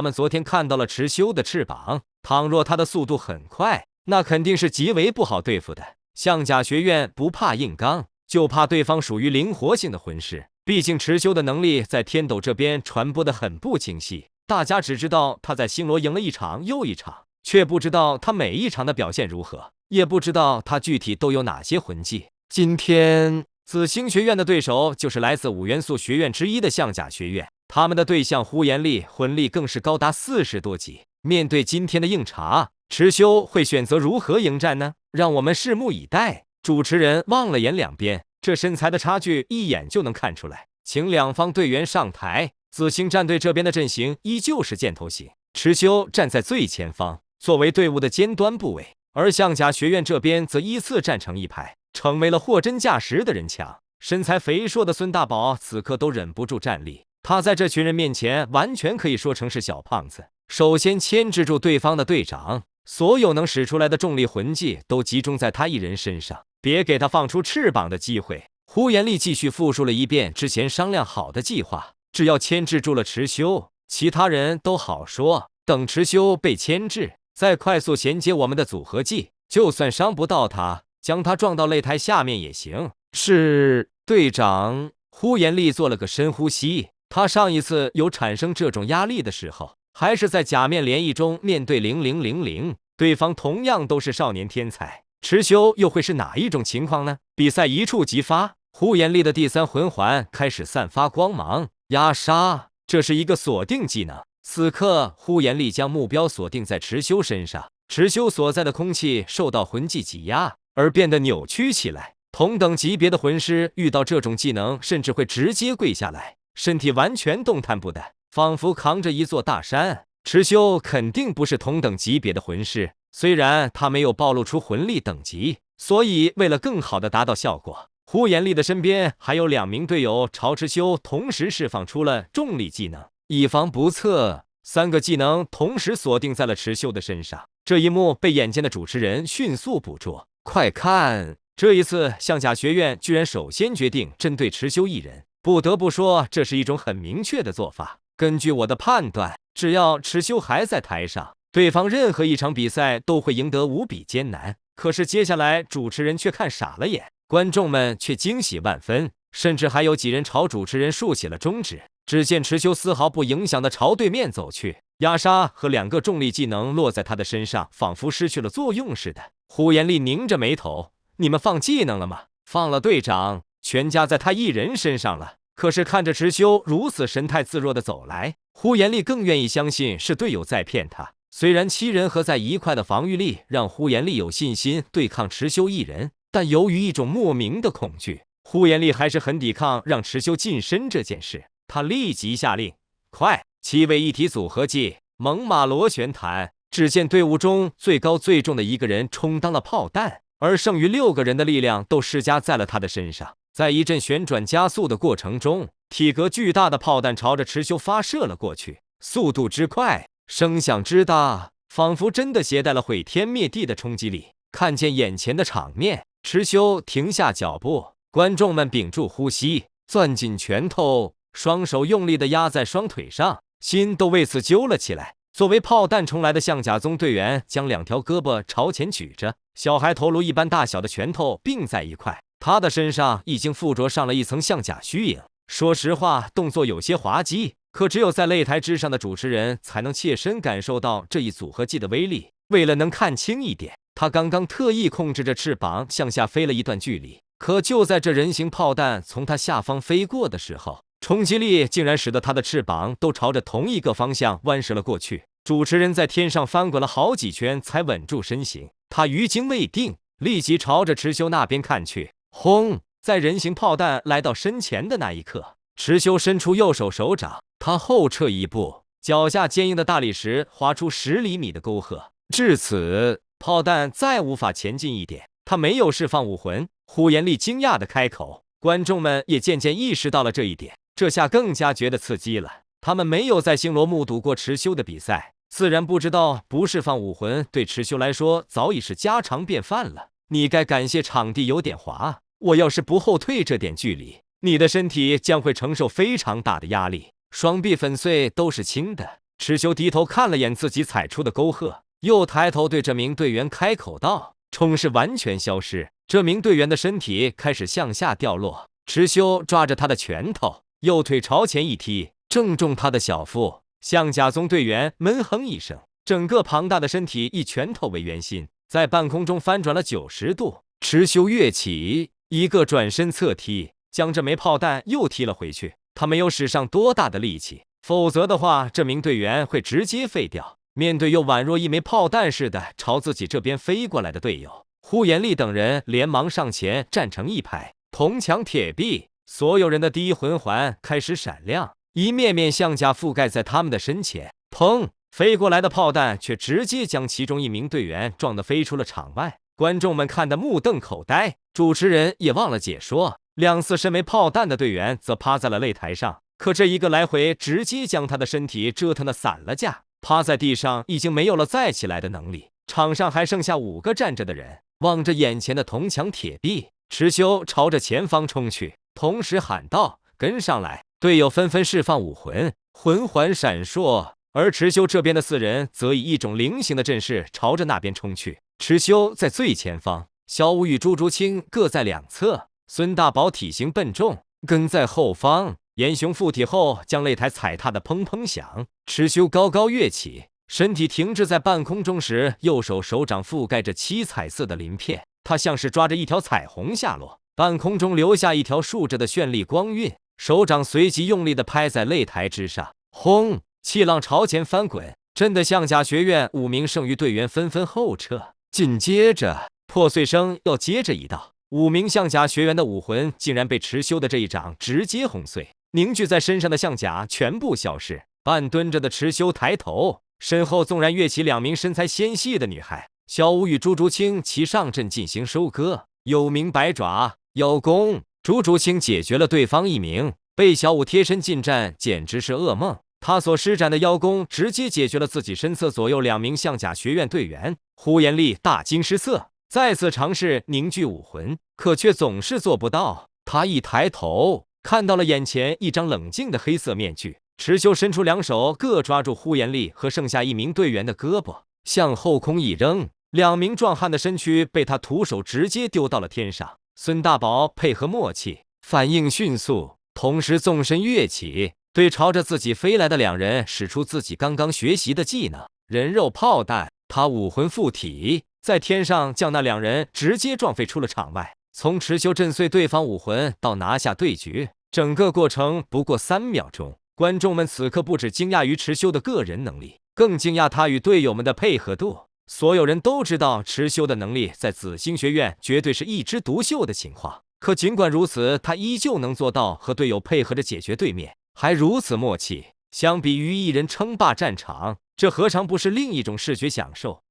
们昨天看到了池修的翅膀，倘若他的速度很快，那肯定是极为不好对付的。象甲学院不怕硬刚，就怕对方属于灵活性的魂师。毕竟池修的能力在天斗这边传播的很不清晰，大家只知道他在星罗赢了一场又一场，却不知道他每一场的表现如何，也不知道他具体都有哪些魂技。今天紫星学院的对手就是来自5元素学院之一的象甲学院，他们的对象呼延力魂力更是高达40多级。面对今天的硬茬，池修会选择如何迎战呢？让我们拭目以待。主持人望了眼两边，这身材的差距一眼就能看出来，请两方队员上台。紫星战队这边的阵型依旧是箭头型，蚩尤站在最前方，作为队伍的尖端部位，而象甲学院这边则依次站成一排，成为了货真价实的人墙。身材肥硕的孙大宝此刻都忍不住站立，他在这群人面前完全可以说成是小胖子。首先牵制住对方的队长，所有能使出来的重力魂技都集中在他一人身上，别给他放出翅膀的机会。呼延丽继续复述了一遍之前商量好的计划，只要牵制住了蚩尤，其他人都好说。等蚩尤被牵制，再快速衔接我们的组合技，就算伤不到他，将他撞到擂台下面也行。是，队长。呼延丽做了个深呼吸，他上一次有产生这种压力的时候，还是在假面联谊中面对0000，对方同样都是少年天才，蚩尤又会是哪一种情况呢？比赛一触即发，呼延丽的第三魂环开始散发光芒，压杀，这是一个锁定技能。此刻，呼延丽将目标锁定在蚩尤身上，蚩尤所在的空气受到魂技挤压而变得扭曲起来。同等级别的魂师遇到这种技能，甚至会直接跪下来，身体完全动弹不得，仿佛扛着一座大山。蚩尤肯定不是同等级别的魂师，虽然他没有暴露出魂力等级，所以为了更好的达到效果，呼延丽的身边还有2名队友朝蚩尤同时释放出了重力技能，以防不测，3个技能同时锁定在了蚩尤的身上。这一幕被眼尖的主持人迅速捕捉，快看！这一次，象甲学院居然首先决定针对蚩尤一人，不得不说，这是一种很明确的做法。根据我的判断，只要蚩尤还在台上，对方任何一场比赛都会赢得无比艰难。可是接下来，主持人却看傻了眼，观众们却惊喜万分，甚至还有几人朝主持人竖起了中指。只见蚩尤丝毫不影响的朝对面走去，压杀和2个重力技能落在他的身上，仿佛失去了作用似的。呼延丽拧着眉头，你们放技能了吗？放了，队长，全加在他一人身上了。可是看着蚩尤如此神态自若的走来，呼延丽更愿意相信是队友在骗他。虽然7人合在一块的防御力让呼延丽有信心对抗蚩尤一人，但由于一种莫名的恐惧，呼延丽还是很抵抗让蚩尤近身这件事。他立即下令，快，7位一体组合技，猛犸螺旋弹。只见队伍中最高最重的一个人充当了炮弹，而剩余6个人的力量都施加在了他的身上。在一阵旋转加速的过程中，体格巨大的炮弹朝着蚩尤发射了过去，速度之快，声响之大，仿佛真的携带了毁天灭地的冲击力。看见眼前的场面，蚩尤停下脚步，观众们屏住呼吸，攥紧拳头，双手用力地压在双腿上，心都为此揪了起来。作为炮弹冲来的象甲宗队员将2条胳膊朝前举着，小孩头颅一般大小的拳头并在一块，他的身上已经附着上了一层象甲虚影。说实话，动作有些滑稽，可只有在擂台之上的主持人才能切身感受到这一组合技的威力。为了能看清一点，他刚刚特意控制着翅膀向下飞了一段距离，可就在这人形炮弹从他下方飞过的时候，冲击力竟然使得他的翅膀都朝着同一个方向弯折了过去。主持人在天上翻滚了好几圈才稳住身形，他余惊未定，立即朝着蚩尤那边看去。轰！在人形炮弹来到身前的那一刻，蚩尤伸出右手手掌，他后撤一步，脚下坚硬的大理石划出10厘米的沟壑。至此，炮弹再无法前进一点。他没有释放武魂。呼延丽惊讶地开口，观众们也渐渐意识到了这一点，这下更加觉得刺激了。他们没有在星罗目睹过蚩尤的比赛，自然不知道不释放武魂对蚩尤来说早已是家常便饭了。你该感谢场地有点滑，我要是不后退这点距离，你的身体将会承受非常大的压力，双臂粉碎都是轻的。蚩尤低头看了眼自己踩出的沟壑，又抬头对这名队员开口道：冲势完全消失，这名队员的身体开始向下掉落。蚩尤抓着他的拳头，右腿朝前一踢，正中他的小腹。象甲宗队员闷哼一声，整个庞大的身体以拳头为圆心，在半空中翻转了90度。蚩尤跃起，一个转身侧踢，将这枚炮弹又踢了回去。他没有使上多大的力气，否则的话，这名队员会直接废掉。面对又宛若一枚炮弹似的朝自己这边飞过来的队友，呼延丽等人连忙上前站成一排，铜墙铁壁，所有人的第一魂环开始闪亮。一面面象甲覆盖在他们的身前。砰！飞过来的炮弹却直接将其中一名队员撞得飞出了场外。观众们看得目瞪口呆，主持人也忘了解说。2次身为炮弹的队员则趴在了擂台上，可这一个来回直接将他的身体折腾得散了架，趴在地上已经没有了再起来的能力。场上还剩下5个站着的人，望着眼前的铜墙铁壁，池修朝着前方冲去，同时喊道：“跟上来！”队友纷纷释放武魂，魂环闪烁，而池修这边的4人则以一种菱形的阵势朝着那边冲去。池修在最前方，小舞与朱竹清各在2侧，孙大宝体型笨重，跟在后方。严雄附体后，将擂台踩踏的砰砰响。池修高高跃起，身体停滞在半空中时，右手手掌覆盖着7彩色的鳞片，他像是抓着一条彩虹下落，半空中留下一条竖着的绚丽光晕。手掌随即用力地拍在擂台之上，轰！气浪朝前翻滚，震得象甲学院5名剩余队员纷纷后撤。紧接着，破碎声又接着一道，5名象甲学员的武魂竟然被池修的这一掌直接轰碎，凝聚在身上的象甲全部消失。半蹲着的池修抬头，身后纵然跃起2名身材纤细的女孩，小舞与朱竹清齐上阵进行收割。有名百爪邀功，朱竹清解决了对方1名，被小舞贴身近战简直是噩梦。他所施展的邀功直接解决了自己身侧左右2名象甲学院队员。呼延丽大惊失色，再次尝试凝聚武魂，可却总是做不到。他一抬头，看到了眼前一张冷静的黑色面具。池修伸出2手，各抓住呼延丽和剩下1名队员的胳膊，向后空一扔，2名壮汉的身躯被他徒手直接丢到了天上。孙大宝配合默契，反应迅速，同时纵身跃起，对朝着自己飞来的2人使出自己刚刚学习的技能人肉炮弹。他武魂附体，在天上将那2人直接撞飞出了场外。从池修震碎对方武魂到拿下对局，整个过程不过3秒钟。观众们此刻不止惊讶于池修的个人能力，更惊讶他与队友们的配合度。所有人都知道池修的能力在紫星学院绝对是一枝独秀的情况，可尽管如此，他依旧能做到和队友配合着解决对面，还如此默契。相比于1人称霸战场，这何尝不是另一种视觉享受？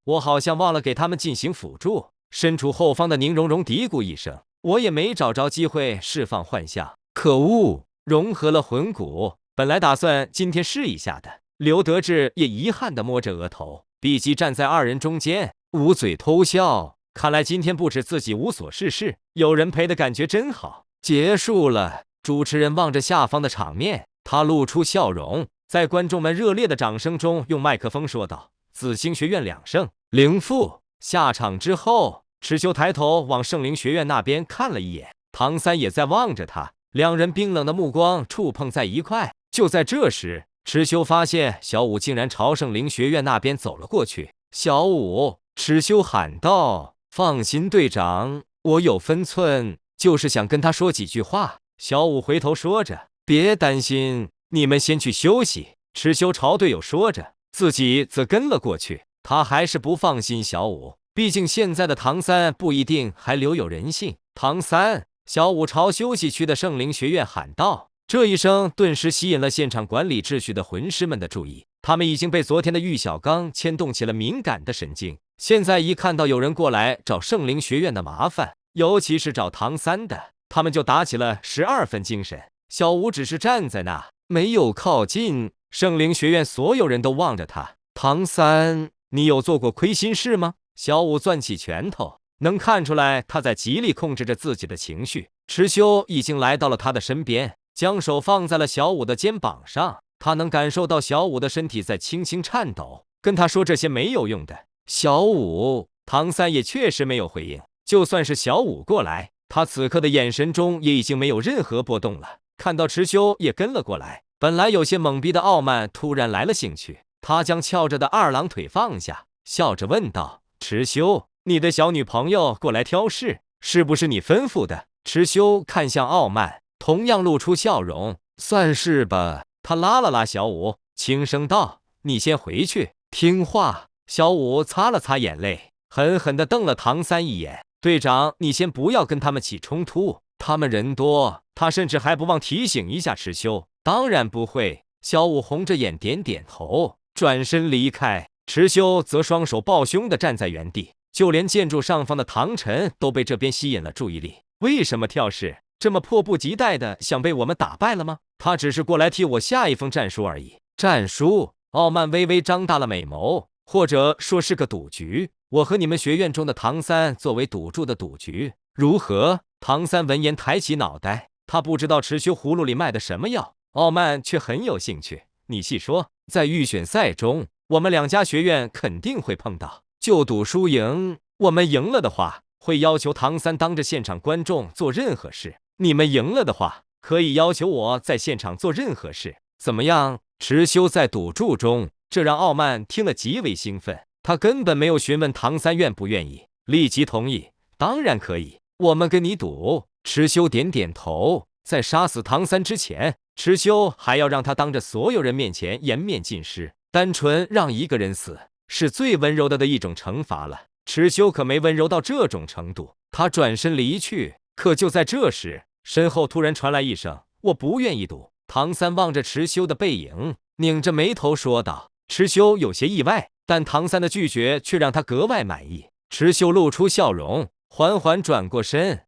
我好像忘了给他们进行辅助。身处后方的宁荣荣嘀咕一声，我也没找着机会释放幻象，可恶！融合了魂骨，本来打算今天试一下的。刘德志也遗憾地摸着额头，毕竟站在2人中间，捂嘴偷笑。看来今天不止自己无所事事，有人陪的感觉真好。结束了，主持人望着下方的场面，他露出笑容，在观众们热烈的掌声中用麦克风说道：“紫星学院2胜0负。”下场之后，池修抬头往圣灵学院那边看了一眼，唐三也在望着他，2人冰冷的目光触碰在一块。就在这时，池修发现小舞竟然朝圣灵学院那边走了过去。小舞，池修喊道：“放心，队长，我有分寸，就是想跟他说几句话。”小舞回头说着：“别担心，你们先去休息。”池修朝队友说着，自己则跟了过去。他还是不放心小舞，毕竟现在的唐三不一定还留有人性。唐三，小舞朝休息区的圣灵学院喊道。这一声顿时吸引了现场管理秩序的魂师们的注意，他们已经被昨天的玉小刚牵动起了敏感的神经，现在一看到有人过来找圣灵学院的麻烦，尤其是找唐三的，他们就打起了12分精神。小舞只是站在那，没有靠近。圣灵学院所有人都望着他。唐三，你有做过亏心事吗？小舞攥起拳头，能看出来他在极力控制着自己的情绪。池修已经来到了他的身边，将手放在了小舞的肩膀上，他能感受到小舞的身体在轻轻颤抖。跟他说这些没有用的。小舞，唐三也确实没有回应。就算是小舞过来，他此刻的眼神中也已经没有任何波动了。看到池修也跟了过来，本来有些懵逼的傲慢突然来了兴趣，他将翘着的2郎腿放下，笑着问道：“池修，你的小女朋友过来挑事，是不是你吩咐的？”池修看向傲慢，同样露出笑容：“算是吧。”他拉了拉小舞，轻声道：“你先回去，听话。”小舞擦了擦眼泪，狠狠地瞪了唐三一眼：“队长，你先不要跟他们起冲突，他们人多。”他甚至还不忘提醒一下池修：“当然不会。小五红着眼点点头，转身离开。池修则双手抱胸的站在原地，就连建筑上方的唐晨都被这边吸引了注意力。为什么跳士这么迫不及待的想被我们打败了吗？他只是过来替我下一封战书而已。战书？傲慢微微张大了美眸，或者说是个赌局。我和你们学院中的唐三作为赌注的赌局，如何？唐三闻言抬起脑袋，他不知道池修葫芦里卖的什么药，傲慢却很有兴趣。你细说，在预选赛中，我们两家学院肯定会碰到，就赌输赢。我们赢了的话，会要求唐三当着现场观众做任何事；你们赢了的话，可以要求我在现场做任何事。怎么样？池修在赌注中，这让傲慢听了极为兴奋。他根本没有询问唐三愿不愿意，立即同意。当然可以，我们跟你赌。池修点点头。在杀死唐三之前，池修还要让他当着所有人面前颜面尽失。单纯让一个人死，是最温柔的一种惩罚了。池修可没温柔到这种程度。他转身离去，可就在这时，身后突然传来一声：“我不愿意赌。”唐三望着池修的背影，拧着眉头说道。池修有些意外，但唐三的拒绝却让他格外满意。池修露出笑容，缓缓转过身，